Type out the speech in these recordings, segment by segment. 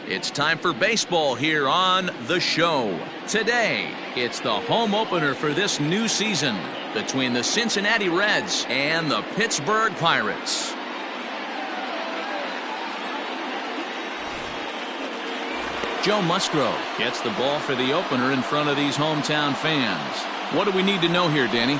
It's time for baseball here on The Show. Today, it's the home opener for this new season between the Cincinnati Reds and the Pittsburgh Pirates. Joe Musgrove gets the ball for the opener in front of these hometown fans. What do we need to know here, Danny?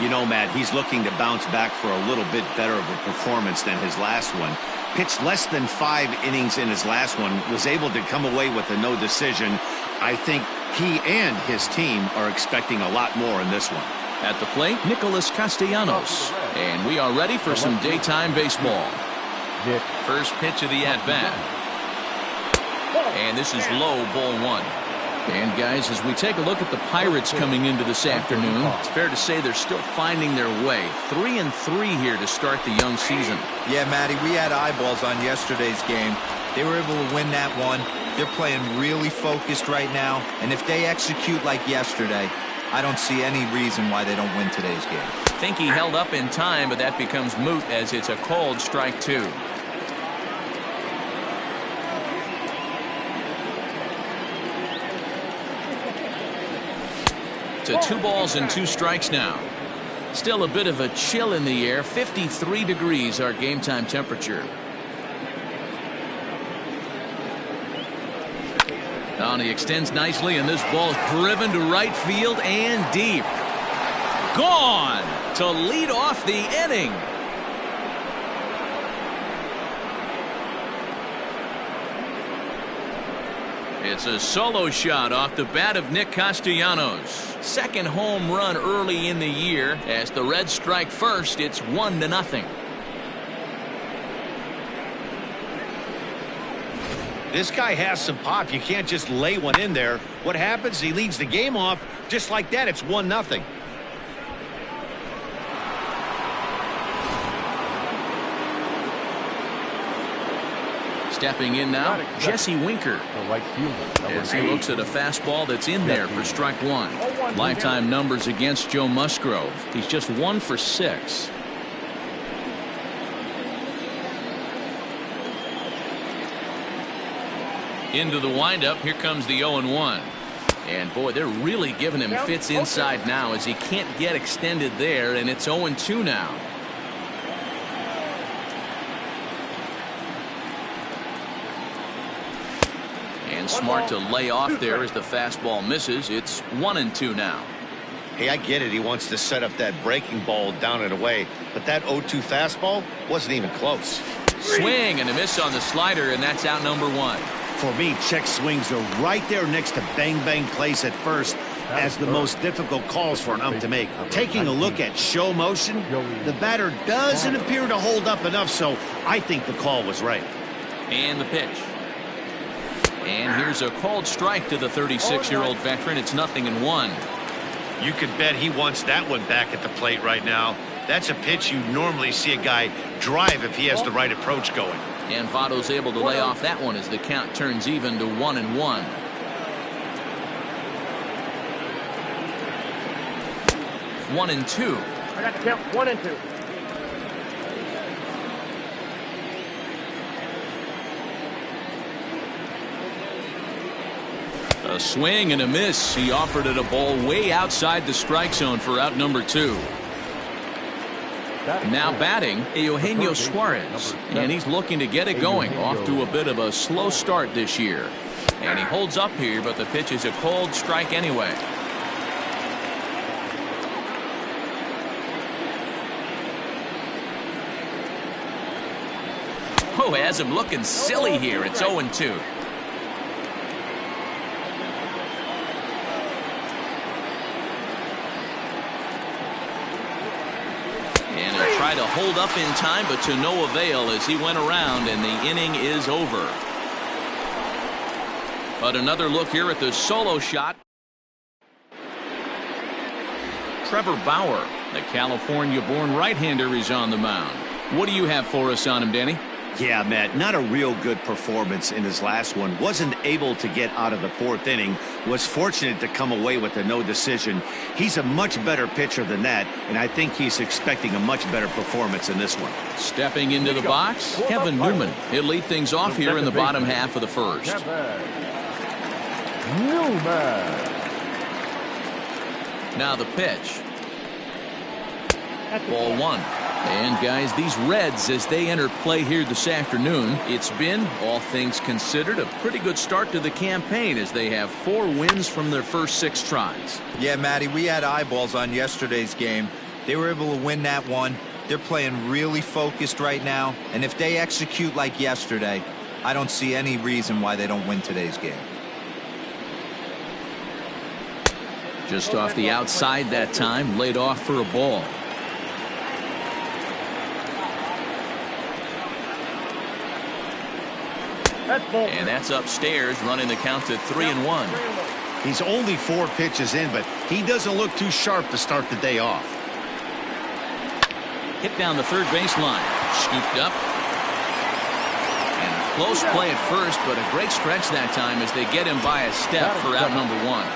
You know, Matt, he's looking to bounce back for a little bit better of a performance than his last one. Pitched less than 5 innings in his last one, was able to come away with a no decision. I think he and his team are expecting a lot more in this one. At the plate, Nicholas Castellanos. And we are ready for some daytime baseball. First pitch of the at-bat. And this is low, ball 1. And guys, as we take a look at the Pirates coming into this afternoon, it's fair to say they're still finding their way. 3-3 here to start the young season. Yeah, Matty, we had eyeballs on yesterday's game. They were able to win that one. They're playing really focused right now, and if they execute like yesterday, I don't see any reason why they don't win today's game. I think he held up in time, but that becomes moot as it's a called strike 2. To 2 balls and 2 strikes now. Still a bit of a chill in the air. 53 degrees our game time temperature. Now he extends nicely, and this ball is driven to right field and deep. Gone to lead off the inning. It's a solo shot off the bat of Nick Castellanos. Second home run early in the year. As the Reds strike first, it's 1-0. This guy has some pop. You can't just lay one in there. What happens? He leads the game off just like that. It's 1-0. Stepping in now, Jesse Winker. As he looks at a fastball that's in there for strike 1. Lifetime numbers against Joe Musgrove. He's just 1 for 6. Into the windup. Here comes the 0-1. And boy, they're really giving him fits inside now as he can't get extended there, and it's 0-2 now. Smart to lay off there as the fastball misses. It's 1-2 now. Hey, I get it. He wants to set up that breaking ball down and away, but that 0-2 fastball wasn't even close. Swing and a miss on the slider, and that's out number 1. For me, check swings are right there next to bang plays at first as the most difficult calls for an ump to make. Taking a look at show motion, the batter doesn't appear to hold up enough, so I think the call was right. And the pitch. And here's a called strike to the 36-year-old veteran. It's 0-1. You could bet he wants that one back at the plate right now. That's a pitch you normally see a guy drive if he has the right approach going. And Votto's able to lay off that one as the count turns even to 1-1. One and two. I got the count 1-2. A swing and a miss. He offered it a ball way outside the strike zone for out number 2. Now batting, Eugenio Suarez. And he's looking to get it going. Off to a bit of a slow start this year. And he holds up here, but the pitch is a cold strike anyway. Oh, has him looking silly here. It's 0-2. Tried to hold up in time, but to no avail as he went around, and the inning is over. But another look here at the solo shot. Trevor Bauer, the California-born right-hander, is on the mound. What do you have for us on him, Danny? Yeah, Matt, not a real good performance in his last one. Wasn't able to get out of the fourth inning. Was fortunate to come away with a no decision. He's a much better pitcher than that, and I think he's expecting a much better performance in this one. Stepping into the box, Kevin Newman. He'll lead things off here in the bottom half of the first. Now the pitch. Ball one. And guys, these Reds, as they enter play here this afternoon, it's been, all things considered, a pretty good start to the campaign as they have 4 wins from their first 6 tries. Yeah, Matty, we had eyeballs on yesterday's game. They were able to win that one. They're playing really focused right now, and if they execute like yesterday, I don't see any reason why they don't win today's game. Just off the outside that time, laid off for a ball. And that's upstairs, running the count to 3-1. He's only 4 pitches in, but he doesn't look too sharp to start the day off. Hit down the third baseline. Scooped up. And a close play at first, but a great stretch that time as they get him by a step for out number 1.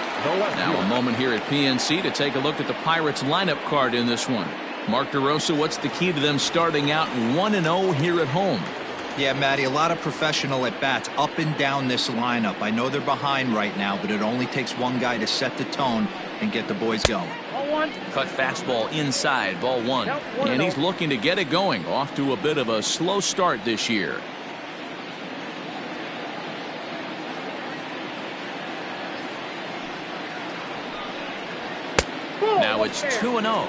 Now a moment here at PNC to take a look at the Pirates lineup card in this one. Mark DeRosa, what's the key to them starting out 1-0 here at home? Yeah, Matty, a lot of professional at-bats up and down this lineup. I know they're behind right now, but it only takes one guy to set the tone and get the boys going. Cut fastball inside, ball 1. And he's looking to get it going. Off to a bit of a slow start this year. Now it's 2-0.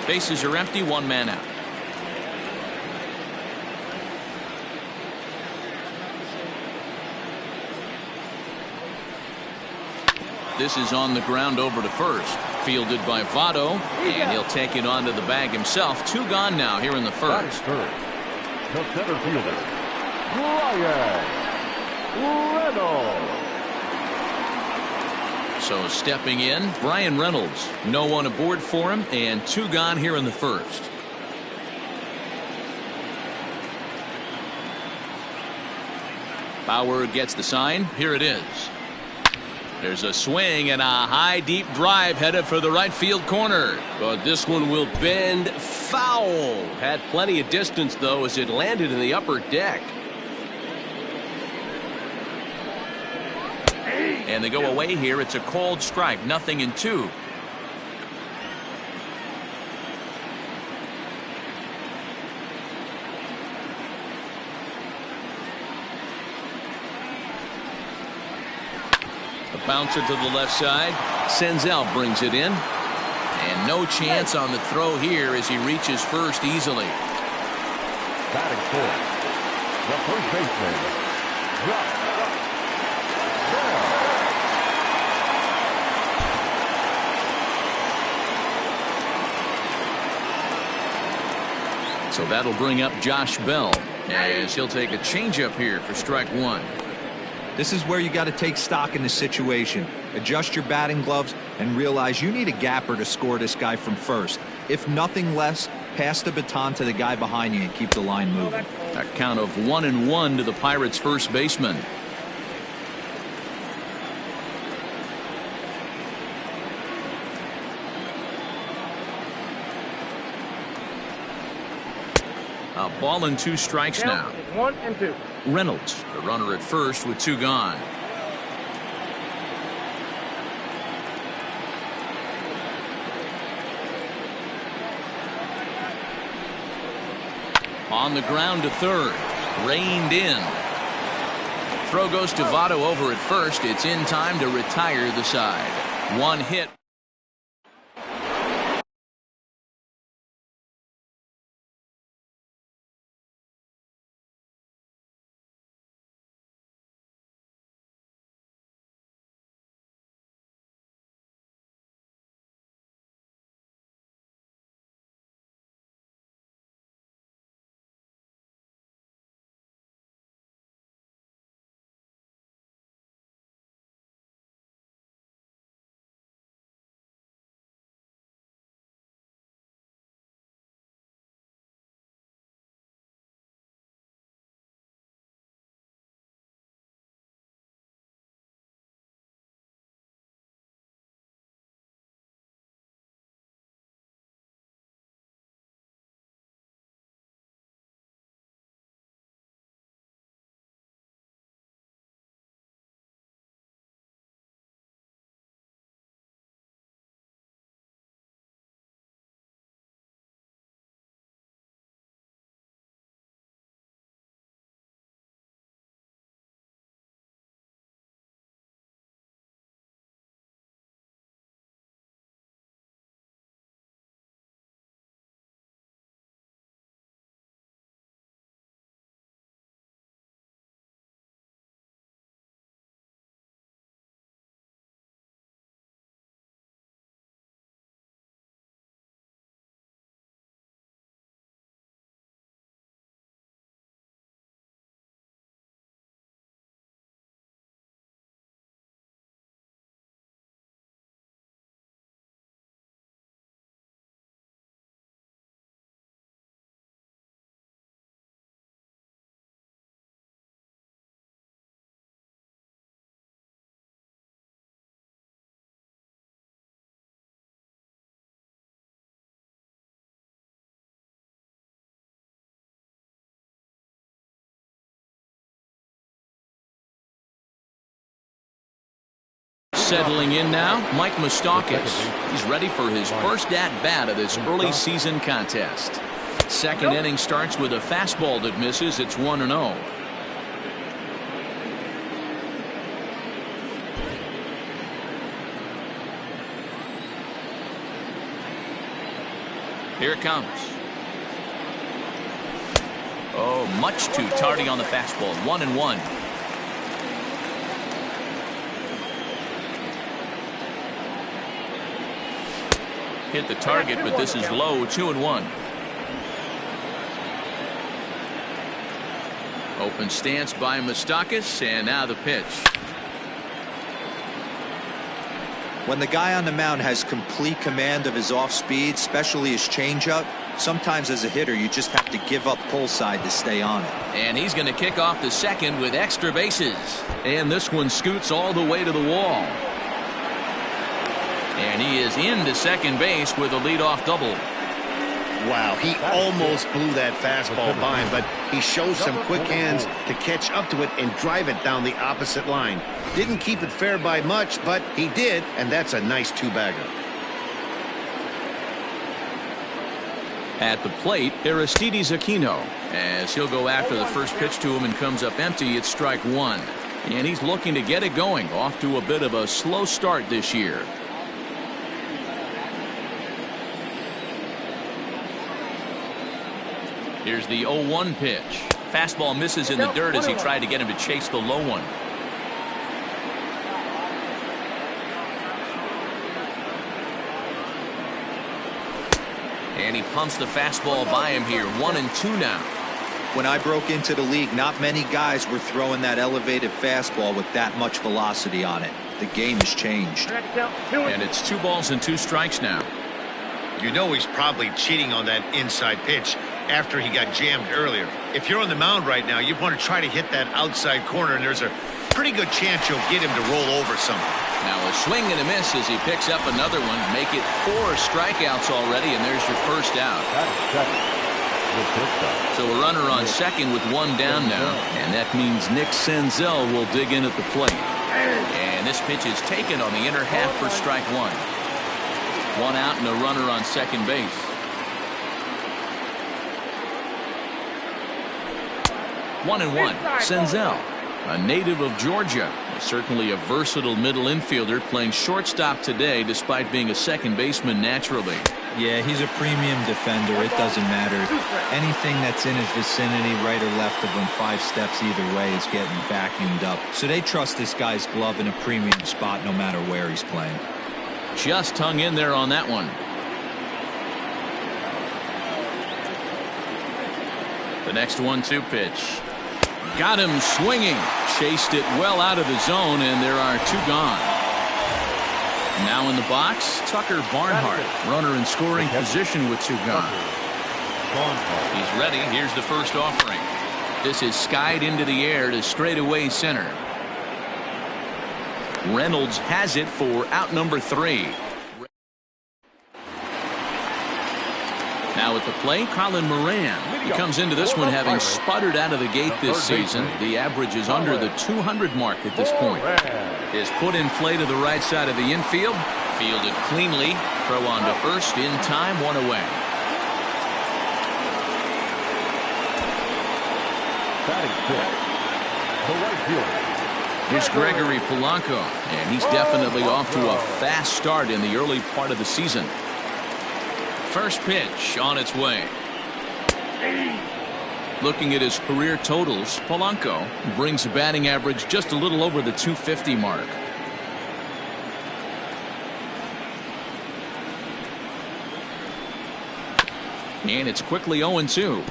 Bases are empty, 1 man out. This is on the ground over to first. Fielded by Votto, and he'll take it onto the bag himself. 2 gone now here in the first. The center fielder, Brian Reynolds. So stepping in, Brian Reynolds. No one aboard for him, and 2 gone here in the first. Bauer gets the sign. Here it is. There's a swing and a high deep drive headed for the right field corner. But this one will bend foul. Had plenty of distance though as it landed in the upper deck. And they go away here. It's a called strike. 0-2. The bouncer to the left side. Senzel brings it in. And no chance on the throw here as he reaches first easily. Batting fourth, the first baseman, Josh Bell. So that'll bring up Josh Bell as he'll take a changeup here for strike 1. This is where you got to take stock in the situation. Adjust your batting gloves and realize you need a gapper to score this guy from first. If nothing less, pass the baton to the guy behind you and keep the line moving. A count of 1-1 to the Pirates' first baseman. A ball and 2 strikes now. 1-2. Reynolds, the runner at first with 2 gone. On the ground to third. Reined in. Throw goes to Votto over at first. It's in time to retire the side. 1 hit. Settling in now, Mike Moustakas. He's ready for his first at-bat of this early season contest. Second inning starts with a fastball that misses. It's 1-0. Here it comes. Oh, much too tardy on the fastball. 1-1. Hit the target, but this is low. 2-1. Open stance by Moustakas, and now the pitch. When the guy on the mound has complete command of his off speed, especially his changeup, sometimes as a hitter you just have to give up pull side to stay on it. And he's going to kick off the second with extra bases. And this one scoots all the way to the wall. And he is into second base with a leadoff double. Wow, he almost blew that fastball by him, but he shows some quick hands to catch up to it and drive it down the opposite line. Didn't keep it fair by much, but he did, and that's a nice two-bagger. At the plate, Aristides Aquino, as he'll go after the first pitch to him and comes up empty. It's strike one. And he's looking to get it going, off to a bit of a slow start this year. Here's the 0-1 pitch. Fastball misses in the dirt as he tried to get him to chase the low one. And he pumps the fastball by him here. 1-2 now. When I broke into the league, not many guys were throwing that elevated fastball with that much velocity on it. The game has changed. And it's 2 balls and 2 strikes now. You know he's probably cheating on that inside pitch after he got jammed earlier. If you're on the mound right now, you want to try to hit that outside corner, and there's a pretty good chance you'll get him to roll over something. Now a swing and a miss as he picks up another one. Make it 4 strikeouts already, and there's your first out. So a runner on second with 1 down now, and that means Nick Senzel will dig in at the plate. And this pitch is taken on the inner half for strike 1. 1 out and a runner on second base. One and one. Senzel, a native of Georgia, certainly a versatile middle infielder, playing shortstop today despite being a second baseman naturally. Yeah, he's a premium defender. It doesn't matter. Anything that's in his vicinity, right or left of him, 5 steps either way, is getting vacuumed up. So they trust this guy's glove in a premium spot no matter where he's playing. Just hung in there on that one. The next 1-2 pitch. Got him swinging. Chased it well out of the zone, and there are 2 gone. Now in the box, Tucker Barnhart, runner in scoring position with 2 gone. He's ready. Here's the first offering. This is skied into the air to straightaway center. Reynolds has it for out number 3. Now at the plate, Colin Moran. He comes into this one having sputtered out of the gate this season. The average is under the 200 mark at this point. Is put in play to the right side of the infield. Fielded cleanly. Throw on to first in time. 1 away. Here's Gregory Polanco, and he's definitely off to a fast start in the early part of the season. First pitch on its way. Looking at his career totals, Polanco brings a batting average just a little over the 250 mark. And it's quickly 0-2.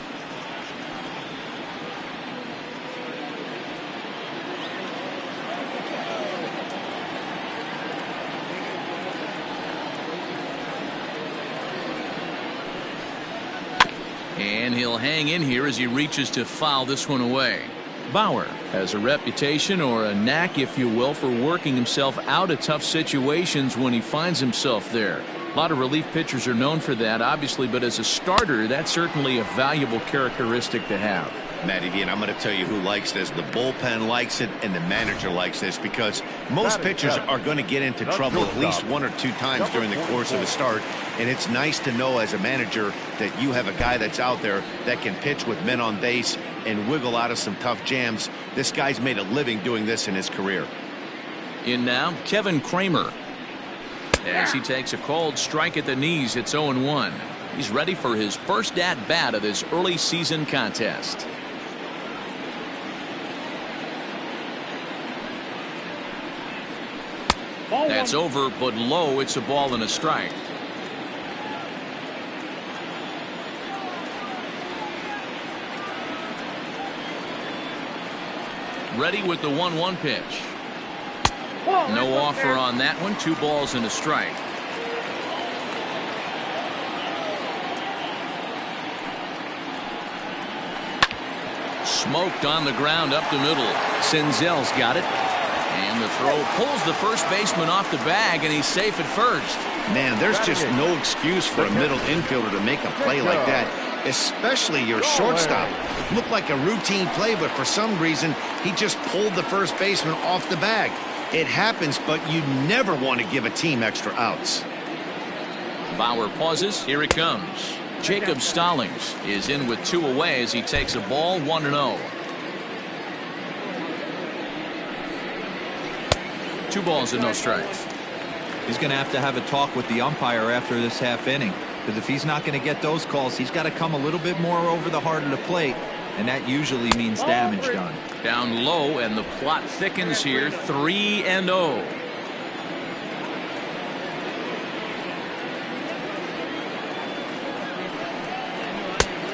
And he'll hang in here as he reaches to foul this one away. Bauer has a reputation, or a knack if you will, for working himself out of tough situations when he finds himself there. A lot of relief pitchers are known for that, obviously, but as a starter, that's certainly a valuable characteristic to have. Matty D, and I'm going to tell you who likes this. The bullpen likes it, and the manager likes this, because most pitchers are going to get into trouble at least 1 or 2 times during the course of a start, and it's nice to know as a manager that you have a guy that's out there that can pitch with men on base and wiggle out of some tough jams. This guy's made a living doing this in his career. In now, Kevin Kramer. As he takes a cold strike at the knees, it's 0-1. He's ready for his first at-bat of this early season contest. That's over, but low. It's a ball and a strike. Ready with the 1-1 pitch. No offer on that one. 2 balls and a strike. Smoked on the ground up the middle. Senzel's got it. And the throw pulls the first baseman off the bag, and he's safe at first. Man, there's just no excuse for a middle infielder to make a play like that, especially your shortstop. Looked like a routine play, but for some reason, he just pulled the first baseman off the bag. It happens, but you never want to give a team extra outs. Bauer pauses. Here it comes. Jacob Stallings is in with 2 away as he takes a ball, 1-0. 2 balls and no strikes. He's going to have a talk with the umpire after this half inning, because if he's not going to get those calls, he's got to come a little bit more over the heart of the plate, and that usually means damage done. Down low, and the plot thickens here. 3-0.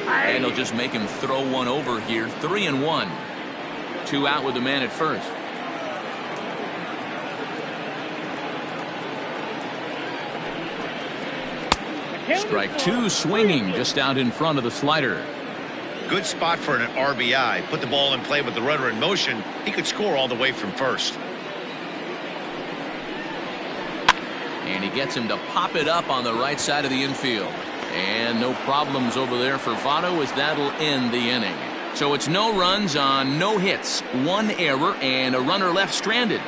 And he'll just make him throw one over here. 3-1. 2 out with the man at first. Strike 2, swinging just out in front of the slider. Good spot for an RBI. Put the ball in play with the runner in motion. He could score all the way from first. And he gets him to pop it up on the right side of the infield. And no problems over there for Votto, as that'll end the inning. So it's no runs on no hits, 1 error, and a runner left stranded.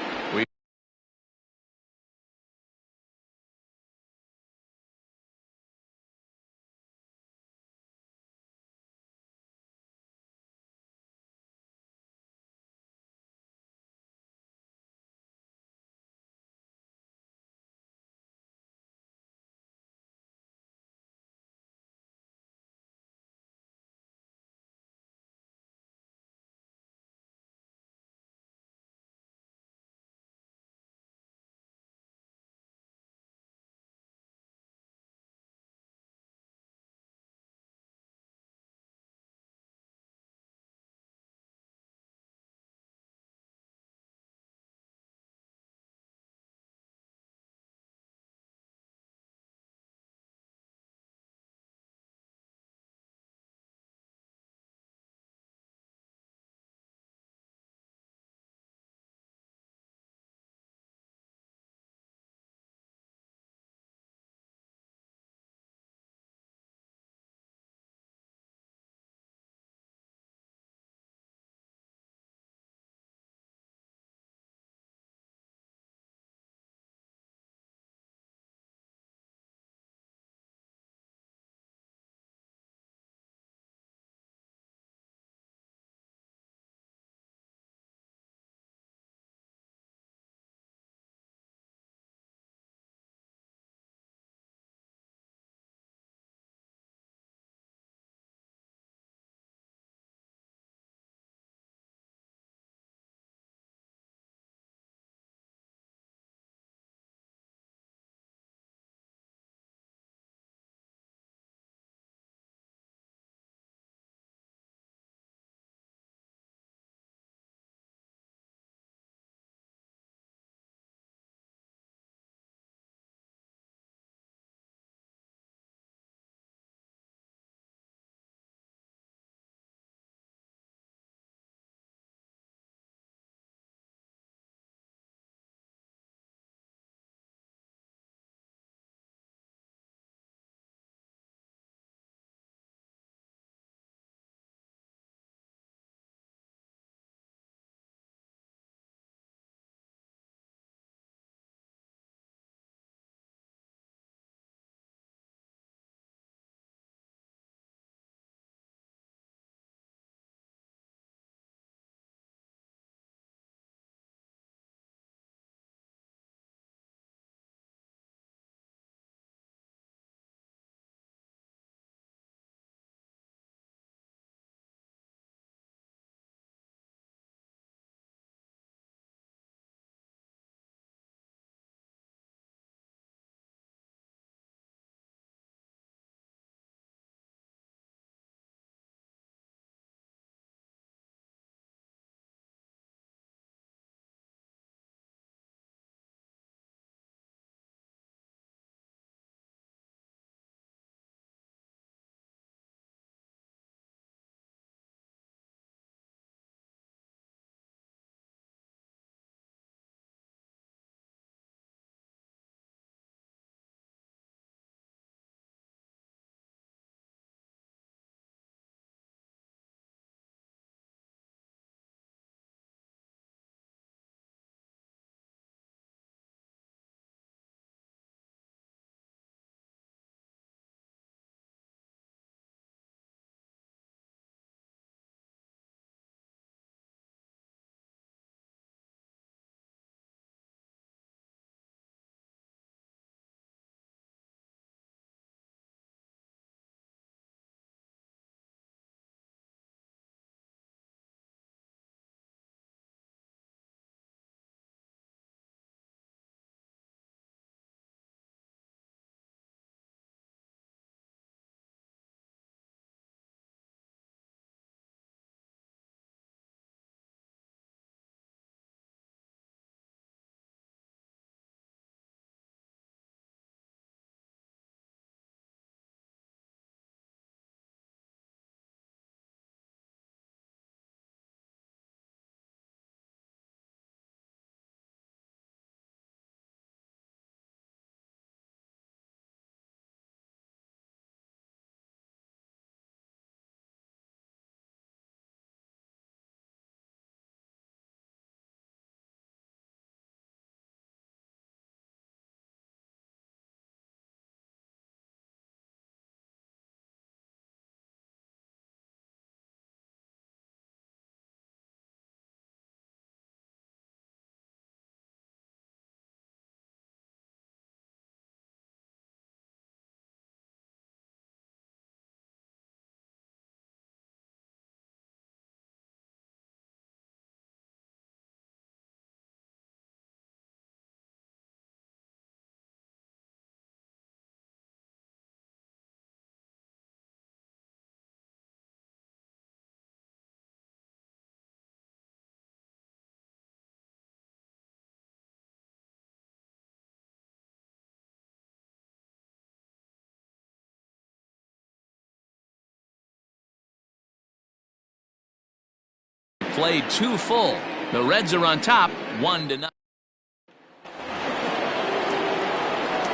Played 2 full. The Reds are on top, 1-0.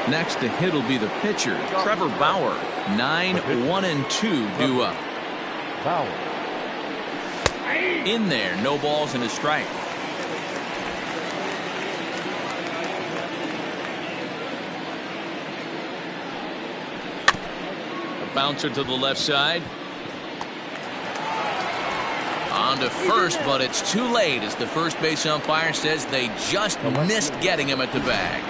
Next to hit will be the pitcher, Trevor Bauer. 9-1-2 due up. Bauer. In there, no balls and a strike. A bouncer to the left side. On to first, but it's too late as the first base umpire says they just missed getting him at the bag.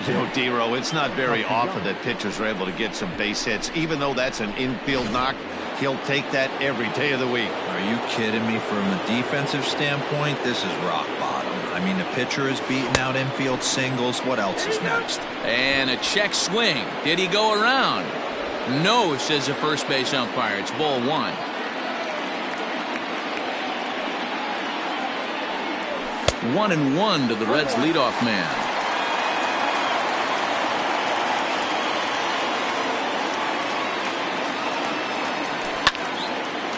You know, D-Row, it's not very often that pitchers are able to get some base hits. Even though that's an infield knock, he'll take that every day of the week. Are you kidding me? From a defensive standpoint, this is rock bottom. I mean, the pitcher is beating out infield singles. What else is next? And a check swing. Did he go around? No, says the first base umpire. It's ball 1. 1-1 to the Reds' leadoff man.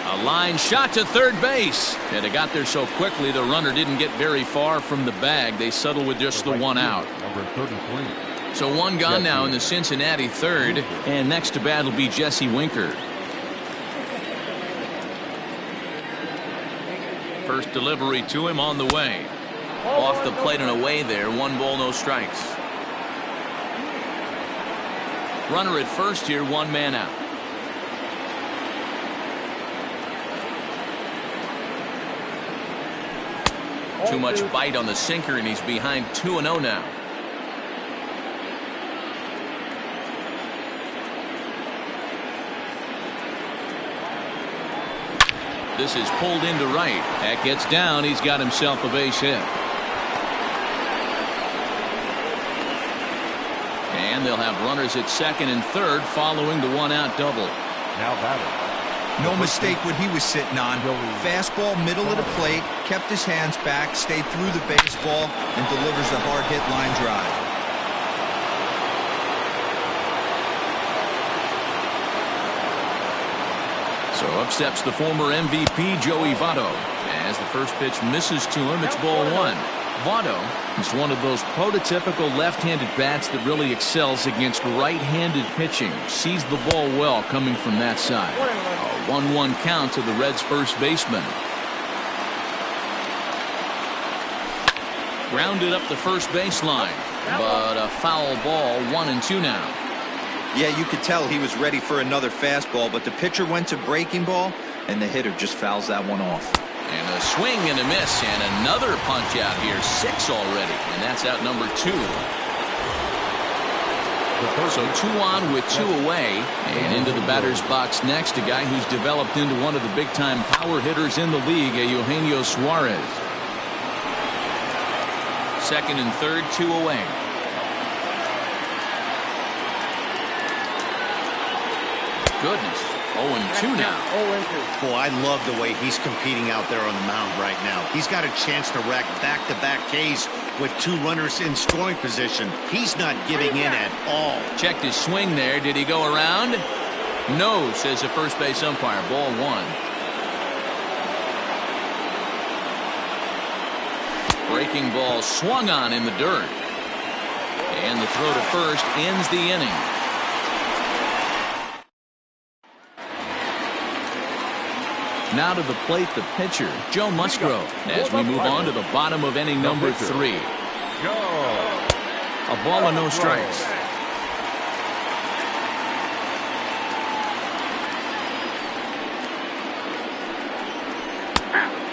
A line shot to third base. And it got there so quickly the runner didn't get very far from the bag. They settle with just the 1 out. Number 33. So 1 gone now in the Cincinnati third. And next to bat will be Jesse Winker. First delivery to him on the way. Off the plate and away there. 1 ball, no strikes. Runner at first here, 1 man out. Too much bite on the sinker, and he's behind 2-0 now. This is pulled into right. That gets down. He's got himself a base hit. And they'll have runners at second and third following the 1-out double. Now batting. No mistake what he was sitting on. Fastball, middle of the plate, kept his hands back, stayed through the baseball, and delivers a hard hit line drive. So up steps the former MVP Joey Votto. As the first pitch misses to him, it's ball 1. Votto is one of those prototypical left-handed bats that really excels against right-handed pitching. Sees the ball well coming from that side. A 1-1 count to the Reds' first baseman. Grounded up the first baseline, but a foul ball. 1-2 now. Yeah, you could tell he was ready for another fastball, but the pitcher went to breaking ball, and the hitter just fouls that one off. And a swing and a miss, and another punch out here. 6 already, and that's out number 2. So 2 on with 2 away, and into the batter's box next, a guy who's developed into one of the big-time power hitters in the league, Eugenio Suarez. Second and third, 2 away. Goodness. 0-2 now. Boy, I love the way he's competing out there on the mound right now. He's got a chance to rack back-to-back Ks with 2 runners in scoring position. He's not giving in at all. Checked his swing there. Did he go around? No, says the first base umpire. Ball 1. Breaking ball swung on in the dirt. And the throw to first ends the inning. Now to the plate, the pitcher, Joe Musgrove, as we move on to the bottom of inning number 3. A ball and no strikes.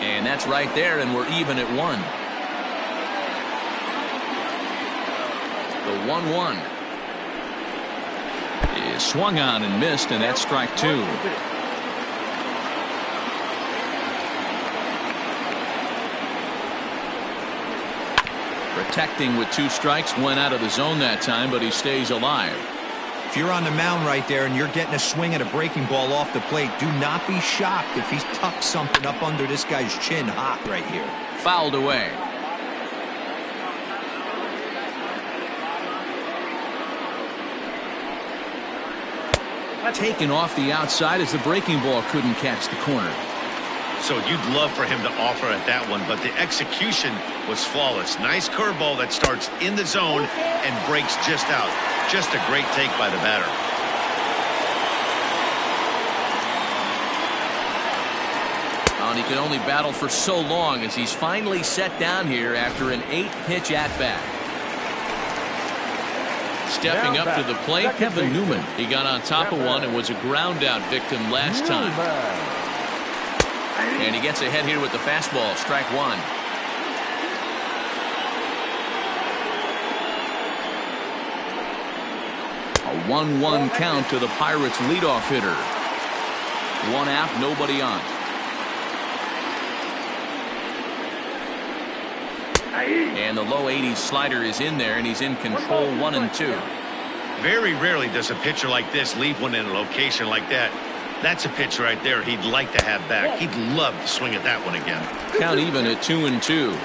And that's right there, and we're even at 1. The 1-1 is swung on and missed, and that's strike 2. Protecting with 2 strikes, went out of the zone that time, but he stays alive. If you're on the mound right there and you're getting a swing at a breaking ball off the plate, do not be shocked if he's tucked something up under this guy's chin hot right here. Fouled away. Taken off the outside as the breaking ball couldn't catch the corner. So you'd love for him to offer at that one, but the execution was flawless. Nice curveball that starts in the zone and breaks just out. Just a great take by the batter. And he could only battle for so long as he's finally set down here after an 8-pitch at-bat. Stepping up to the plate, Kevin Newman. He got on top of one and was a ground-out victim last time. And he gets ahead here with the fastball, strike one. A 1-1 count to the Pirates' leadoff hitter. One out, nobody on. And the low 80s slider is in there, and he's in control 1-2. Very rarely does a pitcher like this leave one in a location like that. That's a pitch right there he'd like to have back. He'd love to swing at that one again. Count even at 2-2.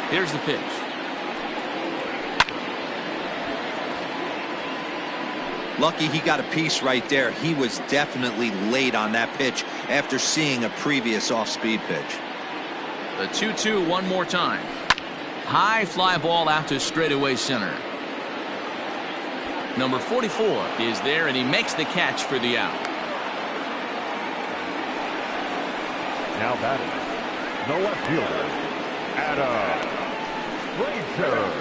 Here's the pitch. Lucky he got a piece right there. He was definitely late on that pitch after seeing a previous off-speed pitch. The 2-2 one more time. High fly ball out to straightaway center. Number 44 is there, and he makes the catch for the out. Now batting, the left fielder, Adam Frazier.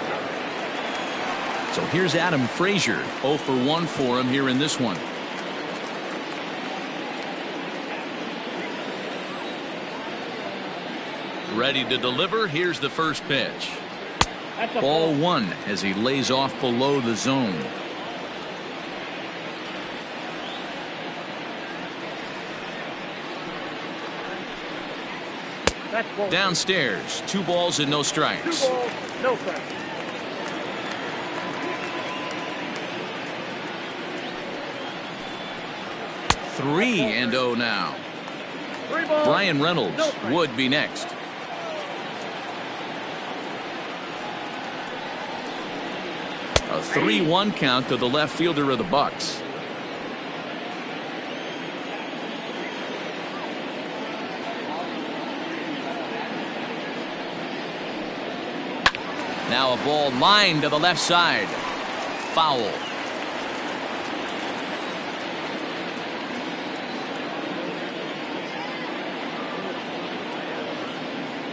So here's Adam Frazier, 0 for 1 for him here in this one. Ready to deliver. Here's the first pitch. Ball one as he lays off below the zone. Downstairs, 2 balls and no strikes. 2 balls, no strikes. Three and 0 now. 3 balls, Brian Reynolds no strikes. would be next. A 3-1 count to the left fielder of the Bucks. Now a ball lined to the left side. Foul.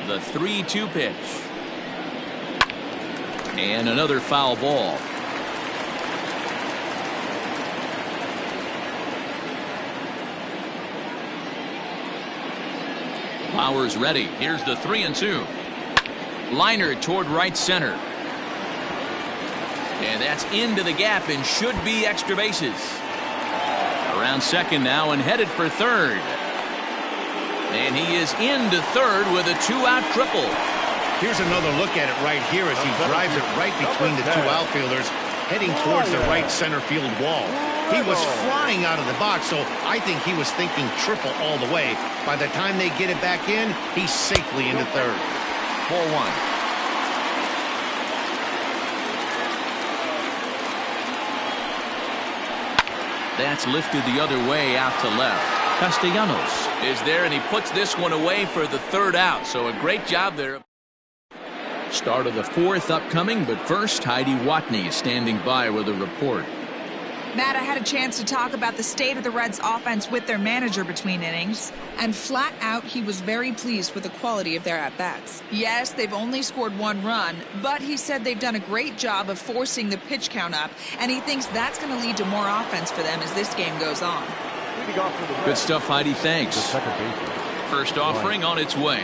The 3-2 pitch. And another foul ball. Bauer's ready. Here's the 3-2. Liner toward right center. And that's into the gap and should be extra bases. Around second now and headed for third. And he is into third with a 2-out triple. Here's another look at it right here as he drives it right between the 2 outfielders, heading towards the right center field wall. He was flying out of the box, so I think he was thinking triple all the way. By the time they get it back in, he's safely into third. Ball one. That's lifted the other way out to left. Castellanos is there, and he puts this one away for the 3rd out. So a great job there. Start of the 4th upcoming, but first Heidi Watney is standing by with a report. Matt, I had a chance to talk about the state of the Reds offense with their manager between innings, and flat out he was very pleased with the quality of their at-bats. Yes, they've only scored 1 run, but he said they've done a great job of forcing the pitch count up, and he thinks that's going to lead to more offense for them as this game goes on. Good stuff, Heidi. Thanks. First offering on its way.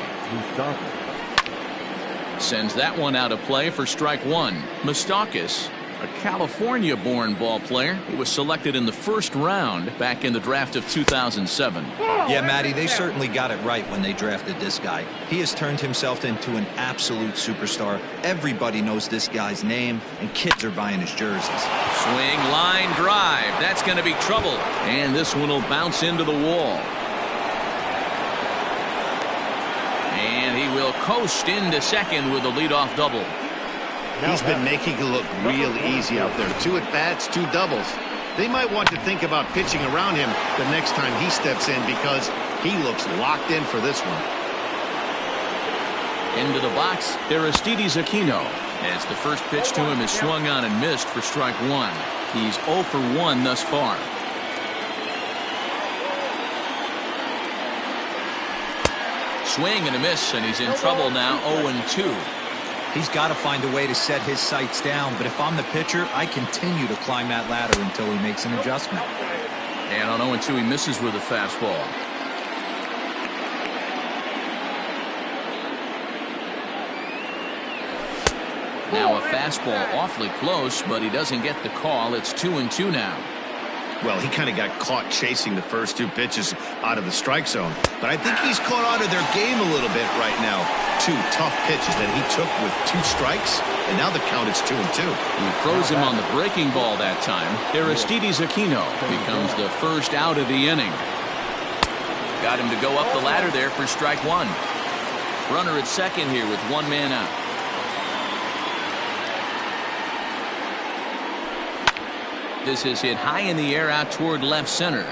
Sends that one out of play for strike one. Moustakas, a California-born ball player. He was selected in the 1st round back in the draft of 2007. Yeah, Matty, they certainly got it right when they drafted this guy. He has turned himself into an absolute superstar. Everybody knows this guy's name, and kids are buying his jerseys. Swing, line, drive. That's going to be trouble. And this one will bounce into the wall. And he will coast into second with a leadoff double. He's been making it look real easy out there. 2 at-bats, 2 doubles. They might want to think about pitching around him the next time he steps in because he looks locked in for this one. Into the box, Aristides Aquino. As the first pitch to him is swung on and missed for strike 1. He's 0 for 1 thus far. Swing and a miss, and he's in trouble now, 0-2. He's got to find a way to set his sights down, but if I'm the pitcher, I continue to climb that ladder until he makes an adjustment. And on 0-2, he misses with a fastball. Now a fastball awfully close, but he doesn't get the call. It's 2-2 now. Well, he kind of got caught chasing the first 2 pitches out of the strike zone. But I think he's caught out of their game a little bit right now. 2 tough pitches that he took with 2 strikes, and now the count is 2-2. He throws him on the breaking ball that time. Aristides Aquino becomes the first out of the inning. Got him to go up the ladder there for strike 1. Runner at second here with 1 man out. This is hit high in the air out toward left center.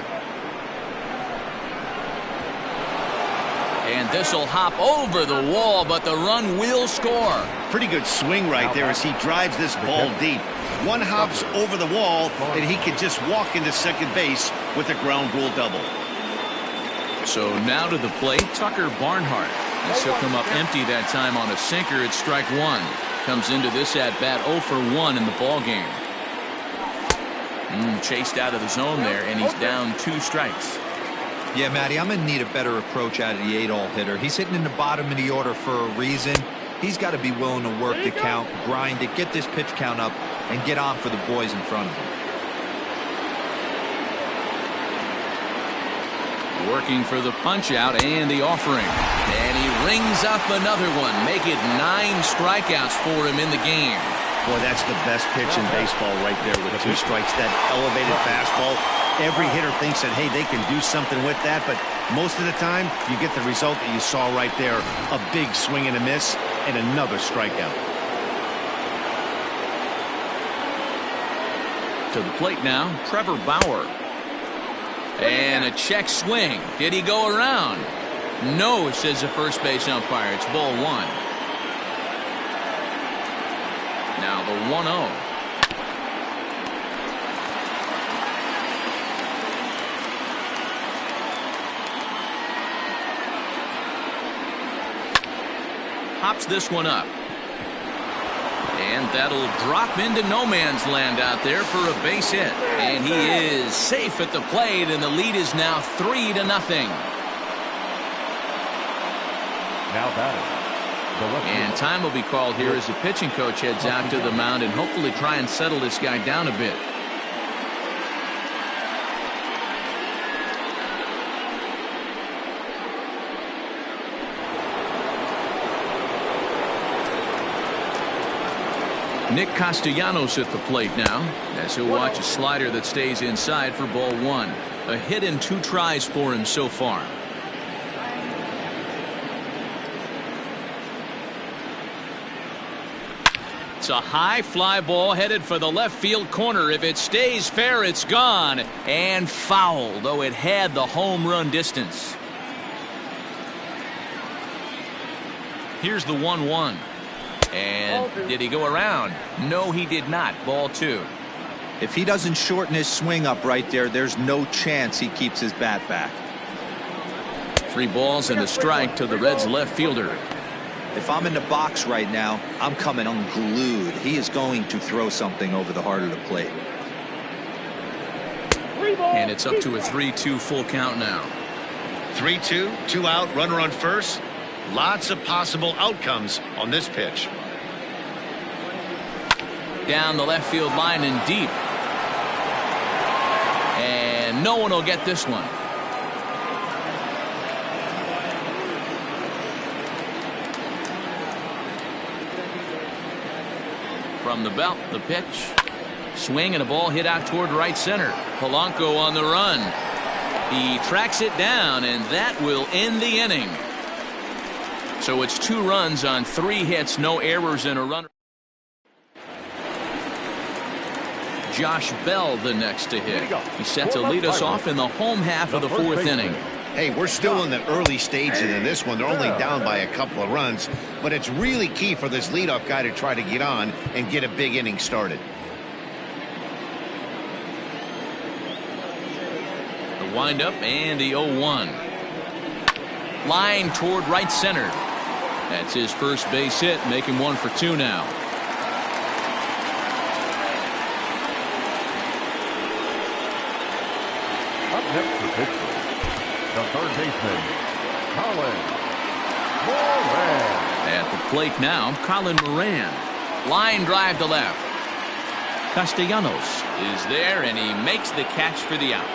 And this will hop over the wall, but the run will score. Pretty good swing right there as he drives this ball deep. 1 hops over the wall, and he can just walk into second base with a ground rule double. So now to the plate, Tucker Barnhart. This will come up empty that time on a sinker at strike 1. Comes into this at-bat 0 for 1 in the ball game. Chased out of the zone there, and he's down 2 strikes. Yeah, Matty, I'm going to need a better approach out of the 8-hole hitter. He's hitting in the bottom of the order for a reason. He's got to be willing to work the count, grind it, get this pitch count up, and get on for the boys in front of him. Working for the punch-out and the offering. And he rings up another one. Make it 9 strikeouts for him in the game. Boy, that's the best pitch in baseball right there with 2 strikes. That elevated fastball. Every hitter thinks that, hey, they can do something with that, but most of the time, you get the result that you saw right there. A big swing and a miss, and another strikeout. To the plate now, Trevor Bauer. And a check swing. Did he go around? No, says the first base umpire. It's ball 1. Now the 1-0. Hops this one up. And that'll drop into no man's land out there for a base hit. And he is safe at the plate, and the lead is now 3-0. Now batting. And time will be called here as the pitching coach heads out to the mound and hopefully try and settle this guy down a bit. Nick Castellanos at the plate now as he'll watch a slider that stays inside for ball 1. A hit in 2 tries for him so far. It's a high fly ball headed for the left field corner. If it stays fair, it's gone and foul, though it had the home run distance. Here's the 1-1. And did he go around? No, he did not. Ball 2. If he doesn't shorten his swing up right there, there's no chance he keeps his bat back. 3 balls and a strike to the Reds left fielder. If I'm in the box right now, I'm coming unglued. He is going to throw something over the heart of the plate. And it's up to a 3-2 full count now. 3-2, 2 out, runner on first. Lots of possible outcomes on this pitch. Down the left field line and deep. And no one will get this one. From the belt, the pitch. Swing and a ball hit out toward right center. Polanco on the run. He tracks it down, and that will end the inning. So it's 2 runs on 3 hits, no errors, and a runner. Josh Bell the next to hit. He's set to lead us off in the home half of the fourth inning. Hey, we're still in the early stages of this one. They're only down by a couple of runs, but it's really key for this leadoff guy to try to get on and get a big inning started. The windup and the 0-1. Line toward right center. That's his first base hit, making 1 for 2 now. Up next for pitcher, the third baseman, Colin Moran. At the plate now, Colin Moran. Line drive to left. Castellanos is there, and he makes the catch for the out.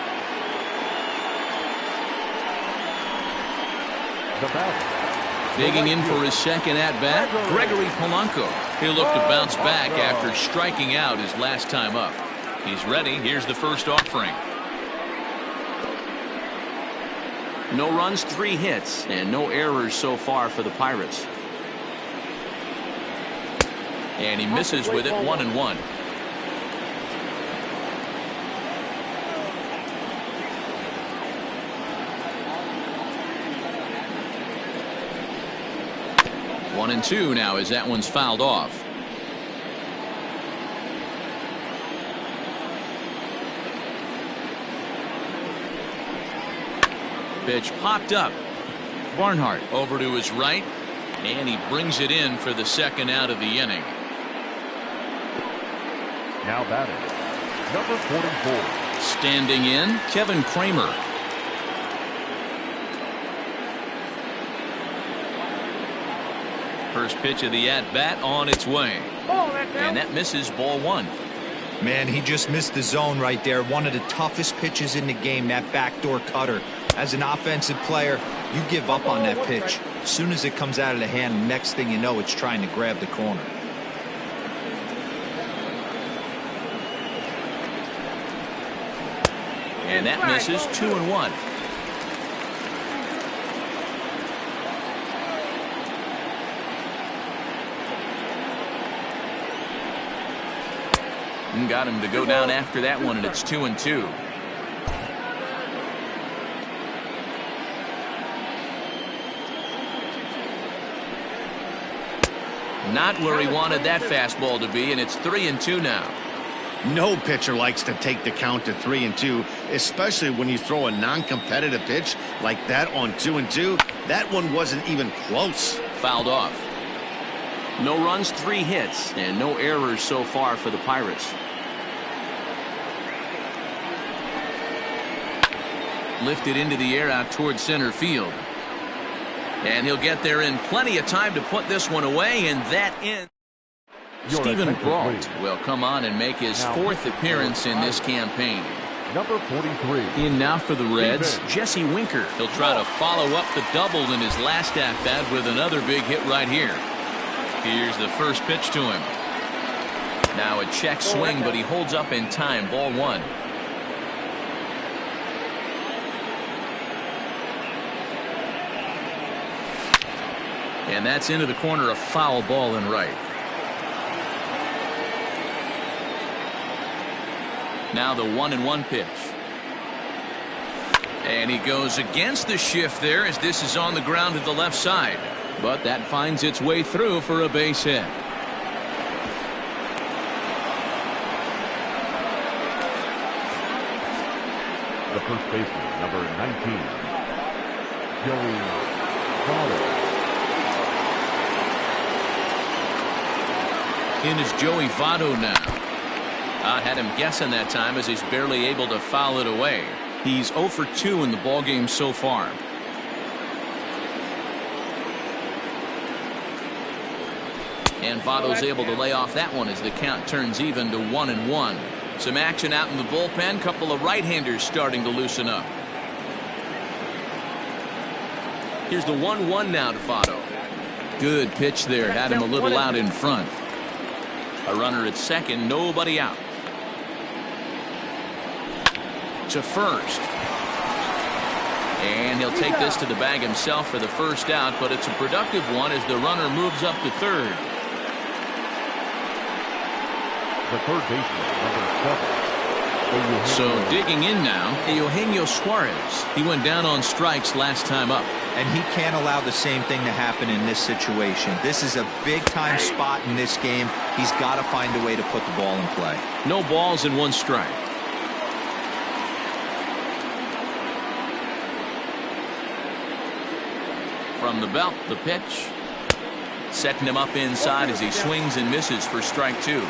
The batter, Digging in for his second at-bat, Gregory Polanco. He'll look to bounce back after striking out his last time up. He's ready. Here's the first offering. No runs, 3 hits, and no errors so far for the Pirates. And he misses with it, 1-1. One and 2 now as that one's fouled off. Pitch popped up. Barnhart over to his right, and he brings it in for the second out of the inning. now batting, number 44. Standing in, Kevin Kramer. First pitch of the at-bat on its way. And that misses, ball 1. Man, he just missed the zone right there. One of the toughest pitches in the game, that backdoor cutter. As an offensive player, you give up on that pitch. As soon as it comes out of the hand, next thing you know, it's trying to grab the corner. And that misses, 2-1. And got him to go down after that one, and it's 2-2. Not where he wanted that fastball to be, and it's 3-2 now. No pitcher likes to take the count to 3-2, especially when you throw a non-competitive pitch like that on 2-2. That one wasn't even close. Fouled off. No runs, 3 hits, and no errors so far for the Pirates. Lifted into the air out towards center field. And he'll get there in plenty of time to put this one away, and that ends. Stephen Brault will come on and make his 4th appearance in this campaign. Number 43. In now for the Reds, Jesse Winker. He'll try to follow up the double in his last at-bat with another big hit right here. Here's the first pitch to him. Now a check swing, but he holds up in time. Ball 1. And that's into the corner, a foul ball and right. Now the 1-1 pitch. And he goes against the shift there as this is on the ground to the left side. But that finds its way through for a base hit. The first baseman, number 19, Joey Votto. In is Joey Votto now. I had him guessing that time as he's barely able to foul it away. He's 0 for 2 in the ballgame so far. And Votto's able to lay off that one as the count turns even to 1-1. Some action out in the bullpen. Couple of right-handers starting to loosen up. Here's the 1-1 now to Votto. Good pitch there. Had him a little out in front. A runner at second, nobody out. To first. And he'll take this to the bag himself for the first out, but it's a productive one as the runner moves up to third. The third baseman, number 7. So digging in now, Eugenio Suarez. He went down on strikes last time up. And he can't allow the same thing to happen in this situation. This is a big-time spot in this game. He's got to find a way to put the ball in play. No balls and 1 strike. From the belt, the pitch. Setting him up inside as he swings and misses for strike 2.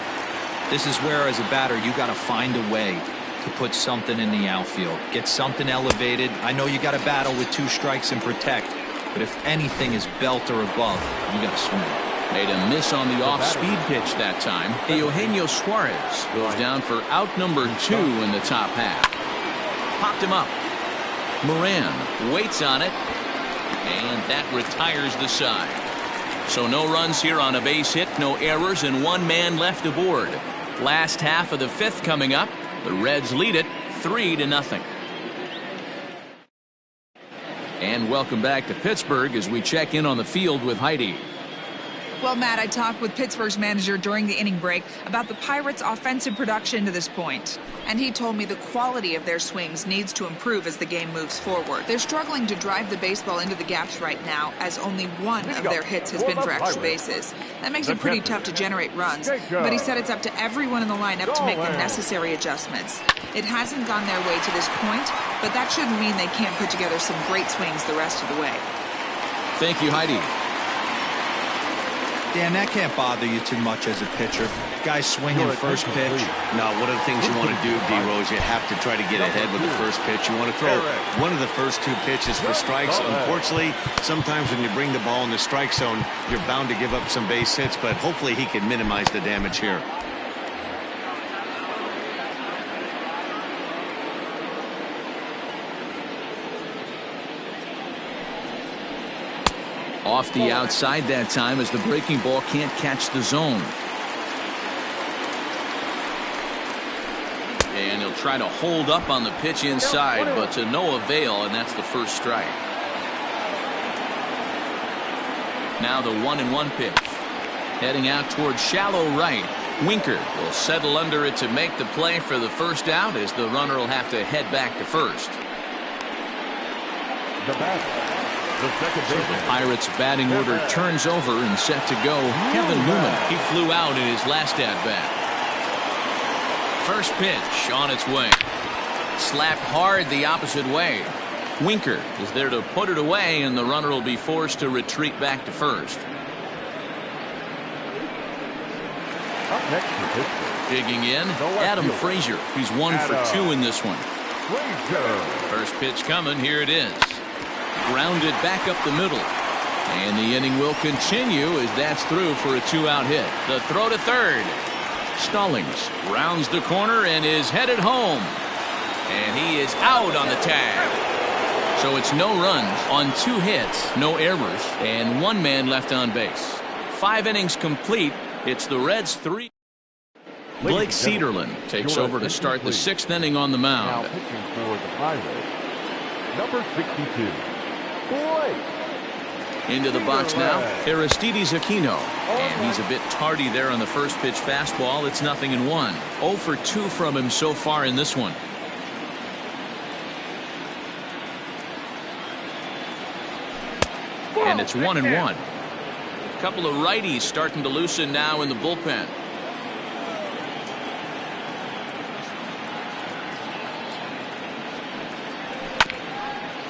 This is where, as a batter, you got to find a way to put something in the outfield. Get something elevated. I know you got to battle with 2 strikes and protect, but if anything is belt or above, you got to swing. Made a miss on the off-speed pitch that time. Eugenio Suarez goes down for out number 2 in the top half. Popped him up. Moran waits on it, and that retires the side. So no runs here on a base hit, no errors, and 1 man left aboard. Last half of the 5th coming up. The Reds lead it 3-0. And welcome back to Pittsburgh as we check in on the field with Heidi. Well, Matt, I talked with Pittsburgh's manager during the inning break about the Pirates' offensive production to this point. And he told me the quality of their swings needs to improve as the game moves forward. They're struggling to drive the baseball into the gaps right now, as only 1 of their hits has been for extra bases. That makes it pretty tough to generate runs. But he said it's up to everyone in the lineup to make the necessary adjustments. It hasn't gone their way to this point, but that shouldn't mean they can't put together some great swings the rest of the way. Thank you, Heidi. Dan, that can't bother you too much as a pitcher. Guys swinging first pitch. No, one of the things you want to do, D-Rose, you have to try to get ahead with the first pitch. You want to throw one of the first 2 pitches for strikes. Unfortunately, sometimes when you bring the ball in the strike zone, you're bound to give up some base hits, but hopefully he can minimize the damage here. Off the outside that time as the breaking ball can't catch the zone. And he'll try to hold up on the pitch inside, but to no avail, and that's the first strike. Now the 1-1 pitch. Heading out towards shallow right. Winker will settle under it to make the play for the first out as the runner will have to head back to first. The batter. So the Pirates batting order turns over and set to go. Kevin Newman, he flew out in his last at-bat. First pitch on its way. Slapped hard the opposite way. Winker is there to put it away, and the runner will be forced to retreat back to first. Up next for Pittsburgh. Digging in, Adam Frazier. He's 1 for 2 in this one. First pitch coming. Here it is. Grounded back up the middle. And the inning will continue as that's through for a 2-out hit. The throw to third. Stallings rounds the corner and is headed home. And he is out on the tag. So it's no runs on 2 hits, no errors, and 1 man left on base. 5 innings complete. It's the Reds 3. Blake Cederlin takes over to start the 6th inning on the mound. Now pitching for the Pirates, number 62. Into the box now, Aristides Aquino. And he's a bit tardy there on the first pitch fastball. It's 0-1. 0 for 2 from him so far in this one. And it's 1-1. A couple of righties starting to loosen now in the bullpen.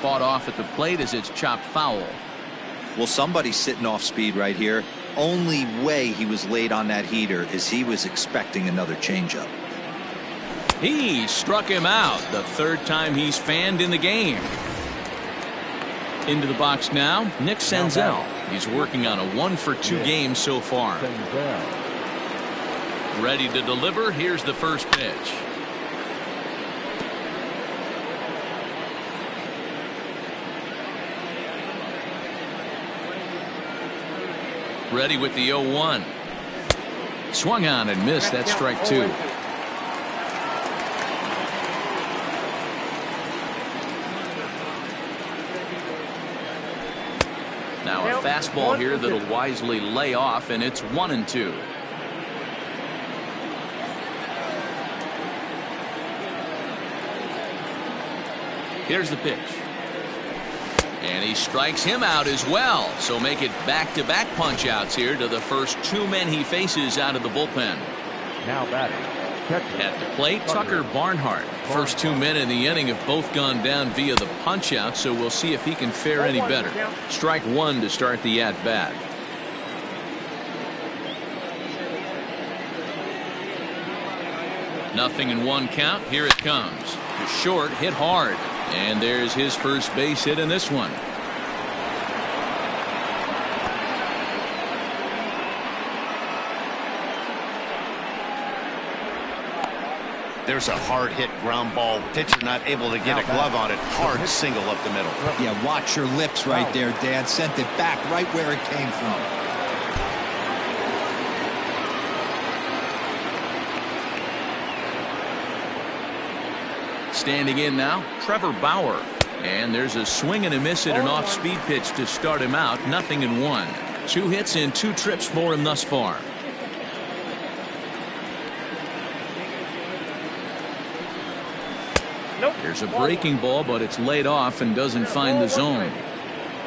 Fought off at the plate as it's chopped foul. Well, somebody's sitting off speed right here. Only way he was late on that heater is he was expecting another changeup. He struck him out the 3rd time he's fanned in the game. Into the box now, Nick Senzel. He's working on a 1 for 2 game so far. Ready to deliver. Here's the first pitch. Ready with the 0-1. Swung on and missed. That's strike 2. Now a fastball here that'll wisely lay off, and it's 1-2. Here's the pitch. And he strikes him out as well. So make it back-to-back punch-outs here to the first two men he faces out of the bullpen. Now batting. At the plate, Tucker Barnhart. First two men in the inning have both gone down via the punch-out, so we'll see if he can fare any better. Strike one to start the at-bat. Nothing in one count. Here it comes. To short, hit hard. And there's his first base hit in this one. There's a hard hit ground ball. Pitcher not able to get a glove on it. Hard single up the middle. Yeah, watch your lips right there, Dan. Sent it back right where it came from. Standing in now, Trevor Bauer. And there's a swing and a miss at an off-speed pitch to start him out. Nothing in one. 2 hits and 2 trips for him thus far. There's a breaking ball, but it's laid off and doesn't find the zone.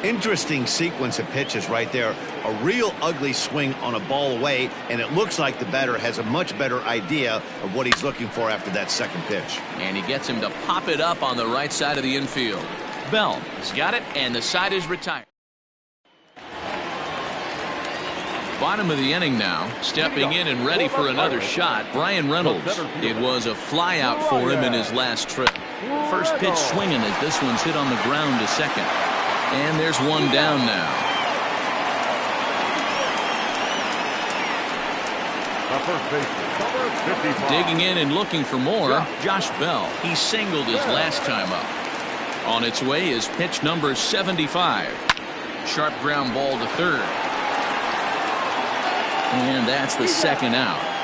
Interesting sequence of pitches right there. A real ugly swing on a ball away, and it looks like the batter has a much better idea of what he's looking for after that second pitch. And he gets him to pop it up on the right side of the infield. Bell has got it, and the side is retired. Bottom of the inning now. Stepping in and ready for another shot, Brian Reynolds. It was a fly out for him in his last trip. First pitch swinging as this one's hit on the ground to second. And there's one down now. The first baseman, number 55. Digging in and looking for more, Josh Bell. He singled his last time up. On its way is pitch number 75. Sharp ground ball to third. And that's the second out.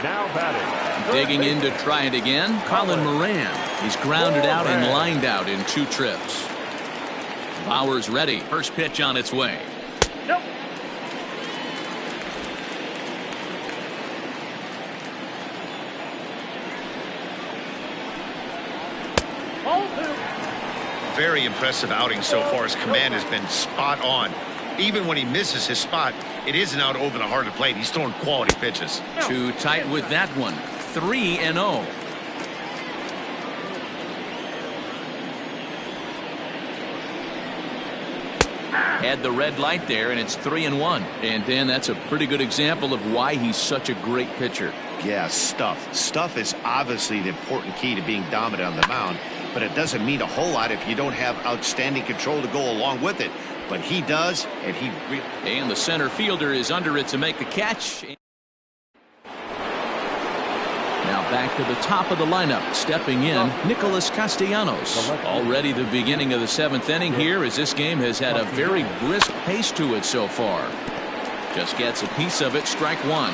Now batting. Digging in to try it again, Colin Moran. He's grounded out and lined out in 2 trips. Bauer's ready. First pitch on its way. Nope. Very impressive outing so far. His command has been spot on. Even when he misses his spot, it isn't out over the heart of the plate. He's throwing quality pitches. Too tight with that one. 3-0. Had the red light there, and it's 3-1. And Dan, that's a pretty good example of why he's such a great pitcher. Yeah, stuff. Stuff is obviously the important key to being dominant on the mound, but it doesn't mean a whole lot if you don't have outstanding control to go along with it. But he does, and he really... And the center fielder is under it to make the catch. Now back to the top of the lineup. Stepping in, Nicholas Castellanos. Already the beginning of the 7th inning here, as this game has had a very brisk pace to it so far. Just gets a piece of it. Strike one.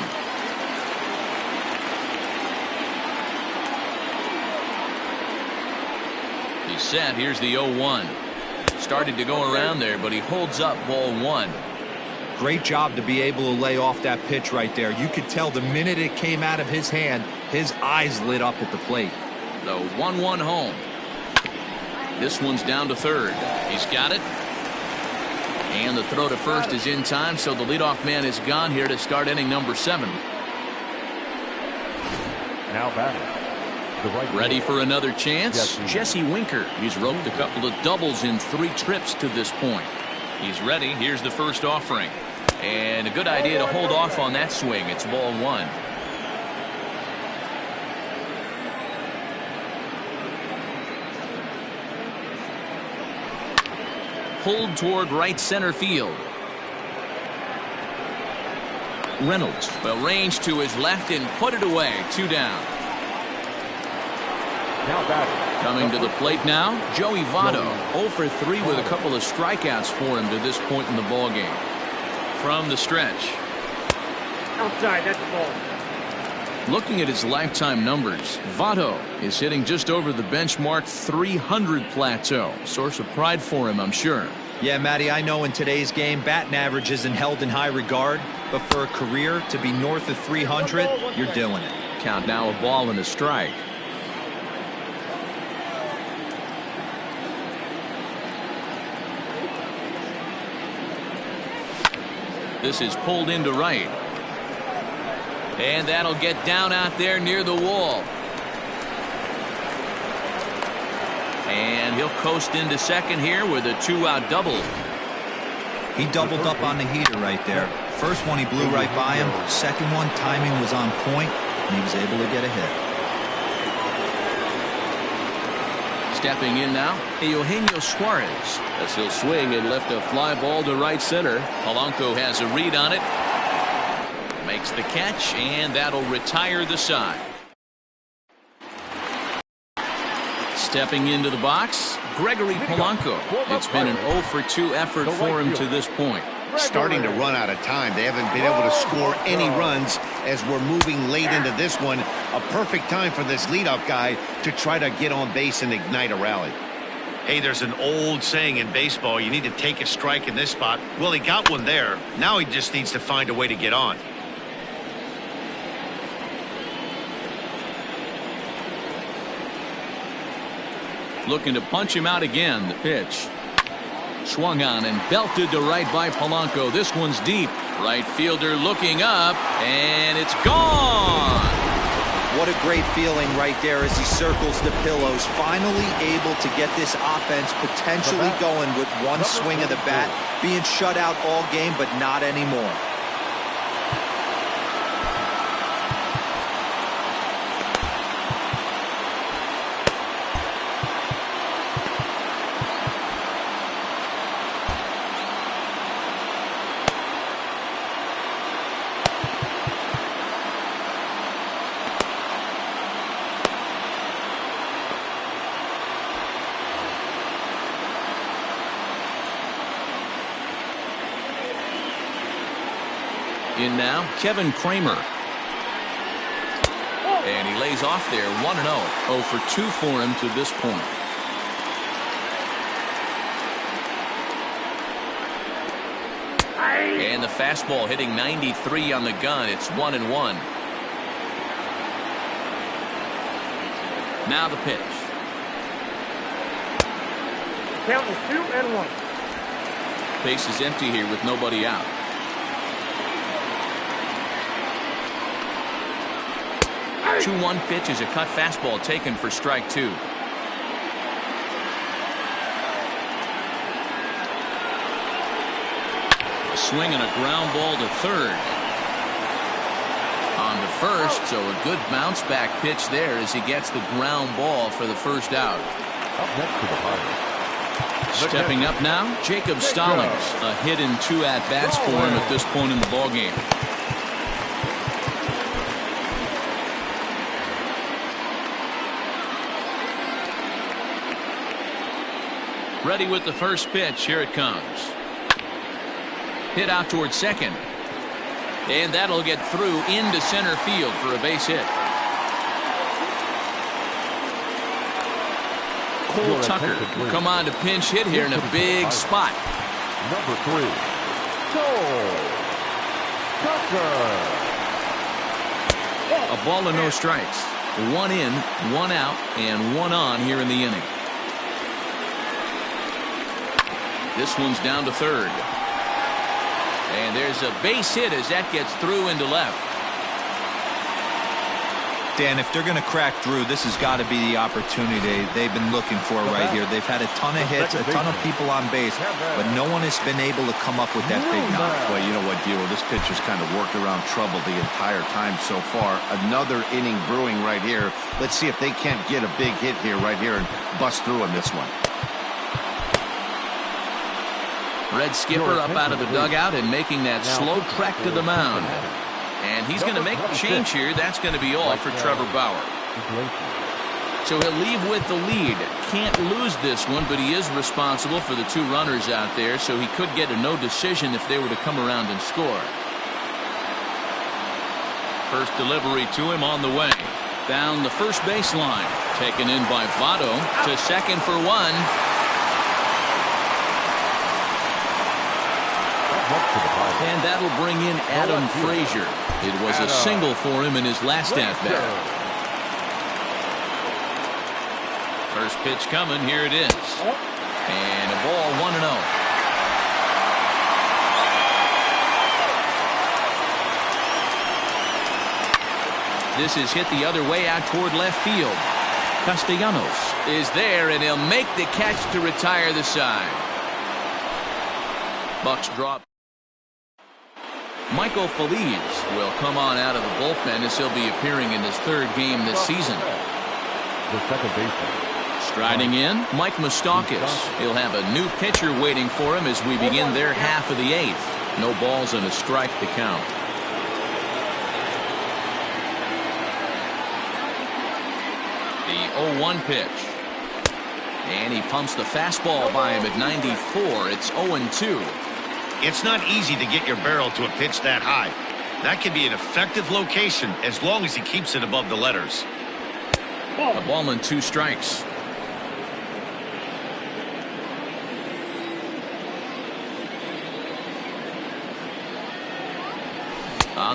set. Here's the 0-1. Started to go around there, but he holds up ball 1. Great job to be able to lay off that pitch right there. You could tell the minute it came out of his hand, his eyes lit up at the plate. The 1-1 home. This one's down to third. He's got it. And the throw to first is in time, so the leadoff man is gone here to start inning number 7. Now batting. Ready for another chance? Jesse Winker. He's roped a couple of doubles in 3 trips to this point. He's ready. Here's the first offering. And a good idea to hold off on that swing. It's ball 1. Pulled toward right center field. Reynolds. Well, range to his left and put it away. 2 down. Now batting. Coming to the plate now, Joey Votto. 0 for 3 with a couple of strikeouts for him to this point in the ballgame. From the stretch. Outside, that's the ball. Looking at his lifetime numbers, Votto is hitting just over the benchmark 300 plateau. Source of pride for him, I'm sure. Yeah, Matty, I know in today's game, batting average isn't held in high regard, but for a career to be north of 300, you're doing it. Count now a ball and a strike. This is pulled into right. And that'll get down out there near the wall. And he'll coast into second here with a 2-out double. He doubled up on the heater right there. First one he blew right by him. Second one, timing was on point, and he was able to get a hit. Stepping in now, Eugenio Suarez. As he'll swing and lift a fly ball to right center. Polanco has a read on it. Makes the catch, and that'll retire the side. Stepping into the box, Gregory Polanco. It's been an 0 for 2 effort for him to this point. Starting to run out of time. They haven't been able to score any runs as we're moving late into this one. A perfect time for this leadoff guy to try to get on base and ignite a rally. Hey, there's an old saying in baseball, you need to take a strike in this spot. Well, he got one there. Now he just needs to find a way to get on. Looking to punch him out again. The pitch. Swung on and belted to right by Polanco. This one's deep. Right fielder looking up, and it's gone. What a great feeling right there as he circles the pillows. Finally able to get this offense potentially going with one swing of the bat. Being shut out all game, but not anymore. In now, Kevin Kramer. And he lays off there, 1-0. 0 for 2 for him to this point. And the fastball hitting 93 on the gun. It's 1-1. Now the pitch. Count is 2-1. Base is empty here with nobody out. The 2-1 pitch is a cut fastball taken for strike 2. A swing and a ground ball to third. On to first, so a good bounce back pitch there as he gets the ground ball for the first out. Up next to the Pirates. Stepping up now, Jacob Stallings. A hit and 2 at-bats for him at this point in the ballgame. Ready with the first pitch. Here it comes. Hit out towards second. And that'll get through into center field for a base hit. Cole Tucker will come on to pinch hit here in a big spot. Number 3, Cole Tucker. A ball and no strikes. 1 in, 1 out, and 1 on here in the inning. This one's down to third. And there's a base hit as that gets through into left. Dan, if they're going to crack through, this has got to be the opportunity they've been looking for right here. They've had a ton of hits, a ton of people on base, but no one has been able to come up with that big knock. Well, you know what, Dilo? This pitcher's kind of worked around trouble the entire time so far. Another inning brewing right here. Let's see if they can't get a big hit here right here and bust through on this one. Red skipper up out of the dugout and making that slow trek to the mound. And he's going to make the change here. That's going to be all for Trevor Bauer. So he'll leave with the lead. Can't lose this one, but he is responsible for the 2 runners out there, so he could get a no decision if they were to come around and score. First delivery to him on the way. Down the first baseline. Taken in by Votto to second for 1. And that'll bring in Adam Frazier. It was a single for him in his last at-bat. First pitch coming. Here it is. And a ball 1-0. This is hit the other way out toward left field. Castellanos is there, and he'll make the catch to retire the side. Bucks drop. Michael Feliz will come on out of the bullpen as he'll be appearing in his 3rd game this season. The second baseman. Striding in, Mike Moustakas. He'll have a new pitcher waiting for him as we begin their half of the 8th. No balls and a strike to count. The 0-1 pitch. And he pumps the fastball by him at 94. It's 0-2. It's not easy to get your barrel to a pitch that high. That can be an effective location as long as he keeps it above the letters. A ball and 2 strikes.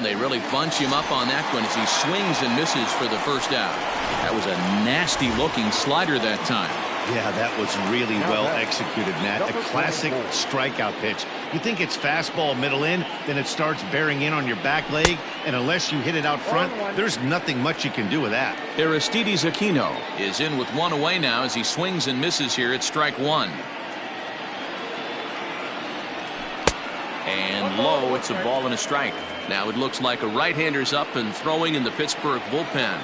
They really bunch him up on that one as he swings and misses for the first out. That was a nasty looking slider that time. Yeah, that was really well executed, Matt. A classic strikeout pitch. You think it's fastball middle in, then it starts bearing in on your back leg, and unless you hit it out front, there's nothing much you can do with that. Aristides Aquino is in with 1 away now as he swings and misses here at strike 1. And low, it's a ball and a strike. Now it looks like a right-hander's up and throwing in the Pittsburgh bullpen.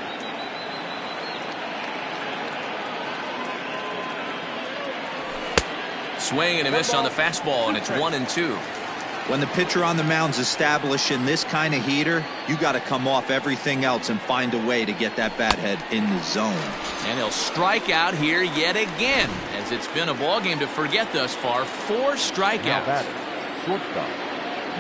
Swing and a miss on the fastball, and it's 1-2. When the pitcher on the mound's establishing this kind of heater, you got to come off everything else and find a way to get that bat head in the zone. And he'll strike out here yet again, as it's been a ball game to forget thus far. 4 strikeouts. Shortstop,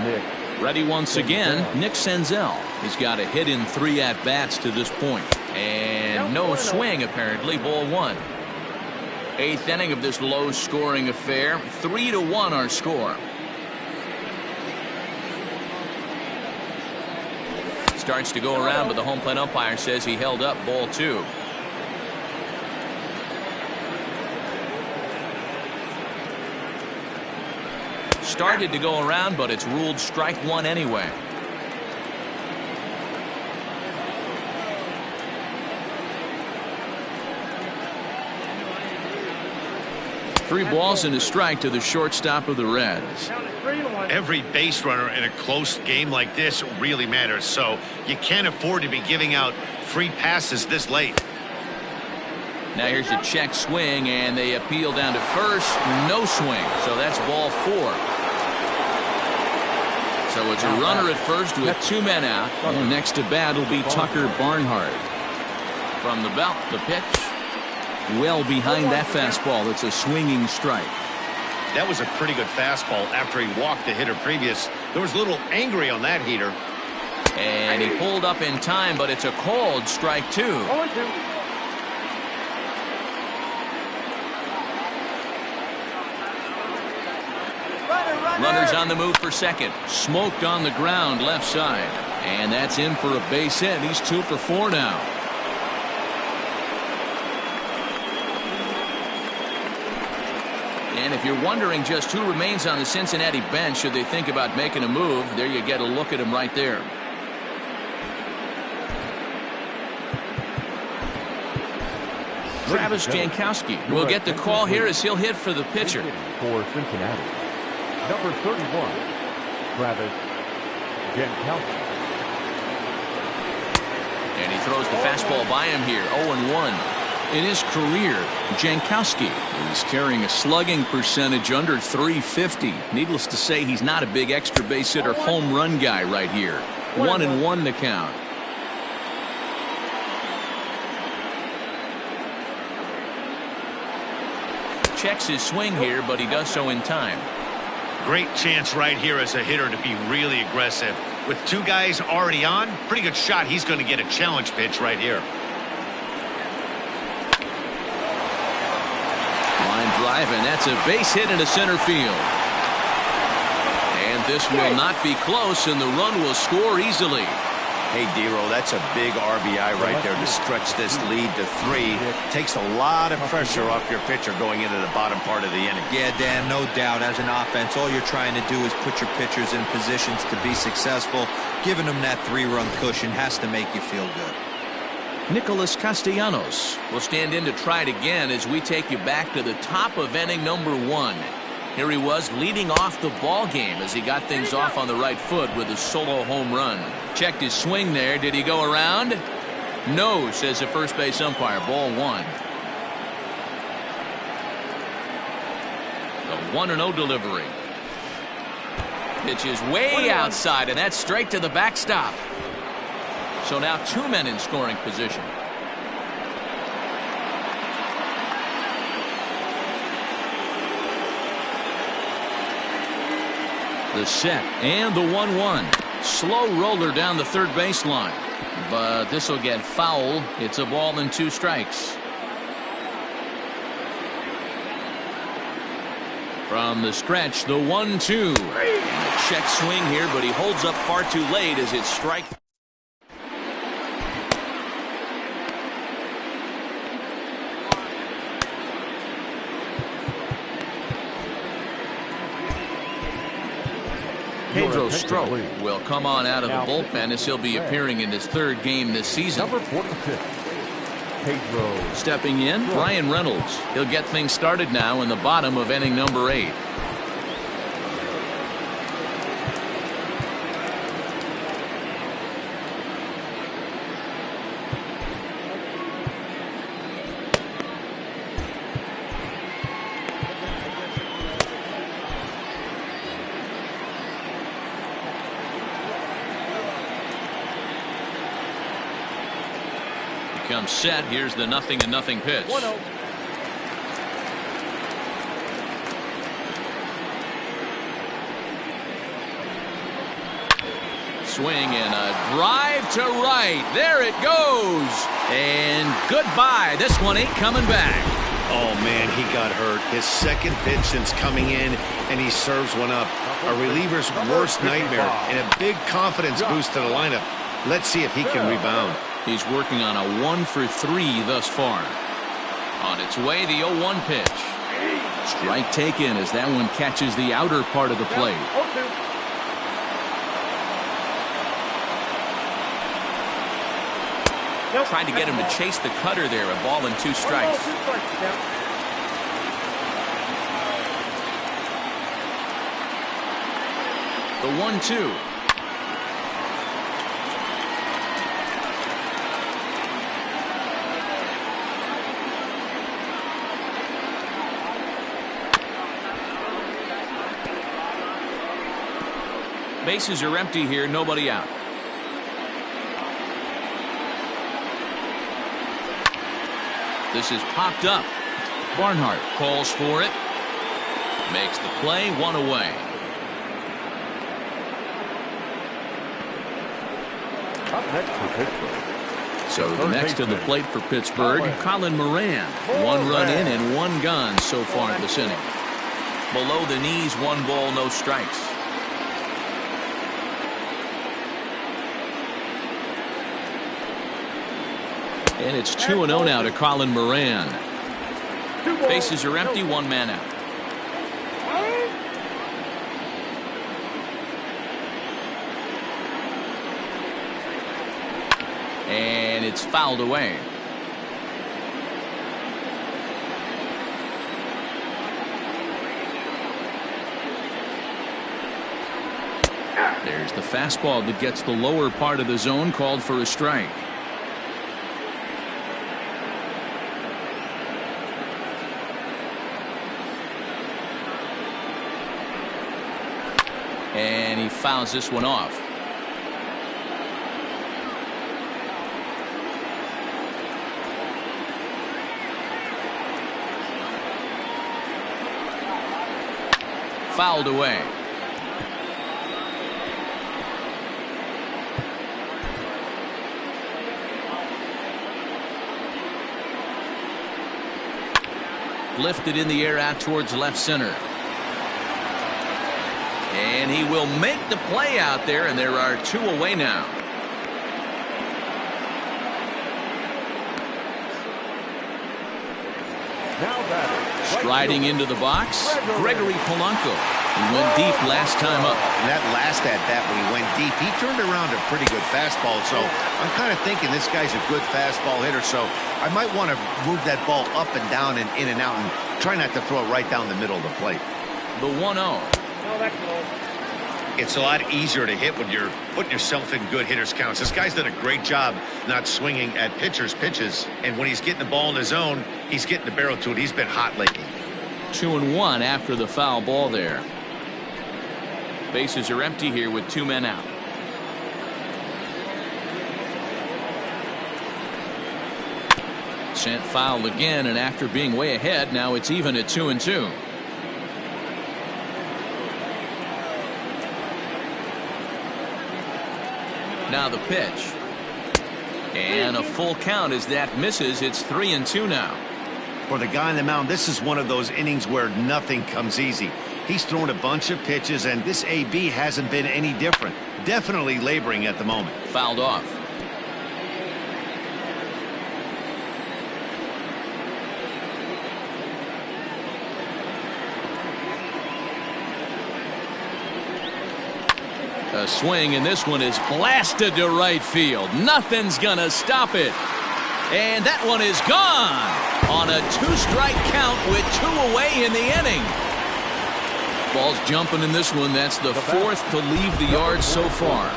Nick. Ready once again, Nick Senzel. He's got a hit in 3 at-bats to this point. And no swing, apparently. Ball 1. 8th inning of this low-scoring affair. 3-1 our score. Starts to go around, but the home plate umpire says he held up. Ball 2. Started to go around, but it's ruled strike 1 anyway. Three balls and a strike to the shortstop of the Reds. Every base runner in a close game like this really matters, so you can't afford to be giving out free passes this late. Now here's a check swing, and they appeal down to first. No swing, so that's ball 4. So it's a runner at first with 2 men out. And next to bat will be Tucker Barnhart. From the belt, the pitch. Well behind that fastball. It's a swinging strike. That was a pretty good fastball after he walked the hitter previous. There was a little angry on that heater. And he pulled up in time, but it's a called strike 2. Runners on the move for second. Smoked on the ground left side. And that's in for a base hit. He's 2 for 4 now. And if you're wondering just who remains on the Cincinnati bench, should they think about making a move, there you get a look at him right there. Travis Jankowski will get the call here as he'll hit for the pitcher. For Cincinnati, number 31, Travis Jankowski. And he throws the fastball by him here, 0-1. In his career, Jankowski is carrying a slugging percentage under .350. Needless to say, he's not a big extra base hitter home run guy right here. 1-1 to count. Checks his swing here, but he does so in time. Great chance right here as a hitter to be really aggressive. With 2 guys already on, pretty good shot. He's going to get a challenge pitch right here. Line drive, and that's a base hit into center field. And this will not be close, and the run will score easily. Hey, D-Roll, that's a big RBI right there to stretch this lead to 3. Takes a lot of pressure off your pitcher going into the bottom part of the inning. Yeah, Dan, no doubt. As an offense, all you're trying to do is put your pitchers in positions to be successful. Giving them that 3-run cushion has to make you feel good. Nicholas Castellanos will stand in to try it again as we take you back to the top of inning number 1. Here he was leading off the ball game as he got things off on the right foot with a solo home run. Checked his swing there. Did he go around? No, says the first base umpire. Ball 1. The 1-0 delivery. Pitch is way outside, and that's straight to the backstop. So now 2 men in scoring position. The set and the 1-1. Slow roller down the third baseline. But this will get foul. It's a ball and 2 strikes. From the stretch, the 1-2. Check swing here, but he holds up far too late as it's strike. Pedro Strop will come on out of the bullpen as he'll be appearing in his 3rd game this season. Number 46, Pedro. Stepping in, Brian Reynolds. He'll get things started now in the bottom of inning number 8. Comes set. Here's the 0-0 pitch. 1-0. Swing and a drive to right. There it goes. And goodbye. This one ain't coming back. Oh, man, he got hurt. His 2nd pitch since coming in, and he serves one up. A reliever's worst nightmare and a big confidence boost to the lineup. Let's see if he can rebound. He's working on a 1 for 3 thus far. On its way, the 0-1 pitch. Strike taken as that one catches the outer part of the plate. Trying to get him to chase the cutter there. A ball and 2 strikes. The 1-2. Bases are empty here, nobody out. This is popped up. Barnhart calls for it. Makes the play, 1 away. Up next for Pittsburgh. So the next to the plate for Pittsburgh, Colin Moran. 1 run in and 1 gone so far in this inning. Below the knees, 1 ball, no strikes. And it's 2-0 now to Colin Moran. Bases are empty, 1 man out. And it's fouled away. There's the fastball that gets the lower part of the zone, called for a strike. And he fouls this one off. Fouled away. Lifted in the air out towards left center. And he will make the play out there, and there are 2 away now. Striding into the box, Gregory Polanco. He went deep last time up. And that last at bat when he went deep, he turned around a pretty good fastball. So I'm kind of thinking this guy's a good fastball hitter. So I might want to move that ball up and down and in and out and try not to throw it right down the middle of the plate. The 1-0. No, that's low. It's a lot easier to hit when you're putting yourself in good hitters' counts. This guy's done a great job not swinging at pitchers' pitches. And when he's getting the ball in his zone, he's getting the barrel to it. He's been hot lately. 2-1 after the foul ball there. Bases are empty here with 2 men out. Sent foul again, and after being way ahead, now it's even at 2-2. Now the pitch. And a full count as that misses. It's 3-2 now. For the guy on the mound, this is one of those innings where nothing comes easy. He's thrown a bunch of pitches, and this AB hasn't been any different. Definitely laboring at the moment. Fouled off. A swing, and this one is blasted to right field. Nothing's gonna stop it. And that one is gone on a 2-strike count with 2 away in the inning. Ball's jumping in this one. That's the 4th to leave the yard so far.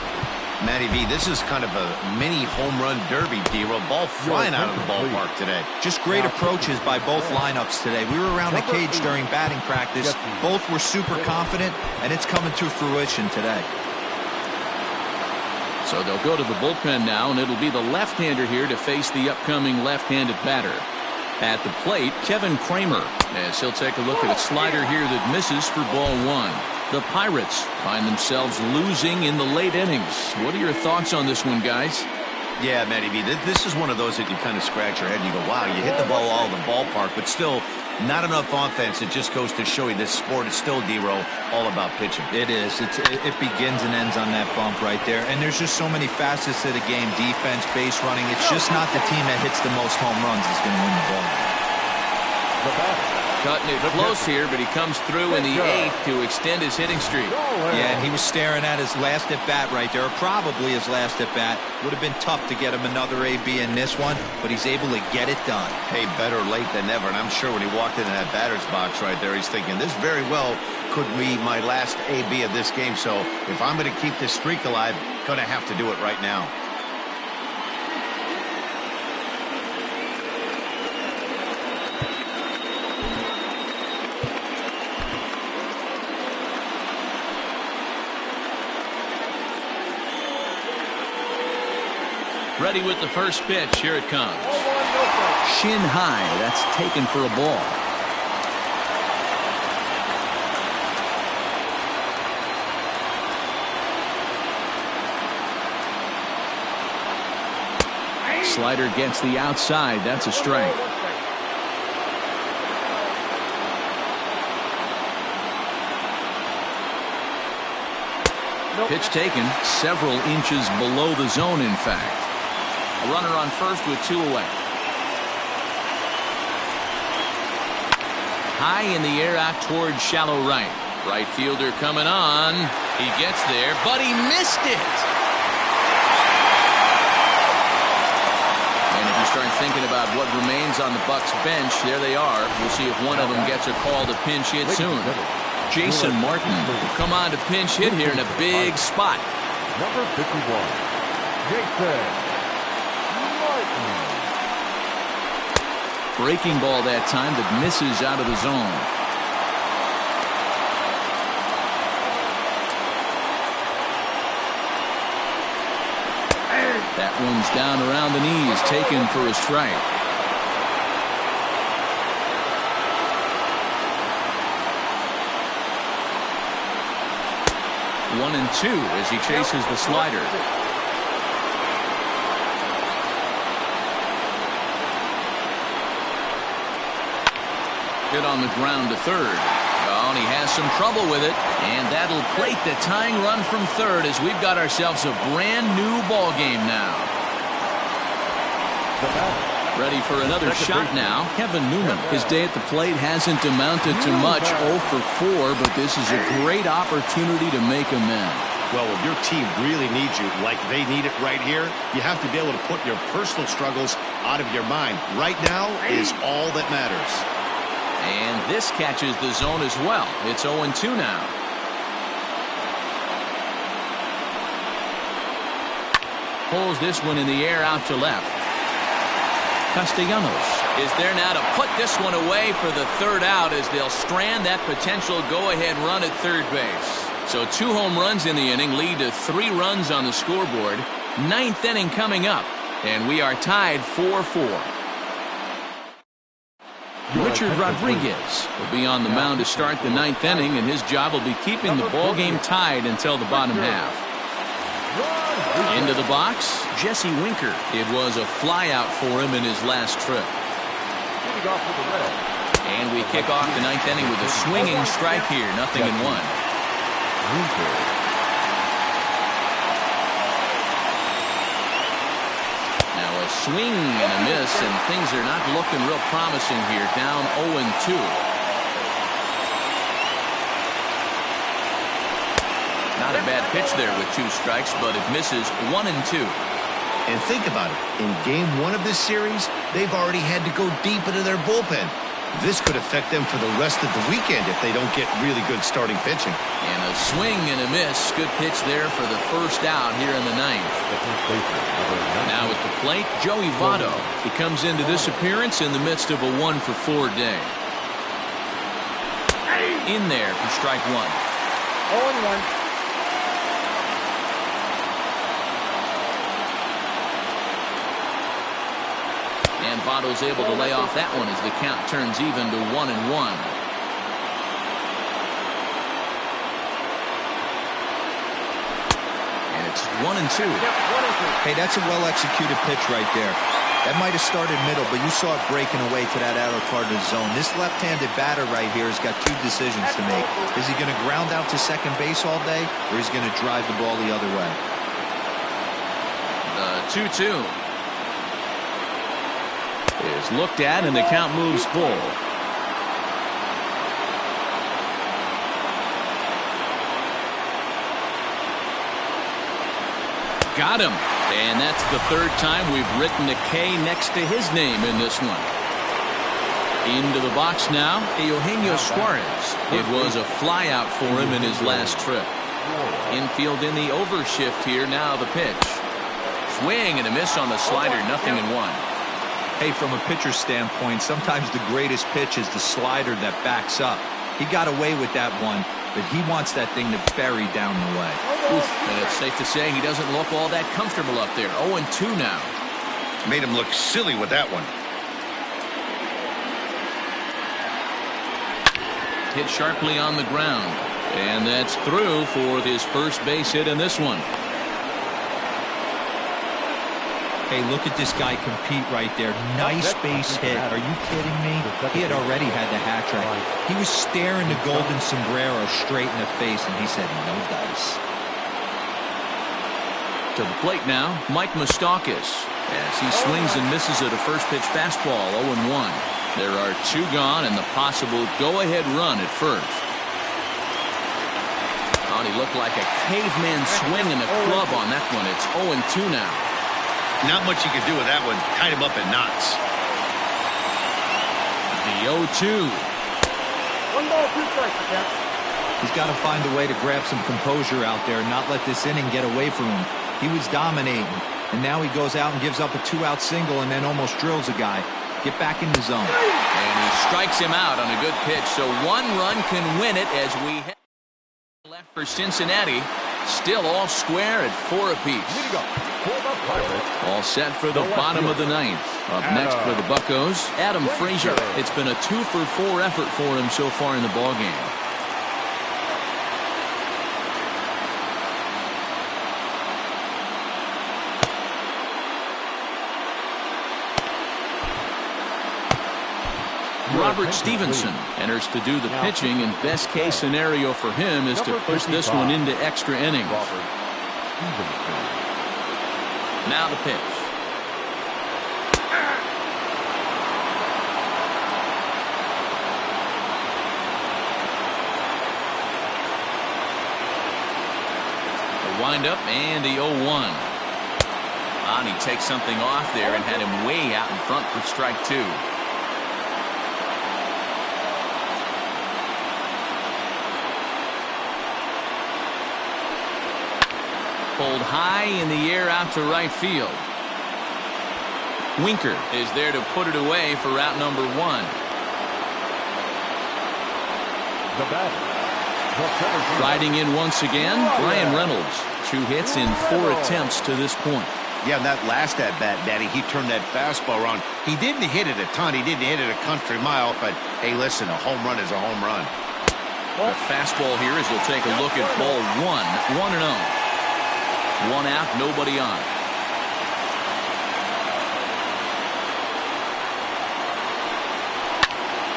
Matty V, this is kind of a mini home run derby, D-Roll. Ball flying out of the ballpark today. Just great approaches by both lineups today. We were around the cage during batting practice. Both were super confident, and it's coming to fruition today. So they'll go to the bullpen now, and it'll be the left-hander here to face the upcoming left-handed batter. At the plate, Kevin Kramer, as he'll take a look at a slider here that misses for ball 1. The Pirates find themselves losing in the late innings. What are your thoughts on this one, guys? Yeah, Matty V, this is one of those that you kind of scratch your head and you go, wow, you hit the ball all in the ballpark, but still not enough offense. It just goes to show you this sport is still, D-Roll, all about pitching. It is. It begins and ends on that bump right there. And there's just so many facets to the game. Defense, base running. It's just not the team that hits the most home runs is going to win the ball. Cutting it close here, but he comes through in the 8th to extend his hitting streak. Yeah, and he was staring at his last at-bat right there, or probably his last at-bat. Would have been tough to get him another AB in this one, but he's able to get it done. Hey, better late than never, and I'm sure when he walked into that batter's box right there, he's thinking, this very well could be my last AB of this game, so if I'm going to keep this streak alive, going to have to do it right now. Ready with the first pitch. Here it comes. Shin high. That's taken for a ball. Slider gets the outside. That's a strike. Pitch taken several inches below the zone, in fact. A runner on first with 2 away. High in the air out towards shallow right. Right fielder coming on. He gets there, but he missed it. And if you start thinking about what remains on the Bucs bench, there they are. We'll see if one of them gets a call to pinch hit soon. Jason Martin will come on to pinch hit here in a big spot. Number 51, Jason Martin. Breaking ball that time that misses out of the zone. That one's down around the knees, taken for a strike. One and two as he chases the slider. Hit on the ground to third. Oh, and he has some trouble with it. And that'll plate the tying run from third as we've got ourselves a brand new ball game now. Ready for another shot now. Kevin Newman. His day at the plate hasn't amounted to much, 0 for 4, but this is a great opportunity to make amends. Well, if your team really needs you like they need it right here, you have to be able to put your personal struggles out of your mind. Right now is all that matters. And this catches the zone as well. It's 0-2 now. Pulls this one in the air out to left. Castellanos is there now to put this one away for the third out as they'll strand that potential go-ahead run at third base. So 2 home runs in the inning lead to 3 runs on the scoreboard. 9th inning coming up, and we are tied 4-4. Richard Rodriguez will be on the mound to start the 9th inning, and his job will be keeping the ball game tied until the bottom half. Into the box, Jesse Winker. It was a flyout for him in his last trip. And we kick off the 9th inning with a swinging strike here, 0-1. Now a swing and a miss, and things are not looking real promising here, down 0-2. Not a bad pitch there with 2 strikes, but it misses 1-2. And think about it. In game 1 of this series, they've already had to go deep into their bullpen. This could affect them for the rest of the weekend if they don't get really good starting pitching. And a swing and a miss. Good pitch there for the first out here in the 9th. Now at the plate, Joey Votto. He comes into this appearance in the midst of a 1 for 4 day. In there for strike 1. 0-1. And Votto's able to lay off that one as the count turns even to 1-1. And it's 1-2. Hey, that's a well-executed pitch right there. That might have started middle, but you saw it breaking away to that outer part of the zone. This left-handed batter right here has got 2 decisions to make. Is he going to ground out to second base all day, or is he going to drive the ball the other way? The 2-2 is looked at, and the count moves full. Got him. And that's the 3rd time we've written a K next to his name in this one. Into the box now, Eugenio Suarez. It was a flyout for him in his last trip. Infield in the overshift here. Now the pitch. Swing and a miss on the slider. 0-1. Hey, from a pitcher's standpoint, sometimes the greatest pitch is the slider that backs up. He got away with that one, but he wants that thing to bury down the way. And it's safe to say he doesn't look all that comfortable up there. 0-2 now. Made him look silly with that one. Hit sharply on the ground. And that's through for his first base hit in this one. Hey, look at this guy compete right there. Nice base hit. Are you kidding me? He had already had the hat trick. He was staring the golden sombrero straight in the face, and he said, no dice. To the plate now, Mike Moustakas, as he swings and misses at a first pitch fastball, 0-1. There are 2 gone and the possible go-ahead run at first. Oh, he looked like a caveman swinging a club on that one. It's 0-2 now. Not much you can do with that one. Tied him up in knots. The 0-2. 1 ball, 2 strikes, Jeff. He's got to find a way to grab some composure out there and not let this inning get away from him. He was dominating, and now he goes out and gives up a 2-out single and then almost drills a guy. Get back in the zone. And he strikes him out on a good pitch, so 1 run can win it as we head left for Cincinnati. Still all square at 4 apiece. All set for the bottom of the 9th. Up next for the Buccos, Adam Frazier. It's been a 2-for-4 effort for him so far in the ballgame. Robert Stevenson enters to do the pitching, and best case scenario for him is to push this one into extra innings. Now the pitch. The windup and the 0-1. And he takes something off there and had him way out in front for strike 2. Pulled high in the air out to right field. Winker is there to put it away for route number 1. Riding in once again, Brian Reynolds. 2 hits in 4 attempts to this point. Yeah, that last at-bat, Daddy, he turned that fastball around. He didn't hit it a ton. He didn't hit it a country mile, but, hey, listen, a home run is a home run. The fastball here as we'll take a look at ball 1. 1-0. 1 out, nobody on.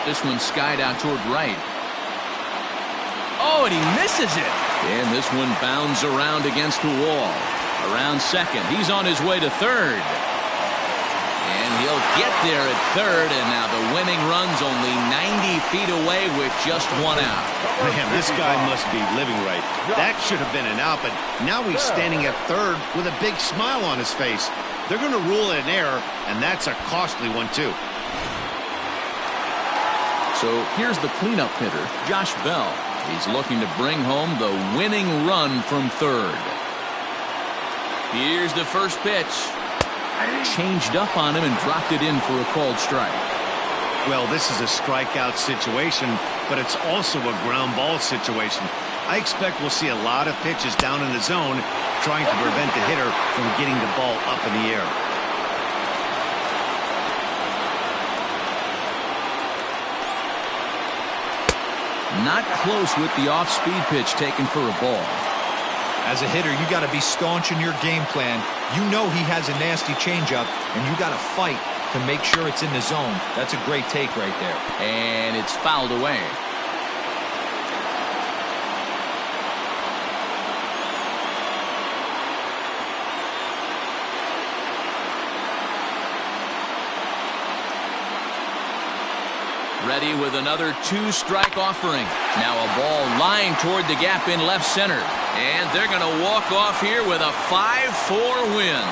This one skied out toward right. Oh, and he misses it. And this one bounds around against the wall. Around second. He's on his way to third. And he'll get there at third, and now the winning run's only 90 feet away with just 1 out. Man, this guy must be living right. That should have been an out, but now he's standing at third with a big smile on his face. They're going to rule it an error, and that's a costly one, too. So here's the cleanup hitter, Josh Bell. He's looking to bring home the winning run from third. Here's the first pitch. Changed up on him and dropped it in for a called strike. Well, this is a strikeout situation, but it's also a ground ball situation. I expect we'll see a lot of pitches down in the zone trying to prevent the hitter from getting the ball up in the air. Not close with the off-speed pitch taken for a ball. As a hitter, you got to be staunch in your game plan. You know he has a nasty changeup, and you got to fight to make sure it's in the zone. That's a great take right there. And it's fouled away. Ready with another 2-strike offering. Now a ball lined toward the gap in left center. And they're going to walk off here with a 5-4 win.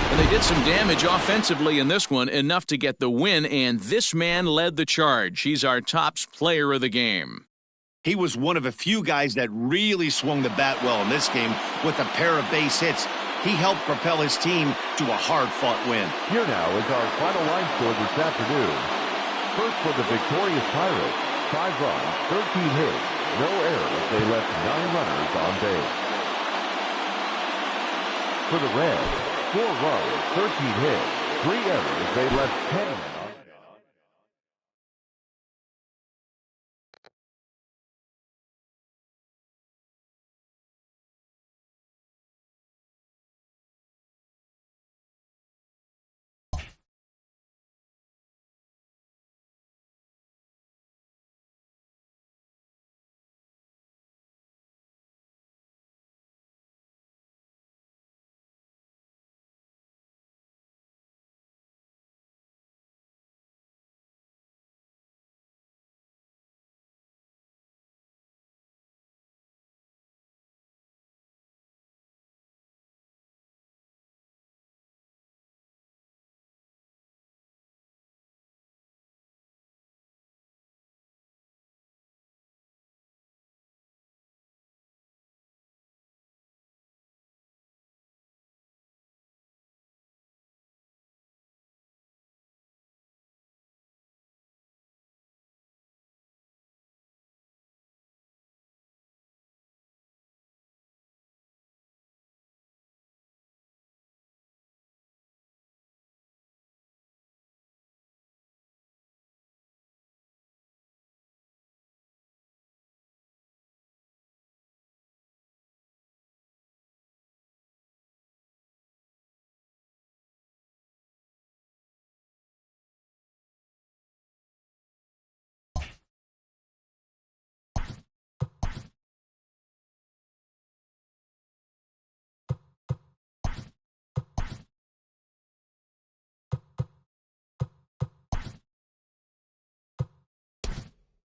And they did some damage offensively in this one, enough to get the win, and this man led the charge. He's our top player of the game. He was one of a few guys that really swung the bat well in this game with a pair of base hits. He helped propel his team to a hard-fought win. Here now is our final line score this afternoon. First for the victorious Pirates, 5 runs, 13 hits, no errors. They left 9 runners on base. For the Reds, 4 runs, 13 hits, 3 errors. They left 10 men on base.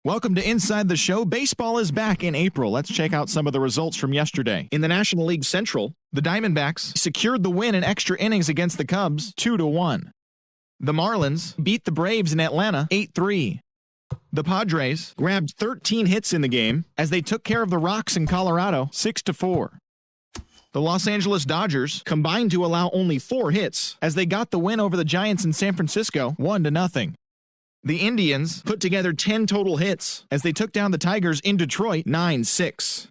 Welcome to Inside the Show. Baseball is back in April. Let's check out some of the results from yesterday. In the National League Central, the Diamondbacks secured the win in extra innings against the Cubs 2-1. The Marlins beat the Braves in Atlanta 8-3. The Padres grabbed 13 hits in the game as they took care of the Rocks in Colorado 6-4. The Los Angeles Dodgers combined to allow only 4 hits as they got the win over the Giants in San Francisco 1-0. The Indians put together 10 total hits as they took down the Tigers in Detroit 9-6.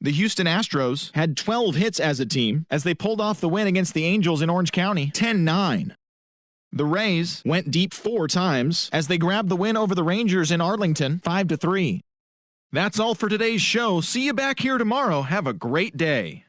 The Houston Astros had 12 hits as a team as they pulled off the win against the Angels in Orange County 10-9. The Rays went deep 4 times as they grabbed the win over the Rangers in Arlington 5-3. That's all for today's show. See you back here tomorrow. Have a great day.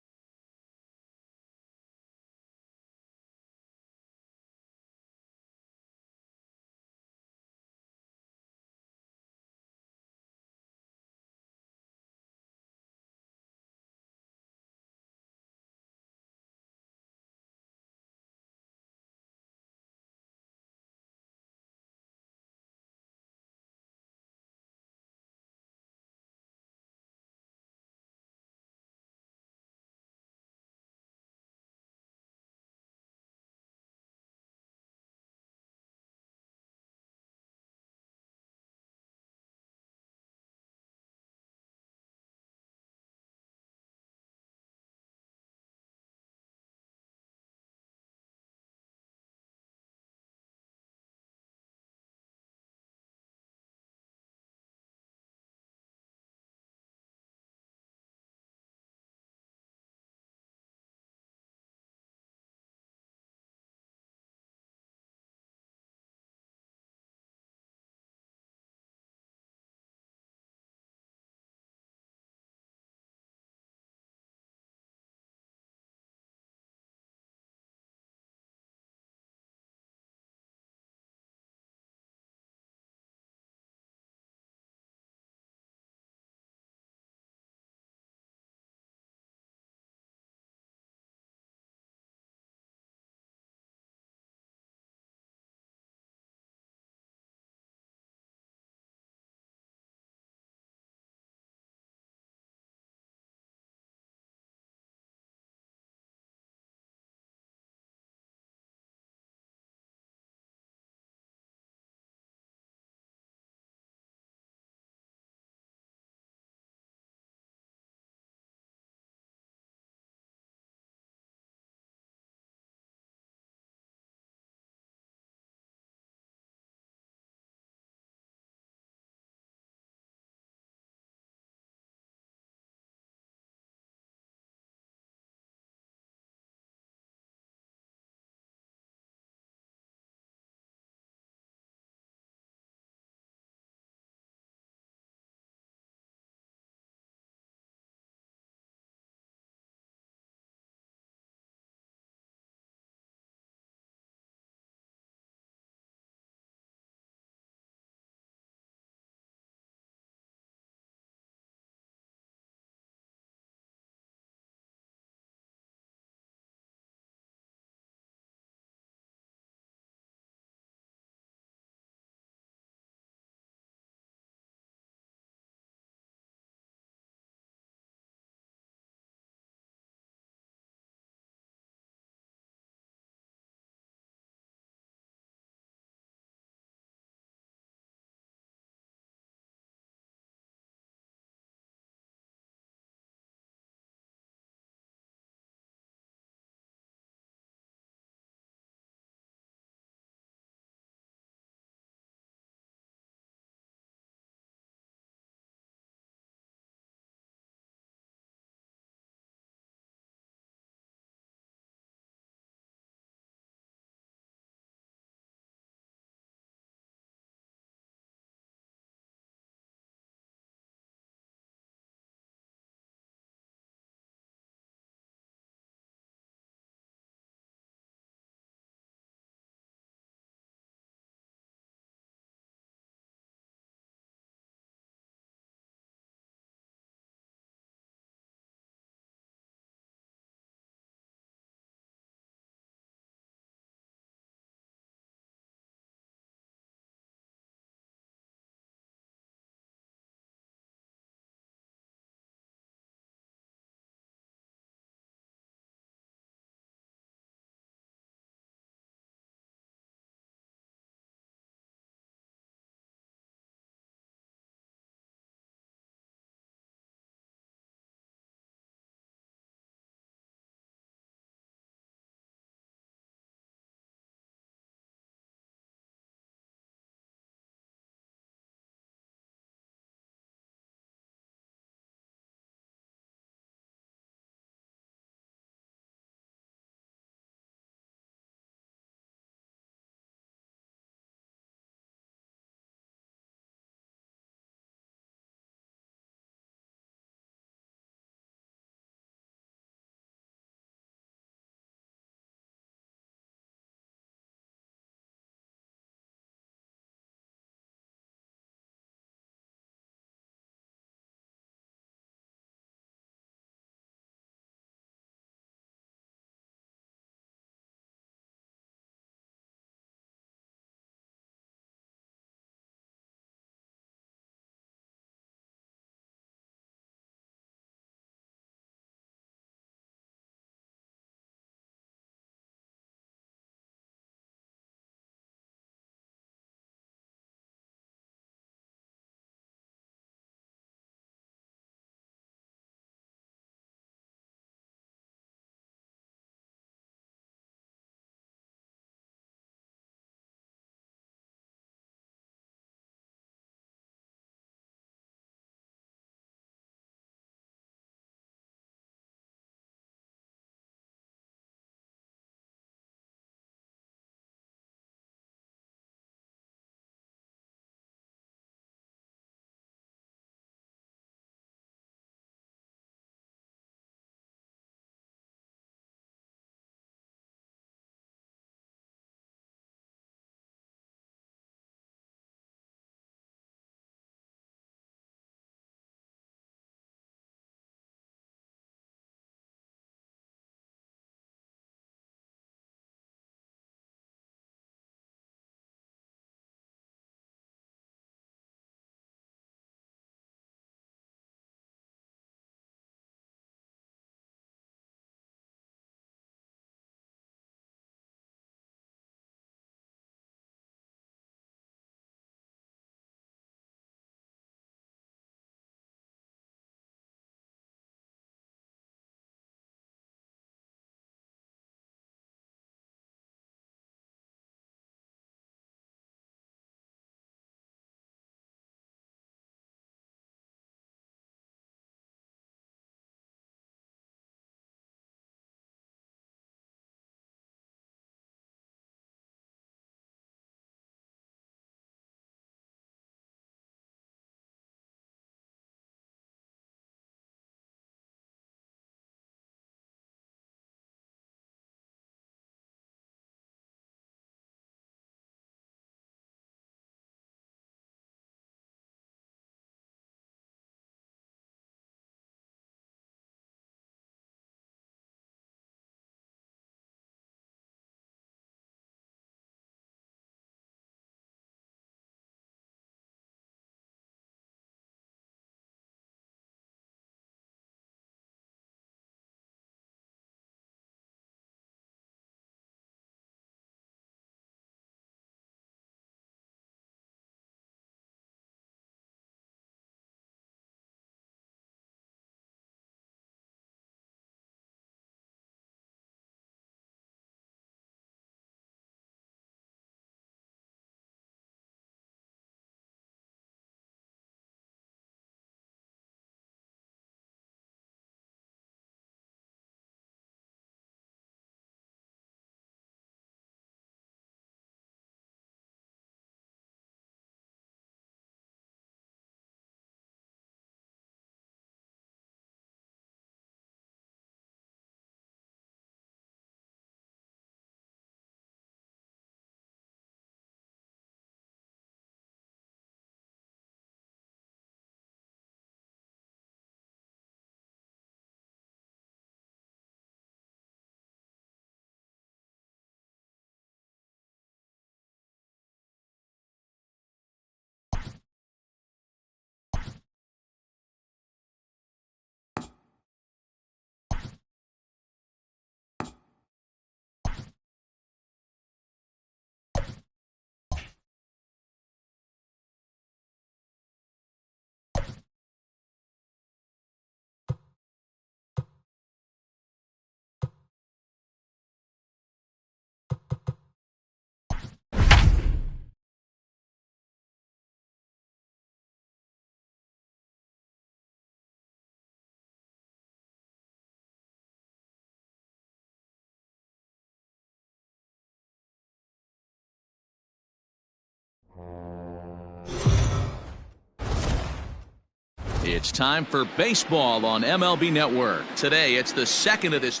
It's time for baseball on MLB Network. Today, it's the second of this.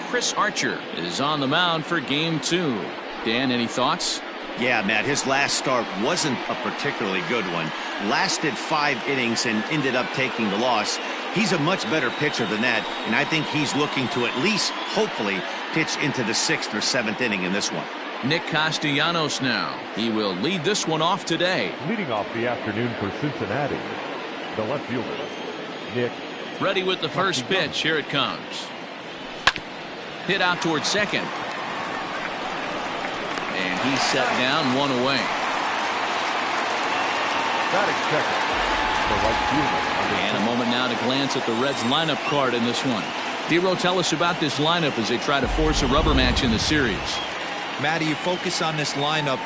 Chris Archer is on the mound for Game 2. Dan, any thoughts? Yeah, Matt, his last start wasn't a particularly good one. Lasted 5 innings and ended up taking the loss. He's a much better pitcher than that, and I think he's looking to at least, hopefully, pitch into the 6th or 7th inning in this one. Nick Castellanos now. He will lead this one off today. Leading off the afternoon for Cincinnati, the left fielder, Nick. Ready with the first pitch. Here it comes. Hit out towards second. And he's set down, 1 away. Batting second, the right fielder. And a moment now to glance at the Reds lineup card in this one. Dero, tell us about this lineup as they try to force a rubber match in the series. Matty, you focus on this lineup,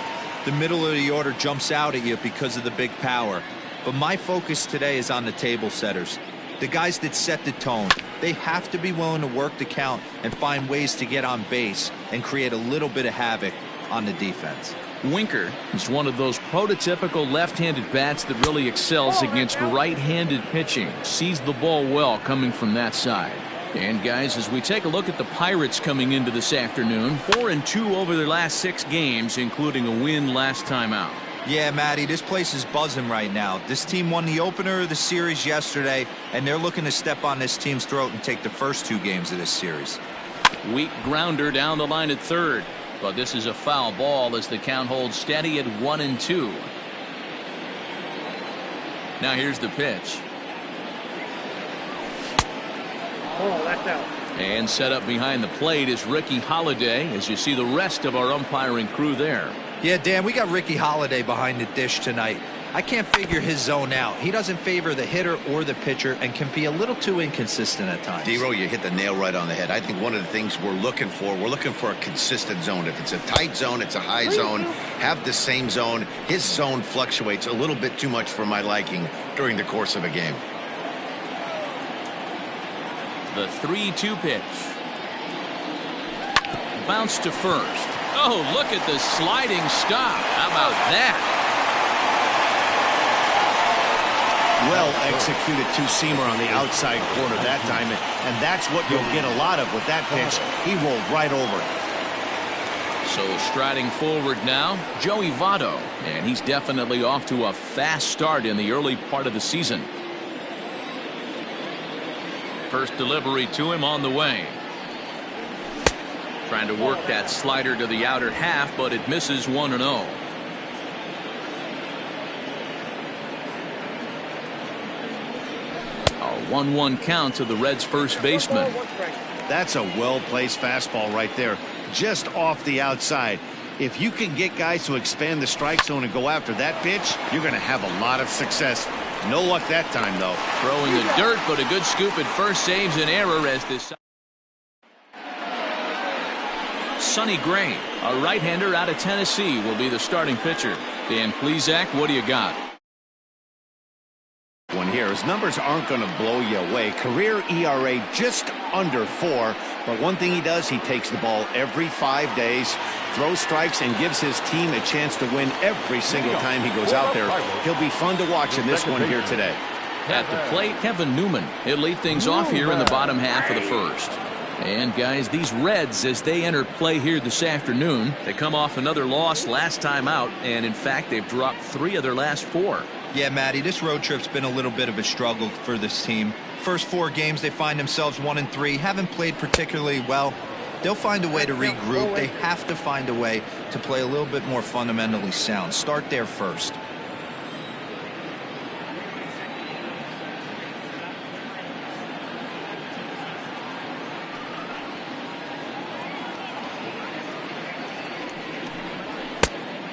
the middle of the order jumps out at you because of the big power. But my focus today is on the table setters, the guys that set the tone. They have to be willing to work the count and find ways to get on base and create a little bit of havoc on the defense. Winker is one of those prototypical left-handed bats that really excels against right-handed pitching. Sees the ball well coming from that side. And guys, as we take a look at the Pirates coming into this afternoon, 4-2 over their last 6 games, including a win last time out. Yeah, Matty, this place is buzzing right now. This team won the opener of the series yesterday, and they're looking to step on this team's throat and take the first 2 games of this series. Weak grounder down the line at third, but this is a foul ball as the count holds steady at 1-2. Now here's the pitch. Oh, that's out. And set up behind the plate is Ricky Holiday, as you see the rest of our umpiring crew there. Yeah, Dan, we got Ricky Holiday behind the dish tonight. I can't figure his zone out. He doesn't favor the hitter or the pitcher and can be a little too inconsistent at times. Dero, you hit the nail right on the head. I think one of the things we're looking for a consistent zone. If it's a tight zone, it's a high zone. Have the same zone. His zone fluctuates a little bit too much for my liking during the course of a game. The 3-2 pitch. Bounce to first. Oh, look at the sliding stop. How about that? Well executed two-seamer on the outside corner that time, and that's what you'll get a lot of with that pitch. He rolled right over it. So striding forward now, Joey Votto, and he's definitely off to a fast start in the early part of the season. First delivery to him on the way. Trying to work that slider to the outer half, but it misses 1-0. A 1-1 count to the Reds' first baseman. That's a well-placed fastball right there, just off the outside. If you can get guys to expand the strike zone and go after that pitch, you're going to have a lot of success. No luck that time, though. Throwing the dirt, but a good scoop at first saves an error as this. Sonny Gray, a right-hander out of Tennessee, will be the starting pitcher. Dan Plesac, what do you got? One here. His numbers aren't going to blow you away. Career ERA just under 4. But one thing he does, he takes the ball every 5 days, throws strikes, and gives his team a chance to win every single time he goes out there. He'll be fun to watch in this one here today. At the plate, Kevin Newman. He'll lead things off here in the bottom half of the first. And guys, these Reds, as they enter play here this afternoon, they come off another loss last time out, and in fact, they've dropped 3 of their last 4. Yeah, Matty, this road trip's been a little bit of a struggle for this team. First 4 games, they find themselves 1-3, haven't played particularly well. They'll find a way to regroup. They have to find a way to play a little bit more fundamentally sound. Start there first.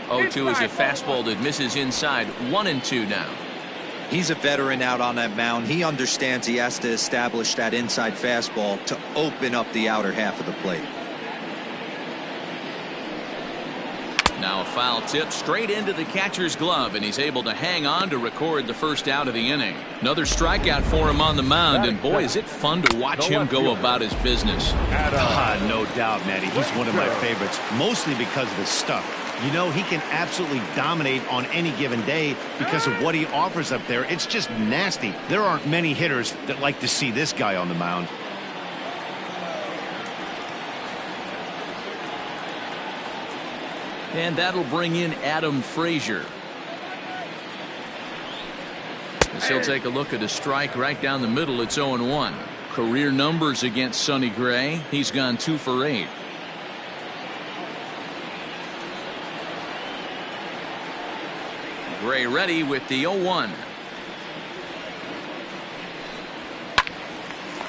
Oh-2 is a fastball that misses inside. 1-2 now. He's a veteran out on that mound. He understands he has to establish that inside fastball to open up the outer half of the plate. Now a foul tip straight into the catcher's glove, and he's able to hang on to record the first out of the inning. Another strikeout for him on the mound, and boy, is it fun to watch him go about his business. No doubt, Matty. He's one of my favorites, mostly because of his stuff. You know, he can absolutely dominate on any given day because of what he offers up there. It's just nasty. There aren't many hitters that like to see this guy on the mound. And that'll bring in Adam Frazier. As he'll take a look at a strike right down the middle. It's 0-1. Career numbers against Sonny Gray. He's gone 2 for 8. Gray ready with the 0-1.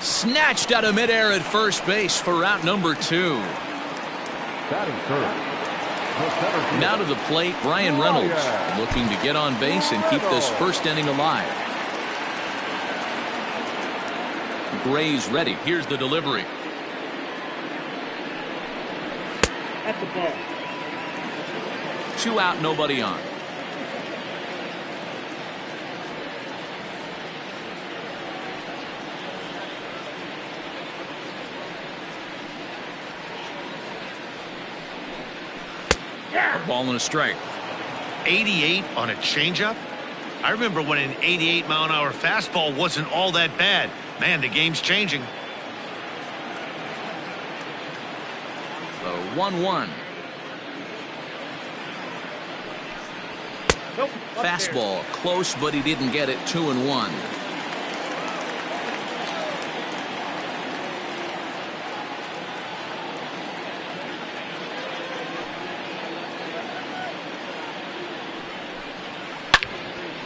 Snatched out of midair at first base for out number 2. Batting third. Now to the plate, Brian Reynolds, looking to get on base and keep this first inning alive. Gray's ready. Here's the delivery. That's the ball. 2 out, nobody on. A ball and a strike. 88 on a changeup? I remember when an 88-mile-an-hour fastball wasn't all that bad. Man, the game's changing. The 1-1. Nope. Fastball close, but he didn't get it. 2-1.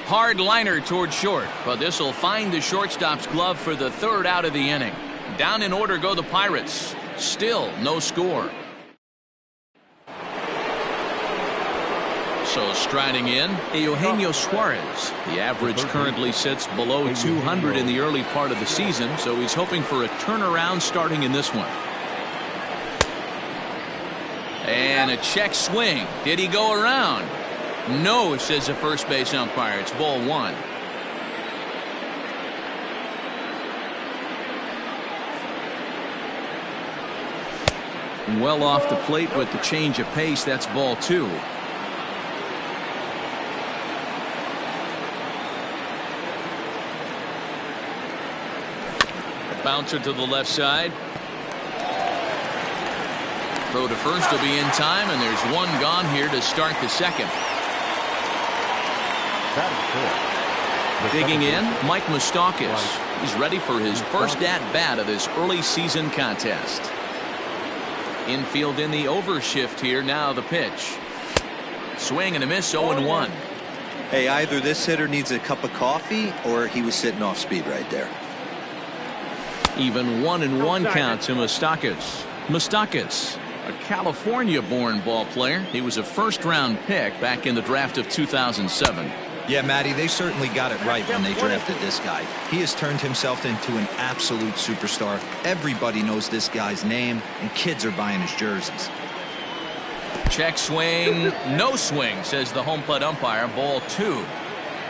Hard liner toward short, but this will find the shortstop's glove for the 3rd out of the inning. Down in order go the Pirates. Still no score. So striding in, Eugenio Suarez. The average currently sits below 200 in the early part of the season, so he's hoping for a turnaround starting in this one. And a check swing. Did he go around? No, says the first base umpire. It's ball 1. Well off the plate with the change of pace. That's ball 2. Bouncer to the left side. Throw to first will be in time, and there's 1 gone here to start the 2nd. Digging in, Mike Moustakas. He's ready for his first at-bat of this early season contest. Infield in the overshift here. Now the pitch. Swing and a miss. 0-1. Hey, either this hitter needs a cup of coffee or he was sitting off speed right there. Even 1-1 count to Moustakas. Moustakas, a California-born ball player. He was a first-round pick back in the draft of 2007. Yeah, Matty, they certainly got it right when they drafted this guy. He has turned himself into an absolute superstar. Everybody knows this guy's name, and kids are buying his jerseys. Check swing, no swing, says the home plate umpire. Ball 2.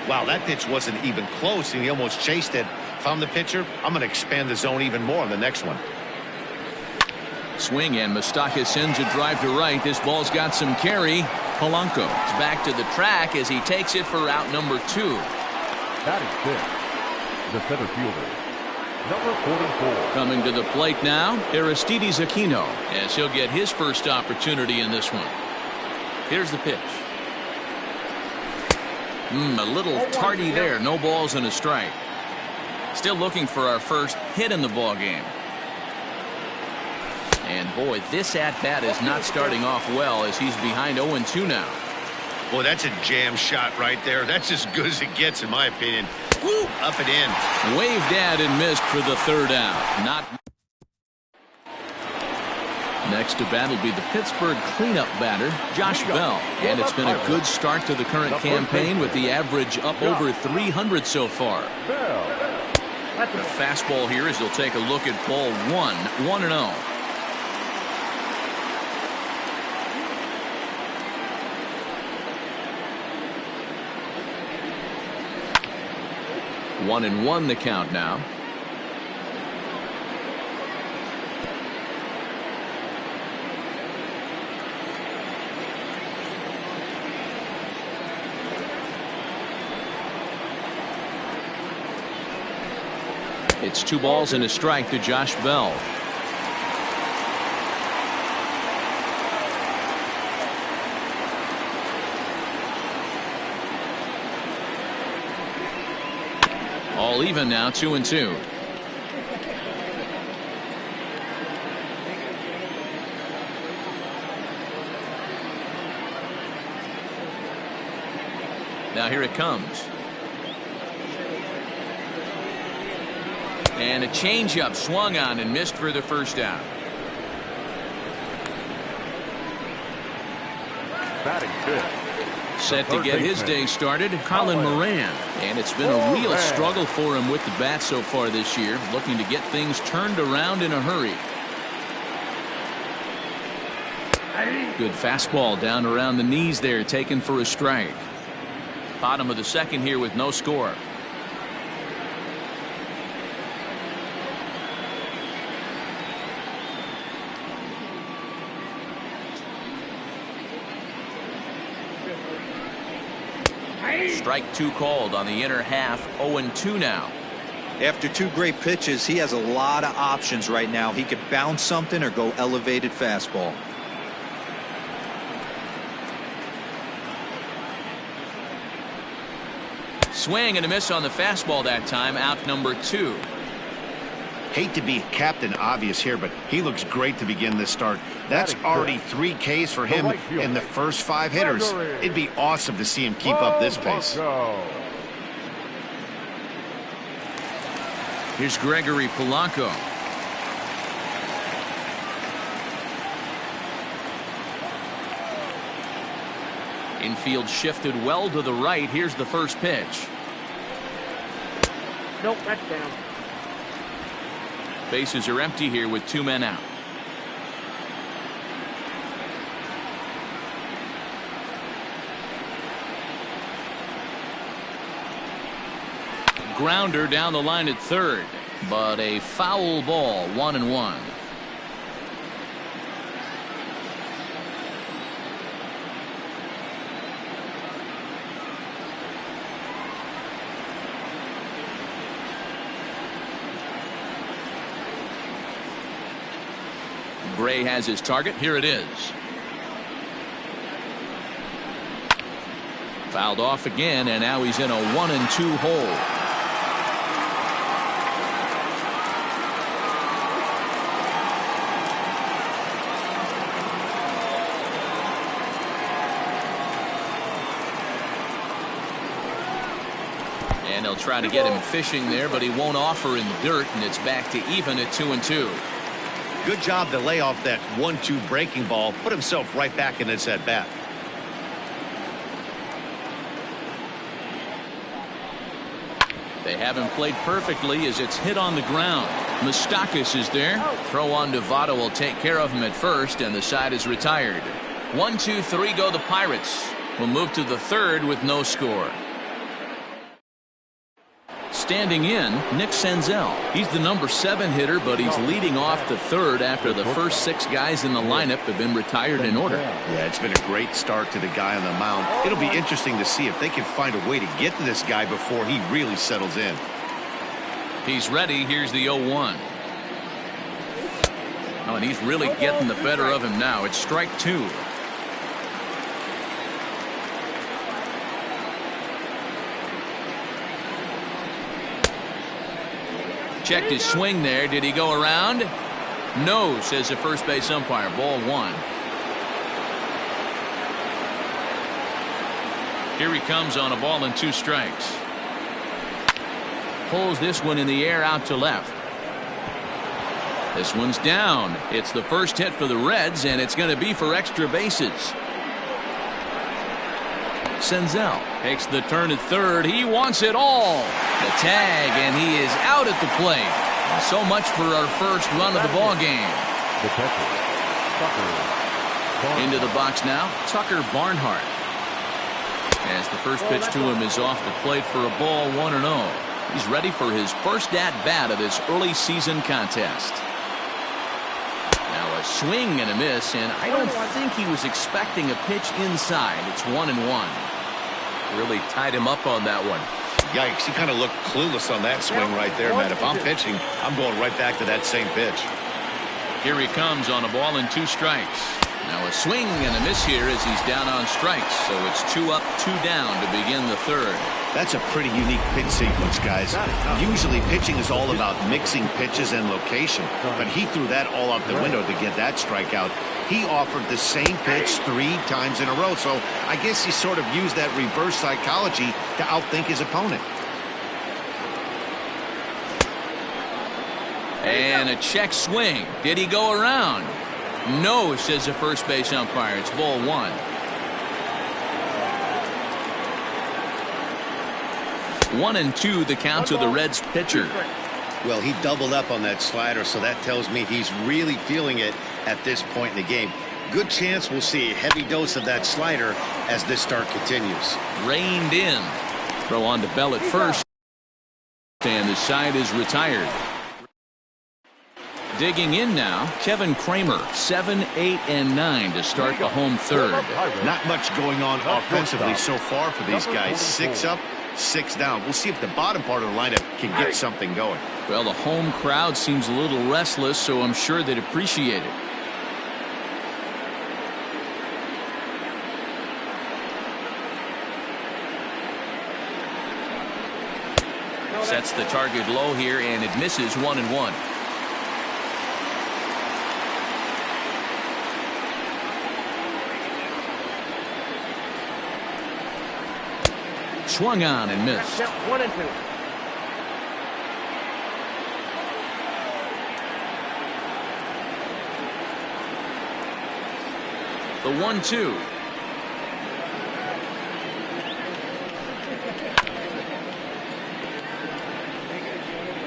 Wow, that pitch wasn't even close, and he almost chased it. If I'm the pitcher, I'm going to expand the zone even more on the next one. Swing, and Moustakas sends a drive to right. This ball's got some carry. Polanco is back to the track as he takes it for out number 2. Batting 6, the center fielder, number 44. Coming to the plate now, Aristides Aquino, as he'll get his first opportunity in this one. Here's the pitch. A little tardy there. No balls and a strike. Still looking for our first hit in the ball game. And boy, this at-bat is not starting off well as he's behind 0-2 now. Boy, that's a jam shot right there. That's as good as it gets, in my opinion. Woo, up and in. Waved at and missed for the 3rd out. Not. Next to bat will be the Pittsburgh cleanup batter, Josh Bell. And it's been a good start to the current campaign with the average up over 300 so far. The fastball here as he'll take a look at ball 1, 1-0. One and 1 the count now. It's 2 balls and a strike to Josh Bell. All even now, 2-2. Now here it comes. And a changeup swung on and missed for the first out. Batting fifth. Set to get his day started, Colin Moran. And it's been a real struggle for him with the bat so far this year, looking to get things turned around in a hurry. Good fastball down around the knees there, taken for a strike. Bottom of the second here with no score. Strike 2 called on the inner half. 0-2 now. After 2 great pitches, he has a lot of options right now. He could bounce something or go elevated fastball. Swing and a miss on the fastball that time. Out number 2. Hate to be Captain Obvious here, but he looks great to begin this start. That's already 3 Ks for him in the first 5 hitters. It'd be awesome to see him keep up this pace. Here's Gregory Polanco. Infield shifted well to the right. Here's the first pitch. Nope, that's down. Bases are empty here with 2 men out. Grounder down the line at third, but a foul ball. 1-1. Gray has his target. Here it is. Fouled off again, and now he's in a 1-2 hole. And they'll try to get him fishing there, but he won't offer in the dirt, and it's back to even at 2-2. Good job to lay off that 1-2 breaking ball, put himself right back in this at bat. They haven't played perfectly as it's hit on the ground. Moustakas is there. Throw on to Votto will take care of him at first, and the side is retired. 1-2-3 go the Pirates. We'll move to the third with no score. Standing in, Nick Senzel. He's the number 7 hitter, but he's leading off the third after the first 6 guys in the lineup have been retired in order. Yeah, it's been a great start to the guy on the mound. It'll be interesting to see if they can find a way to get to this guy before he really settles in. He's ready. Here's the 0-1. Oh, and he's really getting the better of him now. It's strike 2. Checked his swing there. Did he go around? No, says the first base umpire. Ball 1. Here he comes on a ball and 2 strikes. Pulls this one in the air out to left. This one's down. It's the first hit for the Reds, and it's going to be for extra bases. Senzel takes the turn at third. He wants it all. The tag, and he is out at the plate. So much for our first run of the ball game. Into the box now, Tucker Barnhart. As the first pitch to him is off the plate for a ball. 1-0. He's ready for his first at-bat of this early season contest. Now a swing and a miss, and I don't think he was expecting a pitch inside. It's 1-1. Really tied him up on that one. Yikes, he kind of looked clueless on that swing right there, man. If I'm pitching, I'm going right back to that same pitch. Here he comes on a ball and 2 strikes. Now a swing and a miss here as he's down on strikes. So it's 2 up, 2 down to begin the 3rd. That's a pretty unique pitch sequence, guys. Usually pitching is all about mixing pitches and location, but he threw that all out the window to get that strikeout. He offered the same pitch 3 times in a row, so I guess he sort of used that reverse psychology to outthink his opponent. And a check swing. Did he go around? No, says the first base umpire. It's ball 1. 1-2 the count to the Reds pitcher. Well, he doubled up on that slider, so that tells me he's really feeling it at this point in the game. Good chance we'll see a heavy dose of that slider as this start continues. Reined in. Throw on to Bell at first. And the side is retired. Digging in now, Kevin Kramer, 7, 8, and 9 to start the home 3rd. Not much going on offensively so far for these guys. 6 up, 6 down. We'll see if the bottom part of the lineup can get something going. Well, the home crowd seems a little restless, so I'm sure they'd appreciate it. Sets the target low here, and it misses 1-1. Swung on and missed. 1-2. The 1-2.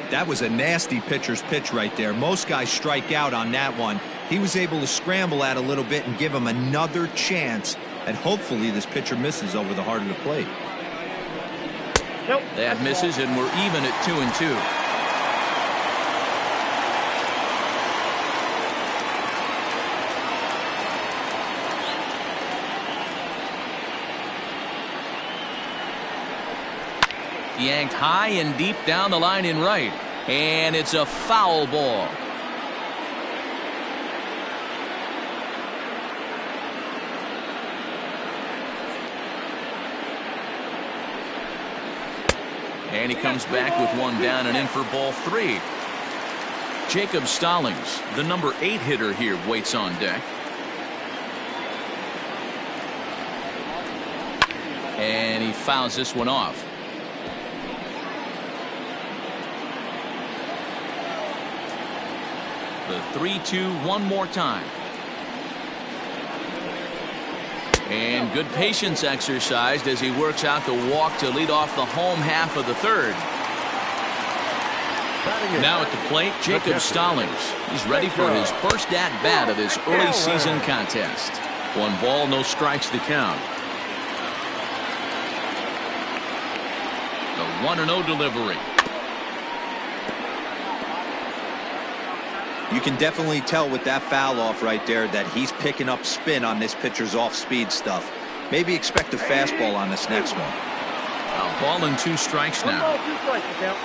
That was a nasty pitcher's pitch right there. Most guys strike out on that one. He was able to scramble at a little bit and give him another chance, and hopefully this pitcher misses over the heart of the plate. Nope. That misses, and we're even at 2-2. Yanked high and deep down the line in right, and it's a foul ball. And he comes back with 1 down and in for ball 3. Jacob Stallings, the number 8 hitter here, waits on deck. And he fouls this one off. The 3-2 one more time. And good patience exercised as he works out the walk to lead off the home half of the 3rd. Now at the plate, Jacob Stallings. He's ready for his first at-bat of this early season contest. 1 ball, no strikes to count. The 1-0 delivery. You can definitely tell with that foul off right there that he's picking up spin on this pitcher's off-speed stuff. Maybe expect a fastball on this next one. A ball and 2 strikes now. 1 ball, 2 strikes, count.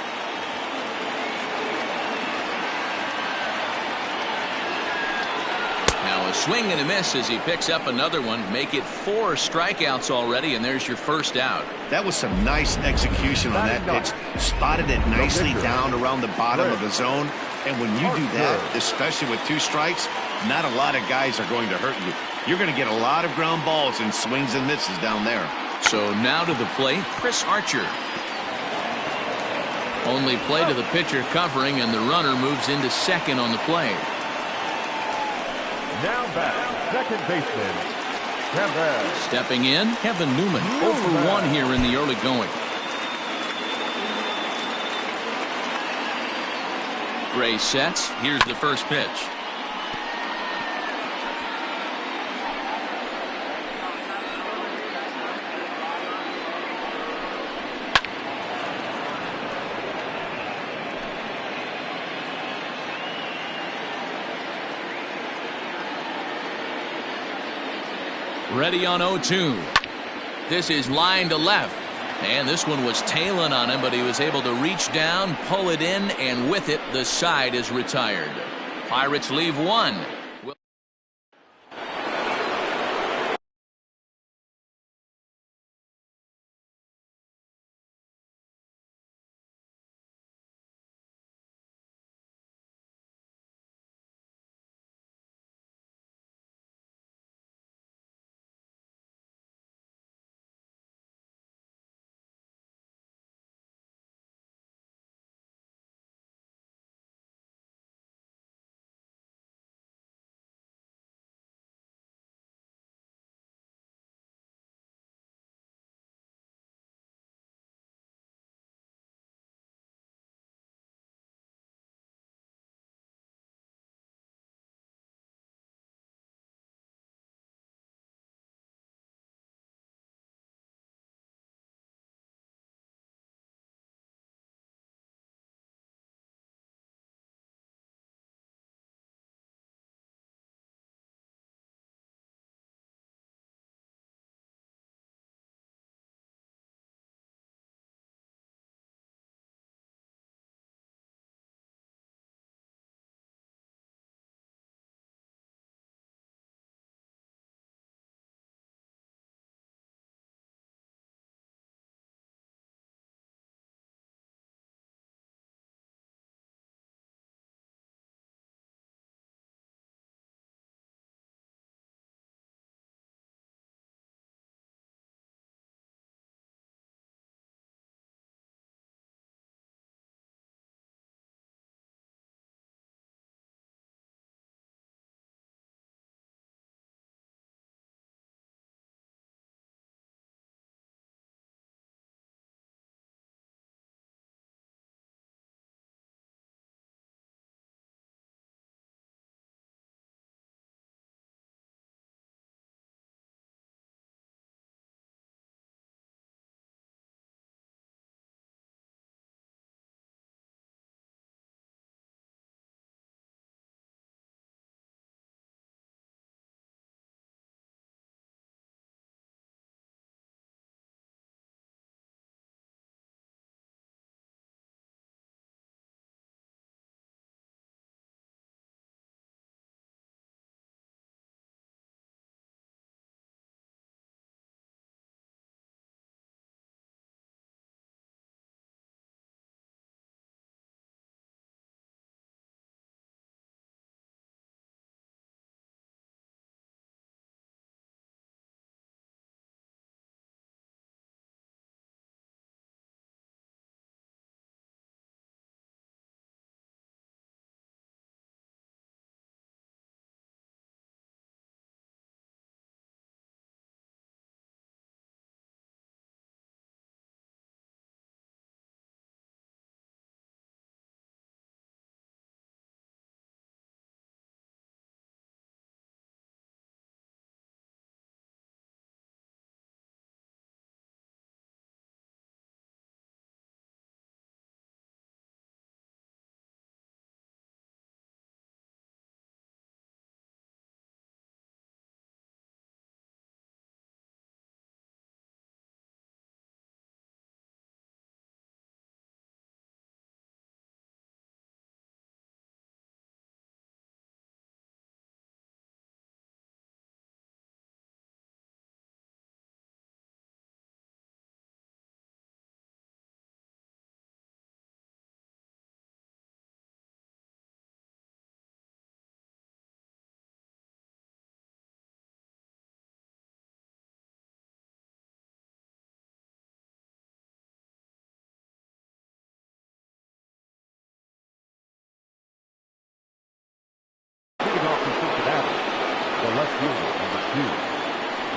Now a swing and a miss as he picks up another one. Make it 4 strikeouts already, and there's your first out. That was some nice execution on that pitch. Spotted it nicely down around the bottom of the zone. And when you do that, especially with 2 strikes, not a lot of guys are going to hurt you. You're going to get a lot of ground balls and swings and misses down there. So now to the plate, Chris Archer. Only play to the pitcher covering, and the runner moves into second on the play. Now back, second baseman, Kevin. Stepping in, Kevin Newman, 0 for 1 here in the early going. Gray sets. Here's the first pitch. Ready on 0-2. This is line to left. And this one was tailing on him, but he was able to reach down, pull it in, and with it, the side is retired. Pirates leave one.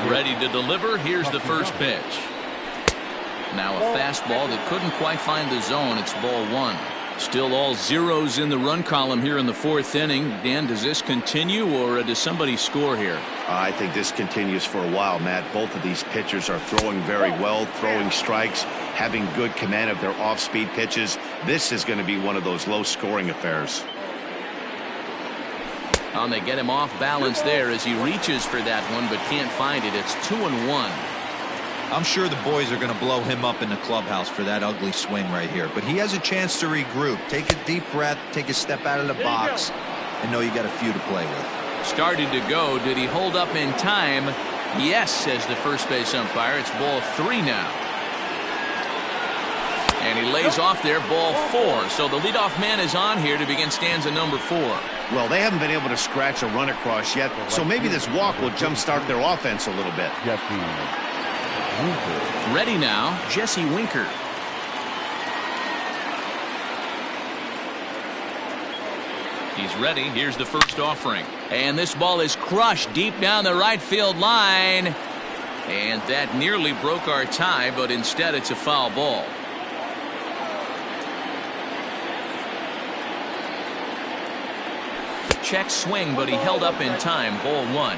Ready to deliver. Here's the first pitch. Now a fastball that couldn't quite find the zone. It's ball one. Still all zeros in the run column here in the fourth inning. Dan, does this continue or does somebody score here? I think this continues for a while, Matt. Both of these pitchers are throwing very well, throwing strikes, having good command of their off-speed pitches. This is going to be one of those low-scoring affairs. And they get him off balance there as he reaches for that one but can't find it. It's 2-1. I'm sure the boys are going to blow him up in the clubhouse for that ugly swing right here. But he has a chance to regroup. Take a deep breath, take a step out of the box, and know you got a few to play with. Started to go. Did he hold up in time? Yes, says the first base umpire. It's ball 3 now. And he lays off there, ball 4. So the leadoff man is on here to begin stanza number 4. Well, they haven't been able to scratch a run across yet, so maybe this walk will jumpstart their offense a little bit. Ready now, Jesse Winker. He's ready. Here's the first offering. And this ball is crushed deep down the right field line. And that nearly broke our tie, but instead it's a foul ball. Check swing, but he held up in time. Ball 1.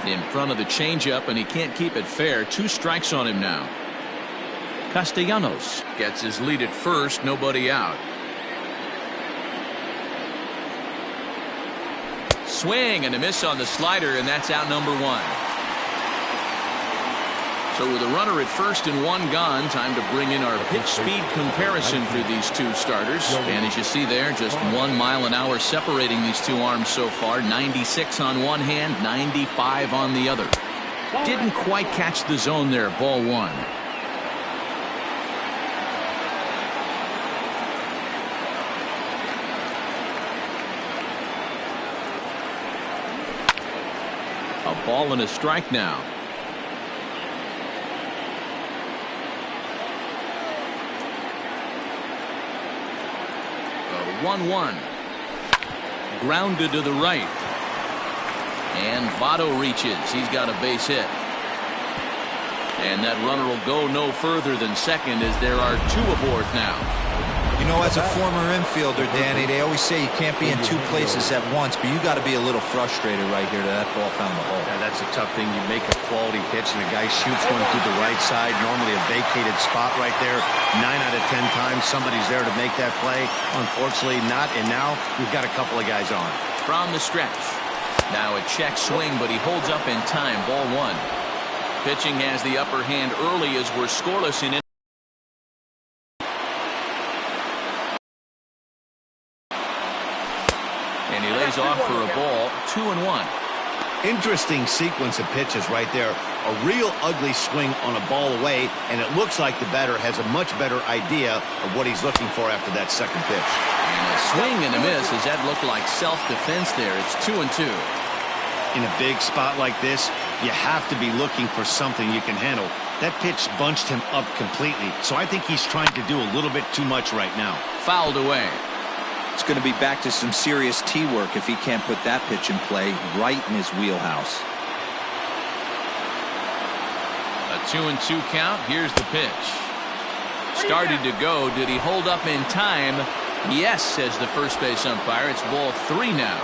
In front of the changeup, and he can't keep it fair. 2 strikes on him now. Castellanos gets his lead at first. Nobody out. Swing and a miss on the slider, and that's out number 1. So with a runner at first and 1 gone, time to bring in our pitch speed comparison for these 2 starters. And as you see there, just 1 mile an hour separating these 2 arms so far. 96 on one hand, 95 on the other. Didn't quite catch the zone there. Ball 1. A ball and a strike now. 1-1. Grounded to the right. And Votto reaches. He's got a base hit. And that runner will go no further than second as there are 2 aboard now. You know, as a former infielder, Danny, they always say you can't be in 2 places at once, but you got to be a little frustrated right here that ball found the hole. Yeah, that's a tough thing. You make a quality pitch and a guy shoots one through the right side, normally a vacated spot right there. 9 out of 10 times somebody's there to make that play. Unfortunately not, and now we've got a couple of guys on. From the stretch. Now a check swing, but he holds up in time. Ball 1. Pitching has the upper hand early as we're scoreless in it. And he lays off for a ball. 2-1. Interesting sequence of pitches right there. A real ugly swing on a ball away, and it looks like the batter has a much better idea of what he's looking for after that second pitch. And a swing and a miss. Does that look like self-defense there? It's 2-2. In a big spot like this, you have to be looking for something you can handle. That pitch bunched him up completely, so I think he's trying to do a little bit too much right now. Fouled away. It's going to be back to some serious tee work if he can't put that pitch in play right in his wheelhouse. A 2-2 count. Here's the pitch. Started to go. Did he hold up in time? Yes, says the first base umpire. It's ball 3 now.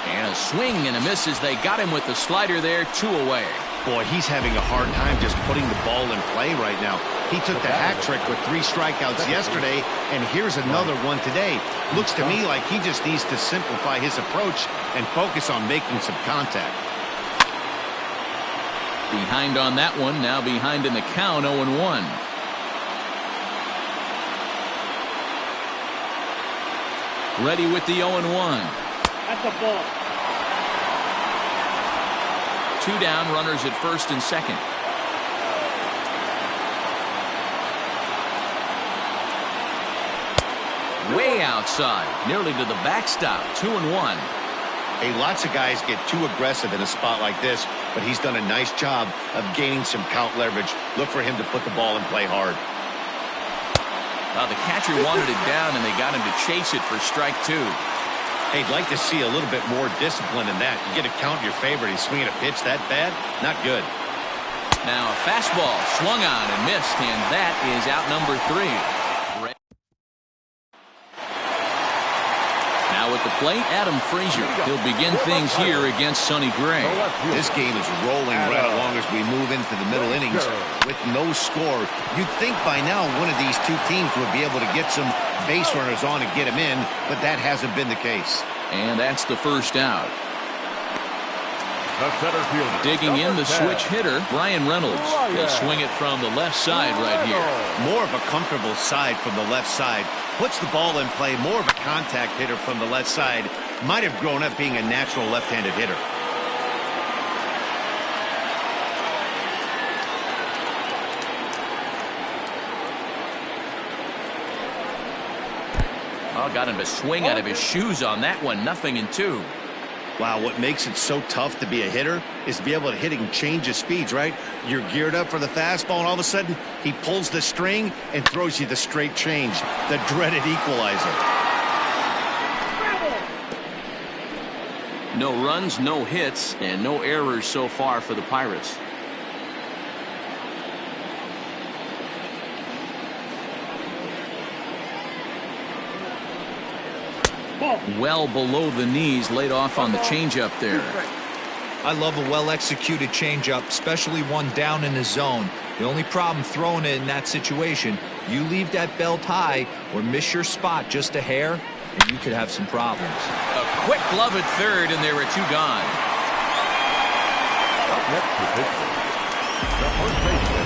And a swing and a miss as they got him with the slider there. 2 away. Boy, he's having a hard time just putting the ball in play right now. He took the hat trick with 3 strikeouts yesterday, and here's another one today. Looks to me like he just needs to simplify his approach and focus on making some contact. Behind on that one. Now behind in the count. 0-1. Ready with the 0-1. That's a ball. 2 down, runners at first and second. Way outside, nearly to the backstop. 2-1. Hey, lots of guys get too aggressive in a spot like this, but he's done a nice job of gaining some count leverage. Look for him to put the ball in play hard. The catcher wanted it down, and they got him to chase it for strike 2. Hey, I'd like to see a little bit more discipline in that. You get a count in your favor, and he's swinging a pitch that bad? Not good. Now a fastball swung on and missed, and that is out number 3. Now a At the plate, Adam Frazier. He'll begin things here against Sonny Gray. This game is rolling right along as we move into the middle innings with no score. You'd think by now one of these two teams would be able to get some base runners on and get them in, but that hasn't been the case. And that's the first out. The center fielder. Digging in the switch hitter, Brian Reynolds. He'll swing it from the left side right here. More of a comfortable side from the left side. Puts the ball in play. More of a contact hitter from the left side. Might have grown up being a natural left-handed hitter. Oh, got him to swing out of his shoes on that one. 0-2. Wow, what makes it so tough to be a hitter is to be able to hit and change his speeds, right? You're geared up for the fastball, and all of a sudden, he pulls the string and throws you the straight change, the dreaded equalizer. No runs, no hits, and no errors so far for the Pirates. Well below the knees, laid off on the changeup there. I love a well-executed changeup, especially one down in the zone. The only problem throwing it in that situation, you leave that belt high or miss your spot just a hair, and you could have some problems. A quick glove at third, and there are two gone. Up next to pitcher, the first baseman,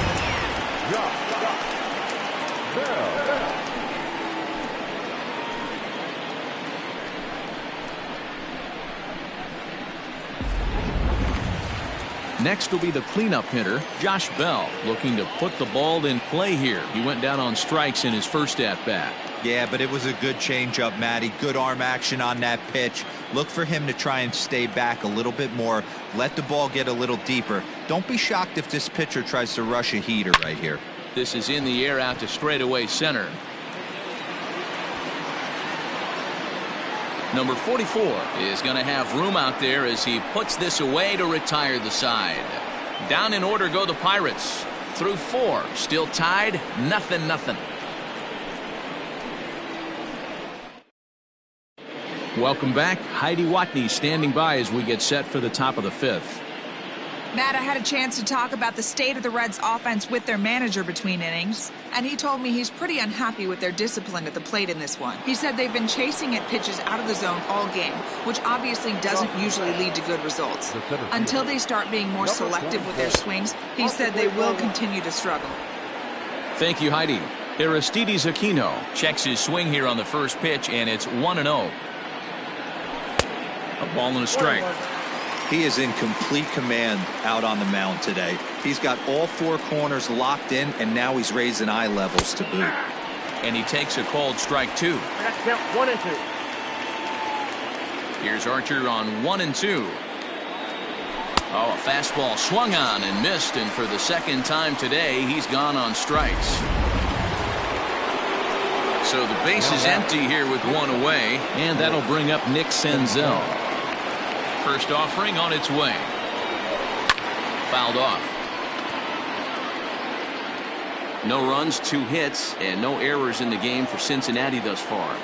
Josh Bell. Next will be the cleanup hitter, Josh Bell, looking to put the ball in play here. He went down on strikes in his first at-bat. Yeah, but it was a good changeup, Matty. Good arm action on that pitch. Look for him to try and stay back a little bit more. Let the ball get a little deeper. Don't be shocked if this pitcher tries to rush a heater right here. This is in the air out to straightaway center. Number 44 is going to have room out there as he puts this away to retire the side. Down in order go the Pirates. Through 4, still tied, 0-0. Welcome back. Heidi Watney standing by as we get set for the top of the 5th. Matt, I had a chance to talk about the state of the Reds offense with their manager between innings, and he told me he's pretty unhappy with their discipline at the plate in this one. He said they've been chasing at pitches out of the zone all game, which obviously doesn't usually lead to good results. Until they start being more selective with their swings, he said they will continue to struggle. Thank you, Heidi. Aristides Aquino checks his swing here on the first pitch, and it's 1-0. A ball and a strike. He is in complete command out on the mound today. He's got all 4 corners locked in, and now he's raising eye levels to boot. And he takes a called strike 2. That's count 1 and 2. Here's Archer on 1 and 2. Oh, a fastball swung on and missed, and for the second time today, he's gone on strikes. So the base is empty here with 1 away, and that'll bring up Nick Senzel. First offering on its way. Fouled off. No runs, 2 hits, and no errors in the game for Cincinnati thus far.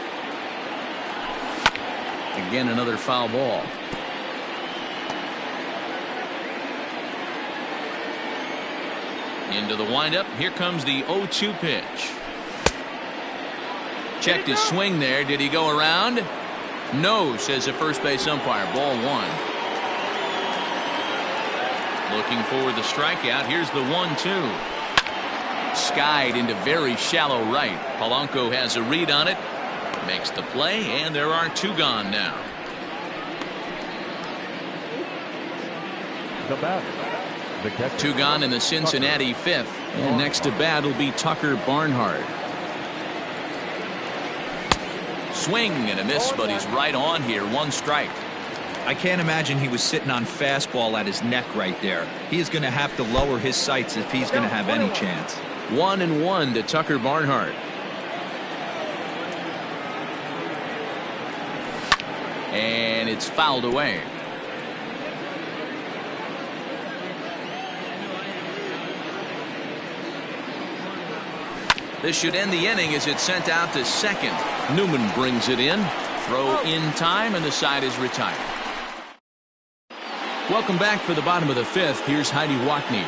Again, another foul ball. Into the windup. Here comes the 0-2 pitch. Checked his swing there. Did he go around? No, says the first base umpire. Ball 1. Looking for the strikeout. Here's the 1-2. Skied into very shallow right. Polanco has a read on it. Makes the play, and there are 2 gone now. The batter, the catcher. 2 gone in the Cincinnati 5th. And next to bat will be Tucker Barnhart. Swing and a miss, but he's right on here. 1 strike. I can't imagine he was sitting on fastball at his neck right there. He is going to have to lower his sights if he's going to have any chance. 1-1 to Tucker Barnhart. And it's fouled away. This should end the inning as it's sent out to second. Newman brings it in. Throw in time, and the side is retired. Welcome back for the bottom of the fifth. Here's Heidi Watney.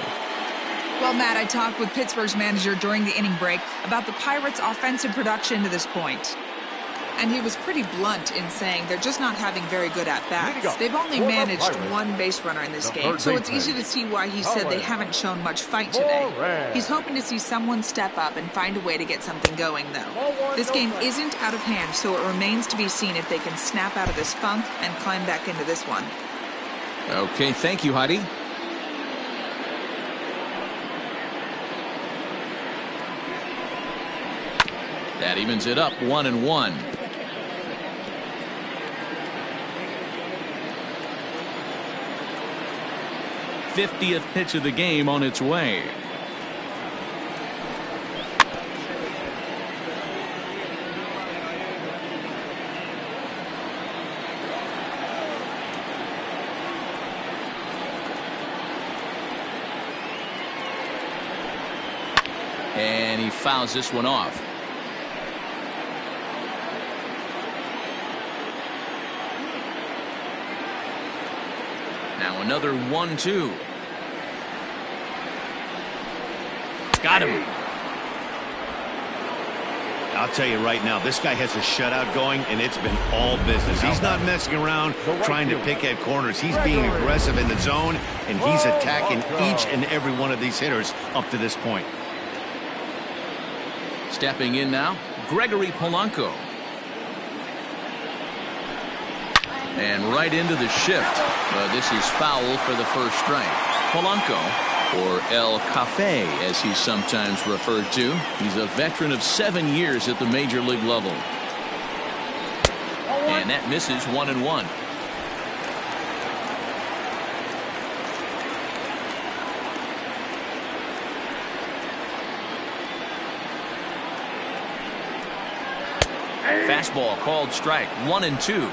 Well, Matt, I talked with Pittsburgh's manager during the inning break about the Pirates' offensive production to this point. And he was pretty blunt in saying they're just not having very good at-bats. They've only managed one base runner in this game, so it's easy to see why he said they haven't shown much fight today. He's hoping to see someone step up and find a way to get something going, though. This game isn't out of hand, so it remains to be seen if they can snap out of this funk and climb back into this one. Okay, thank you, Heidi. That evens it up, 1-1. '50th pitch of the game on its way. And he fouls this one off. Now another 1-2. Got him. I'll tell you right now, this guy has a shutout going, and it's been all business. He's not messing around trying to pick at corners. He's being aggressive in the zone, and he's attacking each and every one of these hitters up to this point. Stepping in now, Gregory Polanco. And right into the shift. This is foul for the first strike. Polanco, or El Cafe as he's sometimes referred to. He's a veteran of 7 years at the major league level. And that misses, 1-1. Fastball called strike, 1-2.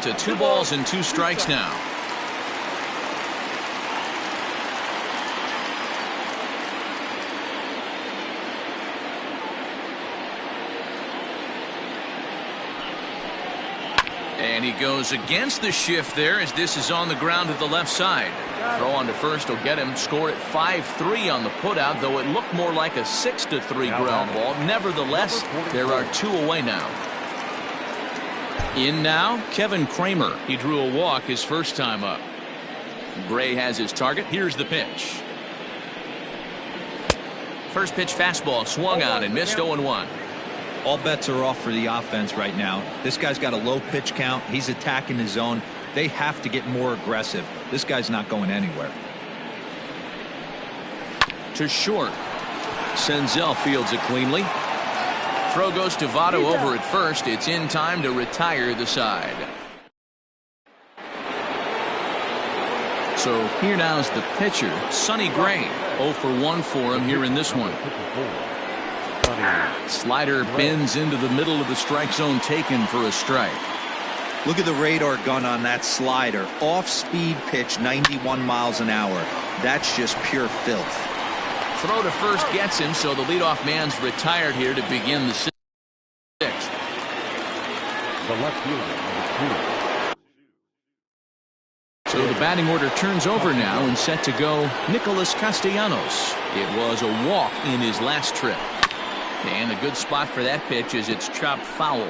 To 2 balls and 2 strikes now. And he goes against the shift there as this is on the ground to the left side. Throw on to first will get him. Score at 5-3 on the putout, though it looked more like a 6-3 ground ball. Nevertheless, there are 2 away now. In now, Kevin Kramer. He drew a walk his first time up. Gray has his target. Here's the pitch. First pitch fastball swung on and missed, 0-1. All bets are off for the offense right now. This guy's got a low pitch count. He's attacking his zone. They have to get more aggressive. This guy's not going anywhere. To short. Senzel fields it cleanly. Throw goes to Votto over at first. It's in time to retire the side. So here now is the pitcher, Sonny Gray. 0 for 1 for him here in this one. Slider bends into the middle of the strike zone, taken for a strike. Look at the radar gun on that slider. Off-speed pitch, 91 miles an hour. That's just pure filth. Throw to first gets him, so the leadoff man's retired here to begin the 6th. The left fielder, So the batting order turns over now and set to go Nicholas Castellanos. It was a walk in his last trip. And a good spot for that pitch as it's chopped foul.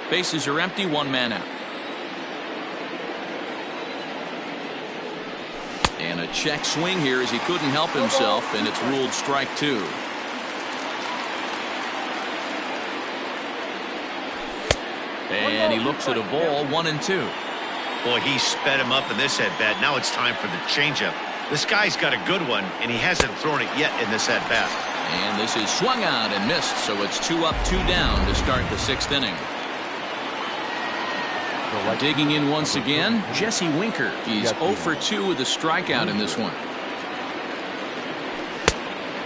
Bases are empty, 1 man out. And a check swing here as he couldn't help himself, and it's ruled strike 2. And he looks at a ball, 1-2. Boy, he sped him up in this at-bat. Now it's time for the changeup. This guy's got a good one, and he hasn't thrown it yet in this at-bat. And this is swung on and missed, so it's 2 up, 2 down to start the 6th inning. Digging in once again, Jesse Winker. He's 0 for 2 with a strikeout in this one.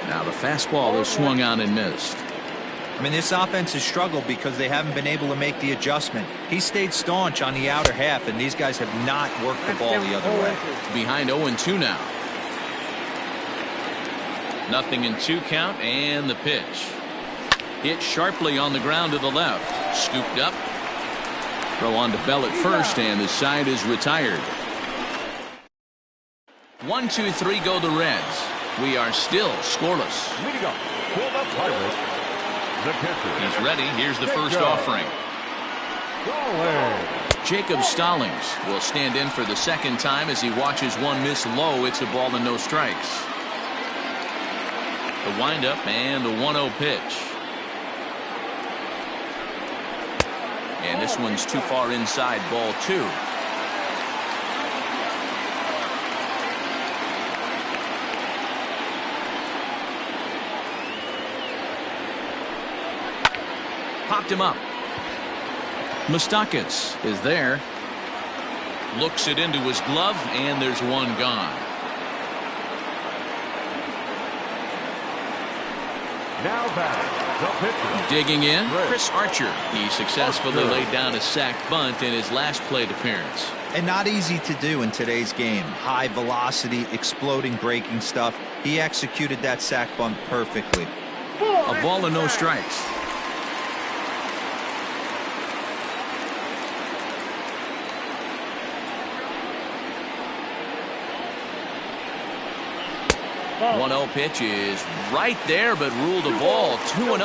Now the fastball is swung on and missed. I mean, this offense has struggled because they haven't been able to make the adjustment. He stayed staunch on the outer half, and these guys have not worked the ball the other way. Behind 0-2 now. 0-2 count, and the pitch. Hit sharply on the ground to the left. Scooped up. Throw on to Bell at first, and the side is retired. 1-2-3 go the Reds. We are still scoreless. Leading up for the Pirates, the pitcher. He's ready. Here's the first offering. Jacob Stallings will stand in for the second time as he watches one miss low. It's a ball and no strikes. The windup and the 1-0 pitch. And this one's too far inside, ball 2. Popped him up. Moustakas is there. Looks it into his glove, and there's one gone. Now batting, the pitcher. Digging in, Chris Archer. He successfully laid down a sac bunt in his last plate appearance. And not easy to do in today's game. High velocity, exploding breaking stuff. He executed that sac bunt perfectly. A ball and no strikes. Ball. 1-0 pitch is right there, but ruled a ball. 2-0.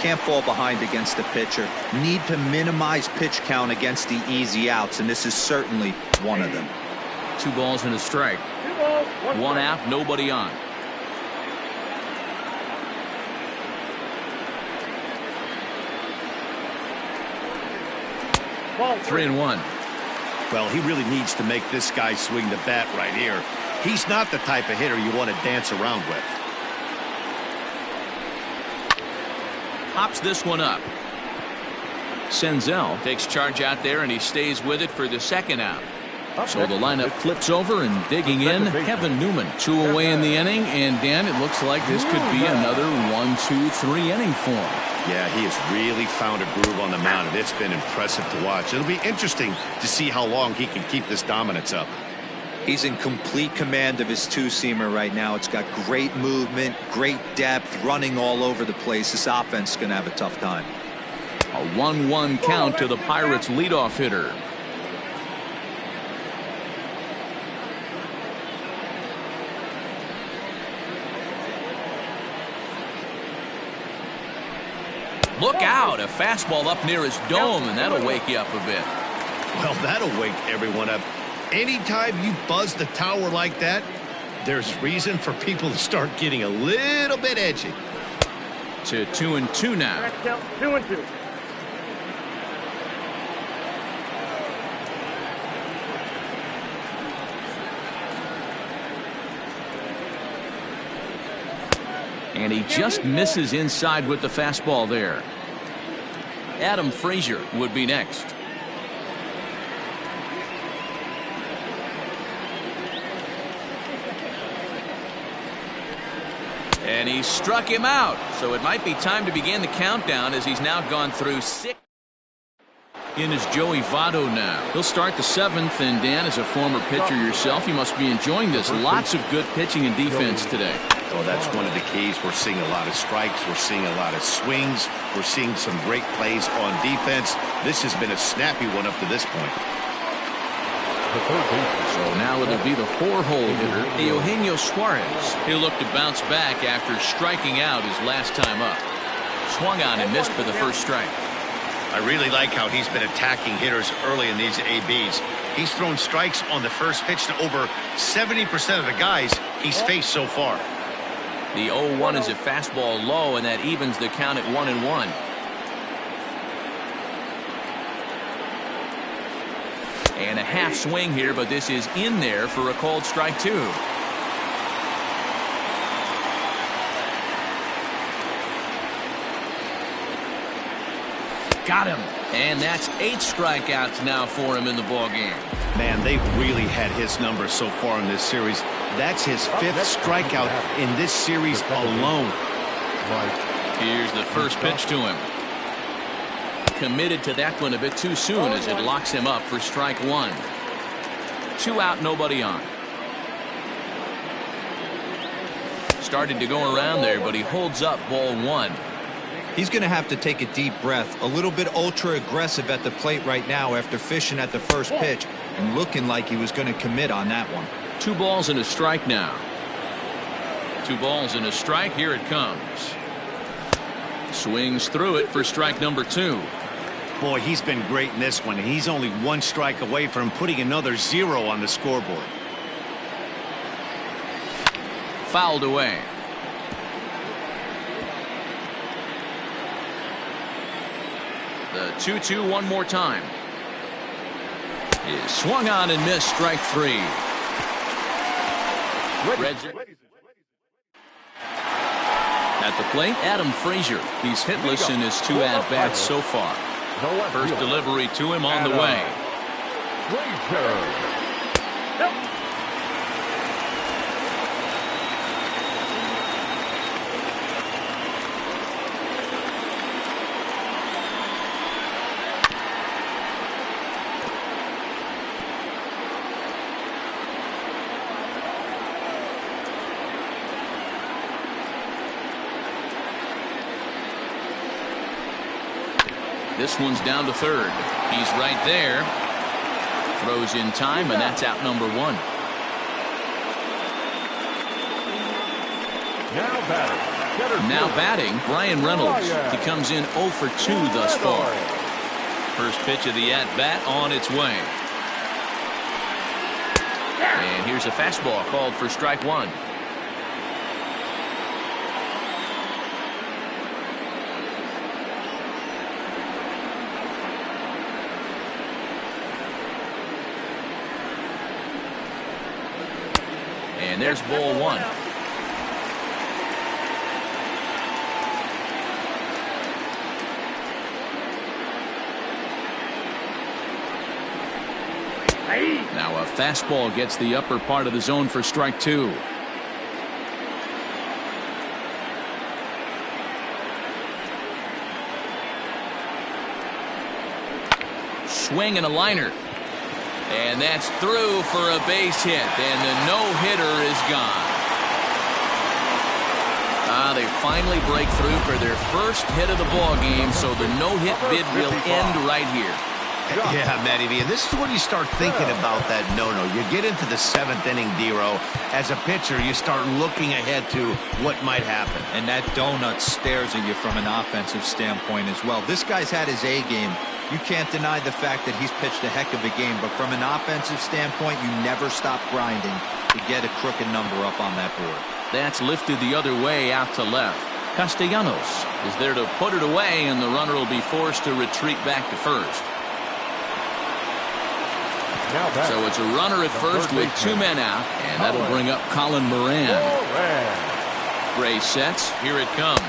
Can't fall behind against the pitcher. Need to minimize pitch count against the easy outs, and this is certainly one of them. 2 balls and a strike. 1 out, nobody on. Ball. 3-1. Well, he really needs to make this guy swing the bat right here. He's not the type of hitter you want to dance around with. Hops this one up. Senzel takes charge out there, and he stays with it for the second out. So the lineup flips over, and digging in, Kevin Newman. 2 away in the inning, and Dan, it looks like this could be another 1-2-3 inning for him. Yeah, he has really found a groove on the mound, and it's been impressive to watch. It'll be interesting to see how long he can keep this dominance up. He's in complete command of his two-seamer right now. It's got great movement, great depth, running all over the place. This offense is going to have a tough time. A 1-1 count to the Pirates' leadoff hitter. Look out, a fastball up near his dome, and that'll wake you up a bit. Well, that'll wake everyone up. Anytime you buzz the tower like that, there's reason for people to start getting a little bit edgy. To 2-2 now. 2-2. And he just misses inside with the fastball there. Adam Frazier would be next. And he struck him out. So it might be time to begin the countdown, as he's now gone through 6. In is Joey Votto now. He'll start the 7th, and Dan, as a former pitcher yourself, you must be enjoying this. Lots of good pitching and defense today. Oh, that's one of the keys. We're seeing a lot of strikes. We're seeing a lot of swings. We're seeing some great plays on defense. This has been a snappy one up to this point. So now it'll be the 4-hole hitter, Eugenio Suarez. He'll look to bounce back after striking out his last time up. Swung on and missed for the first strike. I really like how he's been attacking hitters early in these ABs. He's thrown strikes on the first pitch to over 70% of the guys he's faced so far. The 0-1 is a fastball low, and that evens the count at 1-1. And a half swing here, but this is in there for a called strike 2. Got him. And that's 8 strikeouts now for him in the ballgame. Man, they've really had his number so far in this series. That's his 5th strikeout in this series alone. Here's the first pitch to him. Committed to that one a bit too soon as it locks him up for strike one. 2 out, nobody on. Started to go around there, but he holds up ball one. He's going to have to take a deep breath. A little bit ultra aggressive at the plate right now after fishing at the first pitch and looking like he was going to commit on that one. 2 balls and a strike now. 2 balls and a strike. Here it comes. Swings through it for strike number 2. Boy, he's been great in this one. He's only 1 strike away from putting another 0 on the scoreboard. Fouled away. The 2-2 one more time. Is swung on and missed, strike 3. Reds at the plate, Adam Frazier. He's hitless in his 2 at-bats so far. First delivery to him on the way. This one's down to third. He's right there. Throws in time, and that's out number 1. Now batting, Brian Reynolds. He comes in 0 for 2 thus far. First pitch of the at-bat on its way. And here's a fastball called for strike 1. And there's ball 1. Now a fastball gets the upper part of the zone for strike 2. Swing and a liner. And that's through for a base hit, and the no-hitter is gone. They finally break through for their first hit of the ball game, so the no-hit bid will end right here. Yeah, Matty V, and this is when you start thinking about that no-no. You get into the 7th inning, D-Row. As a pitcher, you start looking ahead to what might happen. And that donut stares at you from an offensive standpoint as well. This guy's had his A game. You can't deny the fact that he's pitched a heck of a game, but from an offensive standpoint, you never stop grinding to get a crooked number up on that board. That's lifted the other way out to left. Castellanos is there to put it away, and the runner will be forced to retreat back to first. So it's a runner at first with 2 men out, and that'll bring up Colin Moran. Gray sets. Here it comes.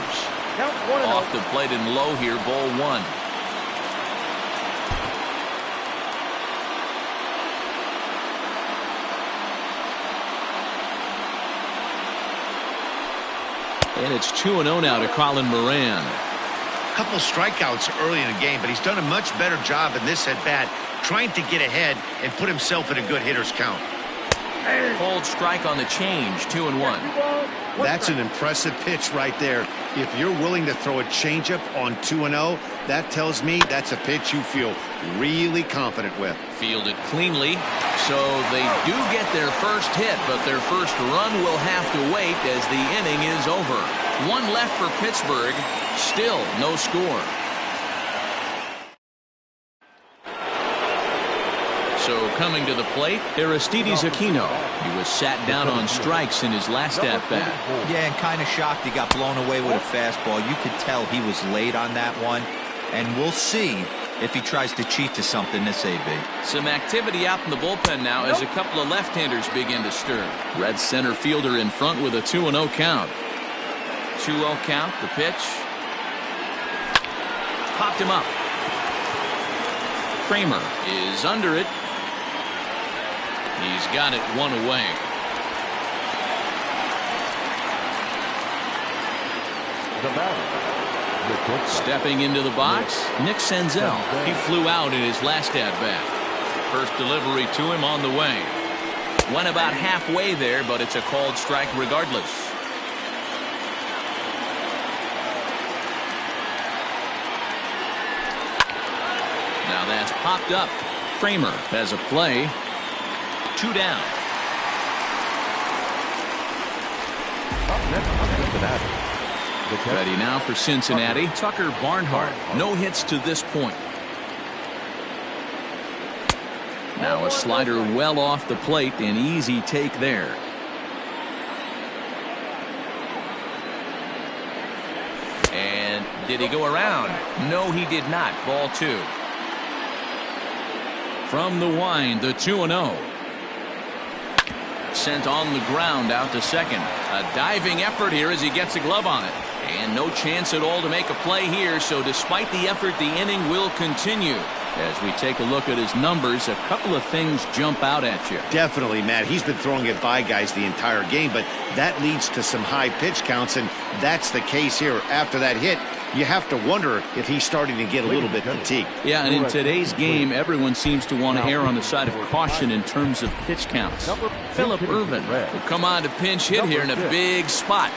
Off the plate and low here, ball 1. And it's 2-0 now to Colin Moran. A couple strikeouts early in the game, but he's done a much better job in this at-bat trying to get ahead and put himself in a good hitter's count. Cold strike on the change, 2-1. That's an impressive pitch right there. If you're willing to throw a changeup on 2-0, that tells me that's a pitch you feel really confident with. Fielded cleanly, so they do get their first hit, but their first run will have to wait as the inning is over. 1 left for Pittsburgh, still no score. So coming to the plate, Aristides Aquino. He was sat down on strikes in his last at-bat. Yeah, and kind of shocked he got blown away with a fastball. You could tell he was late on that one, and we'll see if he tries to cheat to something this AB. Some activity out in the bullpen now as a couple of left-handers begin to stir. Red center fielder in front with a 2-0 count. 2-0 count, the pitch. Popped him up. Kramer is under it. He's got it 1 away. The batter, Stepping into the box, Nick Senzel. He flew out in his last at-bat. First delivery to him on the way. Went about halfway there, but it's a called strike regardless. Now that's popped up. Kramer has a play. 2 down. Ready now for Cincinnati. Tucker Barnhart. No hits to this point. Now a slider well off the plate. An easy take there. And did he go around? No, he did not. Ball 2. From the wind, the 2-0. Sent on the ground out to second. A diving effort here as he gets a glove on it. And no chance at all to make a play here, so despite the effort, the inning will continue. As we take a look at his numbers, a couple of things jump out at you. Definitely, Matt. He's been throwing it by guys the entire game, but that leads to some high pitch counts, and that's the case here. After that hit, you have to wonder if he's starting to get a little bit fatigued. Yeah, and in today's game, everyone seems to want to err on the side of caution in terms of pitch counts. Phillip Ervin will come on to pinch hit here in a big spot.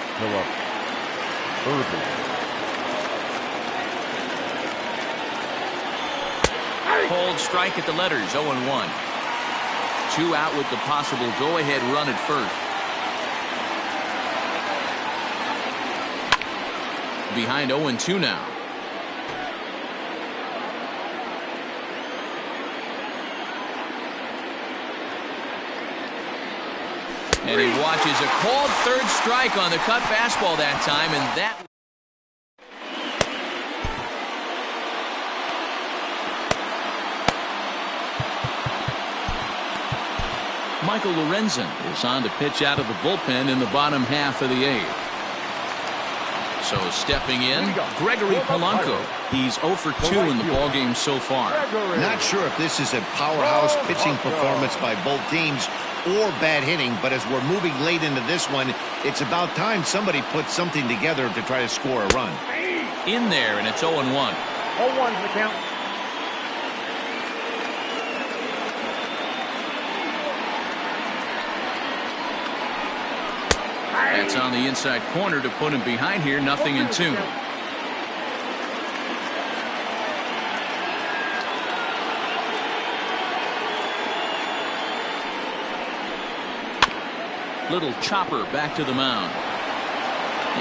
Cold strike at the letters, 0-1. 2 out with the possible go-ahead run at first. Behind 0-2 now. And he watches a called third strike on the cut fastball that time, and that... Michael Lorenzen is on to pitch out of the bullpen in the bottom half of the 8th. So stepping in, Gregory Polanco. He's 0 for 2 in the ballgame so far. Not sure if this is a powerhouse pitching performance by both teams or bad hitting, but as we're moving late into this one, it's about time somebody puts something together to try to score a run. In there, and it's 0-1. 0-1's the count. That's on the inside corner to put him behind here. 0-2. Little chopper back to the mound.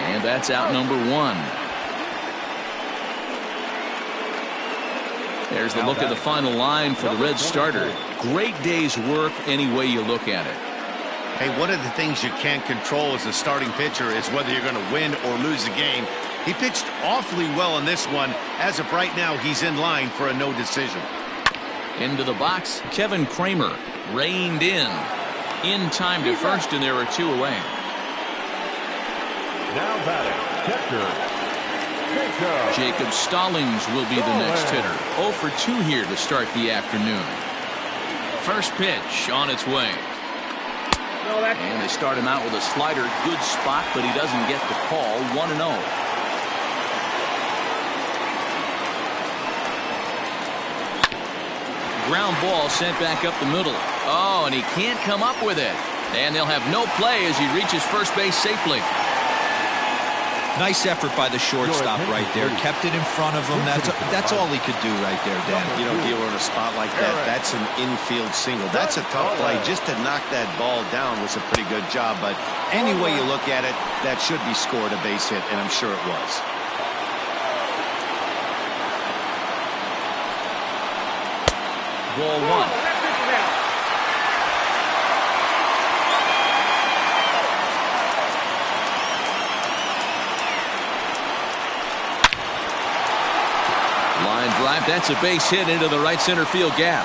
And that's out number 1. There's the look at the final line for the Reds starter. Great day's work any way you look at it. Hey, one of the things you can't control as a starting pitcher is whether you're going to win or lose a game. He pitched awfully well in this one. As of right now, he's in line for a no decision. Into the box, Kevin Kramer reined in time to first, and there are 2 away. Now batting, catcher, Jacob Stallings will be the next hitter. 0 for 2 here to start the afternoon. First pitch on its way. And they start him out with a slider. Good spot, but he doesn't get the call. 1-0. Ground ball sent back up the middle. Oh, and he can't come up with it. And they'll have no play as he reaches first base safely. Nice effort by the shortstop right there. Kept it in front of him. That's all he could do right there, Dan. You know, dealer in a spot like that, that's an infield single. That's a tough play. Just to knock that ball down was a pretty good job. But any way you look at it, that should be scored a base hit, and I'm sure it was. Ball 1. Line drive. That's a base hit into the right center field gap.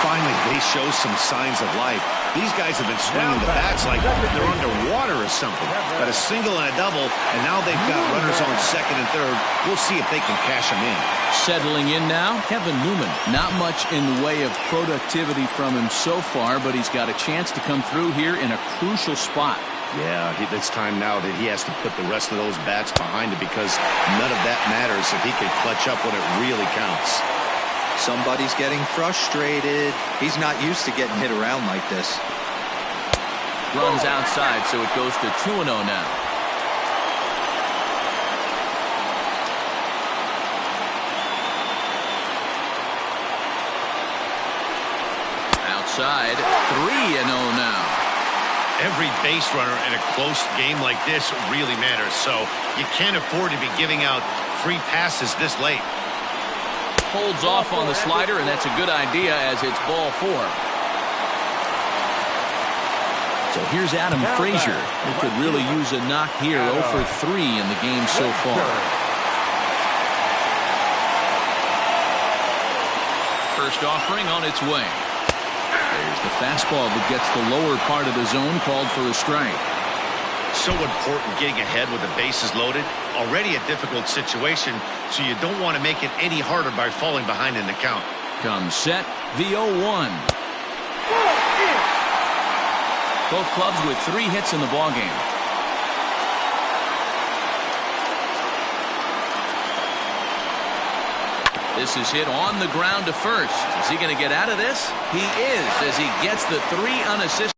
Finally, he shows some signs of life. These guys have been swinging the bats like they're underwater or something. Got a single and a double, and now they've got runners on second and third. We'll see if they can cash them in. Settling in now, Kevin Newman. Not much in the way of productivity from him so far, but he's got a chance to come through here in a crucial spot. Yeah, it's time now that he has to put the rest of those bats behind it, because none of that matters if he can clutch up when it really counts. Somebody's getting frustrated. He's not used to getting hit around like this. Runs outside, so it goes to 2-0 now. Outside, 3-0 now. Every base runner in a close game like this really matters, so you can't afford to be giving out free passes this late. Holds off on the slider, and that's a good idea as it's ball 4. So here's Adam Frazier, who could really use a knock here. 0 for 3 in the game so far. First offering on its way. There's the fastball that gets the lower part of the zone, called for a strike. So important getting ahead with the bases loaded. Already a difficult situation, so you don't want to make it any harder by falling behind in the count. Comes set, the 0-1. Both clubs with 3 hits in the ballgame. This is hit on the ground to first. Is he going to get out of this? He is, as he gets the 3 unassisted.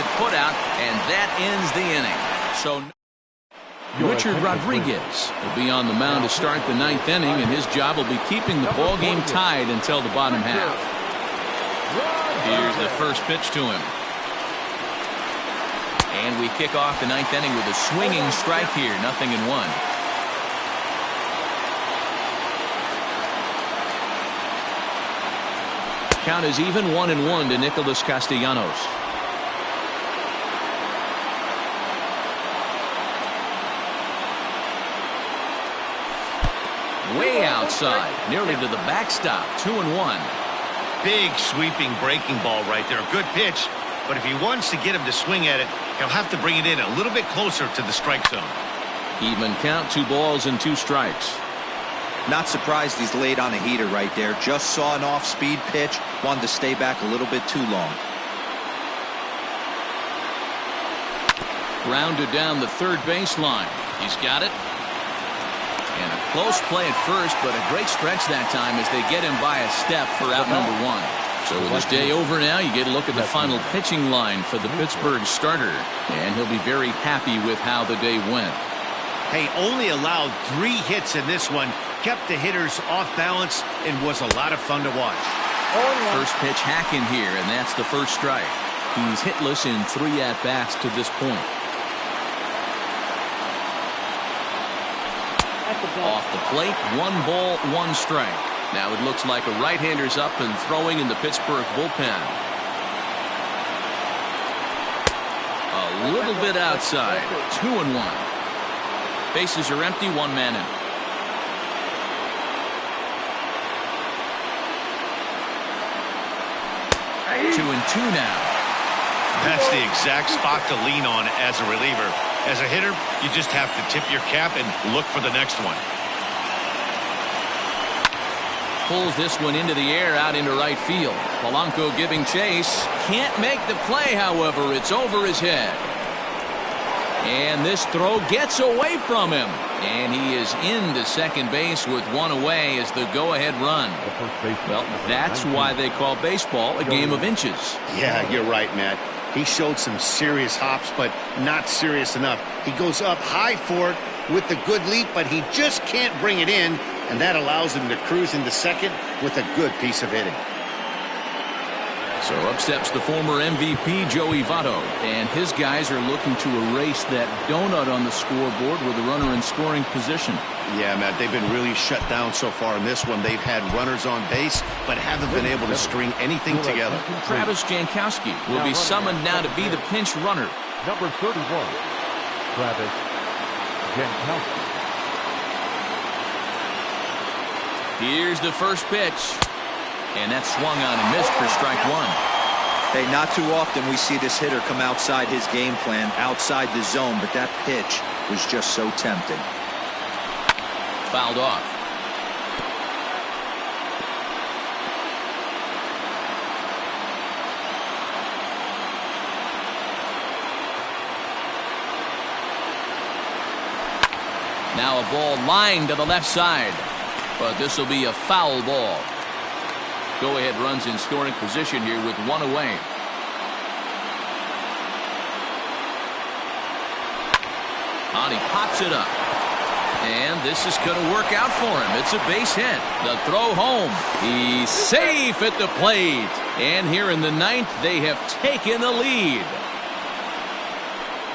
left-handed putout, and that ends the inning. So Richard Rodriguez will be on the mound to start the 9th inning, and his job will be keeping the ball game tied until the bottom half. Here's the first pitch to him. And we kick off the 9th inning with a swinging strike here, 0-1. Count is even, 1-1 to Nicholas Castellanos. Way outside, nearly to the backstop, 2-1. Big sweeping breaking ball right there. Good pitch, but if he wants to get him to swing at it, he'll have to bring it in a little bit closer to the strike zone. Even count, 2 balls and 2 strikes. Not surprised he's laid on a heater right there. Just saw an off-speed pitch, wanted to stay back a little bit too long. Grounded down the third baseline. He's got it. And a close play at first, but a great stretch that time as they get him by a step for out number 1. So with this day over now, you get a look at the final pitching line for the Pittsburgh starter. And he'll be very happy with how the day went. Hey, only allowed 3 hits in this one. Kept the hitters off balance and was a lot of fun to watch. First pitch hacking here, and that's the first strike. He's hitless in 3 at-bats to this point. Off the plate, 1 ball, 1 strike. Now it looks like a right-hander's up and throwing in the Pittsburgh bullpen. A little bit outside, 2-1. Bases are empty, 1 man in. 2-2 now. That's the exact spot to lean on as a reliever. As a hitter, you just have to tip your cap and look for the next one. Pulls this one into the air out into right field. Polanco giving chase. Can't make the play, however. It's over his head. And this throw gets away from him. And he is into second base with 1 away as the go-ahead run. Well, that's why they call baseball a game of inches. Yeah, you're right, Matt. He showed some serious hops, but not serious enough. He goes up high for it with the good leap, but he just can't bring it in, and that allows him to cruise into second with a good piece of hitting. So up steps the former MVP Joey Votto, and his guys are looking to erase that donut on the scoreboard with a runner in scoring position. Yeah, Matt, they've been really shut down so far in this one. They've had runners on base, but haven't been able to string anything together. Travis Jankowski will be summoned now to be the pinch runner. Number 31, Travis Jankowski. Here's the first pitch. And that's swung on and missed for strike 1. Hey, not too often we see this hitter come outside his game plan, outside the zone, but that pitch was just so tempting. Fouled off. Now a ball lined to the left side, but this will be a foul ball. Go-ahead runs in scoring position here with 1 away. And he pops it up. And this is going to work out for him. It's a base hit. The throw home. He's safe at the plate. And here in the 9th, they have taken the lead.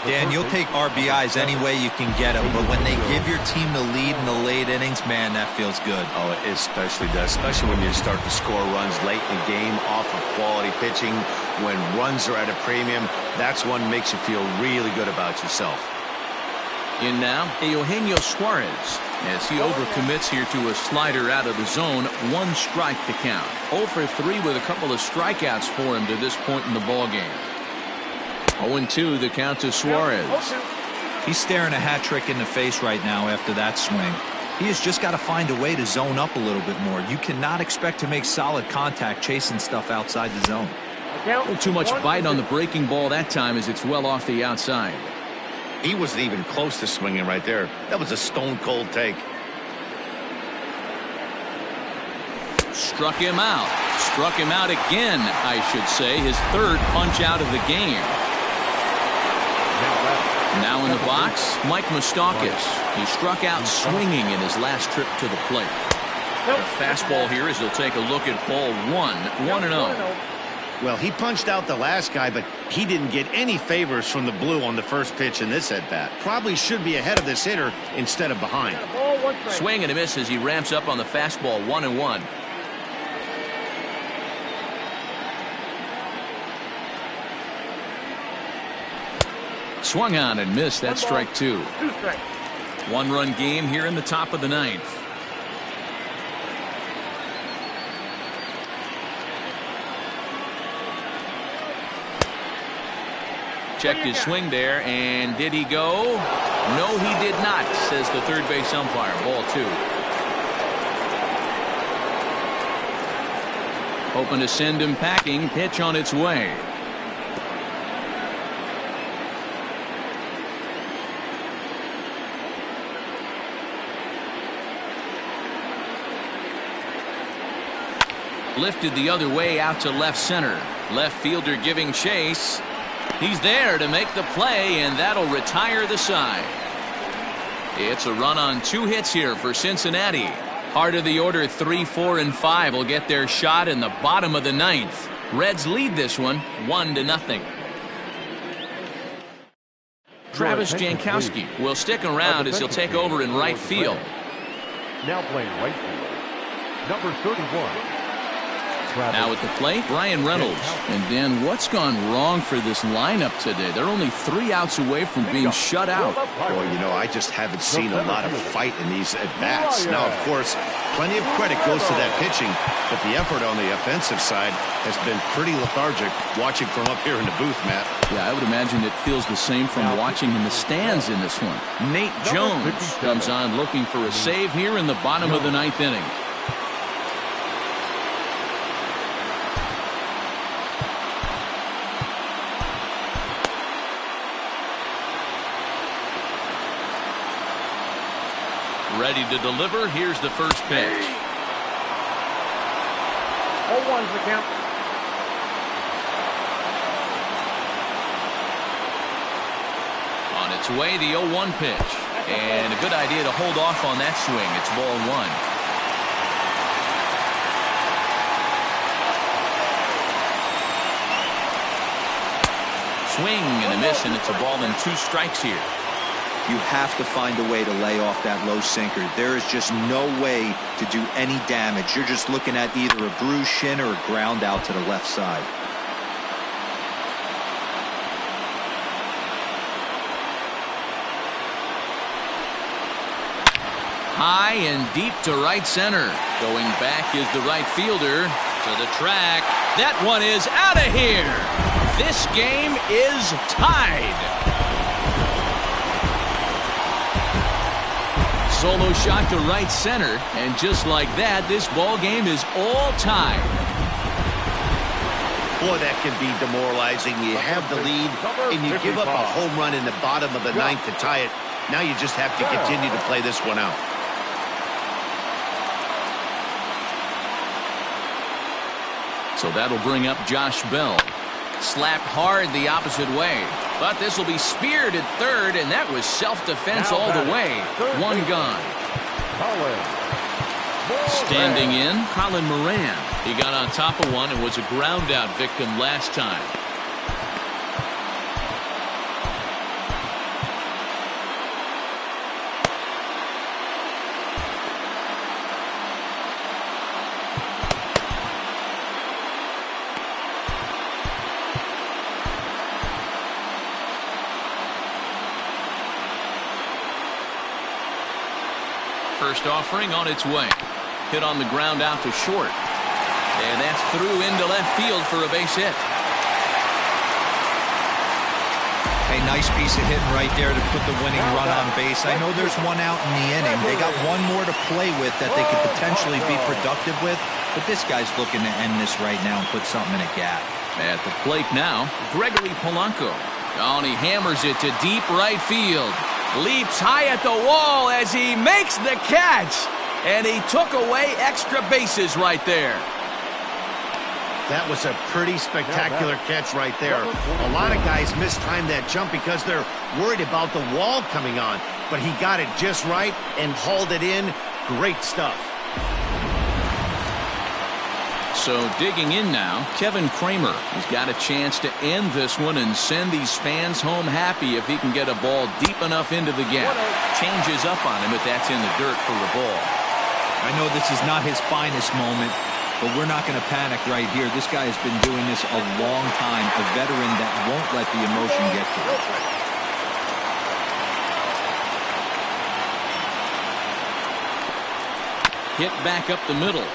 Dan, you'll take RBIs any way you can get them, but when they give your team the lead in the late innings, man, that feels good. Oh, it especially does, especially when you start to score runs late in the game off of quality pitching. When runs are at a premium, that's one makes you feel really good about yourself. In now, Eugenio Suarez, as he overcommits here to a slider out of the zone. 1 strike to count. 0 for 3 with a couple of strikeouts for him to this point in the ballgame. 0-2 the count to Suarez. He's staring a hat trick in the face right now after that swing. He has just got to find a way to zone up a little bit more. You cannot expect to make solid contact chasing stuff outside the zone. A little too much bite on the breaking ball that time as it's well off the outside. He wasn't even close to swinging right there. That was a stone-cold take. Struck him out. Struck him out again, I should say. His 3rd punch out of the game. Now in the box, Mike Moustakas. He struck out swinging in his last trip to the plate. The fastball here as he'll take a look at ball 1-0. Well, he punched out the last guy, but he didn't get any favors from the blue on the first pitch in this at-bat. Probably should be ahead of this hitter instead of behind. Swing and a miss as he ramps up on the fastball. 1-1. Swung on and missed. That's strike 2. 1-run game here in the top of the 9th. Checked his swing there, and did he go? No, he did not, says the third base umpire. Ball 2. Hoping to send him packing. Pitch on its way. Lifted the other way out to left center. Left fielder giving chase. He's there to make the play, and that'll retire the side. It's a run on 2 hits here for Cincinnati. Heart of the order 3, 4, and 5 will get their shot in the bottom of the 9th. Reds lead this one 1-0. Travis Jankowski will stick around as he'll take over in right field. Now playing right field, number 31. Now at the plate, Brian Reynolds. And Dan, what's gone wrong for this lineup today? They're only 3 outs away from being shut out. Boy, you know, I just haven't seen a lot of fight in these at-bats. Now, of course, plenty of credit goes to that pitching, but the effort on the offensive side has been pretty lethargic watching from up here in the booth, Matt. Yeah, I would imagine it feels the same from watching in the stands in this one. Nate Jones comes on looking for a save here in the bottom of the 9th inning. Ready to deliver. Here's the first pitch. 0-1's the count. On its way, the 0-1 pitch. And a good idea to hold off on that swing. It's ball 1. Swing and a miss, and it's a ball and 2 strikes here. You have to find a way to lay off that low sinker. There is just no way to do any damage. You're just looking at either a bruised shin or a ground out to the left side. High and deep to right center. Going back is the right fielder to the track. That one is out of here. This game is tied. Solo shot to right center, and just like that, this ball game is all tied. Boy, that can be demoralizing. You have the lead, and you give up a home run in the bottom of the 9th to tie it. Now you just have to continue to play this one out. So that'll bring up Josh Bell. Slapped hard the opposite way. But this will be speared at third, and that was self-defense all the way. 1 gone. Standing in, Colin Moran. He got on top of one and was a ground-out victim last time. First offering on its way. Hit on the ground out to short. And that's through into left field for a base hit. A nice piece of hitting right there to put the winning run on base. I know there's 1 out in the inning. They got 1 more to play with that they could potentially be productive with. But this guy's looking to end this right now and put something in a gap. At the plate now, Gregory Polanco. Oh, and he hammers it to deep right field. Leaps high at the wall as he makes the catch. And he took away extra bases right there. That was a pretty spectacular catch right there. A lot of guys mistime that jump because they're worried about the wall coming on. But he got it just right and hauled it in. Great stuff. So digging in now, Kevin Kramer. He's got a chance to end this one and send these fans home happy if he can get a ball deep enough into the gap. Changes up on him, but that's in the dirt for the ball. I know this is not his finest moment, but we're not going to panic right here. This guy has been doing this a long time, a veteran that won't let the emotion get to him. Hit back up the middle.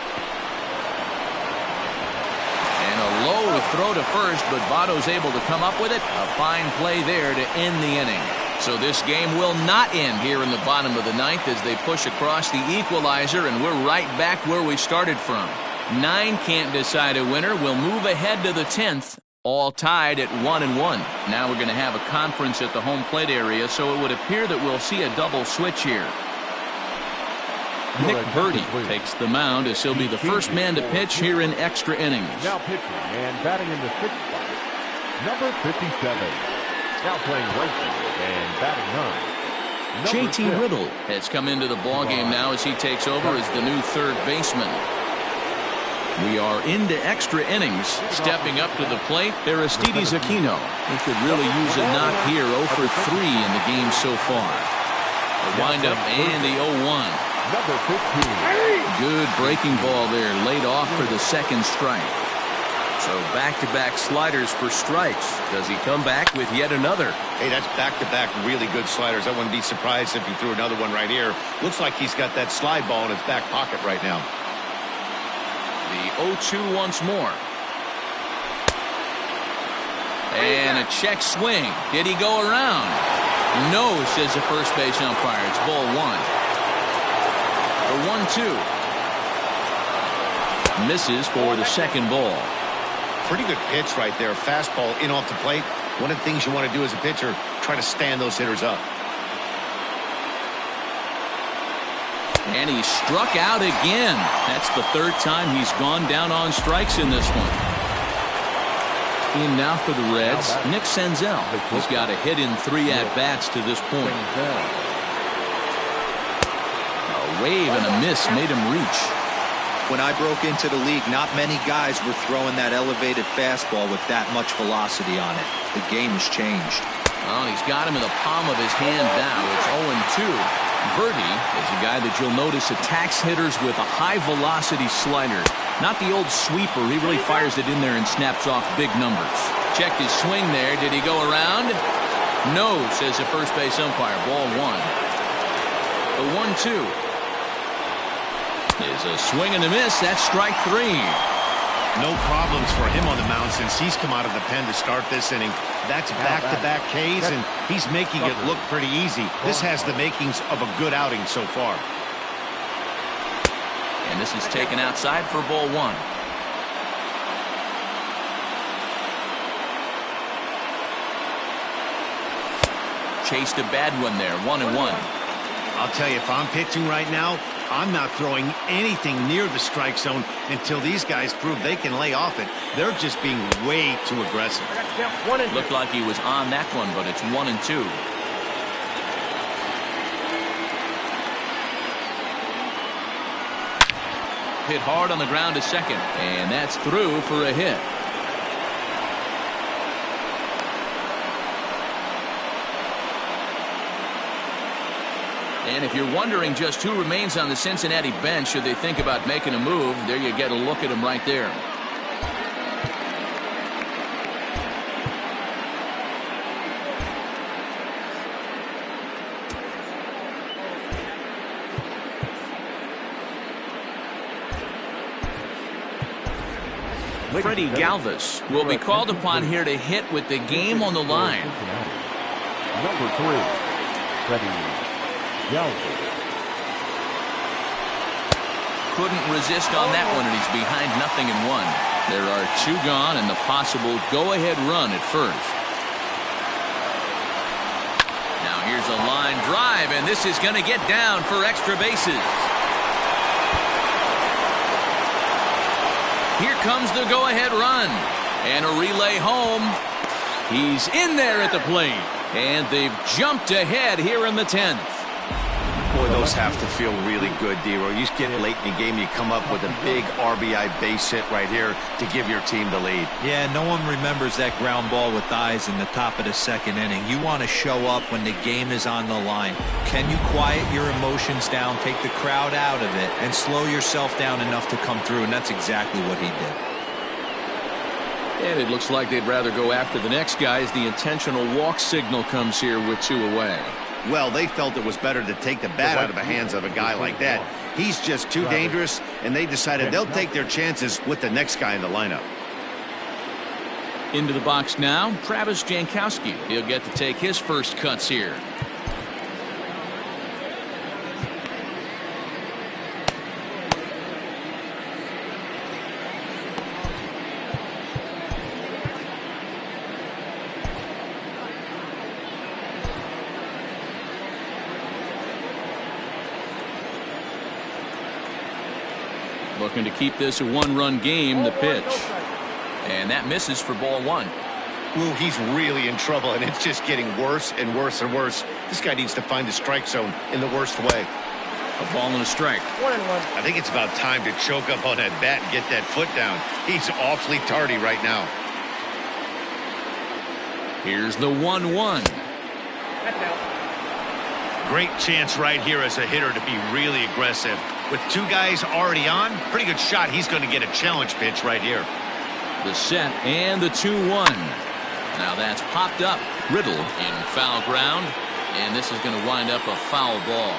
And a low throw to first, but Votto's able to come up with it. A fine play there to end the inning. So this game will not end here in the bottom of the ninth as they push across the equalizer, and we're right back where we started from. 9 can't decide a winner. We'll move ahead to the 10th, all tied at 1-1. Now we're going to have a conference at the home plate area, so it would appear that we'll see a double switch here. Nick Birdie takes the mound as he'll be the first man to pitch here in extra innings. Now pitching and batting in the 6th spot, number 57. Now playing right field and batting 9. JT Riddle has come into the ballgame now as he takes over as the new third baseman. We are into extra innings. Stepping up to the plate, Aristides Aquino. He could really use a knock here. 0 for 3 in the game so far. A windup and the 0-1. Number 15. Good breaking ball there, laid off for the second strike. So back-to-back sliders for strikes. Does he come back with yet another? Hey, that's back-to-back really good sliders. I wouldn't be surprised if he threw another one right here. Looks like he's got that slide ball in his back pocket right now. The 0-2 once more. And a check swing. Did he go around? No, says the first base umpire. It's ball 1. The 1-2. Misses for the second ball. Pretty good pitch right there. Fastball in off the plate. One of the things you want to do as a pitcher, try to stand those hitters up. And he struck out again. That's the third time he's gone down on strikes in this one. In now for the Reds, Nick Senzel. He's got a hit in 3 at-bats to this point. A wave and a miss made him reach. When I broke into the league, not many guys were throwing that elevated fastball with that much velocity on it. The game has changed. Well, he's got him in the palm of his hand now. It's 0-2. Birdie is a guy that you'll notice attacks hitters with a high-velocity slider. Not the old sweeper. He really fires it in there and snaps off big numbers. Checked his swing there. Did he go around? No, says the first base umpire. Ball 1. The 1-2. Is a swing and a miss. That's strike 3. No problems for him on the mound since he's come out of the pen to start this inning. That's back-to-back Ks, and he's making it look pretty easy. This has the makings of a good outing so far. And this is taken outside for ball 1. Chased a bad one there. 1-1. I'll tell you, if I'm pitching right now, I'm not throwing anything near the strike zone until these guys prove they can lay off it. They're just being way too aggressive. Looked like he was on that one, but it's 1-2. Hit hard on the ground to second, and that's through for a hit. And if you're wondering just who remains on the Cincinnati bench, should they think about making a move, there you get a look at him right there. Freddie Galvis will be called upon here to hit with the game on the line. Number 3, Freddie Galvis. Couldn't resist on that one, and he's behind 0-1. There are 2 gone and the possible go-ahead run at first. Now here's a line drive, and this is going to get down for extra bases. Here comes the go-ahead run. And a relay home. He's in there at the plate. And they've jumped ahead here in the 10th. Boy, those have to feel really good, D-Roy. You get late in the game, you come up with a big RBI base hit right here to give your team the lead. Yeah, no one remembers that ground ball with eyes in the top of the second inning. You want to show up when the game is on the line. Can you quiet your emotions down, take the crowd out of it, and slow yourself down enough to come through? And that's exactly what he did. And it looks like they'd rather go after the next guy as the intentional walk signal comes here with 2 away. Well, they felt it was better to take the bat out of the hands of a guy like that. He's just too dangerous, and they decided they'll take their chances with the next guy in the lineup. Into the box now, Travis Jankowski. He'll get to take his first cuts here. Looking to keep this a 1-run game, the pitch. And that misses for ball 1. Ooh, he's really in trouble, and it's just getting worse and worse and worse. This guy needs to find the strike zone in the worst way. A ball and a strike. 1-1. I think it's about time to choke up on that bat and get that foot down. He's awfully tardy right now. Here's the 1-1. That's out. Great chance right here as a hitter to be really aggressive. With 2 guys already on, pretty good shot. He's going to get a challenge pitch right here. The set and the 2-1. Now that's popped up. Riddle in foul ground. And this is going to wind up a foul ball.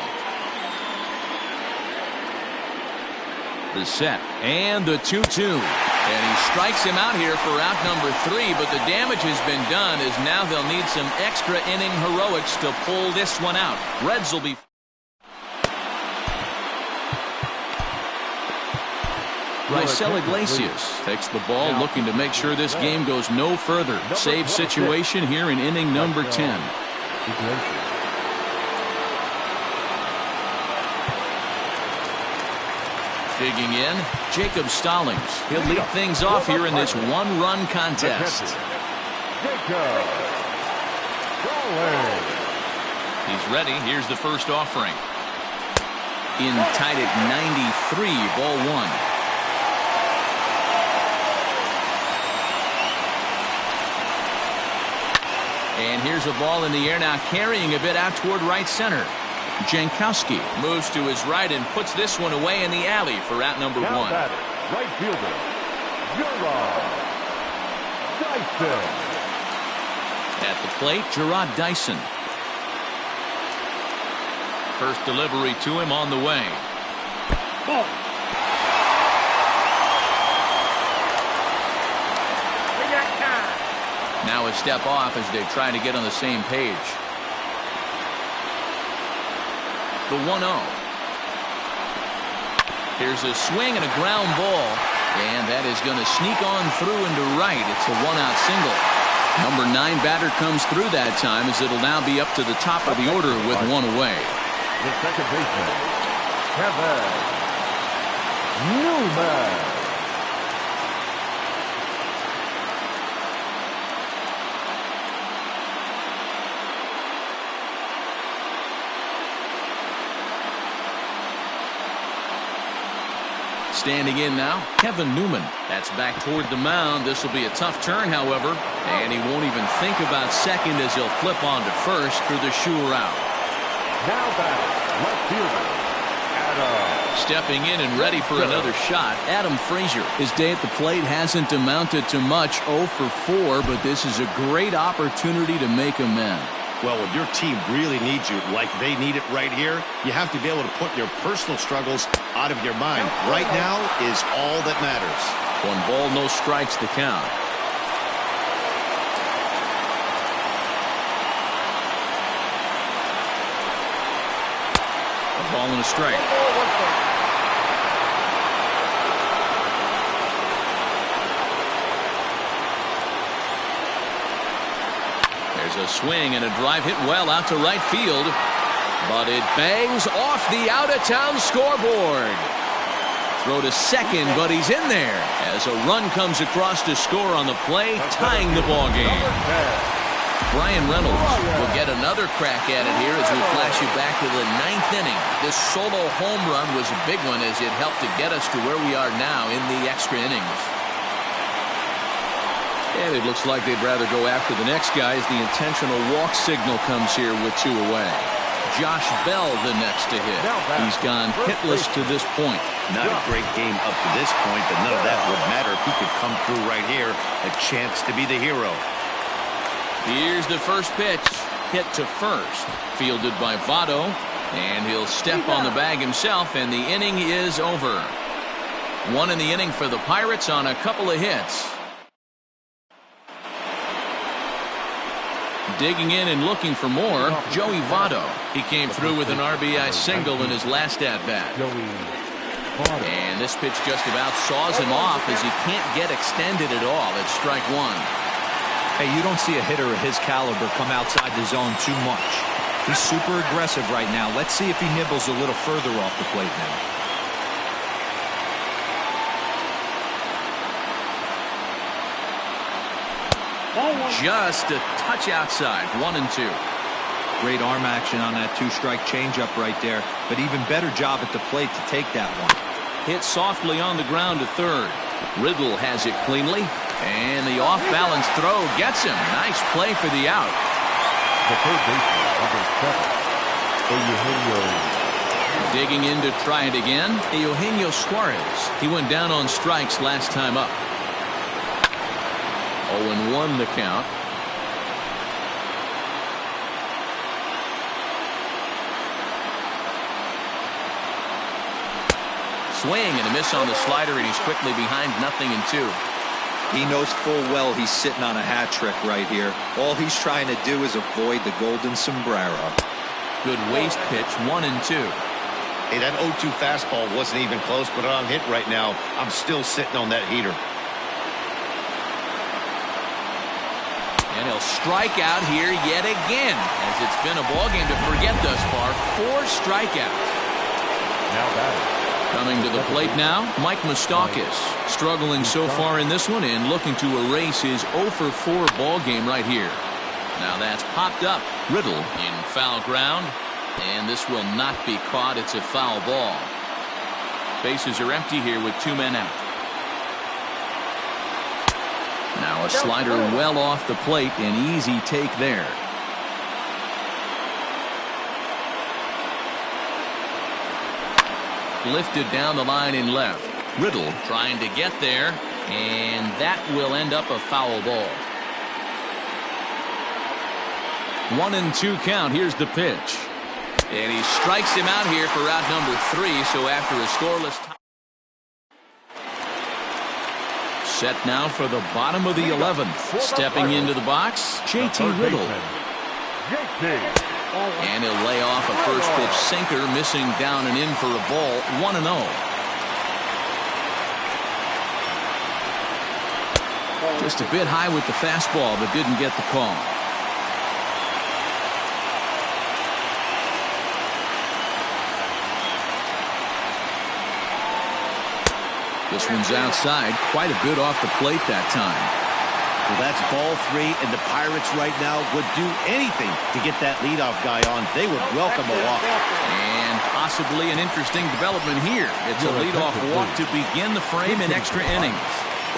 The set and the 2-2. And he strikes him out here for out number 3. But the damage has been done as now they'll need some extra inning heroics to pull this one out. Reds will be... Raisel Iglesias takes the ball, looking to make sure this game goes no further. Save situation here in inning number 10. Digging in, Jacob Stallings. He'll lead things off here in this 1-run contest. He's ready. Here's the first offering. In tight at 93, ball 1. And here's a ball in the air now, carrying a bit out toward right center. Jankowski moves to his right and puts this one away in the alley for out number 1. Right fielder, Gerard Dyson. At the plate, Gerard Dyson. First delivery to him on the way. Ball. Now a step off as they try to get on the same page. The 1-0. Here's a swing and a ground ball. And that is going to sneak on through into right. It's a 1-out single. Number 9 batter comes through that time as it'll now be up to the top of the order with 1 away. The second baseman, Kevin Newman. Standing in now, Kevin Newman. That's back toward the mound. This will be a tough turn, however, and he won't even think about second as he'll flip on to first through the Shure route. Now back, left fielder, Adam. Stepping in and ready for another shot, Adam Frazier. His day at the plate hasn't amounted to much, 0 for 4, but this is a great opportunity to make amends. Well, when your team really needs you, like they need it right here, you have to be able to put your personal struggles out of your mind. Right now is all that matters. 1 ball, no strikes, the count. A ball and a strike. A swing and a drive hit well out to right field, but it bangs off the out-of-town scoreboard. Throw to second, but he's in there as a run comes across to score on the play, tying the ball game. Brian Reynolds will get another crack at it here as we flash you back to the 9th inning. This solo home run was a big one as it helped to get us to where we are now in the extra innings. And it looks like they'd rather go after the next guy as the intentional walk signal comes here with 2 away. Josh Bell the next to hit. He's gone hitless to this point. Not a great game up to this point, but none of that would matter if he could come through right here. A chance to be the hero. Here's the first pitch. Hit to first. Fielded by Votto. And he'll step on the bag himself, and the inning is over. 1 in the inning for the Pirates on a couple of hits. Digging in and looking for more, Joey Votto. He came through with an RBI single in his last at-bat. And this pitch just about saws him off as he can't get extended at all. It's strike 1. Hey, you don't see a hitter of his caliber come outside the zone too much. He's super aggressive right now. Let's see if he nibbles a little further off the plate now. Just a touch outside. 1-2. Great arm action on that 2-strike changeup right there, but even better job at the plate to take that one. Hit softly on the ground to third. Riddle has it cleanly, and the off-balance throw gets him. Nice play for the out. The third baseman, number 7, Eugenio. Digging in to try it again, Eugenio Suarez. He went down on strikes last time up. 0-1 the count. Swing and a miss on the slider, and he's quickly behind 0-2. He knows full well he's sitting on a hat trick right here. All he's trying to do is avoid the golden sombrero. Good waist pitch, 1-2. Hey, that 0-2 fastball wasn't even close, but on hit right now, I'm still sitting on that heater. And he'll strike out here yet again, as it's been a ball game to forget thus far. 4 strikeouts. Now batting. Coming to the plate now, Mike Moustakas. Struggling so far in this one and looking to erase his 0-for-4 ball game right here. Now that's popped up. Riddle in foul ground, and this will not be caught. It's a foul ball. Bases are empty here with 2 men out. Now a slider well off the plate, an easy take there. Lifted down the line in left. Riddle trying to get there, and that will end up a foul ball. 1-2 count. Here's the pitch. And he strikes him out here for out number 3, so after a scoreless tie. Set now for the bottom of the 11th. Stepping into the box, JT Riddle. And he'll lay off a first pitch sinker, missing down and in for a ball. 1-0. Just a bit high with the fastball, but didn't get the call. This one's outside, quite a bit off the plate that time. Well, that's ball 3, and the Pirates right now would do anything to get that leadoff guy on. They would welcome a walk. And possibly an interesting development here. It's a leadoff walk to begin the frame in extra innings.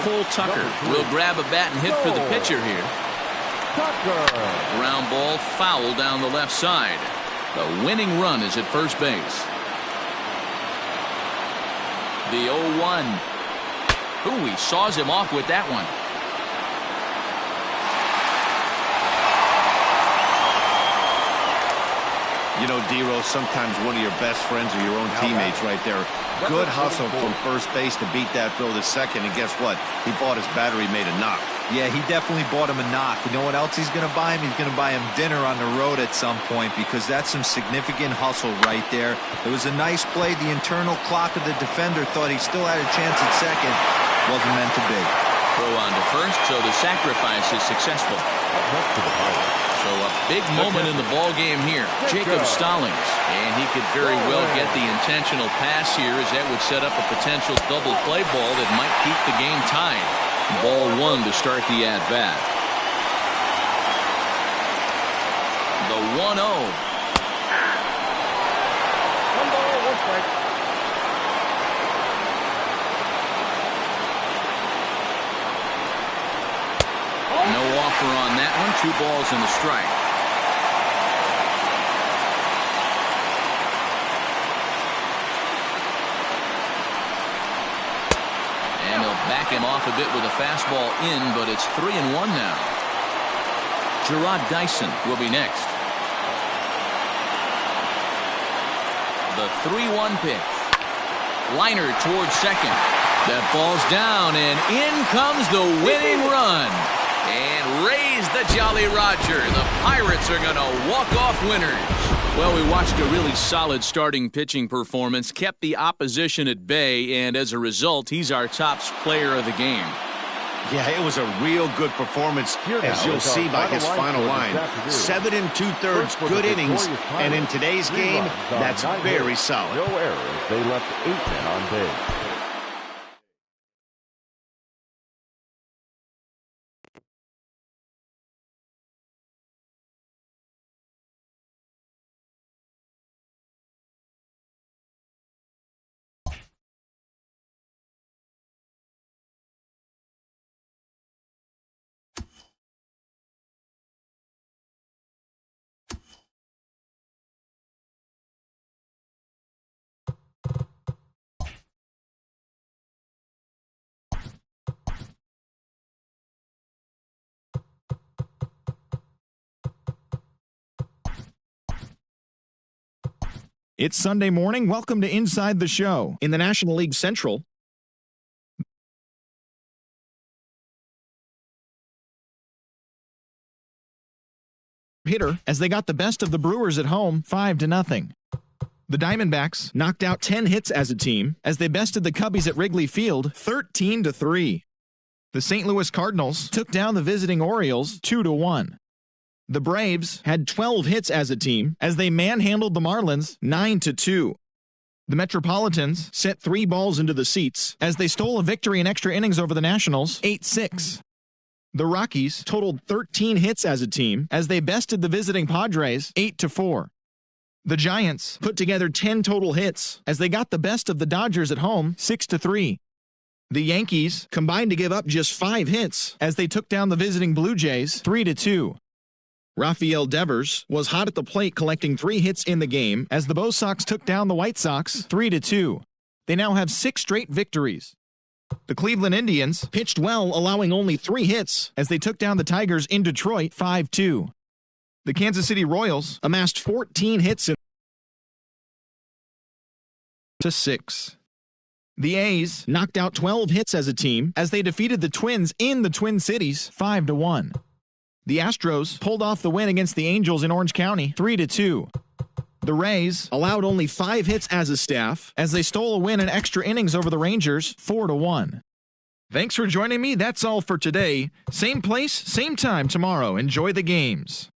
Cole Tucker will grab a bat and hit for the pitcher here. Ground ball foul down the left side. The winning run is at first base. The 0-1. Ooh, he saws him off with that one. You know, D-Rose, sometimes one of your best friends are your own teammates right there. Good hustle from first base to beat that throw to second, and guess what? He bought his battery made a knock. Yeah, he definitely bought him a knock. You know what else he's going to buy him? He's going to buy him dinner on the road at some point, because that's some significant hustle right there. It was a nice play. The internal clock of the defender thought he still had a chance at second. Wasn't meant to be. Throw on to first, so the sacrifice is successful. So up Big moment in the ball game here. Jacob Stallings. And he could very well get the intentional pass here, as that would set up a potential double play ball that might keep the game tied. Ball one to start the at-bat. The 1-0. One ball, one strike. No offer on that one. 2 balls and a strike. And he'll back him off a bit with a fastball in, but it's 3-1 now. Gerard Dyson will be next. The 3-1 pitch. Liner towards second. That ball's down, and in comes the winning run. And raise the Jolly Roger. The Pirates are going to walk off winners. Well, we watched a really solid starting pitching performance, kept the opposition at bay, and as a result, he's our top player of the game. Yeah, it was a real good performance, as you'll see by his final line. 7 2/3 good innings, and in today's game, that's very solid. No errors. They left 8 men on base. It's Sunday morning. Welcome to Inside the Show. In the National League Central, hitter as they got the best of the Brewers at home, 5-0. The Diamondbacks knocked out 10 hits as a team as they bested the Cubbies at Wrigley Field, 13-3. The St. Louis Cardinals took down the visiting Orioles, 2-1. The Braves had 12 hits as a team as they manhandled the Marlins 9-2. The Metropolitans sent 3 balls into the seats as they stole a victory in extra innings over the Nationals 8-6. The Rockies totaled 13 hits as a team as they bested the visiting Padres 8-4. The Giants put together 10 total hits as they got the best of the Dodgers at home 6-3. The Yankees combined to give up just 5 hits as they took down the visiting Blue Jays 3-2. Rafael Devers was hot at the plate, collecting 3 hits in the game as the Bo Sox took down the White Sox 3-2. They now have 6 straight victories. The Cleveland Indians pitched well, allowing only 3 hits as they took down the Tigers in Detroit 5-2. The Kansas City Royals amassed 14 hits in 6. The A's knocked out 12 hits as a team as they defeated the Twins in the Twin Cities 5-1. The Astros pulled off the win against the Angels in Orange County 3-2. The Rays allowed only 5 hits as a staff as they stole a win in extra innings over the Rangers 4-1. Thanks for joining me. That's all for today. Same place, same time tomorrow. Enjoy the games.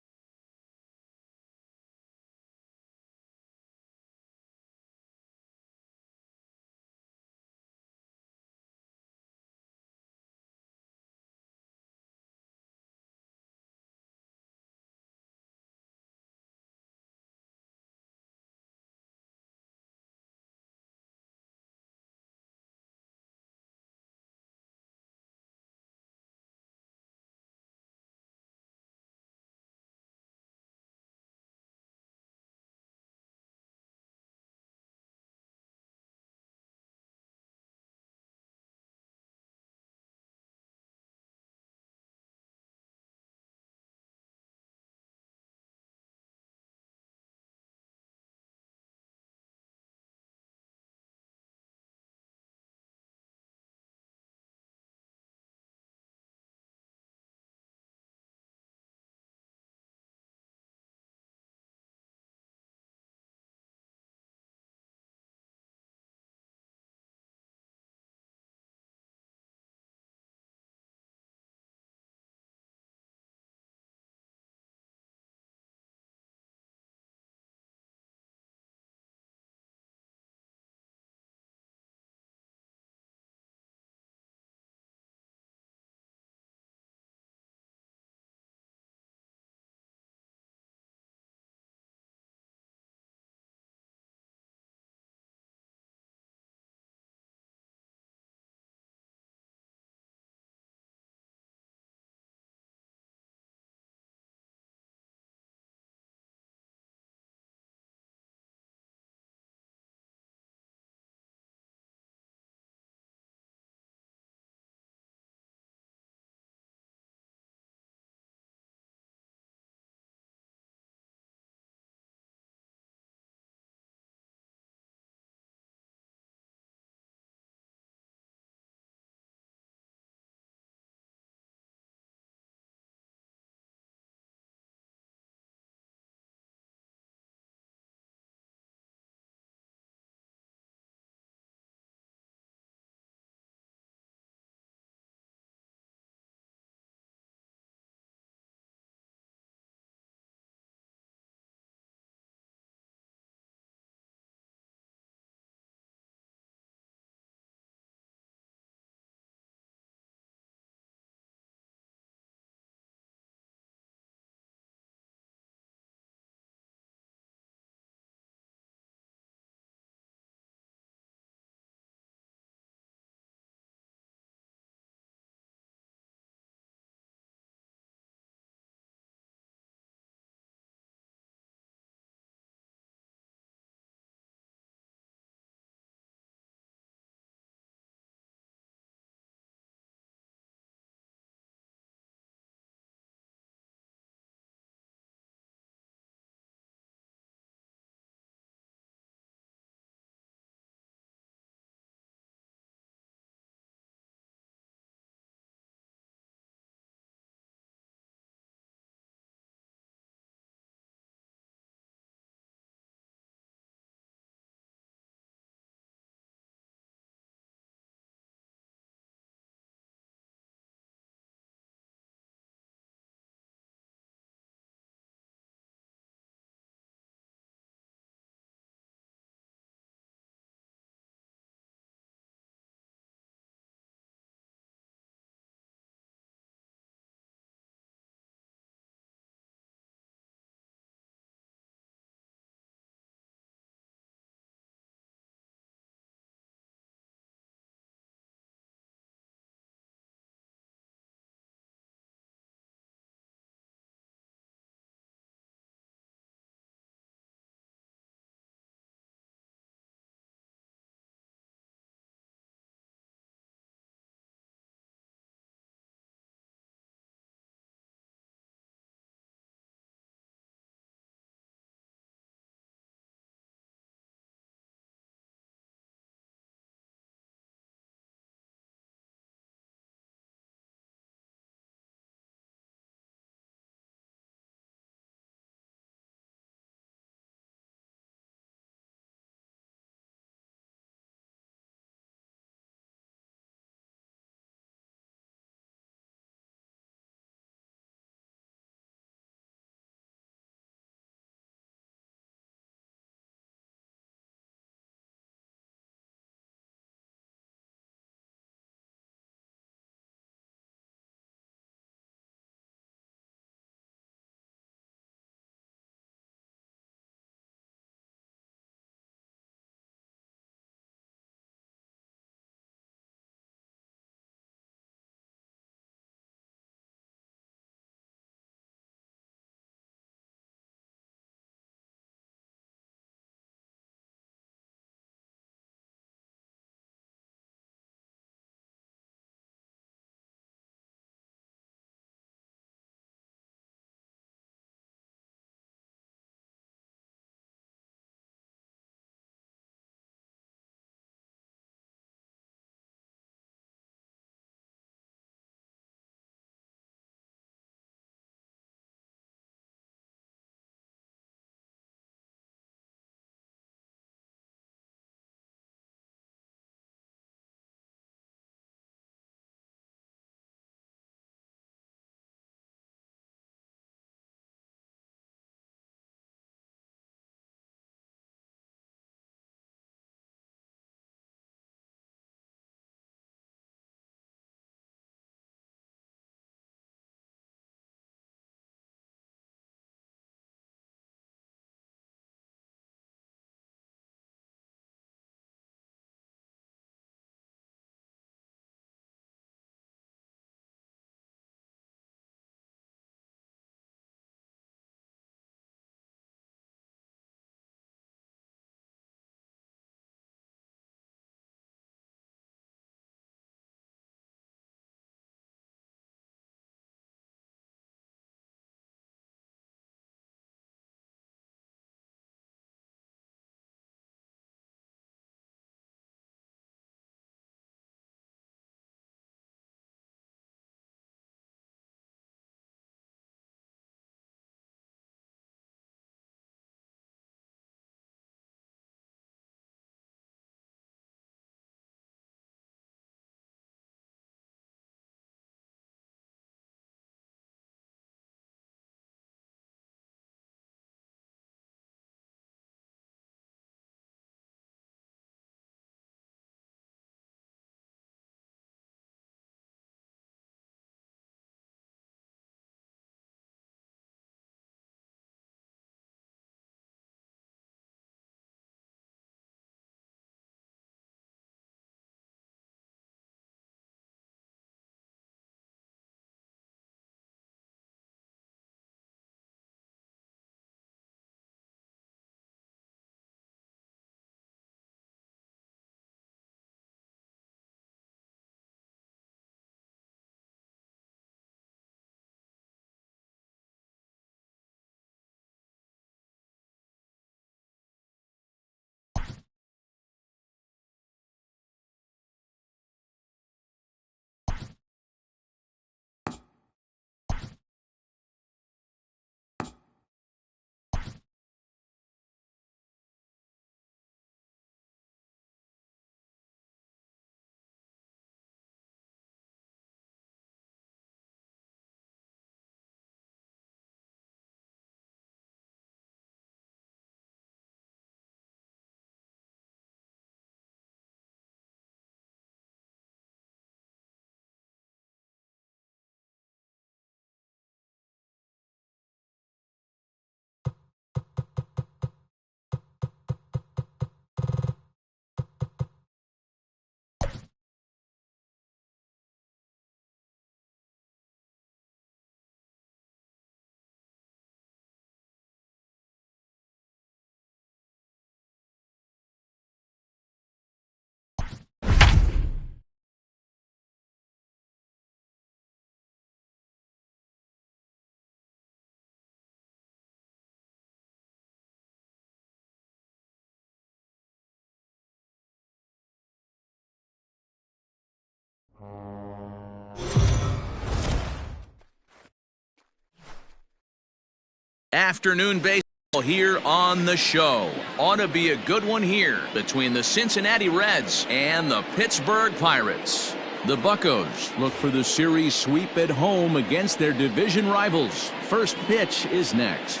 Afternoon baseball here on the Show. Ought to be a good one here between the Cincinnati Reds and the Pittsburgh Pirates. The Buccos look for the series sweep at home against their division rivals. First pitch is next.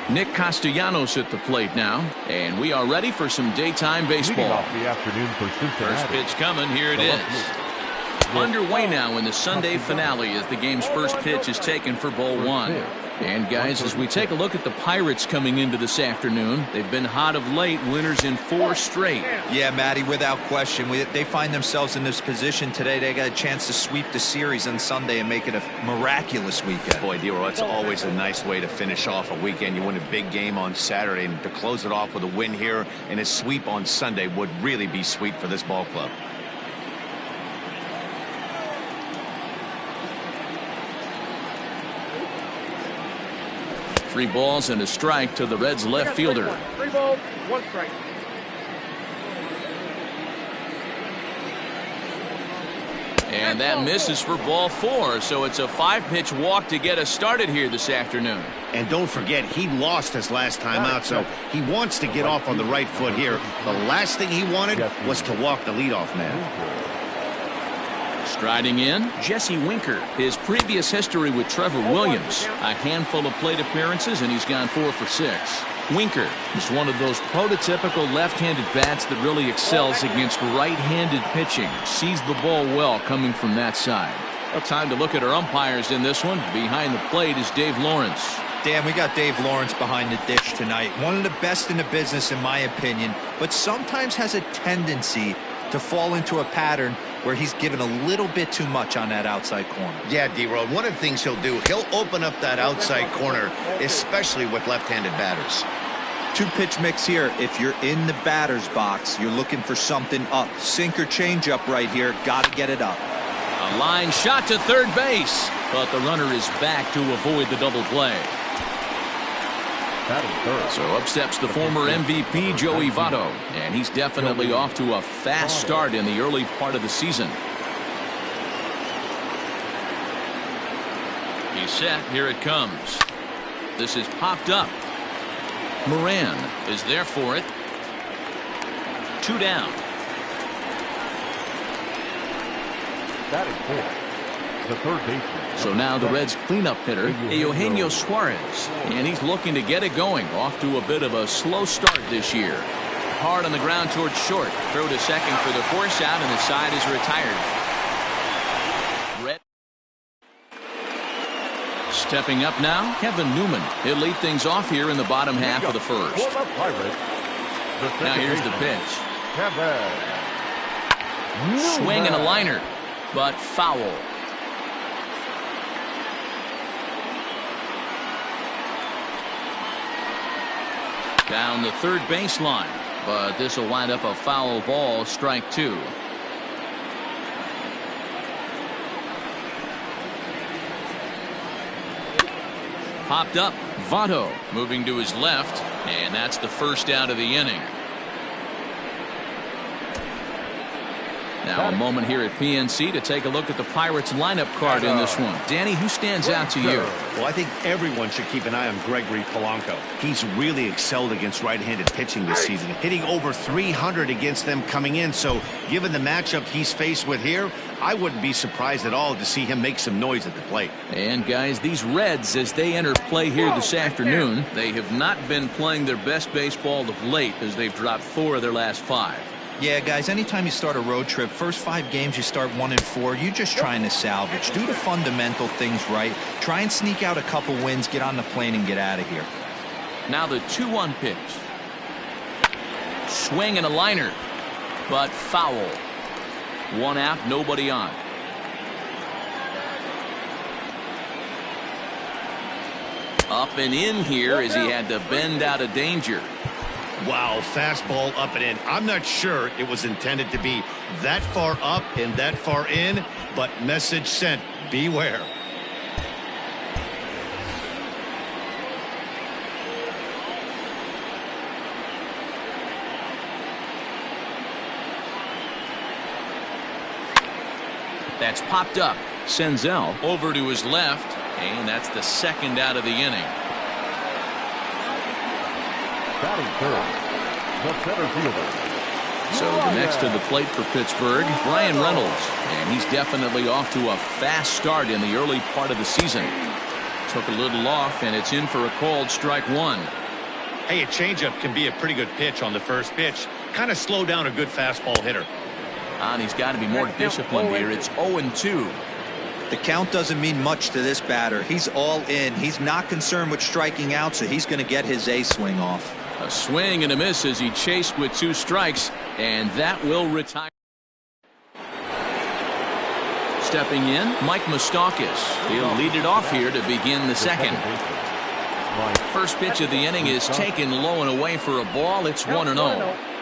Nick Castellanos at the plate now, and we are ready for some daytime baseball. Off the afternoon for Cincinnati. First pitch coming, here it is. Underway now in the Sunday finale as the game's first pitch is taken for ball one. And guys, as we take a look at the Pirates coming into this afternoon, they've been hot of late, winners in 4 straight. Yeah, Matty, without question. They find themselves in this position today. They got a chance to sweep the series on Sunday and make it a miraculous weekend. Boy, Dero, it's always a nice way to finish off a weekend. You win a big game on Saturday, and to close it off with a win here and a sweep on Sunday would really be sweet for this ball club. Three balls and a strike to the Reds left fielder. 3 balls, 1 strike. And that misses for ball 4, so it's a 5-pitch walk to get us started here this afternoon. And don't forget, he lost his last time out, so he wants to get off on the right foot here. The last thing he wanted was to walk the leadoff man. Striding in, Jesse Winker. His previous history with Trevor Williams, a handful of plate appearances, and he's gone 4 for 6. Winker is one of those prototypical left-handed bats that really excels against right-handed pitching. Sees the ball well coming from that side. Well, time to look at our umpires in this one. Behind the plate is Dave Lawrence. Dan, we got Dave Lawrence behind the dish tonight. One of the best in the business, in my opinion, but sometimes has a tendency to fall into a pattern where he's given a little bit too much on that outside corner. Yeah, D-Road, one of the things he'll do, he'll open up that outside corner, especially with left-handed batters. 2-pitch mix here. If you're in the batter's box, you're looking for something up. Sinker changeup right here. Got to get it up. A line shot to third base, but the runner is back to avoid the double play. So up steps the former MVP Joey Votto, and he's definitely off to a fast start in the early part of the season. He's set. Here it comes. This is popped up. Moran is there for it. 2 down. That is 4. The third baseman. So now the Reds cleanup hitter, Eugenio Suarez, and he's looking to get it going. Off to a bit of a slow start this year. Hard on the ground towards short. Throw to second for the force out, and the side is retired. Red. Stepping up now, Kevin Newman. He'll lead things off here in the bottom half of the first. Now here's the pitch. Swing and a liner, but foul. Down the third baseline, but this will wind up a foul ball, strike 2. Popped up, Votto moving to his left, and that's the first out of the inning. Now a moment here at PNC to take a look at the Pirates lineup card in this one. Danny, who stands out to you? Well, I think everyone should keep an eye on Gregory Polanco. He's really excelled against right-handed pitching this season, hitting over 300 against them coming in. So given the matchup he's faced with here, I wouldn't be surprised at all to see him make some noise at the plate. And guys, these Reds, as they enter play here this afternoon, they have not been playing their best baseball of late as they've dropped 4 of their last 5. Yeah, guys, anytime you start a road trip, first 5 games you start 1-4, you're just trying to salvage. Do the fundamental things right. Try and sneak out a couple wins, get on the plane, and get out of here. Now the 2-1 pitch. Swing and a liner, but foul. 1 out, nobody on. Up and in here as he had to bend out of danger. Wow, fastball up and in. I'm not sure it was intended to be that far up and that far in, but message sent, beware. That's popped up. Senzel over to his left, and that's the second out of the inning. Batting third, the center fielder. So the next to the plate for Pittsburgh, Brian Reynolds. And he's definitely off to a fast start in the early part of the season. Took a little off, and it's in for a called strike one. Hey, a changeup can be a pretty good pitch on the first pitch. Kind of slow down a good fastball hitter. And he's got to be more disciplined here. It's 0-2. The count doesn't mean much to this batter. He's all in. He's not concerned with striking out, so he's going to get his A swing off. A swing and a miss as he chased with 2 strikes, and that will retire. Stepping in, Mike Moustakas. He'll lead it off here to begin the second. First pitch of the inning is taken low and away for a ball. It's 1-0.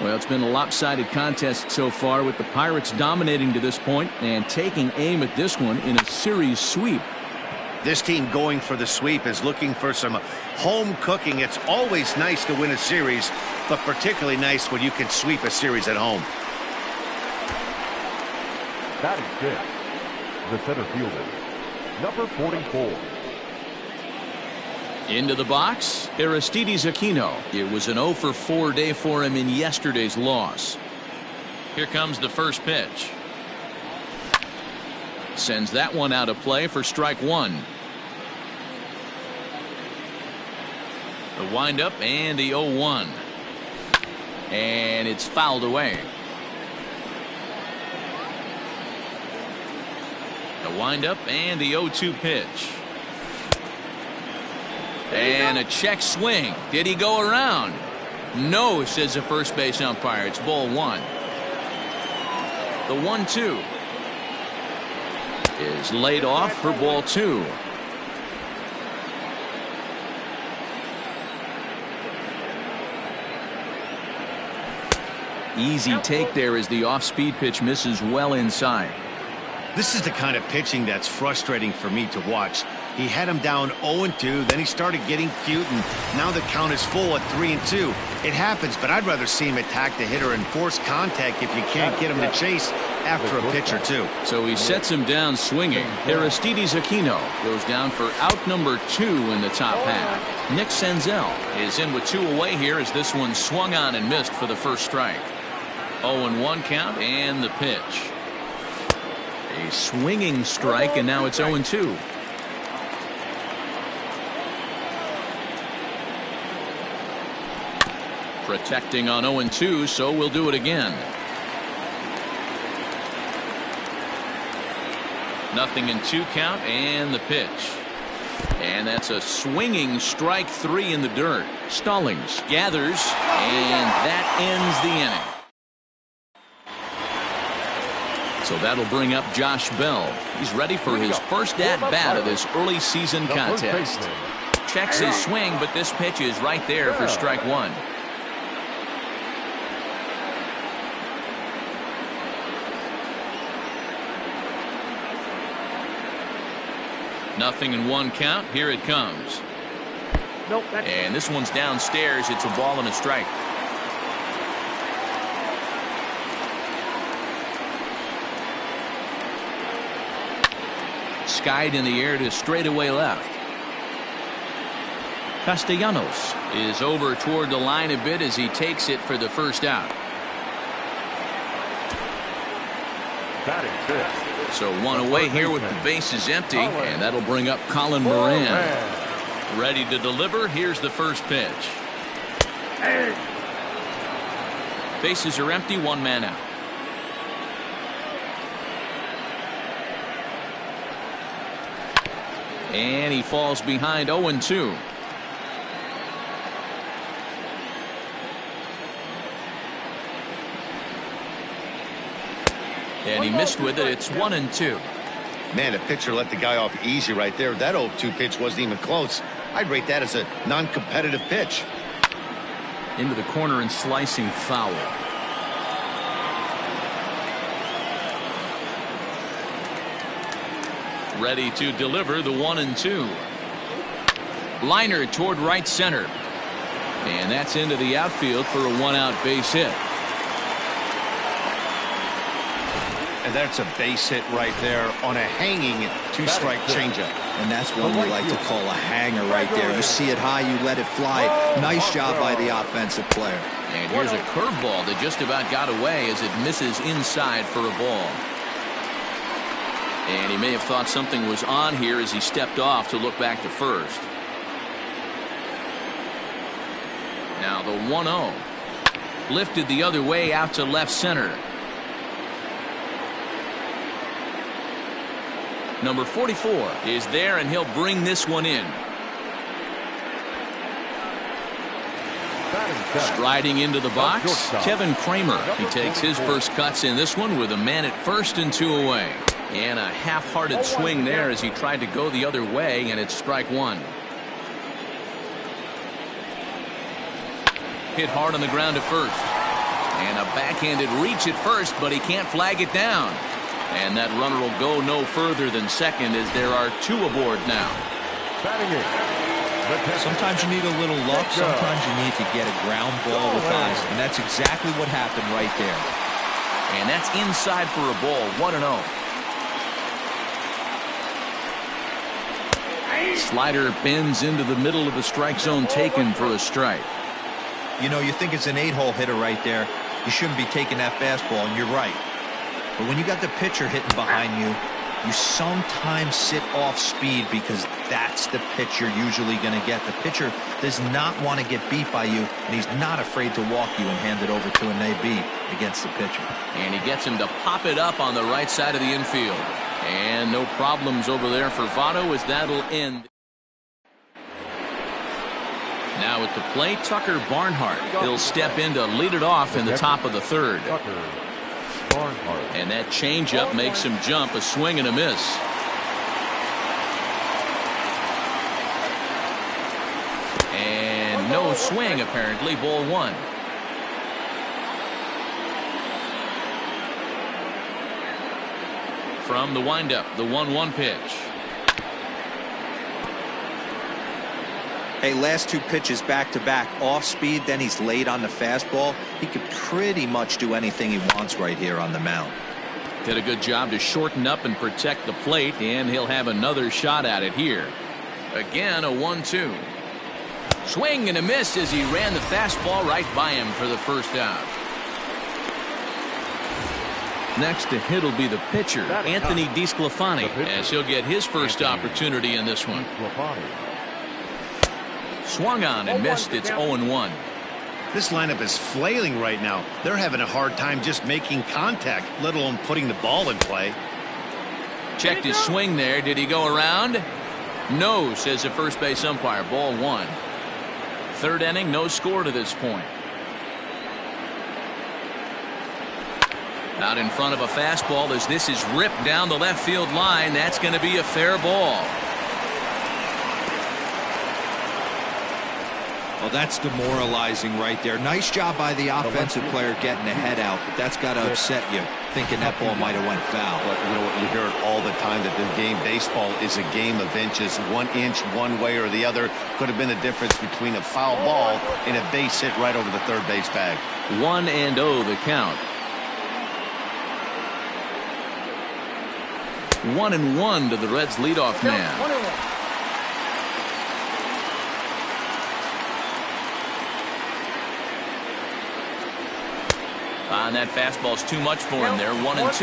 Well, it's been a lopsided contest so far, with the Pirates dominating to this point and taking aim at this one in a series sweep. This team going for the sweep is looking for some home cooking. It's always nice to win a series, but particularly nice when you can sweep a series at home. Batting fifth, the center fielder, number 44. Into the box, Aristides Aquino. It was an 0-for-4 day for him in yesterday's loss. Here comes the first pitch. Sends that one out of play for strike one. The windup and the 0-1. And it's fouled away. The windup and the 0-2 pitch. And a check swing. Did he go around? No, says the first base umpire. It's ball one. The 1-2 is laid off for ball two. Easy take there as the off-speed pitch misses well inside. This is the kind of pitching that's frustrating for me to watch. He had him down 0-2, then he started getting cute, and now the count is full at 3-2. It happens, but I'd rather see him attack the hitter and force contact if you can't get him to chase after a pitch or two. So he sets him down swinging. Aristides Aquino goes down for out number 2 in the top half. Nick Senzel is in with 2 away here as this one swung on and missed for the first strike. 0-1 count and the pitch. A swinging strike, and now it's 0-2. Protecting on 0-2, so we'll do it again. Nothing in 2 count and the pitch. And that's a swinging strike 3 in the dirt. Stallings gathers, and that ends the inning. So that'll bring up Josh Bell. He's ready for his first at-bat of this early season contest. Checks his swing, but this pitch is right there for strike one. Nothing in 1 count. Here it comes. And this one's downstairs. It's a ball and a strike. Skied in the air to straightaway left. Castellanos is over toward the line a bit as he takes it for the first out. Batting fifth. So 1 away here with the bases empty, and that'll bring up Colin Moran. Ready to deliver. Here's the first pitch. Bases are empty, 1 man out. And he falls behind 0-2. And he missed with it. It's 1-2. Man, the pitcher let the guy off easy right there. That 0-2 pitch wasn't even close. I'd rate that as a non-competitive pitch. Into the corner and slicing foul. Ready to deliver the 1-2. Liner toward right center. And that's into the outfield for a 1-out base hit. And that's a base hit right there on a hanging two-strike changeup. And that's one we like to call a hanger right there. You see it high, you let it fly. Nice job by the offensive player. And here's a curveball that just about got away as it misses inside for a ball. And he may have thought something was on here as he stepped off to look back to first. Now the 1-0. Lifted the other way out to left center. Number 44 is there, and he'll bring this one in. Striding into the box, Kevin Kramer. He takes his first cuts in this one with a man at first and 2 away. And a half-hearted swing there as he tried to go the other way, and it's strike one. Hit hard on the ground at first. And a backhanded reach at first, but he can't flag it down. And that runner will go no further than second as there are 2 aboard now. Sometimes you need a little luck. Sometimes you need to get a ground ball with eyes. And that's exactly what happened right there. And that's inside for a ball, 1-0. Slider bends into the middle of the strike zone, taken for a strike. You know, you think it's an 8-hole hitter right there. You shouldn't be taking that fastball, and you're right. But when you got the pitcher hitting behind you, you sometimes sit off speed because that's the pitch you're usually going to get. The pitcher does not want to get beat by you, and he's not afraid to walk you and hand it over to an AB against the pitcher. And he gets him to pop it up on the right side of the infield. And no problems over there for Votto as that'll end. Now at the plate, Tucker Barnhart. He'll step in to lead it off in the top of the third. And that changeup makes him jump, a swing and a miss. And no swing, apparently, ball one. From the windup, the 1-1 pitch. Hey, last 2 pitches back-to-back, off speed, then he's late on the fastball. He could pretty much do anything he wants right here on the mound. Did a good job to shorten up and protect the plate, and he'll have another shot at it here. Again, a 1-2. Swing and a miss as he ran the fastball right by him for the first out. Next to hit will be the pitcher, Anthony DeSclafani, as he'll get his first opportunity in this one. Swung on and missed. It's 0-1. This lineup is flailing right now. They're having a hard time just making contact, let alone putting the ball in play. Checked his swing there. Did he go around? No, says the first base umpire. Ball one. Third inning, no score to this point. Out in front of a fastball as this is ripped down the left field line. That's going to be a fair ball. Well, that's demoralizing right there. Nice job by the offensive player getting the head out, but that's got to upset you, thinking that ball might have went foul. But you know what, you hear it all the time that the game baseball is a game of inches. 1 inch one way or the other could have been the difference between a foul ball and a base hit right over the third base bag. 1-0 the count. 1-1 to the Reds leadoff man. And that fastball's too much for him there. 1-2.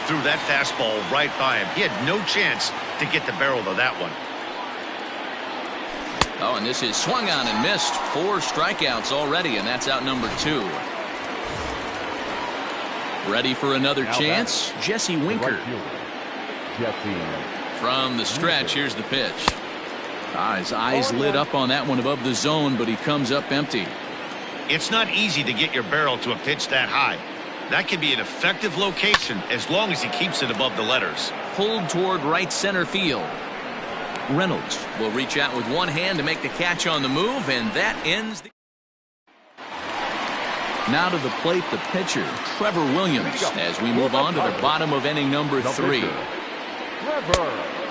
Threw that fastball right by him. He had no chance to get the barrel of that one. Oh, and this is swung on and missed. 4 strikeouts already, and that's out number 2. Ready for another chance? Jesse Winker. From the stretch, here's the pitch. His eyes lit up on that one above the zone, but he comes up empty. It's not easy to get your barrel to a pitch that high. That can be an effective location as long as he keeps it above the letters. Pulled toward right center field. Reynolds will reach out with one hand to make the catch on the move, and that ends the... Now to the plate, the pitcher, Trevor Williams, as we move on to the bottom of inning number 3.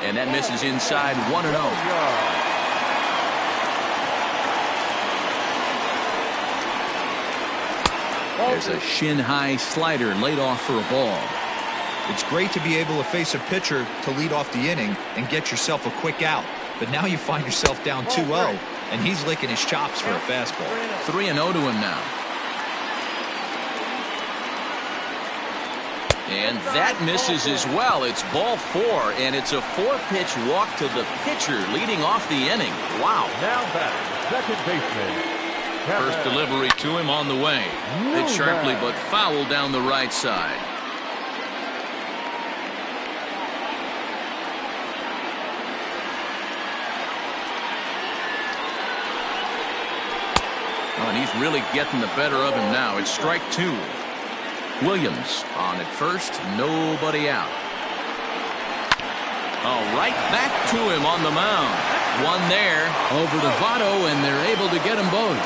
And that misses inside. 1-0. There's a shin-high slider laid off for a ball. It's great to be able to face a pitcher to lead off the inning and get yourself a quick out. But now you find yourself down 2-0, and he's licking his chops for a fastball. 3-0 to him now. And that misses as well. It's ball 4, and it's a 4-pitch walk to the pitcher leading off the inning. Wow. Now back, second baseman. First delivery to him on the way. Hit sharply but foul down the right side. Oh, and he's really getting the better of him now. It's strike 2. Williams on at first, nobody out. Oh, right back to him on the mound. One there, over to Votto, and they're able to get them both.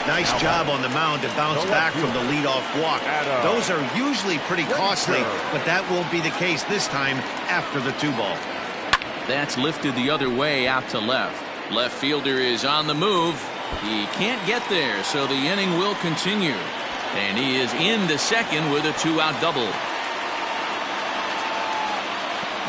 Nice job on the mound to bounce back from the leadoff walk. Those are usually pretty costly, but that won't be the case this time after the 2-ball. That's lifted the other way out to left. Left fielder is on the move. He can't get there, so the inning will continue. And he is into second with a 2-out double.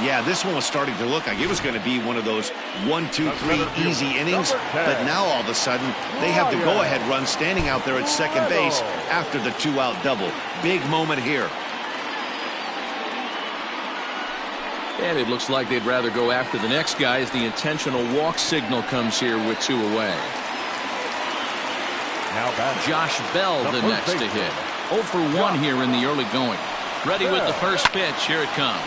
Yeah, this one was starting to look like it was going to be one of those 1, 2, 3 easy innings. But now all of a sudden, they have the go-ahead run standing out there at second base after the 2-out double. Big moment here. And it looks like they'd rather go after the next guy as the intentional walk signal comes here with 2 away. Josh Bell the next to hit. 0 for 1 here in the early going. Ready with the first pitch. Here it comes.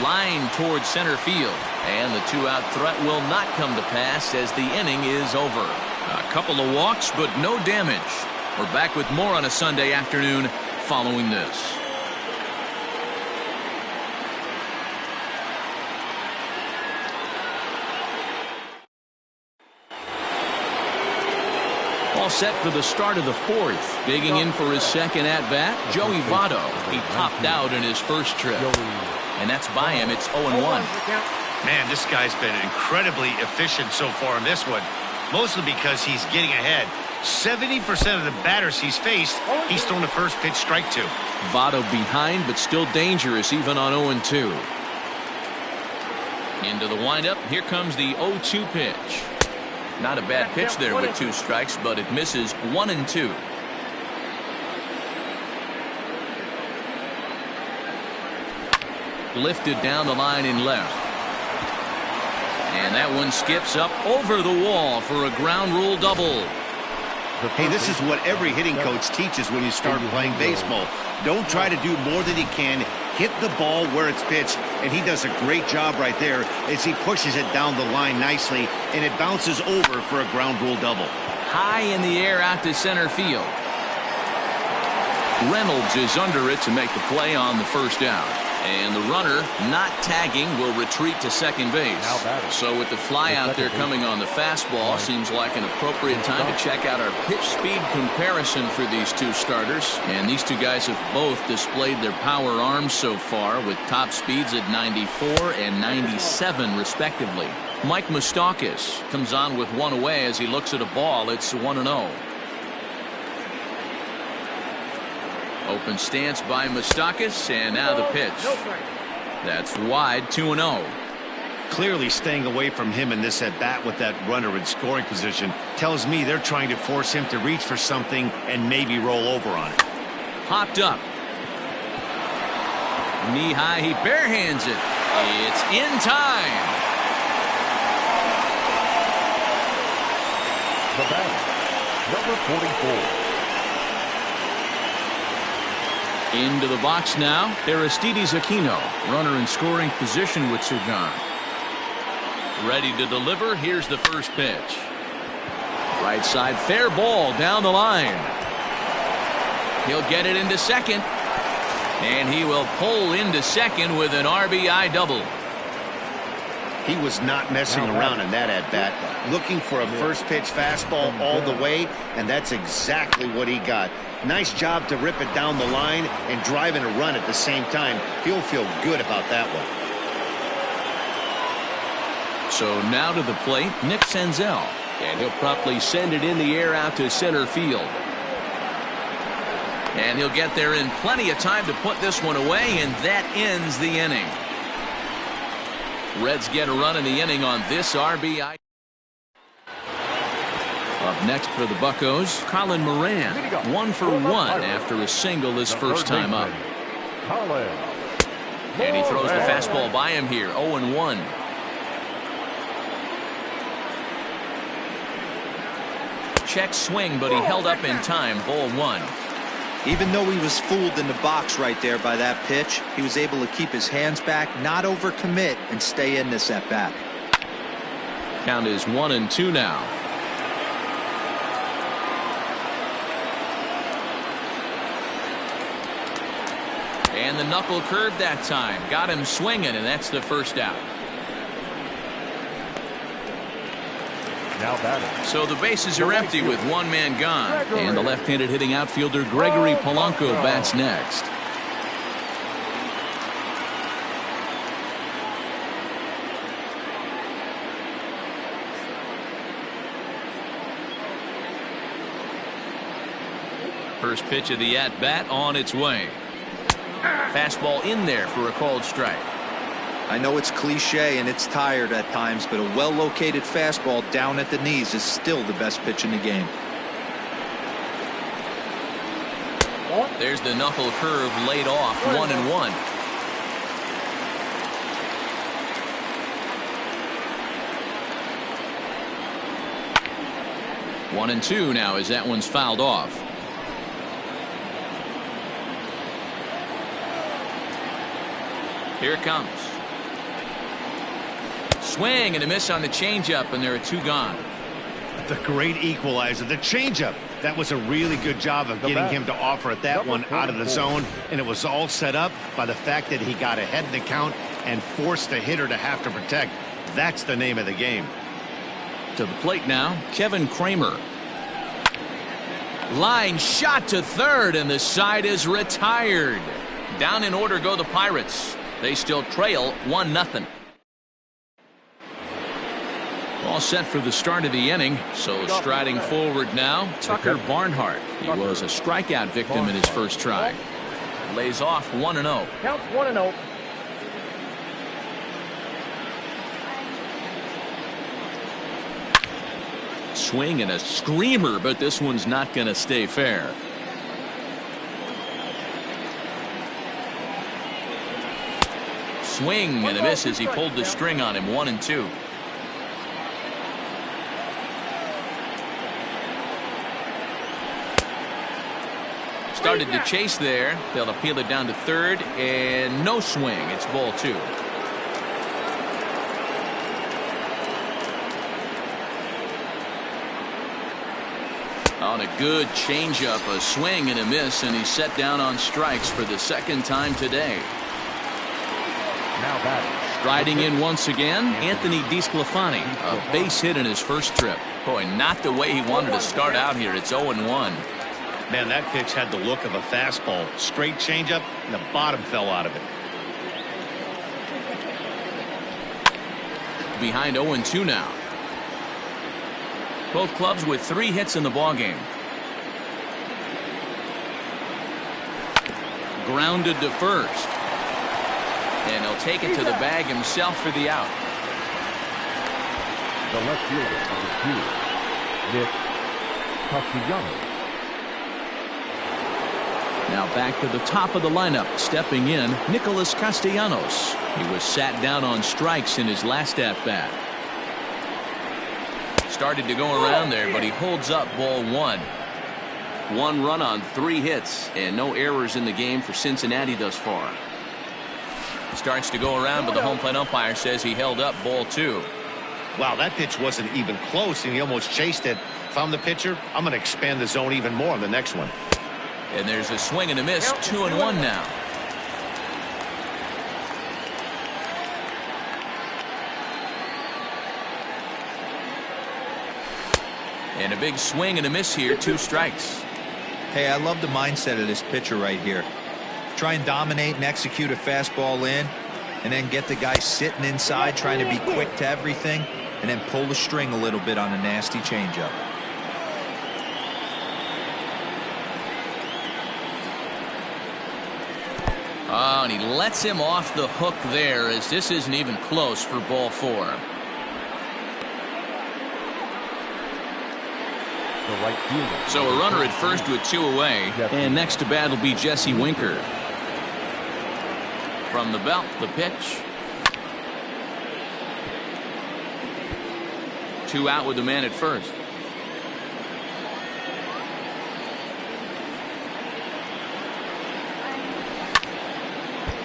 Line towards center field. And the 2-out threat will not come to pass as the inning is over. A couple of walks, but no damage. We're back with more on a Sunday afternoon following this. All set for the start of the 4th. Digging in for his second at-bat, Joey Votto. He popped out in his first trip. And that's by him. It's 0-1. Man, this guy's been incredibly efficient so far in this one. Mostly because he's getting ahead. 70% of the batters he's faced, he's thrown the first pitch strike to. Votto behind, but still dangerous even on 0-2. Into the windup. Here comes the 0-2 pitch. Not a bad pitch there with 2 strikes, but it misses 1-2. Lifted down the line in left. And that one skips up over the wall for a ground rule double. Hey, this is what every hitting coach teaches when you start playing baseball. Don't try to do more than you can. Hit the ball where it's pitched, and he does a great job right there as he pushes it down the line nicely, and it bounces over for a ground rule double. High in the air out to center field. Reynolds is under it to make the play on the first out. And the runner, not tagging, will retreat to second base. So with the fly out there coming on the fastball, seems like an appropriate time to check out our pitch speed comparison for these 2 starters. And these 2 guys have both displayed their power arms so far with top speeds at 94 and 97 respectively. Mike Moustakas comes on with 1 away as he looks at a ball. It's 1-0. Open stance by Moustakas, and now the pitch. That's wide, 2-0. Clearly staying away from him in this at-bat with that runner in scoring position tells me they're trying to force him to reach for something and maybe roll over on it. Popped up. Knee high, he barehands it. It's in time. The batter, number 44. Into the box now, Aristides Aquino, runner in scoring position with 2 gone. Ready to deliver. Here's the first pitch. Right side, fair ball down the line. He'll get it into second. And he will pull into second with an RBI double. He was not messing around in that at-bat, looking for a first pitch fastball all the way, and that's exactly what he got. Nice job to rip it down the line and drive in a run at the same time. He'll feel good about that one. So now to the plate, Nick Senzel. And he'll promptly send it in the air out to center field. And he'll get there in plenty of time to put this one away, and that ends the inning. Reds get a run in the inning on this RBI. Up next for the Buccos, Colin Moran, 1 for 1 after a single his first time up. And he throws the fastball by him here, 0-1. Check swing, but he held up in time, ball 1. Even though he was fooled in the box right there by that pitch, he was able to keep his hands back, not overcommit, and stay in this at bat. Count is 1-2 now. And the knuckle curve that time got him swinging, and that's the first out. Now batting. So the bases are empty with one man gone, and the left-handed hitting outfielder Gregory Polanco bats next. First pitch of the at-bat on its way. Fastball in there for a called strike. I know it's cliche and it's tired at times, but a well-located fastball down at the knees is still the best pitch in the game. There's the knuckle curve laid off, 1-1. One and two now as that one's fouled off. Here it comes. Swing and a miss on the changeup, and there are two gone. The great equalizer, the changeup. That was a really good job of getting him to offer at that one out of the zone, and it was all set up by the fact that he got ahead in the count and forced the hitter to have to protect. That's the name of the game. To the plate now, Kevin Kramer. Line shot to third, and the side is retired. Down in order go the Pirates. They still trail 1-0. All set for the start of the inning. So striding forward now, Tucker Barnhart. He was a strikeout victim in his first try. Lays off 1-0. Counts 1-0. Swing and a screamer, but this one's not going to stay fair. Swing and a miss as he pulled the string on him, 1-2. Started to chase there. They'll appeal it down to third, and no swing. It's ball 2. On a good changeup, a swing and a miss, and he's set down on strikes for the second time today. Now batting. Striding in once again, Anthony DeSclafani, a base hit in his first trip. Boy, not the way he wanted to start out here. It's 0-1. Man, that pitch had the look of a fastball. Straight changeup, and the bottom fell out of it. Behind 0-2 now. Both clubs with 3 hits in the ballgame. Grounded to first. And he'll take it to the bag himself for the out. The left fielder, number 2, Nick Castellanos. Now back to the top of the lineup, stepping in, Nicholas Castellanos. He was sat down on strikes in his last at-bat. Started to go around there, but he holds up ball 1. 1 run on 3 hits, and no errors in the game for Cincinnati thus far. Starts to go around, but the home plate umpire says he held up ball 2. Wow, that pitch wasn't even close, and he almost chased it. If I'm the pitcher, I'm going to expand the zone even more on the next one. And there's a swing and a miss, 2-1 now. And a big swing and a miss here, 2 strikes. Hey, I love the mindset of this pitcher right here. Try and dominate and execute a fastball in, and then get the guy sitting inside trying to be quick to everything, and then pull the string a little bit on a nasty changeup. Oh, and he lets him off the hook there, as this isn't even close for ball 4. The right fielder. So a runner at first with 2 away, and next to bat will be Jesse Winker. From the belt, the pitch. 2 out with the man at first.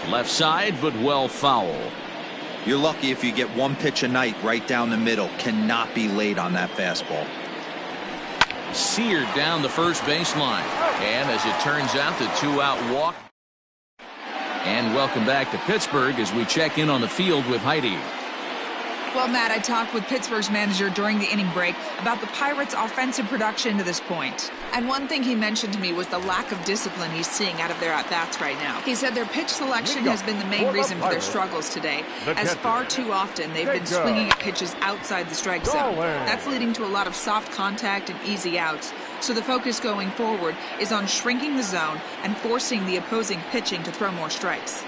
Left side, but well foul. You're lucky if you get 1 pitch a night right down the middle. Cannot be late on that fastball. Seared down the first baseline. And as it turns out, the 2-out walk. And welcome back to Pittsburgh as we check in on the field with Heidi. Well, Matt, I talked with Pittsburgh's manager during the inning break about the Pirates' offensive production to this point. And one thing he mentioned to me was the lack of discipline he's seeing out of their at-bats right now. He said their pitch selection has been the main reason for their struggles today, as far too often they've been swinging at pitches outside the strike zone. That's leading to a lot of soft contact and easy outs. So the focus going forward is on shrinking the zone and forcing the opposing pitching to throw more strikes.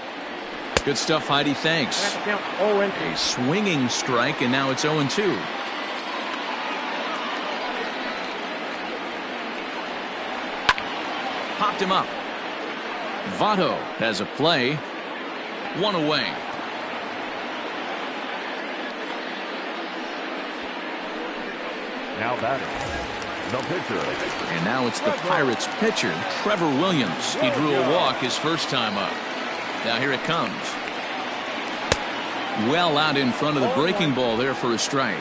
Good stuff, Heidi. Thanks. A swinging strike, and now it's 0-2. Popped him up. Votto has a play. 1 away. Now batting. The pitcher. And now it's the Pirates pitcher, Trevor Williams. He drew a walk his first time up. Now here it comes. Well out in front of the breaking ball there for a strike.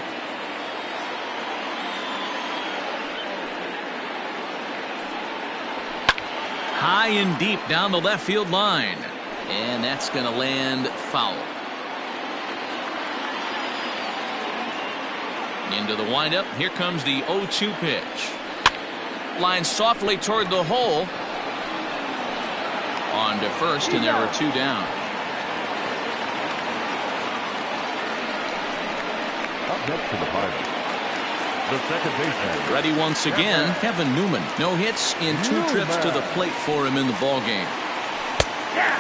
High and deep down the left field line. And that's going to land foul. Into the windup. Here comes the 0-2 pitch. Line softly toward the hole. On to first, and there are 2 down. Up next to the Pirates. The second baseman. Ready once again, Kevin Newman. No hits in 2 trips to the plate for him in the ballgame.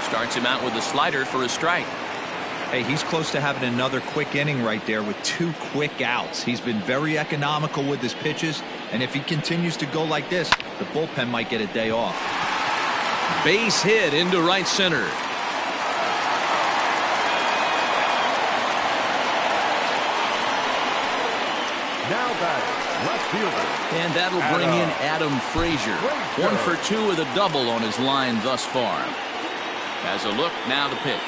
Starts him out with a slider for a strike. Hey, he's close to having another quick inning right there with 2 quick outs. He's been very economical with his pitches, and if he continues to go like this, the bullpen might get a day off. Base hit into right center. Now batting. Left fielder. And that'll bring in Adam Frazier. 1 for 2 with a double on his line thus far. As a look, now the pitch.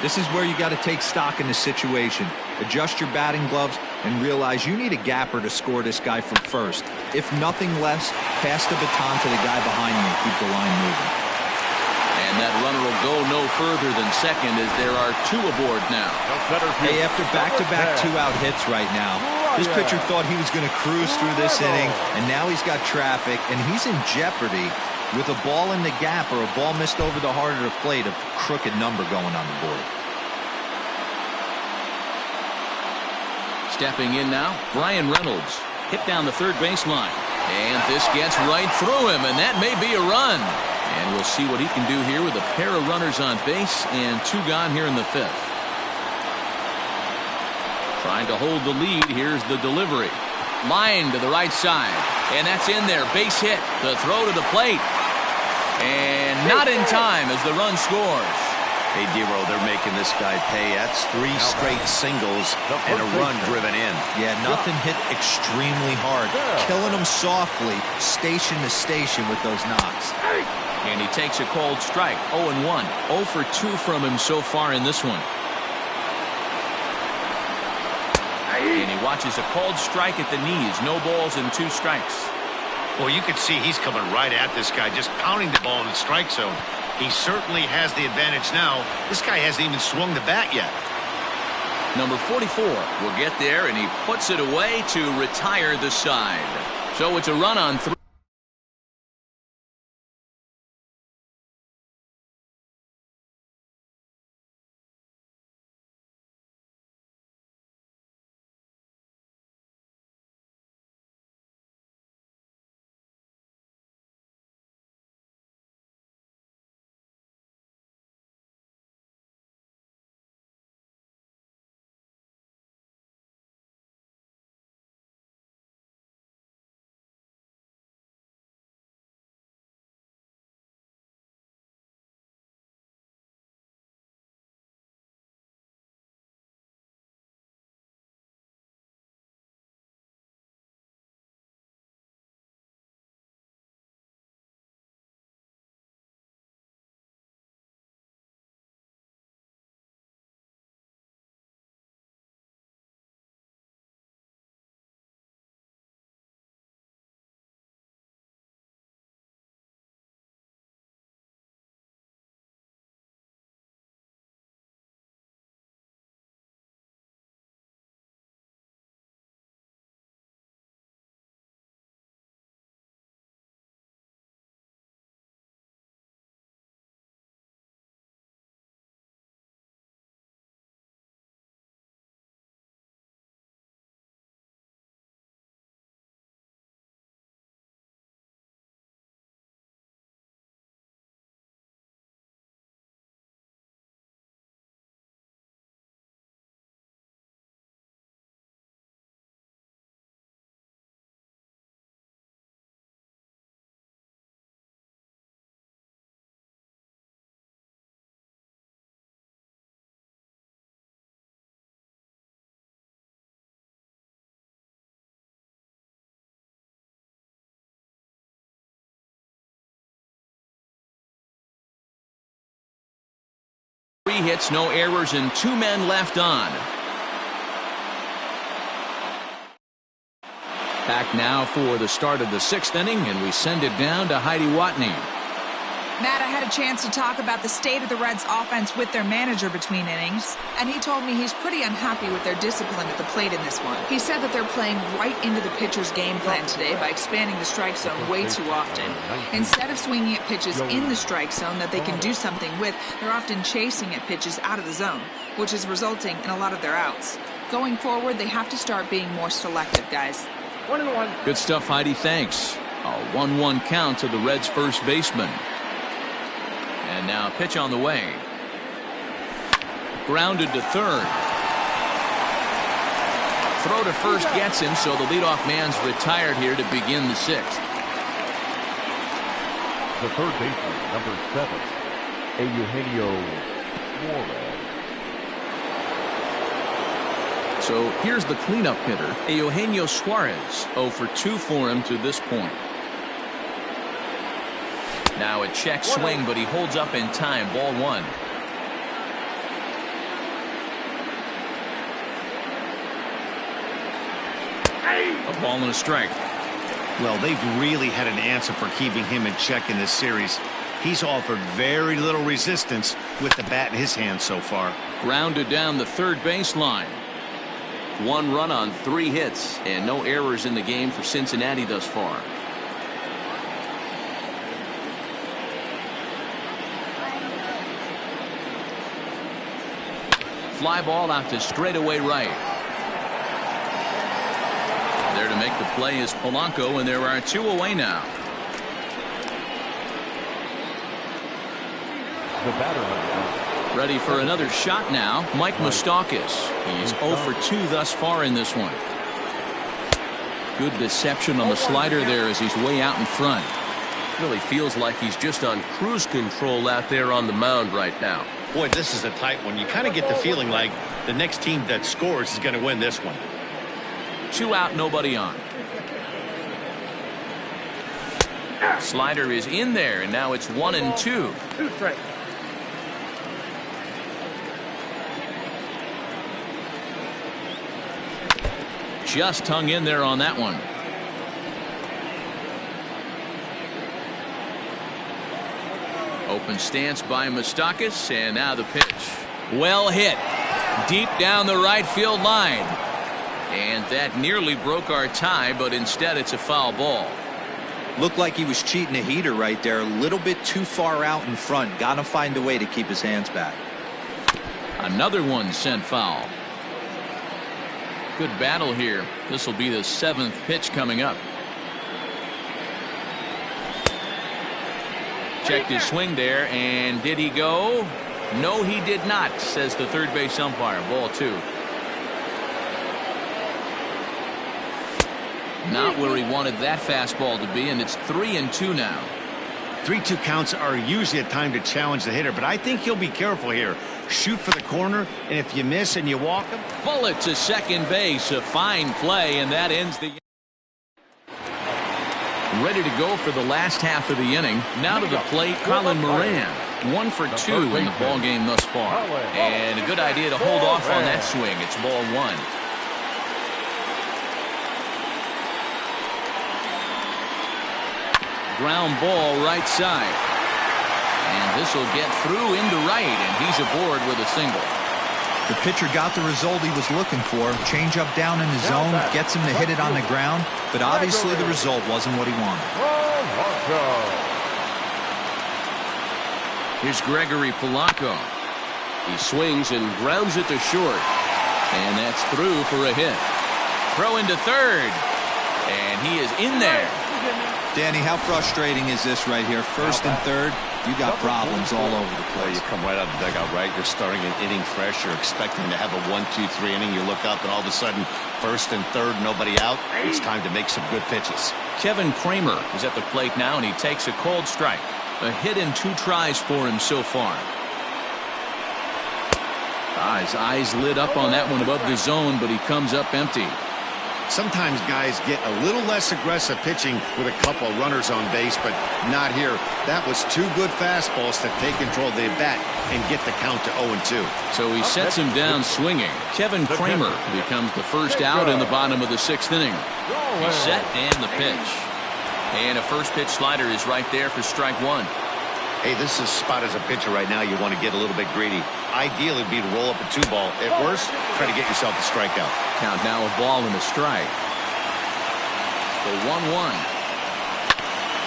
This is where you got to take stock in the situation. Adjust your batting gloves and realize you need a gapper to score this guy from first. If nothing less, pass the baton to the guy behind you and keep the line moving. And that runner will go no further than second as there are 2 aboard now. Hey, after back-to-back 2-out hits right now, this pitcher thought he was going to cruise through this inning, and now he's got traffic, and he's in jeopardy with a ball in the gap or a ball missed over the heart of the plate, a crooked number going on the board. Stepping in now, Brian Reynolds. Hit down the third baseline. And this gets right through him, and that may be a run. And we'll see what he can do here with a pair of runners on base and 2 gone here in the 5th. Trying to hold the lead. Here's the delivery. Line to the right side. And that's in there. Base hit. The throw to the plate. And not in time as the run scores. Hey, Dero, they're making this guy pay. That's 3 straight singles and a run driven in. Yeah, nothing hit extremely hard. Killing him softly, station to station with those knocks. And he takes a called strike. 0-1. 0 for 2 from him so far in this one. And he watches a called strike at the knees. No balls and 2 strikes. Well, you can see he's coming right at this guy, just pounding the ball in the strike zone. He certainly has the advantage now. This guy hasn't even swung the bat yet. Number 44 will get there, and he puts it away to retire the side. So it's a run on 3. 3 hits, no errors, and 2 men left on. Back now for the start of the 6th inning, and we send it down to Heidi Watney. Matt, I had a chance to talk about the state of the Reds offense with their manager between innings, and he told me he's pretty unhappy with their discipline at the plate in this one. He said that they're playing right into the pitcher's game plan today by expanding the strike zone way too often. Instead of swinging at pitches in the strike zone that they can do something with, they're often chasing at pitches out of the zone, which is resulting in a lot of their outs. Going forward, they have to start being more selective, guys. 1-1. Good stuff, Heidi. Thanks. A 1-1 count to the Reds' first baseman. And now a pitch on the way. Grounded to third. Throw to first gets him, so the leadoff man's retired here to begin the 6th. The third baseman, number 7, Eugenio Suarez. So here's the cleanup hitter, Eugenio Suarez. 0 for 2 for him to this point. Now a check swing, but he holds up in time. Ball 1. A ball and a strike. Well, they've really had an answer for keeping him in check in this series. He's offered very little resistance with the bat in his hand so far. Grounded down the third baseline. 1 run on 3 hits, and no errors in the game for Cincinnati thus far. Fly ball out to straightaway right. There to make the play is Polanco, and there are 2 away now. The batter, ready for another shot now, Mike Moustakas. He's 0 for 2 thus far in this one. Good deception on the slider there as he's way out in front. Really feels like he's just on cruise control out there on the mound right now. Boy, this is a tight one. You kind of get the feeling like the next team that scores is going to win this one. 2 out, nobody on. Slider is in there, and now it's 1-2. 2 strikes. Just hung in there on that one. Open stance by Moustakas, and now the pitch. Well hit. Deep down the right field line. And that nearly broke our tie, but instead it's a foul ball. Looked like he was cheating a heater right there. A little bit too far out in front. Got to find a way to keep his hands back. Another one sent foul. Good battle here. This will be the 7th pitch coming up. Checked his swing there, and did he go? No, he did not, says the third base umpire. Ball 2. Not where he wanted that fastball to be, and it's 3-2 now. 3-2 counts are usually a time to challenge the hitter, but I think he'll be careful here. Shoot for the corner, and if you miss and you walk him. Bullet to second base. A fine play, and that ends the. Ready to go for the last half of the inning. Now to the plate, Colin Moran. 1 for 2 in the ball game thus far. And a good idea to hold off on that swing. It's ball 1. Ground ball right side. And this will get through into right, and he's aboard with a single. The pitcher got the result he was looking for. Change up down in the zone, gets him to hit it on the ground, but obviously the result wasn't what he wanted. Here's Gregory Polanco. He swings and grounds it to short. And that's through for a hit. Throw into third. And he is in there. Danny, how frustrating is this right here? First and third, you got problems all over the Well, place. you come right out of the dugout, right? You're starting an inning fresh. You're expecting to have a 1-2-3 inning. You look up, and all of a sudden, first and third, nobody out. It's time to make some good pitches. Kevin Kramer is at the plate now, and he takes a cold strike. A hit and 2 tries for him so far. His eyes lit up on that one above the zone, but he comes up empty. Sometimes guys get a little less aggressive pitching with a couple runners on base, but not here. That was two good fastballs to take control of the bat and get the count to 0-2. So he sets him down swinging. Kevin Kramer becomes the first out in the bottom of the 6th inning. He's set and the pitch. And a first pitch slider is right there for strike one. Hey, this is spot as a pitcher right now. You want to get a little bit greedy. Ideally, it'd be to roll up a 2-ball. At worst, try to get yourself a strikeout. Count now a ball and a strike. The 1-1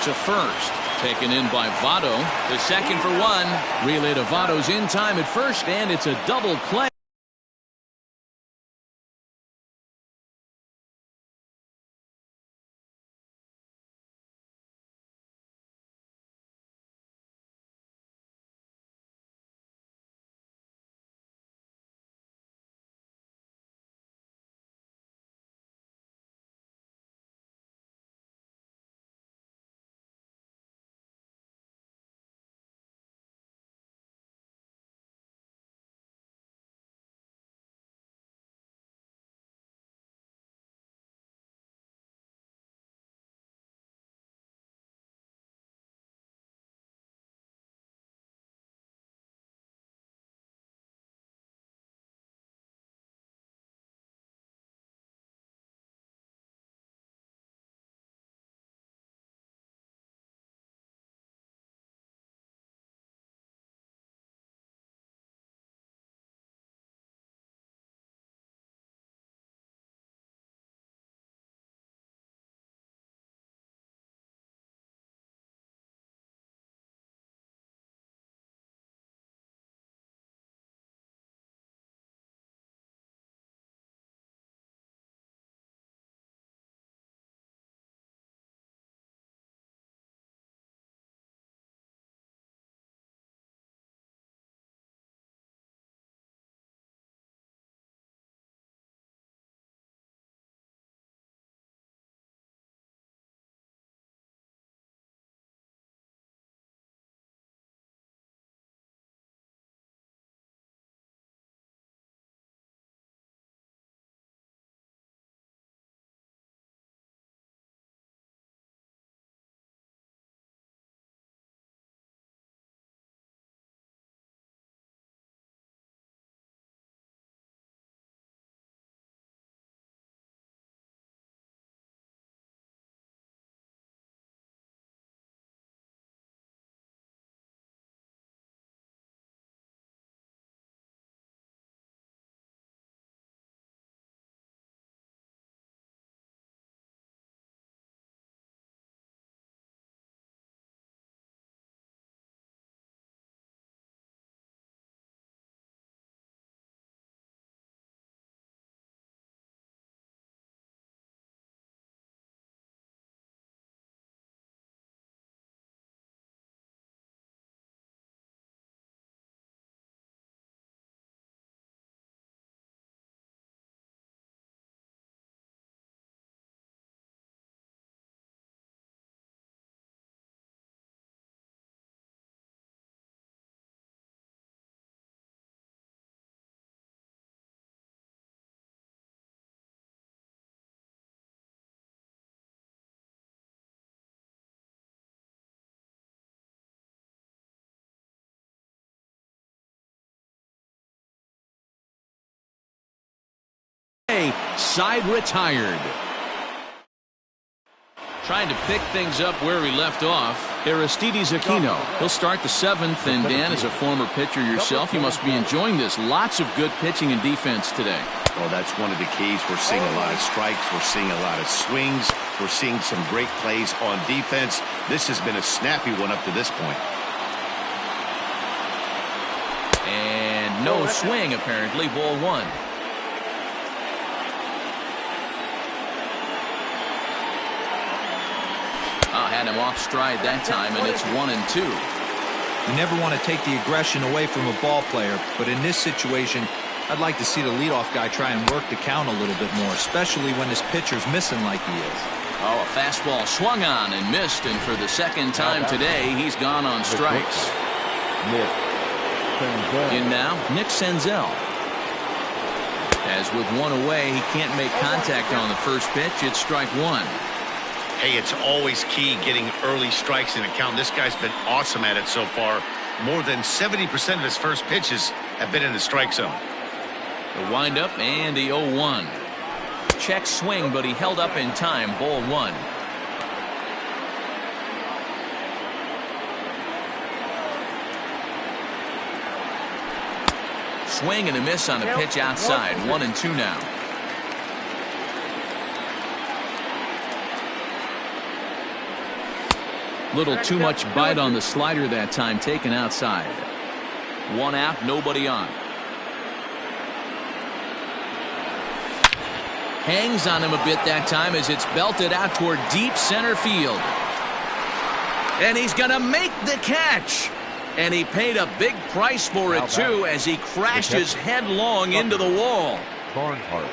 to first. Taken in by Votto. The second for one. Relay to Votto's in time at first, and it's a double play. Side retired. Trying to pick things up where he left off. Aristides Aquino. He'll start the 7th, and Dan, as a former pitcher yourself, you must be enjoying this. Lots of good pitching and defense today. Well, that's one of the keys. We're seeing a lot of strikes. We're seeing a lot of swings. We're seeing some great plays on defense. This has been a snappy one up to this point. And no swing, apparently. Ball one. Had him off stride that time, and it's 1-2. You never want to take the aggression away from a ball player, but in this situation, I'd like to see the leadoff guy try and work the count a little bit more, especially when his pitcher's missing like he is. Oh, a fastball swung on and missed, and for the second time today, he's gone on strikes. In now, Nick Senzel. As with one away, he can't make contact on the first pitch. It's strike one. Hey, it's always key getting early strikes in a count. This guy's been awesome at it so far. More than 70% of his first pitches have been in the strike zone. The windup and the 0-1. Check swing, but he held up in time. Ball one. Swing and a miss on the pitch outside. 1-2 now. Little too much bite on the slider that time, taken outside. One out, nobody on. Hangs on him a bit that time as it's belted out toward deep center field. And he's going to make the catch. And he paid a big price for it, too, as he crashes headlong into the wall. Barnhart.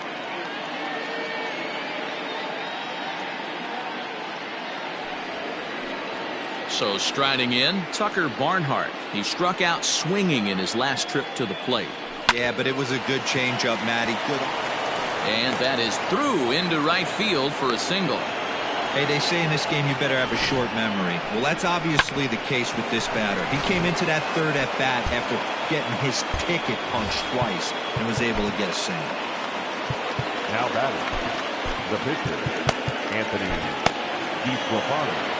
So striding in, Tucker Barnhart. He struck out swinging in his last trip to the plate. Yeah, but it was a good changeup, Matty. Good. And that is through into right field for a single. Hey, they say in this game you better have a short memory. Well, that's obviously the case with this batter. He came into that third at bat after getting his ticket punched twice and was able to get a single. Now batting, the pitcher, Anthony DiSclafani.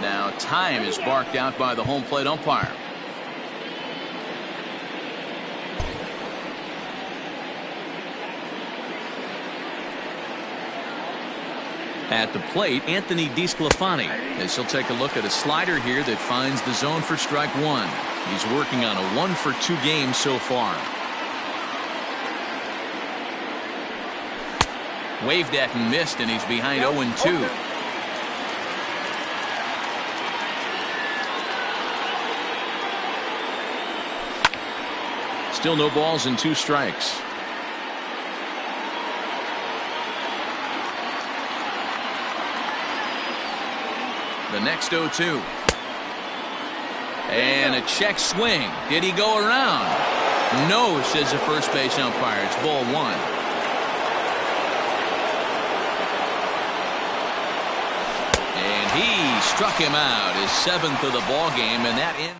Now time is barked out by the home plate umpire. At the plate, Anthony DiSclafani, as he'll take a look at a slider here that finds the zone for strike one. He's working on a 1-for-2 game so far. Waved at and missed, and he's behind 0-2. Still no balls and 2 strikes. The next 0-2. And a check swing. Did he go around? No, says the first base umpire. It's ball one. And he struck him out, his 7th of the ball game, and that ends.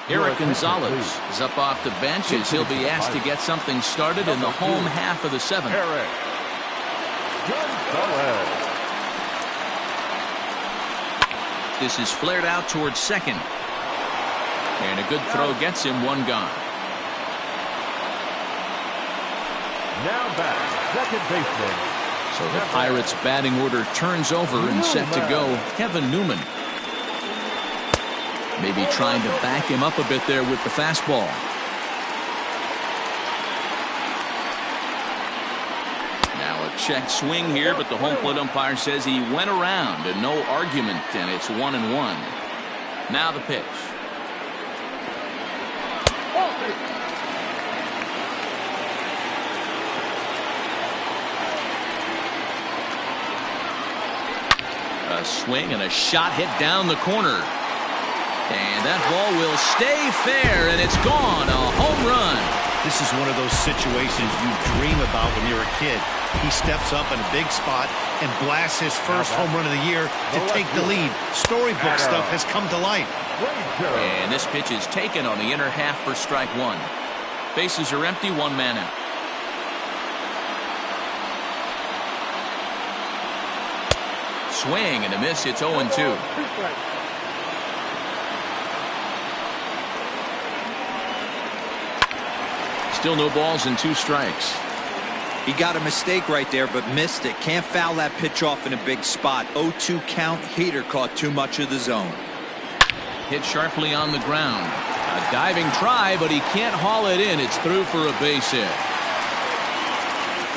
Eric Gonzalez is up off the bench as he'll be asked to get something started in the home half of the 7th. Eric Gonzalez. This is flared out towards second. And a good throw gets him, one gone. Now back, second baseman. So the Pirates' batting order turns over and set to go. Kevin Newman. Maybe trying to back him up a bit there with the fastball. Now a check swing here, but the home plate umpire says he went around and no argument, and it's 1-1. Now the pitch. A swing and a shot hit down the corner. And that ball will stay fair, and it's gone. A home run. This is one of those situations you dream about when you're a kid. He steps up in a big spot and blasts his first home run of the year to take the lead. Storybook stuff has come to life. And this pitch is taken on the inner half for strike one. Bases are empty, 1 man out. Swing and a miss. It's 0-2. Still no balls and 2 strikes. He got a mistake right there, but missed it. Can't foul that pitch off in a big spot. 0-2 count. Heater caught too much of the zone. Hit sharply on the ground. A diving try, but he can't haul it in. It's through for a base hit.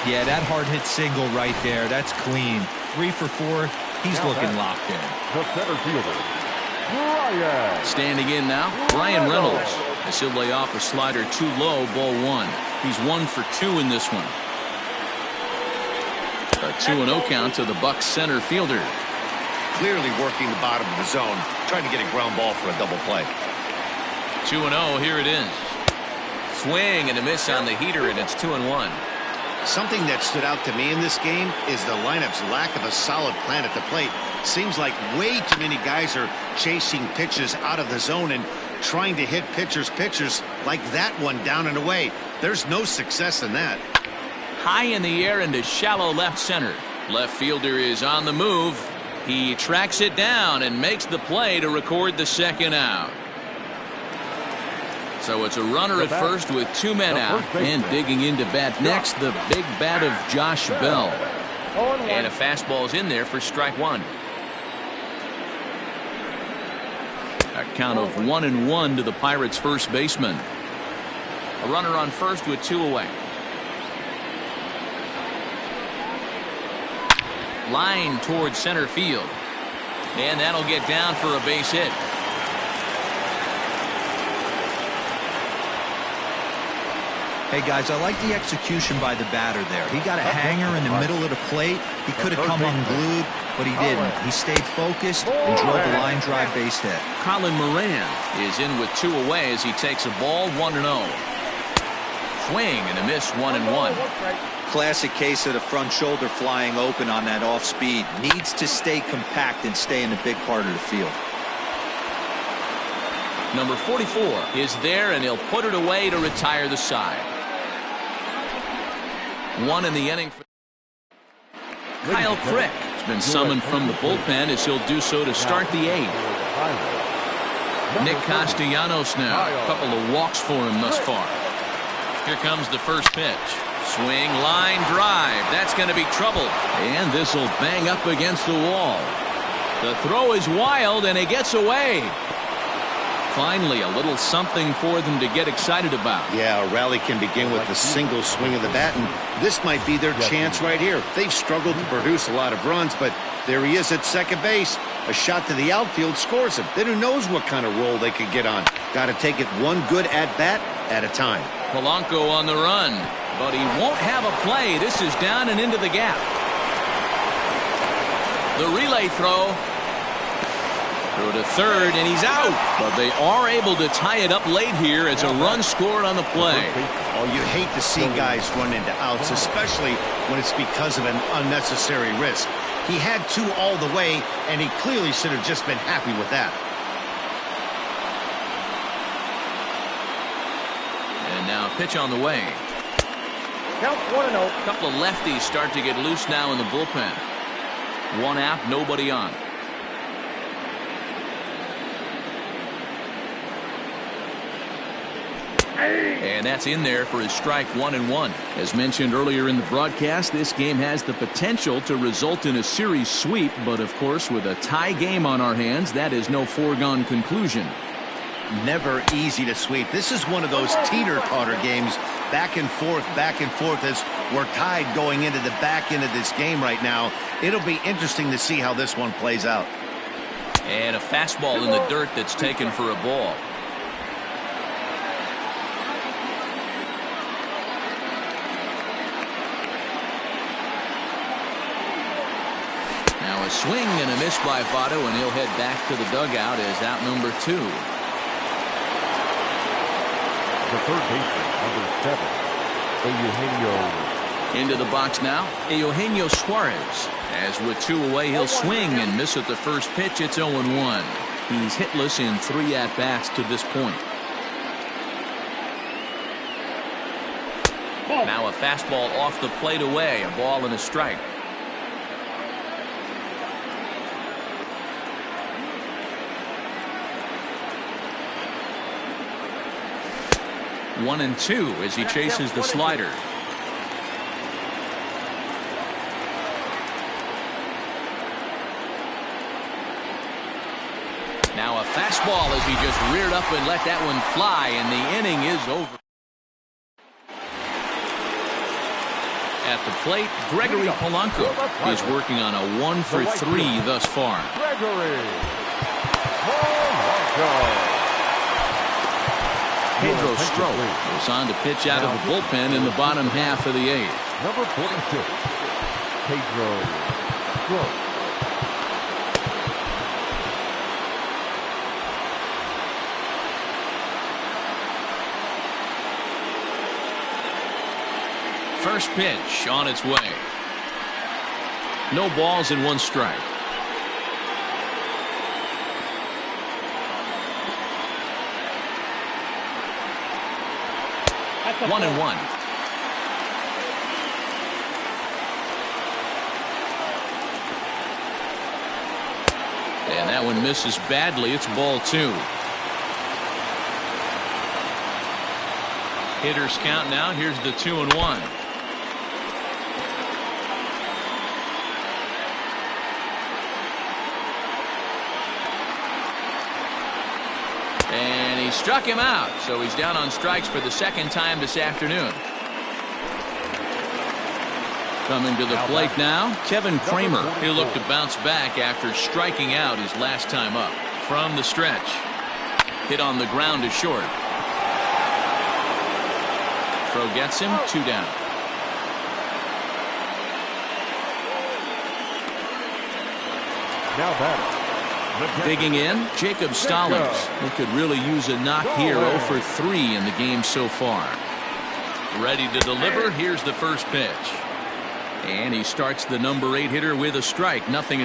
Yeah, that hard hit single right there. That's clean. 3 for 4. He's looking locked in. The center fielder, Brian. Standing in now, Brian Reynolds. As he'll lay off a slider too low, ball 1. He's 1 for 2 in this one. A 2-0 count to the Bucs center fielder. Clearly working the bottom of the zone, trying to get a ground ball for a double play. 2-0, here it is. Swing and a miss on the heater, and it's 2-1. Something that stood out to me in this game is the lineup's lack of a solid plan at the plate. Seems like way too many guys are chasing pitches out of the zone and trying to hit pitchers like that one down and away. There's no success in that. High in the air into shallow left center. Left fielder is on the move. He tracks it down and makes the play to record the second out. So it's a runner at first with 2 men out. And digging into bat next, the big bat of Josh Bell. And a fastball's in there for strike 1. A count of 1-1 to the Pirates' first baseman. A runner on first with 2 away. Line towards center field. And that'll get down for a base hit. Hey guys, I like the execution by the batter there. He got a hanger in the middle of the plate. He could have come unglued, but he didn't. He stayed focused and drove a line drive base hit. Colin Moran is in with 2 away as he takes a ball 1-0. Swing and a miss 1-1. Classic case of the front shoulder flying open on that off speed. Needs to stay compact and stay in the big part of the field. Number 44 is there, and he'll put it away to retire the side. 1 in the inning. Kyle Crick has been summoned from the bullpen as he'll do so to start the 8th. Nick Castellanos now. A couple of walks for him thus far. Here comes the first pitch. Swing, line drive. That's going to be trouble. And this will bang up against the wall. The throw is wild, and it gets away. Finally, a little something for them to get excited about. Yeah, a rally can begin with a single swing of the bat, and this might be their chance right here. They've struggled to produce a lot of runs, but there he is at second base. A shot to the outfield scores him. Then who knows what kind of roll they could get on. Got to take it one good at-bat at a time. Polanco on the run, but he won't have a play. This is down and into the gap. The relay throw. Through to third, and he's out. But they are able to tie it up late here as a run scored on the play. Oh, you hate to see guys run into outs, especially when it's because of an unnecessary risk. He had 2 all the way, and he clearly should have just been happy with that. And now a pitch on the way. Count 1-0. A couple of lefties start to get loose now in the bullpen. 1 out, nobody on. And that's in there for his strike 1-1. As mentioned earlier in the broadcast, this game has the potential to result in a series sweep, but of course with a tie game on our hands, that is no foregone conclusion. Never easy to sweep. This is one of those teeter-totter games, back and forth as we're tied going into the back end of this game right now. It'll be interesting to see how this one plays out. And a fastball in the dirt that's taken for a ball. Now a swing and a miss by Votto, and he'll head back to the dugout as out number 2. The third baseman, number 7, Eugenio. Into the box now, Eugenio Suarez. As with 2 away, he'll swing and miss at the first pitch. It's 0-1. He's hitless in 3 at-bats to this point. Now a fastball off the plate away, a ball and a strike. One and 2 as he chases the slider. Now a fastball as he just reared up and let that one fly, and the inning is over. At the plate, Gregory Polanco is working on a 1-for-3 thus far. Gregory Polanco. Pedro Strop goes on to pitch out of the bullpen in the bottom half of the 8th. Number 46. Pedro Strop. First pitch on its way. No balls and one strike. One and one. And that one misses badly. It's ball two. Hitters count now. Here's the 2-1. And he struck him out, so he's down on strikes for the second time this afternoon. Coming to the plate now, Kevin Kramer. He'll look to bounce back after striking out his last time up. From the stretch. Hit on the ground to short. Throw gets him, 2 down. Now batter. Digging in, Jacob Stallings. He could really use a knock here. 0 for 3 in the game so far. Ready to deliver. Here's the first pitch. And he starts the number 8 hitter with a strike. 0-1.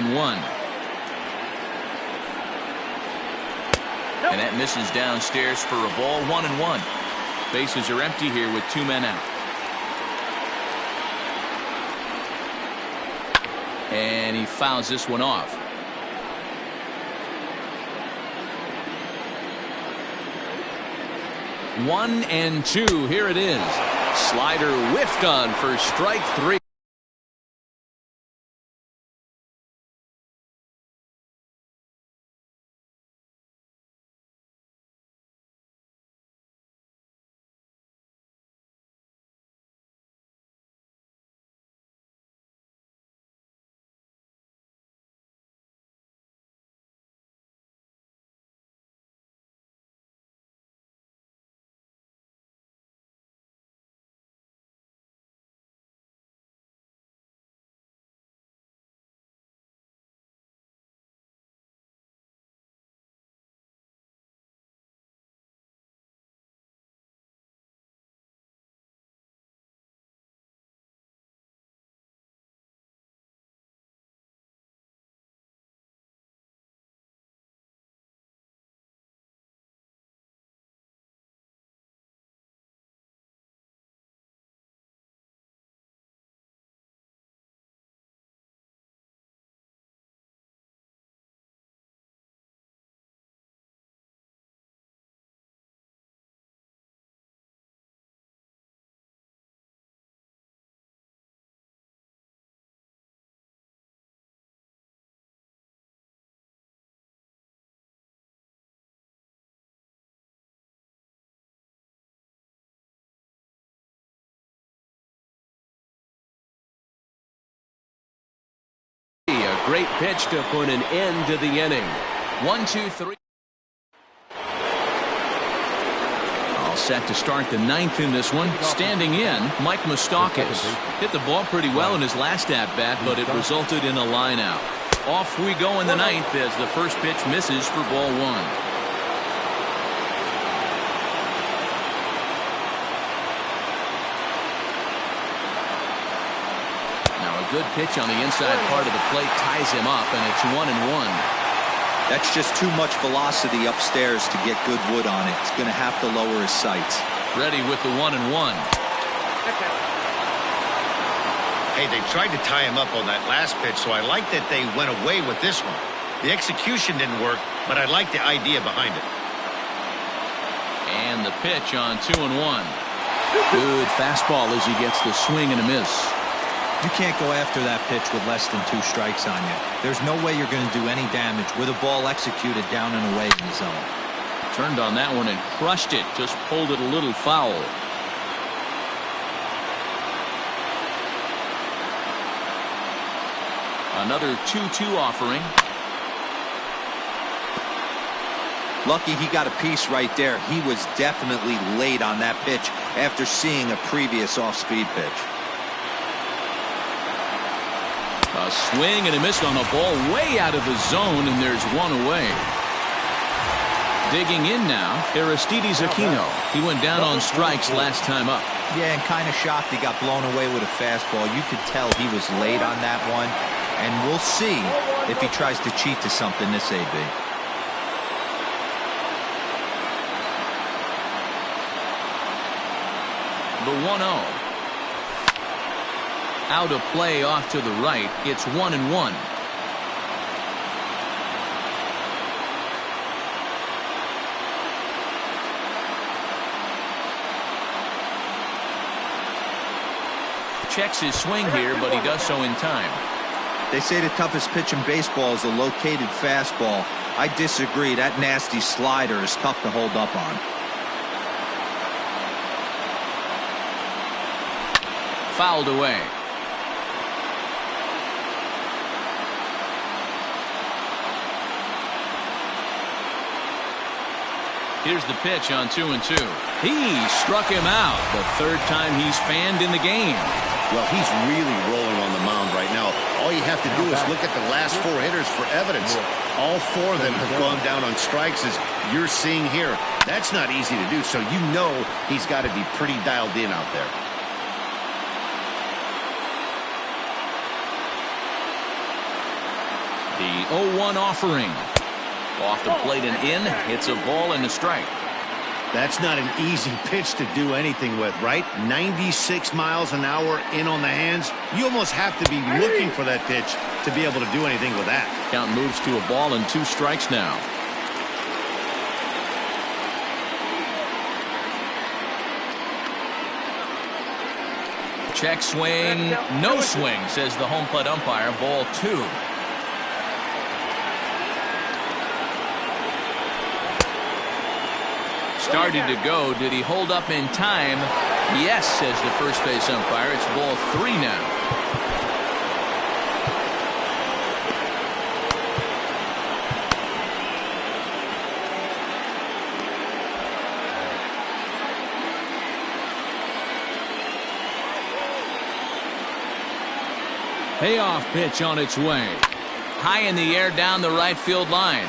And that misses downstairs for a ball. 1-1. Bases are empty here with 2 men out. And he fouls this one off. 1-2. Here it is. Slider whiffed on for strike 3. A great pitch to put an end to the inning. 1-2-3. All set to start the 9th in this one. Standing in, Mike Moustakas. Hit the ball pretty well in his last at-bat, but it resulted in a line out. Off we go in the 9th as the first pitch misses for ball 1. Good pitch on the inside part of the plate ties him up, and it's 1-1. That's just too much velocity upstairs to get good wood on it. He's going to have to lower his sights. Ready with the 1-1. Hey, they tried to tie him up on that last pitch, so I like that they went away with this one. The execution didn't work, but I like the idea behind it. And the pitch on 2-1. Good fastball as he gets the swing and a miss. You can't go after that pitch with less than 2 strikes on you. There's no way you're going to do any damage with a ball executed down and away in the zone. Turned on that one and crushed it. Just pulled it a little foul. Another 2-2 offering. Lucky he got a piece right there. He was definitely late on that pitch after seeing a previous off-speed pitch. A swing and a miss on a ball way out of the zone, and there's one away. Digging in now, Aristides Aquino. He went down on strikes last time up. Yeah, and kind of shocked he got blown away with a fastball. You could tell he was late on that one, and we'll see if he tries to cheat to something this AB. The 1-0. Out of play off to the right. It's 1-1. Checks his swing here, but he does so in time. They say the toughest pitch in baseball is a located fastball. I disagree. That nasty slider is tough to hold up on. Fouled away. Here's the pitch on 2-2. He struck him out the third time he's fanned in the game. Well, he's really rolling on the mound right now. All you have to do is look at the last 4 hitters for evidence. All 4 of them have gone down on strikes, as you're seeing here. That's not easy to do, so you know he's got to be pretty dialed in out there. The 0-1 offering. Off the plate and in. Hits a ball and a strike. That's not an easy pitch to do anything with, right? 96 miles an hour in on the hands. You almost have to be looking for that pitch to be able to do anything with that. Count moves to a ball and 2 strikes now. Check swing. No swing, says the home plate umpire. Ball 2. Started to go. Did he hold up in time? Yes, says the first base umpire. It's ball 3 now. Payoff pitch on its way. High in the air down the right field line.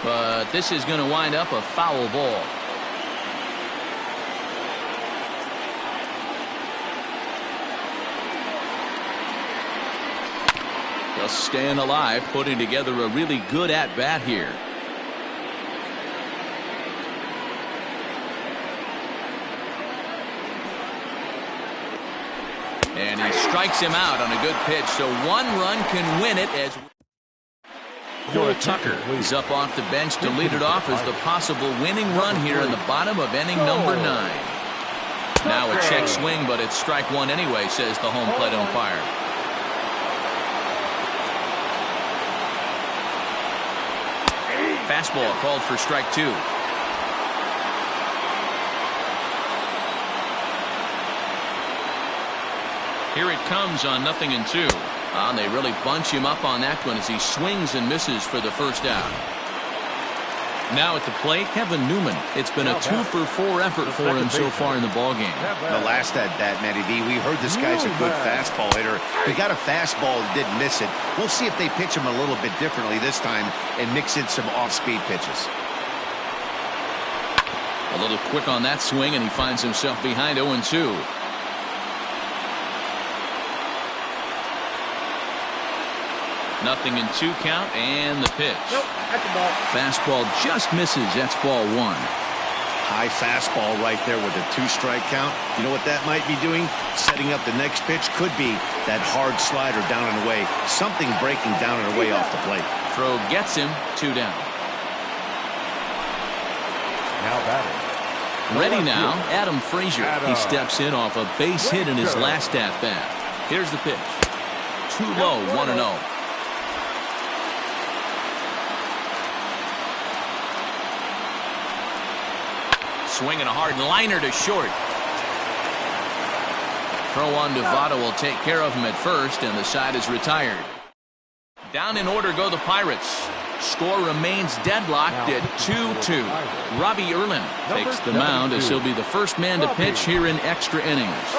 But this is going to wind up a foul ball. Just staying alive, putting together a really good at-bat here. And he strikes him out on a good pitch, so 1 run can win it as Cole Tucker is up off the bench to lead it off as the possible winning run here in the bottom of inning number 9. Now a check swing, but it's strike 1 anyway, says the home plate umpire. Fastball called for strike 2. Here it comes on 0-2. And they really bunch him up on that one as he swings and misses for the first out. Now at the plate, Kevin Newman. It's been a 2-for-4 effort for him so far in the ballgame. The last at that, Matty V, we heard this guy's a good fastball hitter. He got a fastball and didn't miss it. We'll see if they pitch him a little bit differently this time and mix in some off-speed pitches. A little quick on that swing, and he finds himself behind 0-2. 0-2 count, and the pitch. Nope, that's a ball. Fastball just misses. That's ball 1. High fastball right there with a 2-strike count. You know what that might be doing? Setting up the next pitch. Could be that hard slider down and away. Something breaking down and away off the plate. Throw gets him. 2 down. Now batting. Ready now, Adam Frazier. He steps in off a base hit in his last at-bat. Here's the pitch. Too low, 1-0. Swinging a hard liner to short. Throw on to Votto will take care of him at first, and the side is retired. Down in order go the Pirates. Score remains deadlocked at 2-2. Robbie Erlin takes the mound as he'll be the first man to pitch here in extra innings.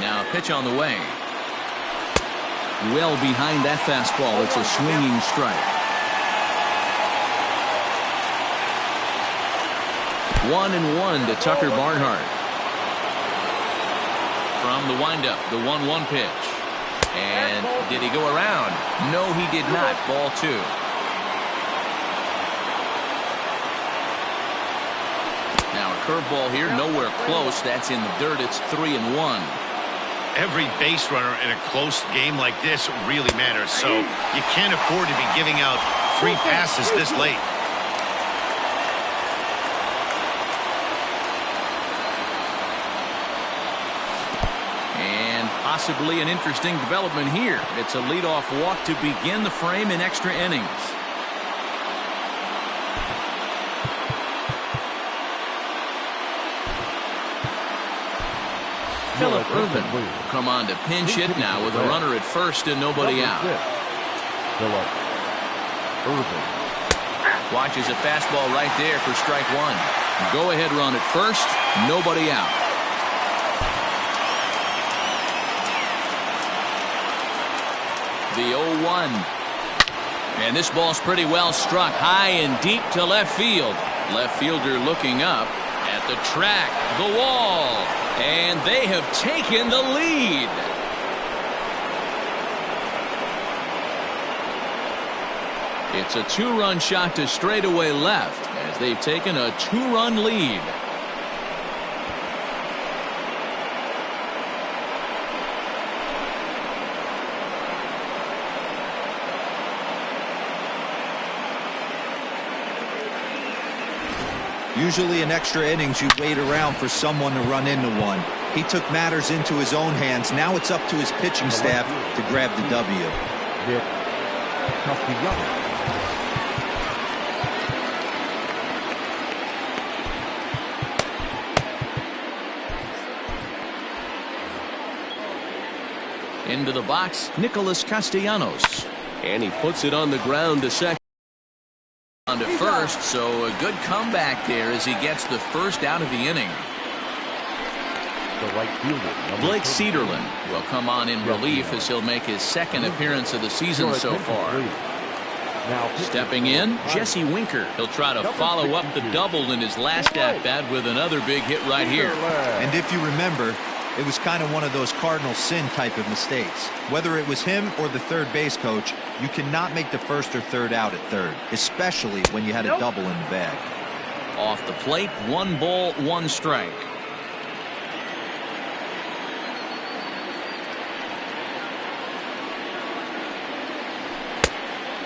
Now a pitch on the way. Well behind that fastball. It's a swinging strike. 1-1 to Tucker Barnhart. From the windup, the 1-1 pitch. And did he go around? No, he did not. Ball 2. Now a curveball here, nowhere close. That's in the dirt. It's 3-1. Every base runner in a close game like this really matters, so you can't afford to be giving out free passes this late. And possibly an interesting development here. It's a leadoff walk to begin the frame in extra innings. Phillip Ervin will come on to pinch hit now with a runner at first and nobody out. Phillip Ervin Watches a fastball right there for strike 1. Go ahead run at first, nobody out. The 0-1. And this ball's pretty well struck high and deep to left field. Left fielder looking up at the track, the wall. And they have taken the lead. It's a 2-run shot to straightaway left as they've taken a 2-run lead. Usually in extra innings, you wait around for someone to run into one. He took matters into his own hands. Now it's up to his pitching staff to grab the W. Into the box, Nicholas Castellanos. And he puts it on the ground to second. On to first, so a good comeback there as he gets the first out of the inning. The right fielder, Blake Cederlin will come on in relief as he'll make his second appearance of the season so far. Stepping in, Jesse Winker. He'll try to follow up the double in his last at-bat with another big hit right here. And if you remember, it was kind of one of those cardinal sin type of mistakes. Whether it was him or the third base coach, you cannot make the first or third out at third, especially when you had a double in the bag. Off the plate, 1 ball, 1 strike.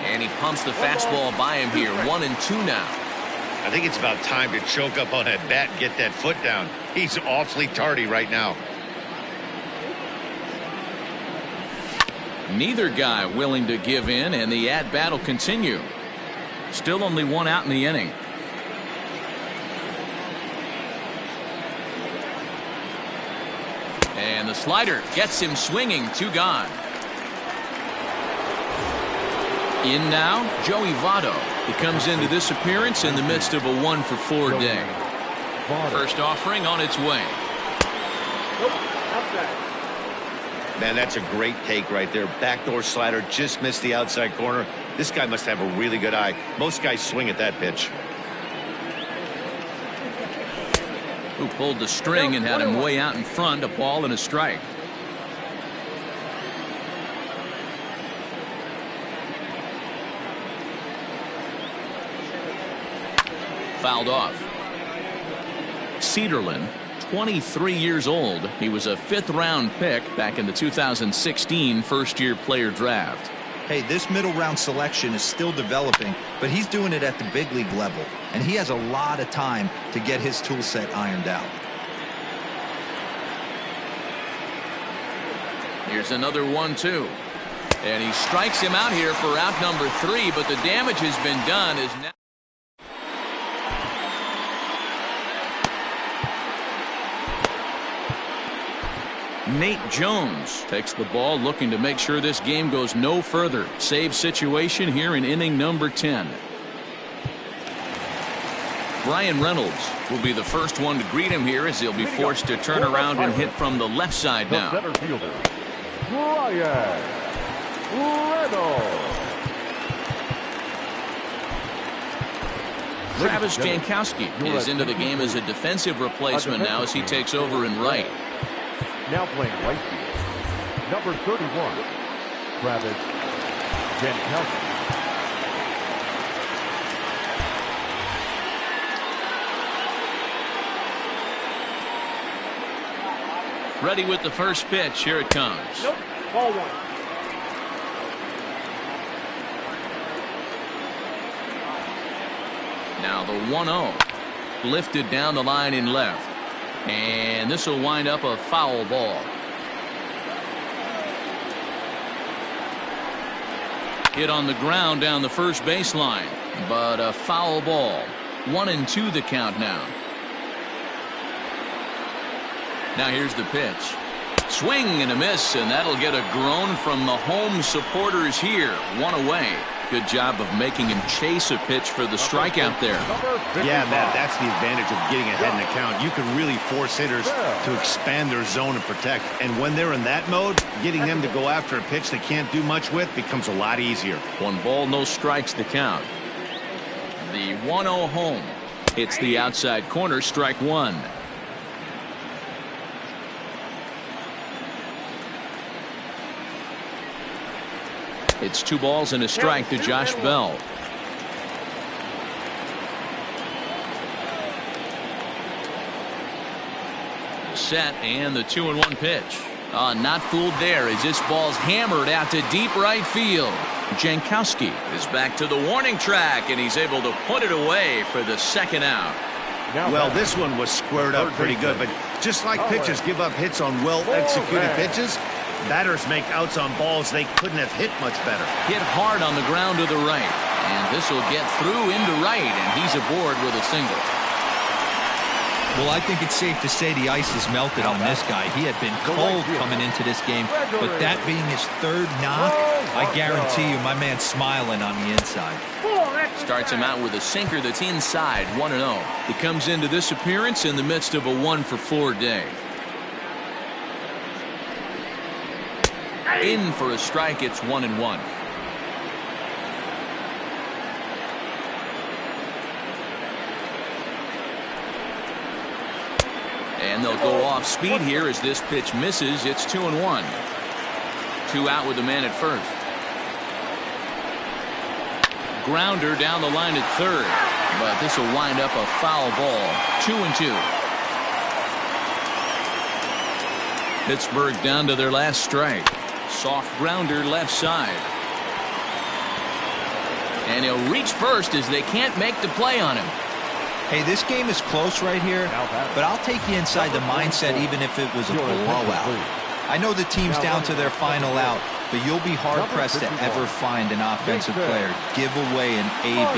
And he pumps the fastball by him here. 1-2 now. I think it's about time to choke up on that bat and get that foot down. He's awfully tardy right now. Neither guy willing to give in, and the at-bat will continue. Still only 1 out in the inning. And the slider gets him swinging. 2 gone. In now, Joey Votto. He comes into this appearance in the midst of a 1-for-4 day. First offering on its way. Man, that's a great take right there. Backdoor slider just missed the outside corner. This guy must have a really good eye. Most guys swing at that pitch. Who pulled the string and had him way out in front, a ball and a strike. Fouled off. Cederlin, 23 years old. He was a 5th-round pick back in the 2016 first-year player draft. Hey, this middle-round selection is still developing, but he's doing it at the big league level, and he has a lot of time to get his tool set ironed out. Here's another 1-2. And he strikes him out here for out number 3, but the damage has been done as now. Nate Jones takes the ball, looking to make sure this game goes no further. Save situation here in inning number 10. Brian Reynolds will be the first one to greet him here as he'll be forced to turn around and hit from the left side now. The center fielder, Brian Reynolds. Travis Jankowski is into the game as a defensive replacement now as he takes over in right. Now playing right field, number 31, Travis Jankowski. Ready with the first pitch. Here it comes. Nope. Ball one. Now the 1-0. Lifted down the line in left. And this will wind up a foul ball. Hit on the ground down the first baseline. But a foul ball. 1-2 the count now. Now here's the pitch. Swing and a miss, and that'll get a groan from the home supporters here. One away. Good job of making him chase a pitch for the strikeout there. Yeah, that's the advantage of getting ahead in the count. You can really force hitters to expand their zone and protect. And when they're in that mode, getting them to go after a pitch they can't do much with becomes a lot easier. 1 ball, no strikes the count. The 1-0 home. It's the outside corner, strike one. It's 2 balls and a strike to Josh Bell. Set and the 2-1 pitch. Not fooled there as this ball's hammered out to deep right field. Jankowski is back to the warning track and he's able to put it away for the second out. Well, this one was squared up pretty good, but just like pitchers give up hits on well-executed pitches, batters make outs on balls they couldn't have hit much better. Hit hard on the ground to the right, and this will get through into right, and he's aboard with a single. Well, I think it's safe to say the ice has melted on this guy. He had been cold coming into this game, but that being his 3rd knock, I guarantee you my man's smiling on the inside. Starts him out with a sinker that's inside, 1-0. He comes into this appearance in the midst of a 1-for-4 day. In for a strike, it's 1-1. And they'll go off speed here as this pitch misses. It's 2-1. 2 out with the man at first. Grounder down the line at third, but this will wind up a foul ball. 2-2. Pittsburgh down to their last strike. Soft grounder left side. And he'll reach first as they can't make the play on him. Hey, this game is close right here, but I'll take you inside the mindset even if it was a blowout. I know the team's down to their final out, but you'll be hard-pressed to ever find an offensive player give away an AB.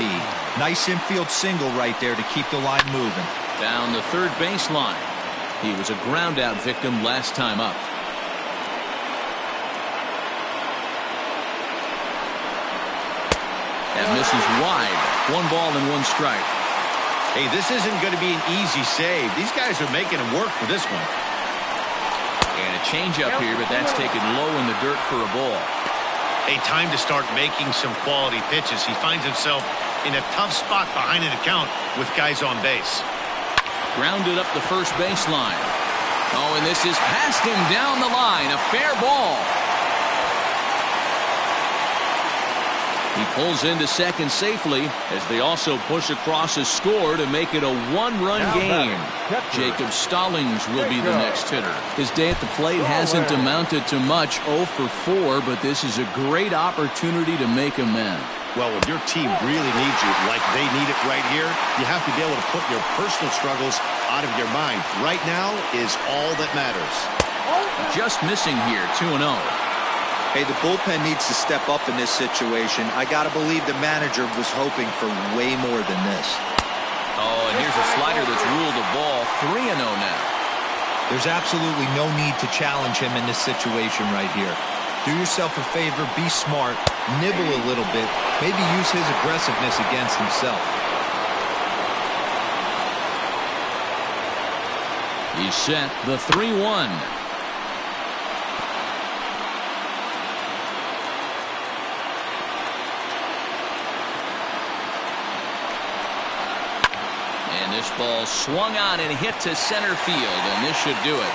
Nice infield single right there to keep the line moving. Down the third baseline. He was a ground-out victim last time up. That misses wide. 1 ball and 1 strike. Hey, this isn't going to be an easy save. These guys are making him work for this one. And a changeup here, but that's taken low in the dirt for a ball. Hey, time to start making some quality pitches. He finds himself in a tough spot behind an account with guys on base. Grounded up the first baseline. Oh, and this is past him down the line. A fair ball. He pulls into second safely as they also push across a score to make it a 1-run game. Jacob Stallings will be the next hitter. His day at the plate hasn't amounted to much, 0 for 4, but this is a great opportunity to make amends. Well, when your team really needs you like they need it right here, you have to be able to put your personal struggles out of your mind. Right now is all that matters. Just missing here, 2-0. Hey, the bullpen needs to step up in this situation. I got to believe the manager was hoping for way more than this. Oh, and here's a slider that's ruled a ball. 3-0 now. There's absolutely no need to challenge him in this situation right here. Do yourself a favor, be smart, nibble a little bit, maybe use his aggressiveness against himself. He's set the 3-1. And this ball swung on and hit to center field, and this should do it.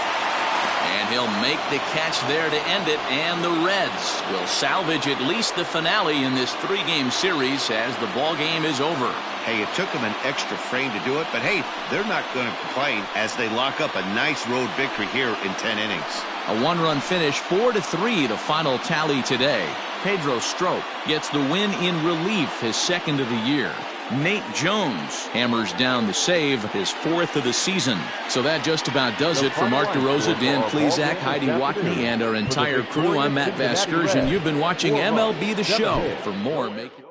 And he'll make the catch there to end it, and the Reds will salvage at least the finale in this 3-game series as the ball game is over. Hey, it took them an extra frame to do it, but hey, they're not going to complain as they lock up a nice road victory here in 10 innings. A one-run finish, 4-3, the final tally today. Pedro Strop gets the win in relief, his second of the year. Nate Jones hammers down the save, his 4th of the season. So that just about does it for Mark DeRosa, Dan Plesac, Heidi Watney, and our entire crew. I'm Matt Vasquez, and you've been watching MLB The Show. For more, make it...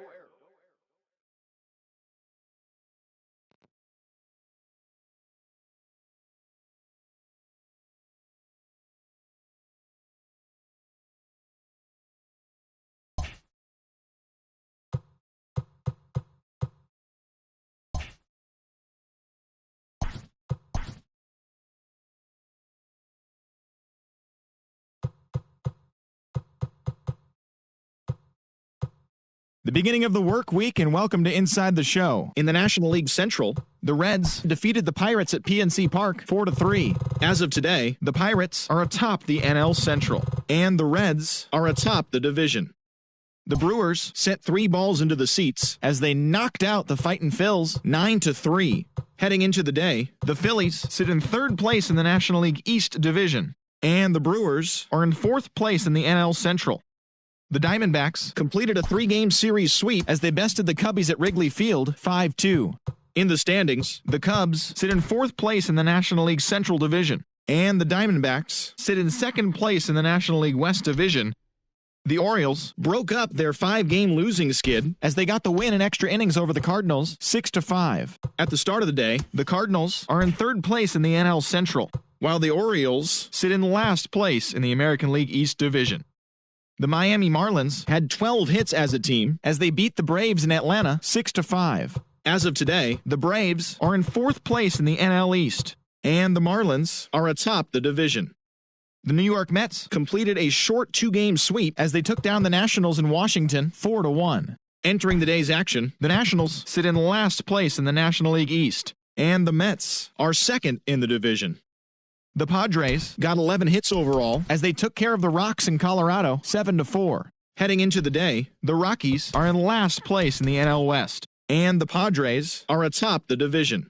The beginning of the work week, and welcome to Inside the Show. In the National League Central, the Reds defeated the Pirates at PNC Park 4-3. As of today, the Pirates are atop the NL Central, and the Reds are atop the division. The Brewers sent 3 balls into the seats as they knocked out the Fightin' Phils 9-3. Heading into the day, the Phillies sit in 3rd place in the National League East Division, and the Brewers are in 4th place in the NL Central. The Diamondbacks completed a 3-game series sweep as they bested the Cubbies at Wrigley Field 5-2. In the standings, the Cubs sit in 4th place in the National League Central Division, and the Diamondbacks sit in 2nd place in the National League West Division. The Orioles broke up their 5-game losing skid as they got the win in extra innings over the Cardinals 6-5. At the start of the day, the Cardinals are in 3rd place in the NL Central, while the Orioles sit in last place in the American League East Division. The Miami Marlins had 12 hits as a team as they beat the Braves in Atlanta 6-5. As of today, the Braves are in 4th place in the NL East, and the Marlins are atop the division. The New York Mets completed a short 2-game sweep as they took down the Nationals in Washington 4-1. Entering the day's action, the Nationals sit in last place in the National League East, and the Mets are 2nd in the division. The Padres got 11 hits overall as they took care of the Rocks in Colorado 7-4. Heading into the day, the Rockies are in last place in the NL West, and the Padres are atop the division.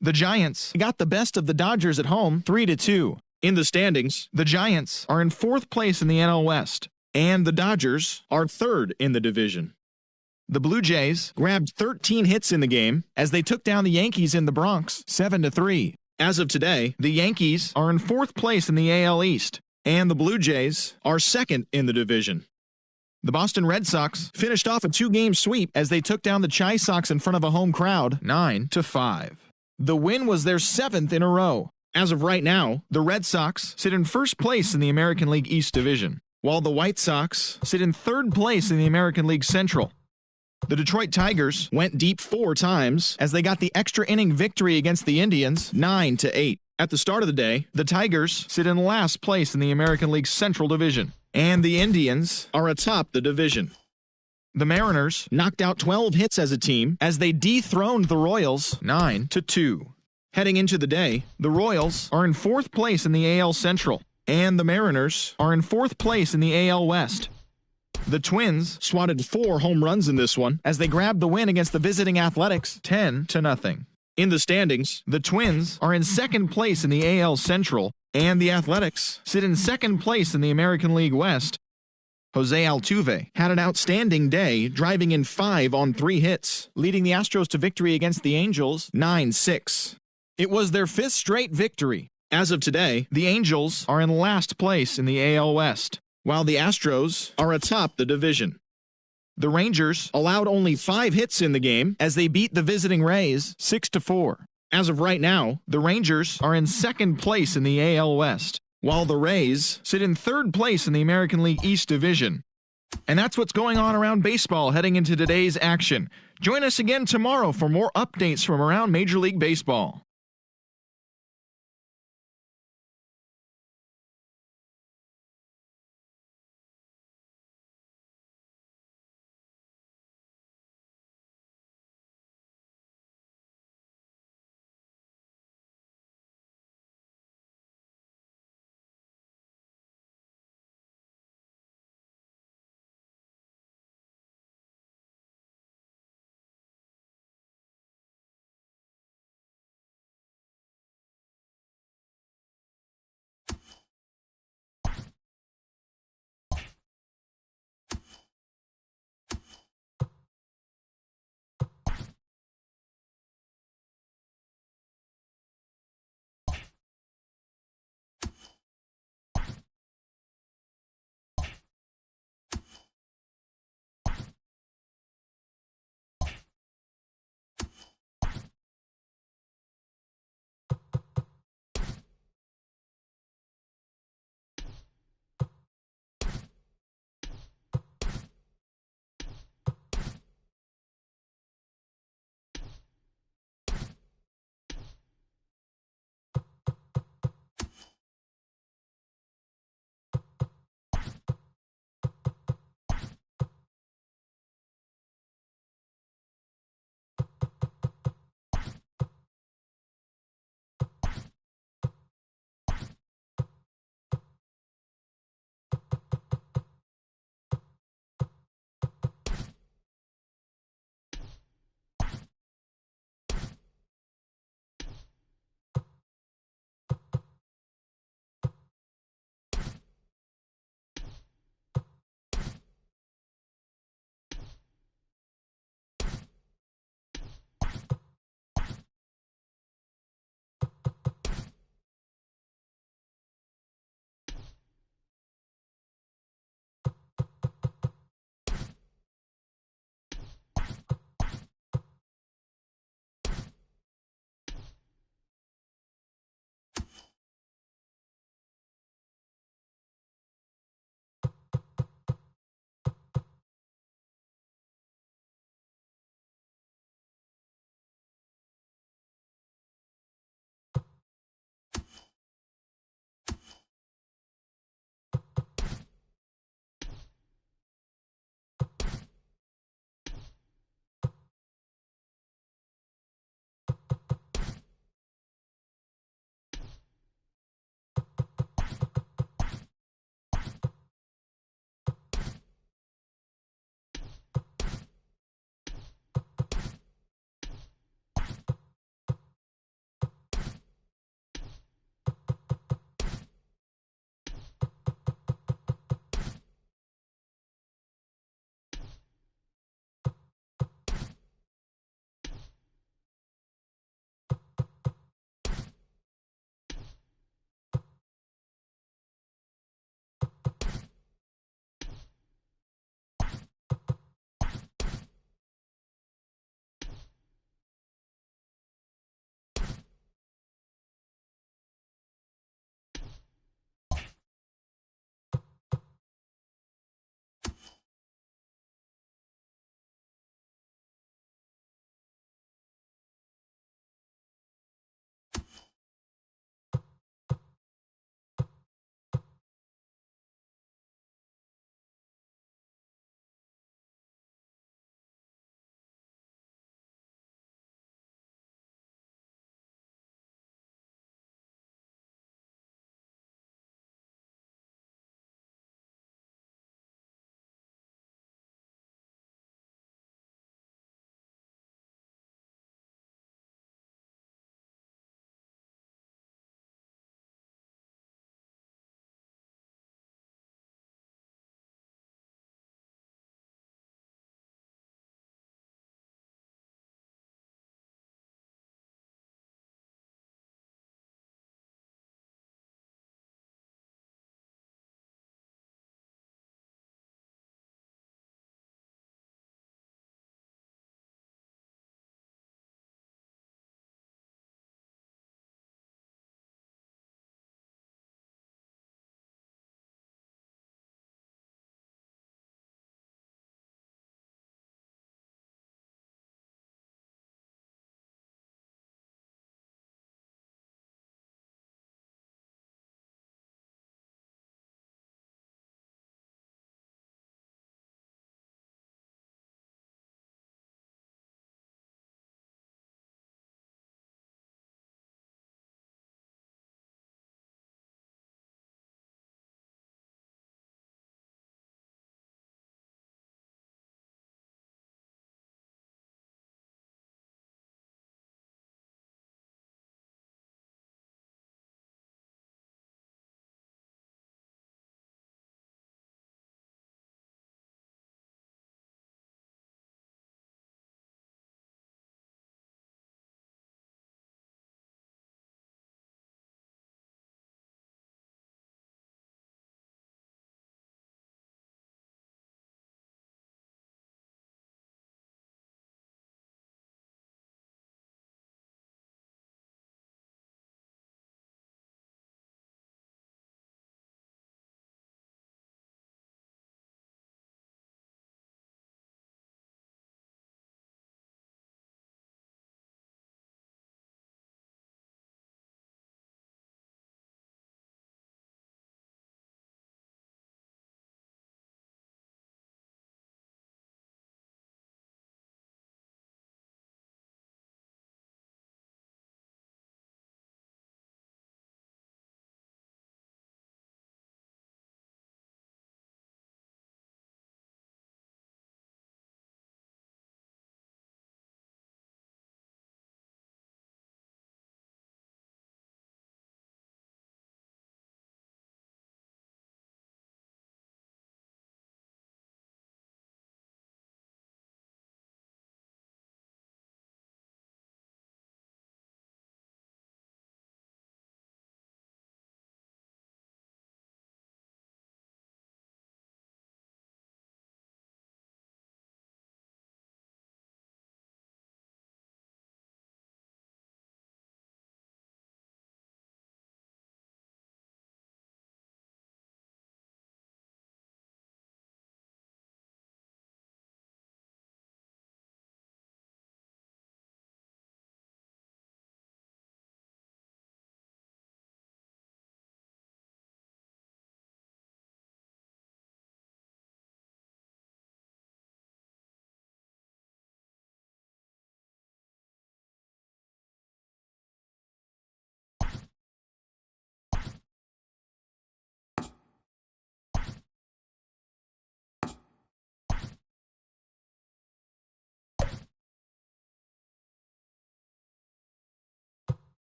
The Giants got the best of the Dodgers at home 3-2. In the standings, the Giants are in 4th place in the NL West, and the Dodgers are 3rd in the division. The Blue Jays grabbed 13 hits in the game as they took down the Yankees in the Bronx 7-3. As of today, the Yankees are in 4th place in the AL East, and the Blue Jays are 2nd in the division. The Boston Red Sox finished off a 2-game sweep as they took down the Chi Sox in front of a home crowd 9-5. The win was their 7th in a row. As of right now, the Red Sox sit in 1st place in the American League East Division, while the White Sox sit in 3rd place in the American League Central. The Detroit Tigers went deep 4 times as they got the extra inning victory against the Indians 9-8. At the start of the day, the Tigers sit in last place in the American League Central Division, and the Indians are atop the division. The Mariners knocked out 12 hits as a team as they dethroned the Royals 9-2. Heading into the day, the Royals are in 4th place in the AL Central, and the Mariners are in 4th place in the AL West. The Twins swatted 4 home runs in this one as they grabbed the win against the visiting Athletics 10-0. In the standings, the Twins are in 2nd place in the AL Central, and the Athletics sit in 2nd place in the American League West. Jose Altuve had an outstanding day, driving in 5 on 3 hits, leading the Astros to victory against the Angels 9-6. It was their 5th straight victory. As of today, the Angels are in last place in the AL West, while the Astros are atop the division. The Rangers allowed only 5 hits in the game as they beat the visiting Rays 6-4. As of right now, the Rangers are in 2nd place in the AL West, while the Rays sit in 3rd place in the American League East Division. And that's what's going on around baseball heading into today's action. Join us again tomorrow for more updates from around Major League Baseball.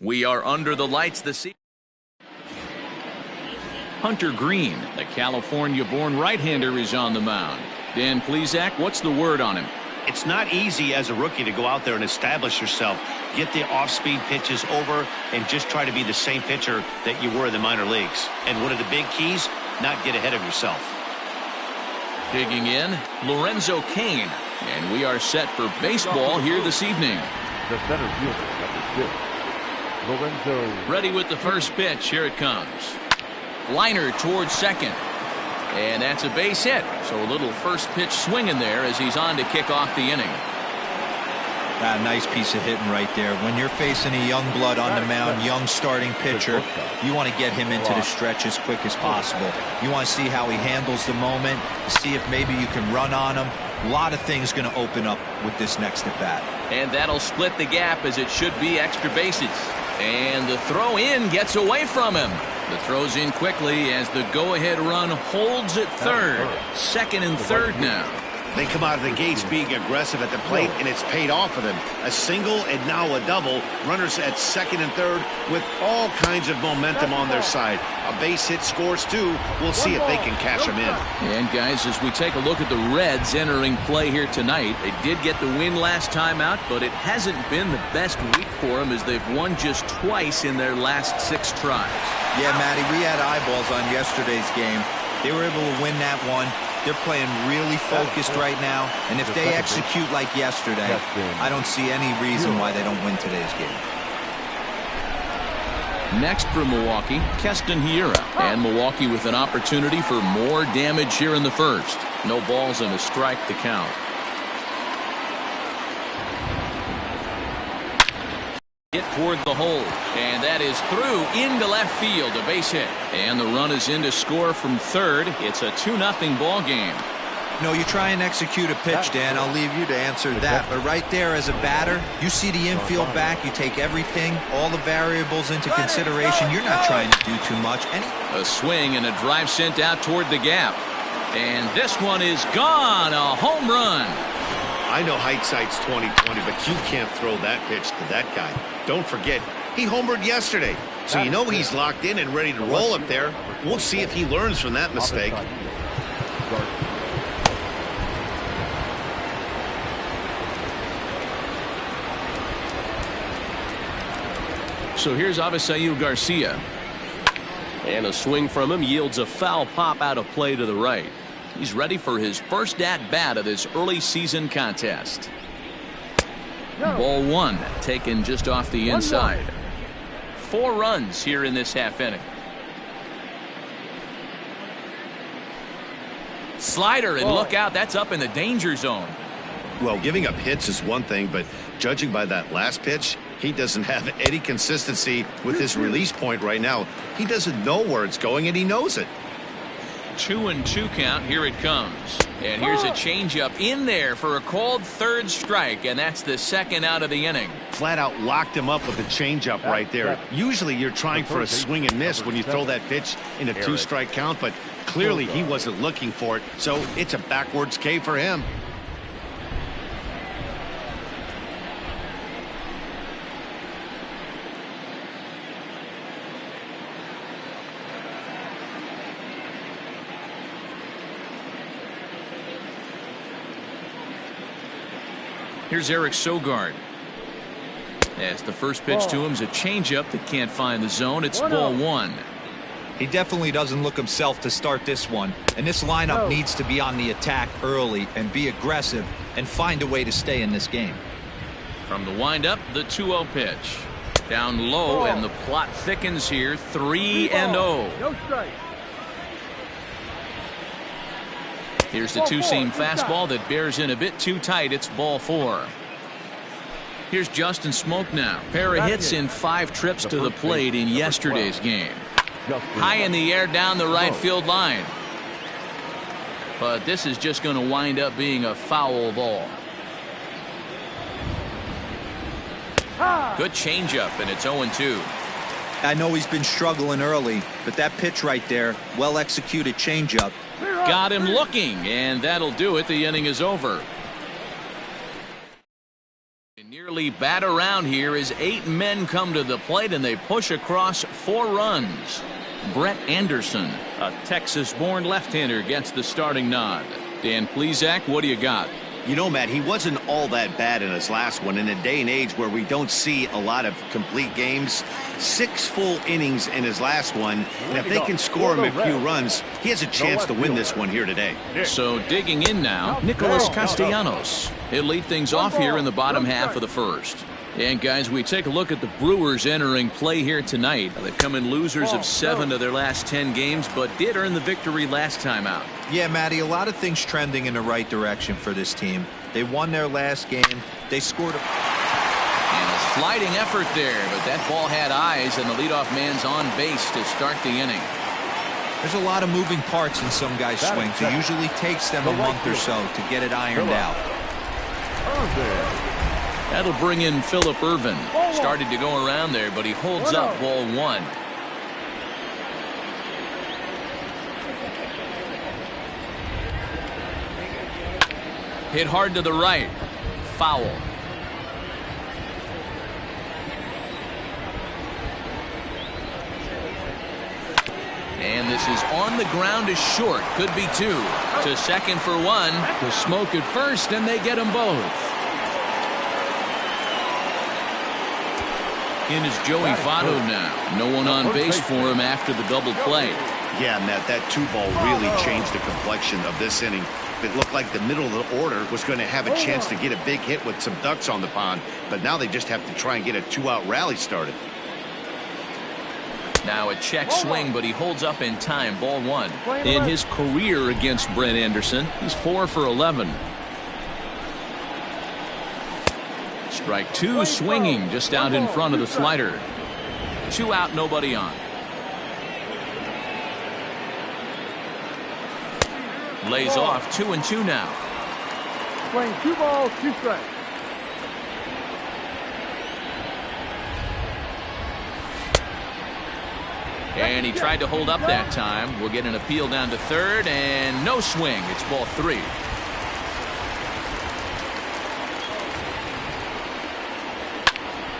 We are under the lights this evening. Hunter Green, the California-born right-hander, is on the mound. Dan Plesac, what's the word on him? It's not easy as a rookie to go out there and establish yourself, get the off-speed pitches over, and just try to be the same pitcher that you were in the minor leagues. And one of the big keys, not get ahead of yourself. Digging in, Lorenzo Cain. And we are set for baseball here this evening. The center fielder, number 6, Lorenzo. Ready with the first pitch. Here it comes. Liner towards second. And that's a base hit. So a little first pitch swing in there as he's on to kick off the inning. Nice piece of hitting right there. When you're facing a young blood on the mound, young starting pitcher, you want to get him into the stretch as quick as possible. You want to see how he handles the moment, see if maybe you can run on him. A lot of things going to open up with this next at bat. And that'll split the gap as it should be extra bases. And the throw in gets away from him. The throw's in quickly as the go-ahead run holds at third. Second and third now. They come out of the gates being aggressive at the plate, and it's paid off for them. A single and now a double. Runners at second and third with all kinds of momentum on their side. A base hit scores too. We'll see if they can cash them in. And guys, as we take a look at the Reds entering play here tonight, they did get the win last time out, but it hasn't been the best week for them as they've won just twice in their last 6 tries. Yeah, Matty, we had eyeballs on yesterday's game. They were able to win that one. They're playing really focused right now, and if they execute like yesterday, I don't see any reason why they don't win today's game. Next for Milwaukee, Keston Hiura, and Milwaukee with an opportunity for more damage here in the first. No balls and a strike to count. Hit toward the hole, and that is through into left field, a base hit. And the run is in to score from third. It's a 2-0 ball game. No, you try and execute a pitch, Dan. I'll leave you to answer that. But right there as a batter, you see the infield back. You take everything, all the variables into consideration. You're not trying to do too much. A swing and a drive sent out toward the gap. And this one is gone. A home run. I know hindsight's 20/20, but you can't throw that pitch to that guy. Don't forget, he homered yesterday. So you know he's locked in and ready to roll up there. We'll see if he learns from that mistake. So here's Avisail Garcia. And a swing from him yields a foul pop out of play to the right. He's ready for his first at-bat of this early season contest. Ball 1 taken just off the inside. 4 runs here in this half inning. Slider, and look out, that's up in the danger zone. Well, giving up hits is one thing, but judging by that last pitch, he doesn't have any consistency with his release point right now. He doesn't know where it's going, and he knows it. 2-2 count. Here it comes. And here's a changeup in there for a called third strike, and that's the second out of the inning. Flat out locked him up with a changeup right there. Usually you're trying for a swing and miss when you throw that pitch in a 2-strike count, but clearly he wasn't looking for it, so it's a backwards K for him. Here's Eric Sogard. As the first pitch to him is a changeup that can't find the zone. It's ball 1. He definitely doesn't look himself to start this one. And this lineup needs to be on the attack early and be aggressive and find a way to stay in this game. From the windup, the 2-0 pitch. Down low, and the plot thickens here. 3-0. No strike. Here's the two-seam fastball that bears in a bit too tight. It's ball 4. Here's Justin Smoke now. Pair of hits in 5 trips to the plate in yesterday's game. High in the air down the right field line. But this is just going to wind up being a foul ball. Good changeup, and it's 0-2. I know he's been struggling early, but that pitch right there, well-executed changeup. Got him looking, and that'll do it. The inning is over. Nearly bat around here as 8 men come to the plate and they push across 4 runs. Brett Anderson, a Texas-born left-hander, gets the starting nod. Dan Plesac, what do you got? You know, Matt, he wasn't all that bad in his last one. In a day and age where we don't see a lot of complete games, 6 full innings in his last one. And if they can score him a few runs, he has a chance to win this one here today. So digging in now, Nicholas Castellanos. He'll lead things off here in the bottom half of the first. And guys, we take a look at the Brewers entering play here tonight. They've come in losers of 7 of their last 10 games, but did earn the victory last time out. Yeah, Matty, a lot of things trending in the right direction for this team. They won their last game. They scored And a sliding effort there, but that ball had eyes, and the leadoff man's on base to start the inning. There's a lot of moving parts in some guys' swings. It usually takes them a month or so to get it ironed out. That'll bring in Phillip Ervin. Started to go around there, but he holds up ball 1. Hit hard to the right. Foul. And this is on the ground is short. Could be 2. To second for 1. To Smoke at first, and they get them both. In is Joey Votto now. No one on base for him after the double play. Yeah, Matt, that 2-ball really changed the complexion of this inning. It looked like the middle of the order was going to have a chance to get a big hit with some ducks on the pond, but now they just have to try and get a 2-out rally started. Now a check swing, but he holds up in time. Ball 1. In his career against Brett Anderson, he's 4 for 11. Strike 2 swinging just out in front of the slider. 2 out, nobody on. Lays off 2-2 now. Playing 2 balls, 2 strikes. And he tried to hold up that time. We'll get an appeal down to third, and no swing. It's ball 3.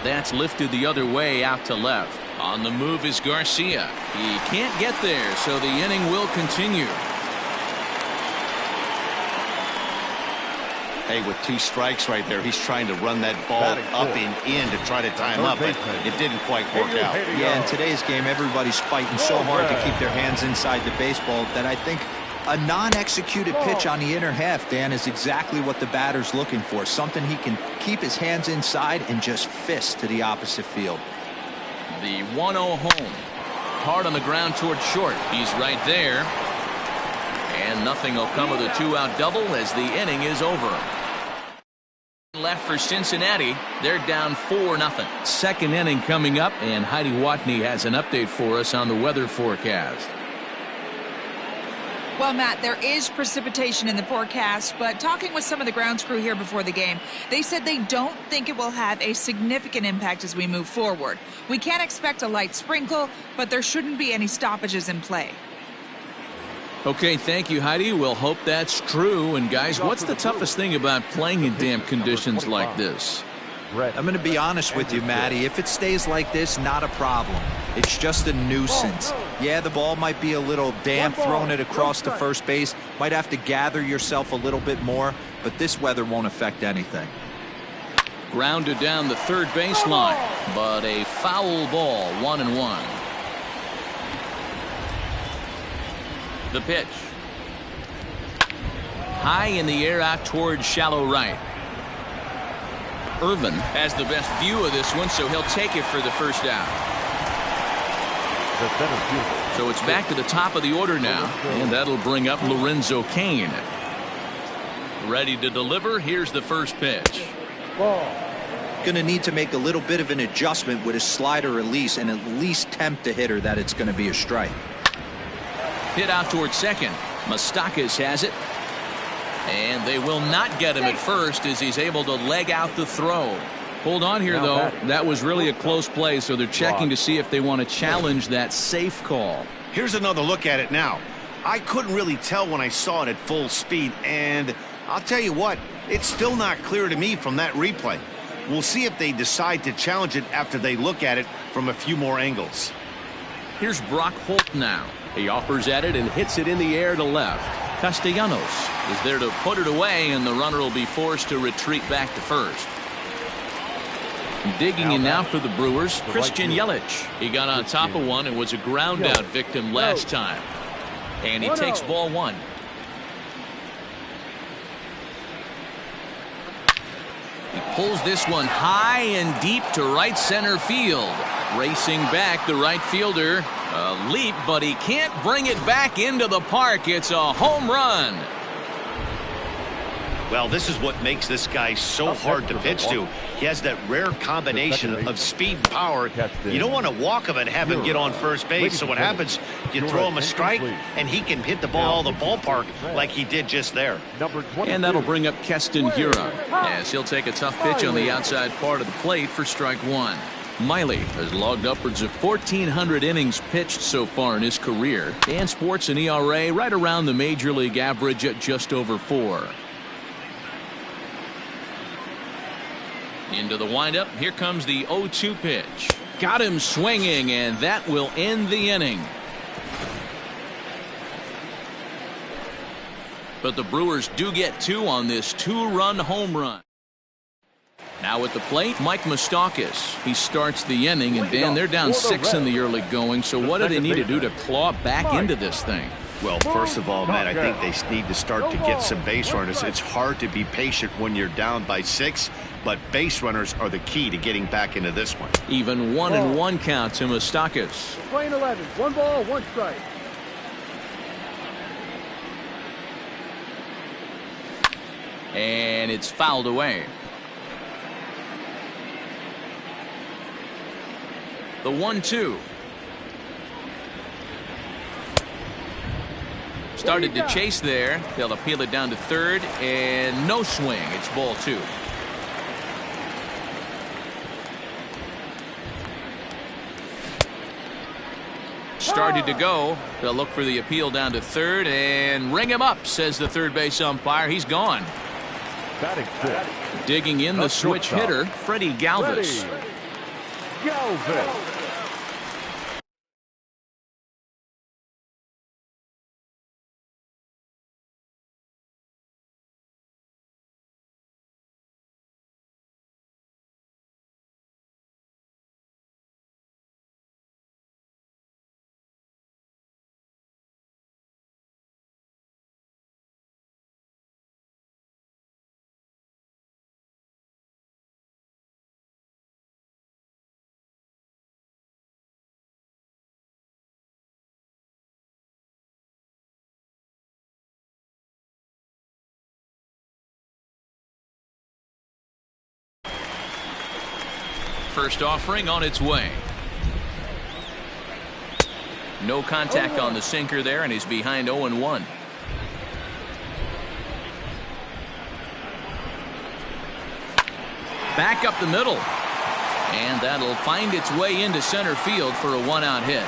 That's lifted the other way out to left. On the move is Garcia. He can't get there, so the inning will continue. Hey, with 2 strikes right there, he's trying to run that ball up and in to try to tie him up, but it didn't quite work out. Yeah, in today's game, everybody's fighting so hard to keep their hands inside the baseball that I think a non-executed pitch on the inner half, Dan, is exactly what the batter's looking for. Something he can keep his hands inside and just fist to the opposite field. The 1-0 home. Hard on the ground toward short. He's right there. And nothing will come of the 2-out double as the inning is over. Left for Cincinnati. They're down 4-0. Second inning coming up, and Heidi Watney has an update for us on the weather forecast. Well, Matt, there is precipitation in the forecast, but talking with some of the grounds crew here before the game, they said they don't think it will have a significant impact as we move forward. We can't expect a light sprinkle, but there shouldn't be any stoppages in play. Okay, thank you, Heidi. We'll hope that's true. And guys, what's the toughest thing about playing in damp conditions like this? I'm going to be honest with you, Matty. If it stays like this, not a problem. It's just a nuisance. Yeah, the ball might be a little damp, throwing it across the first base. Might have to gather yourself a little bit more, but this weather won't affect anything. Grounded down the third baseline, but a foul ball, 1-1. The pitch. High in the air out towards shallow right. Ervin has the best view of this one, so he'll take it for the first out. So it's back to the top of the order now, and that'll bring up Lorenzo Cain. Ready to deliver. Here's the first pitch. Going to need to make a little bit of an adjustment with his slider release and at least tempt the hitter that it's going to be a strike. Hit out towards second. Moustakas has it. And they will not get him at first as he's able to leg out the throw. Hold on here, though. That was really a close play, so they're checking to see if they want to challenge that safe call. Here's another look at it now. I couldn't really tell when I saw it at full speed, and I'll tell you what, it's still not clear to me from that replay. We'll see if they decide to challenge it after they look at it from a few more angles. Here's Brock Holt now. He offers at it and hits it in the air to left. Castellanos is there to put it away, and the runner will be forced to retreat back to first. Digging in now for the Brewers, Christian Yelich. He got on top of one and was a ground out victim last time. And he takes ball one. He pulls this one high and deep to right center field. Racing back, the right fielder. A leap, but he can't bring it back into the park. It's a home run. Well, this is what makes this guy so hard to pitch to. He has that rare combination of speed and power. You don't want to walk him and have him get on first base. So what happens, you throw him a strike, and he can hit the ball the ballpark like he did just there. And that'll bring up Keston Hiura, as he'll take a tough pitch on the outside part of the plate for strike one. Miley has logged upwards of 1,400 innings pitched so far in his career and sports an ERA right around the major league average at just over 4. Into the windup. Here comes the 0-2 pitch. Got him swinging, and that will end the inning. But the Brewers do get 2 on this 2-run home run. Now at the plate, Mike Moustakas. He starts the inning, and Dan, they're down 6 in the early going. So what do they need to do to claw back into this thing? Well, first of all, Matt, I think they need to start to get some base runners. It's hard to be patient when you're down by 6, but base runners are the key to getting back into this one. Even 1-1 count to Moustakas. Playing 11, 1 ball, 1 strike. And it's fouled away. The 1-2. Started to chase there. They'll appeal it down to third, and no swing. It's ball 2. Started to go. They'll look for the appeal down to third and ring him up, says the third base umpire. He's gone. Digging in the switch hitter, Freddie Galvis. First offering on its way. No contact on the sinker there, and he's behind 0-1. Back up the middle. And that'll find its way into center field for a 1-out hit.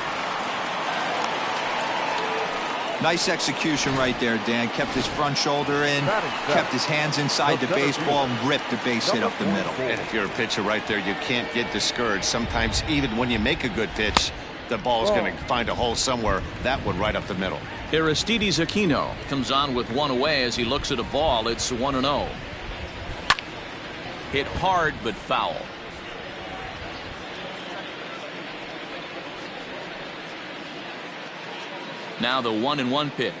Nice execution right there, Dan. Kept his front shoulder in, kept his hands inside the baseball, and ripped the base hit up the middle. And if you're a pitcher right there, you can't get discouraged. Sometimes even when you make a good pitch, the ball's going to find a hole somewhere. That one right up the middle. Aristides Aquino comes on with 1 away as he looks at a ball. It's 1-0. Hit hard but foul. Now the 1-1 pitch.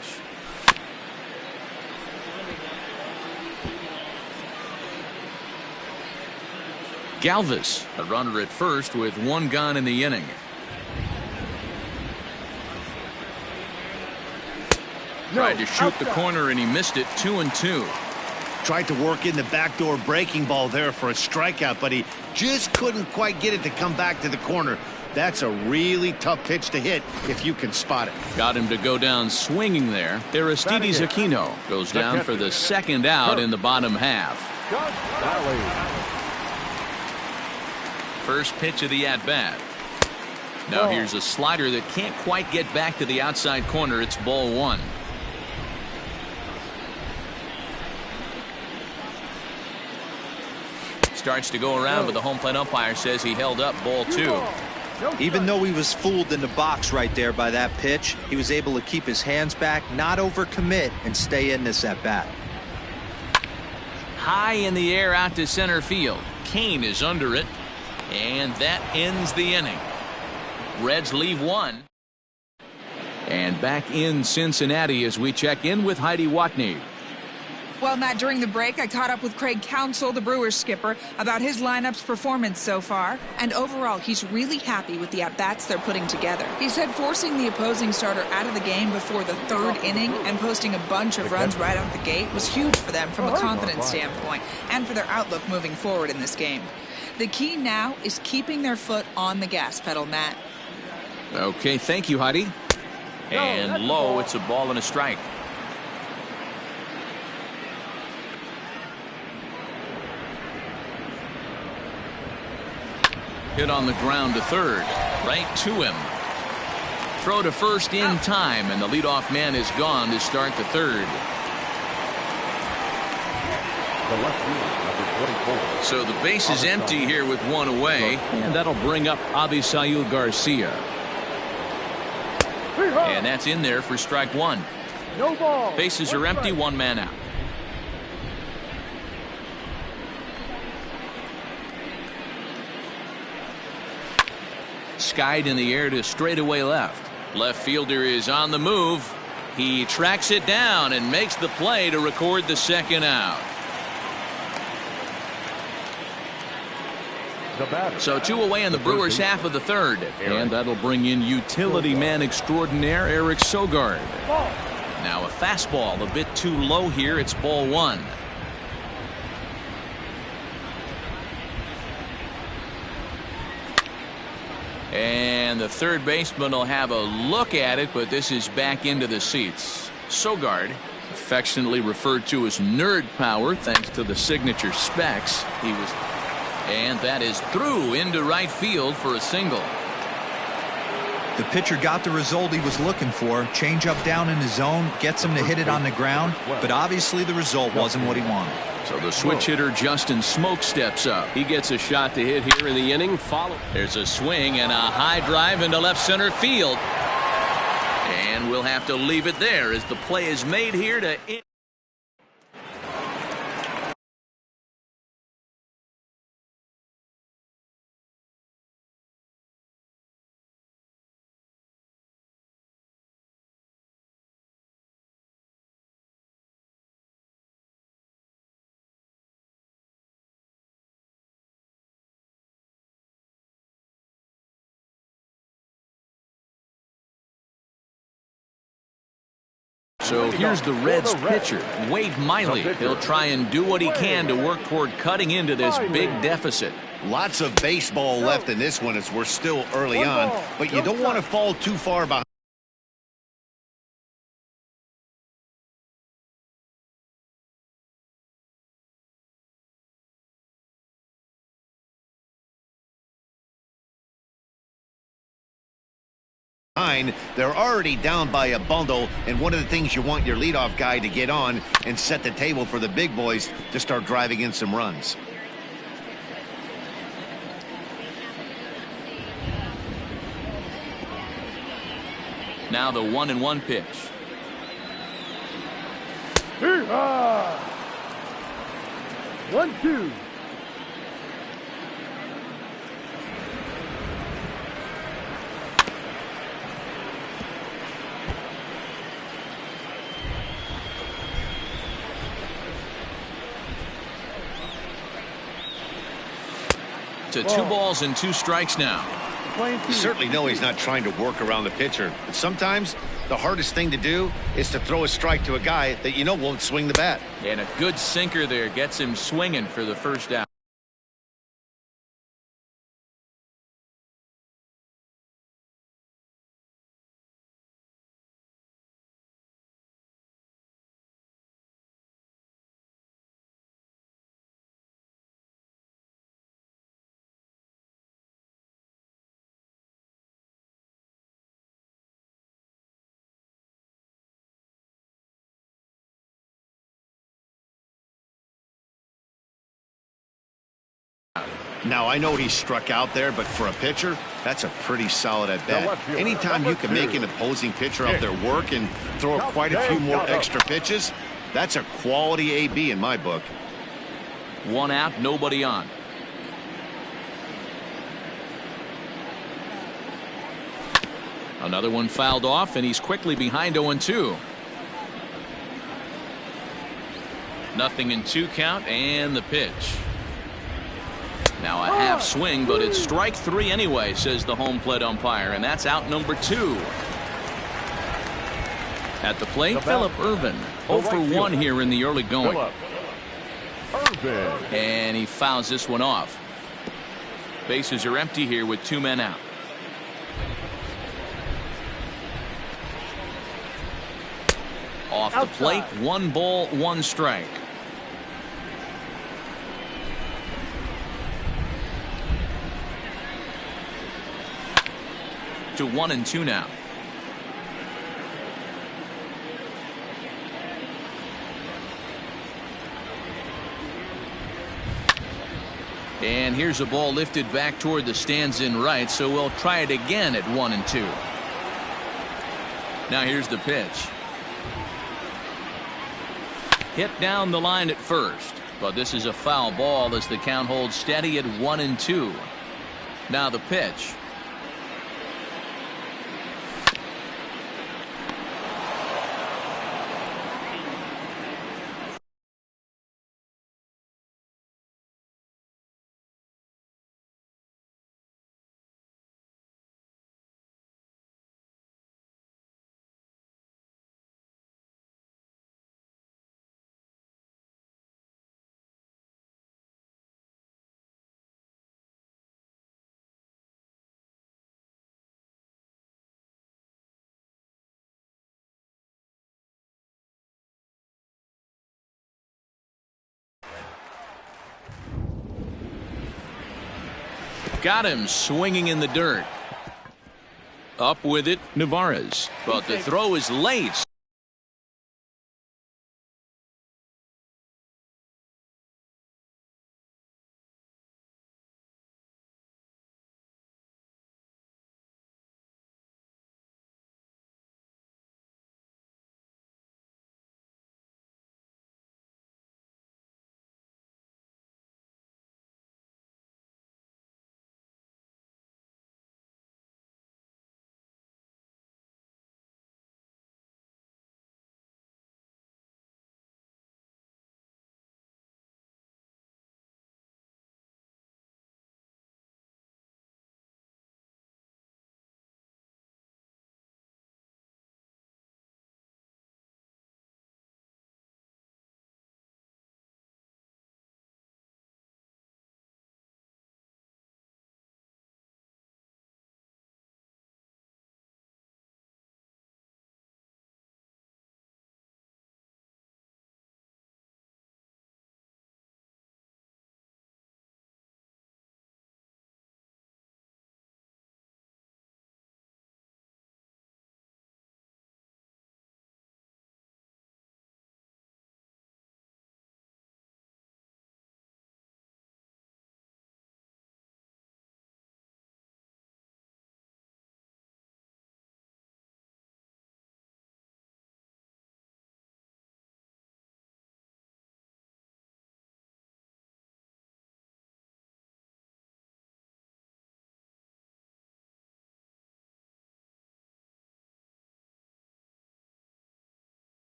Galvis, a runner at first with 1 gone in the inning. Tried to shoot the corner and he missed it. 2-2. Tried to work in the backdoor breaking ball there for a strikeout, but he just couldn't quite get it to come back to the corner. That's a really tough pitch to hit if you can spot it. Got him to go down swinging there. Aristides Aquino goes down for the 2nd out in the bottom half. First pitch of the at-bat. Now here's a slider that can't quite get back to the outside corner. It's ball 1. starts to go around, but the home plate umpire says he held up ball 2. Even though he was fooled in the box right there by that pitch, he was able to keep his hands back, not overcommit, and stay in this at bat. High in the air out to center field. Kane is under it, and that ends the inning. Reds leave 1. And back in Cincinnati as we check in with Heidi Watney. Well, Matt, during the break, I caught up with Craig Counsell, the Brewers skipper, about his lineup's performance so far. And overall, he's really happy with the at-bats they're putting together. He said forcing the opposing starter out of the game before the 3rd inning and posting a bunch of runs right out the gate was huge for them from a confidence standpoint and for their outlook moving forward in this game. The key now is keeping their foot on the gas pedal, Matt. Okay, thank you, Heidi. And low, it's a ball and a strike. Hit on the ground to third, right to him. Throw to first in time, and the leadoff man is gone to start the 3rd. The left fielder, number 24. So the base is empty here with 1 away, and that'll bring up Avisail Garcia. And that's in there for strike 1. No ball. Bases are empty, 1 man out. Skied in the air to straightaway left. Left fielder is on the move. He tracks it down and makes the play to record the 2nd out. So 2 away in the Brewers' half of the 3rd. And that'll bring in utility man extraordinaire Eric Sogard. Now a fastball a bit too low here. It's ball 1. And the third baseman will have a look at it, but this is back into the seats. Sogard, affectionately referred to as nerd power thanks to the signature specs. And that is through into right field for a single. The pitcher got the result he was looking for. Change up down in the zone, gets him to hit it on the ground, but obviously the result wasn't what he wanted. So the switch hitter Justin Smoke steps up. He gets a shot to hit here in the inning. There's a swing and a high drive into left center field. And we'll have to leave it there as the play is made here to end. So here's the Reds pitcher, Wade Miley. He'll try and do what he can to work toward cutting into this big deficit. Lots of baseball left in this one as we're still early on, but you don't want to fall too far behind. They're already down by a bundle, and one of the things you want your leadoff guy to get on and set the table for the big boys to start driving in some runs. Now the 1-1 pitch. 1-2. To 2 balls and 2 strikes now. You certainly know he's not trying to work around the pitcher, but sometimes the hardest thing to do is to throw a strike to a guy that you know won't swing the bat. And a good sinker there gets him swinging for the 1st out. Now, I know he struck out there, but for a pitcher, that's a pretty solid at bat. Anytime you can make an opposing pitcher out there work and throw quite a few more extra pitches, that's a quality AB in my book. 1 out, nobody on. Another one fouled off, and he's quickly behind 0-2. Nothing in 2 count, and the pitch. Now a half swing, but it's strike 3 anyway, says the home plate umpire, and that's out number 2. At the plate, Phillip Ervin. 0 for 1 here in the early going. And he fouls this one off. Bases are empty here with 2 men out. Off the plate, 1 ball, 1 strike. To 1-2 now. And here's a ball lifted back toward the stands in right, so we'll try it again at 1-2. Now here's the pitch. Hit down the line at first, but this is a foul ball as the count holds steady at 1-2. Now the pitch. Got him swinging in the dirt. Up with it, Navarez. But the throw is late.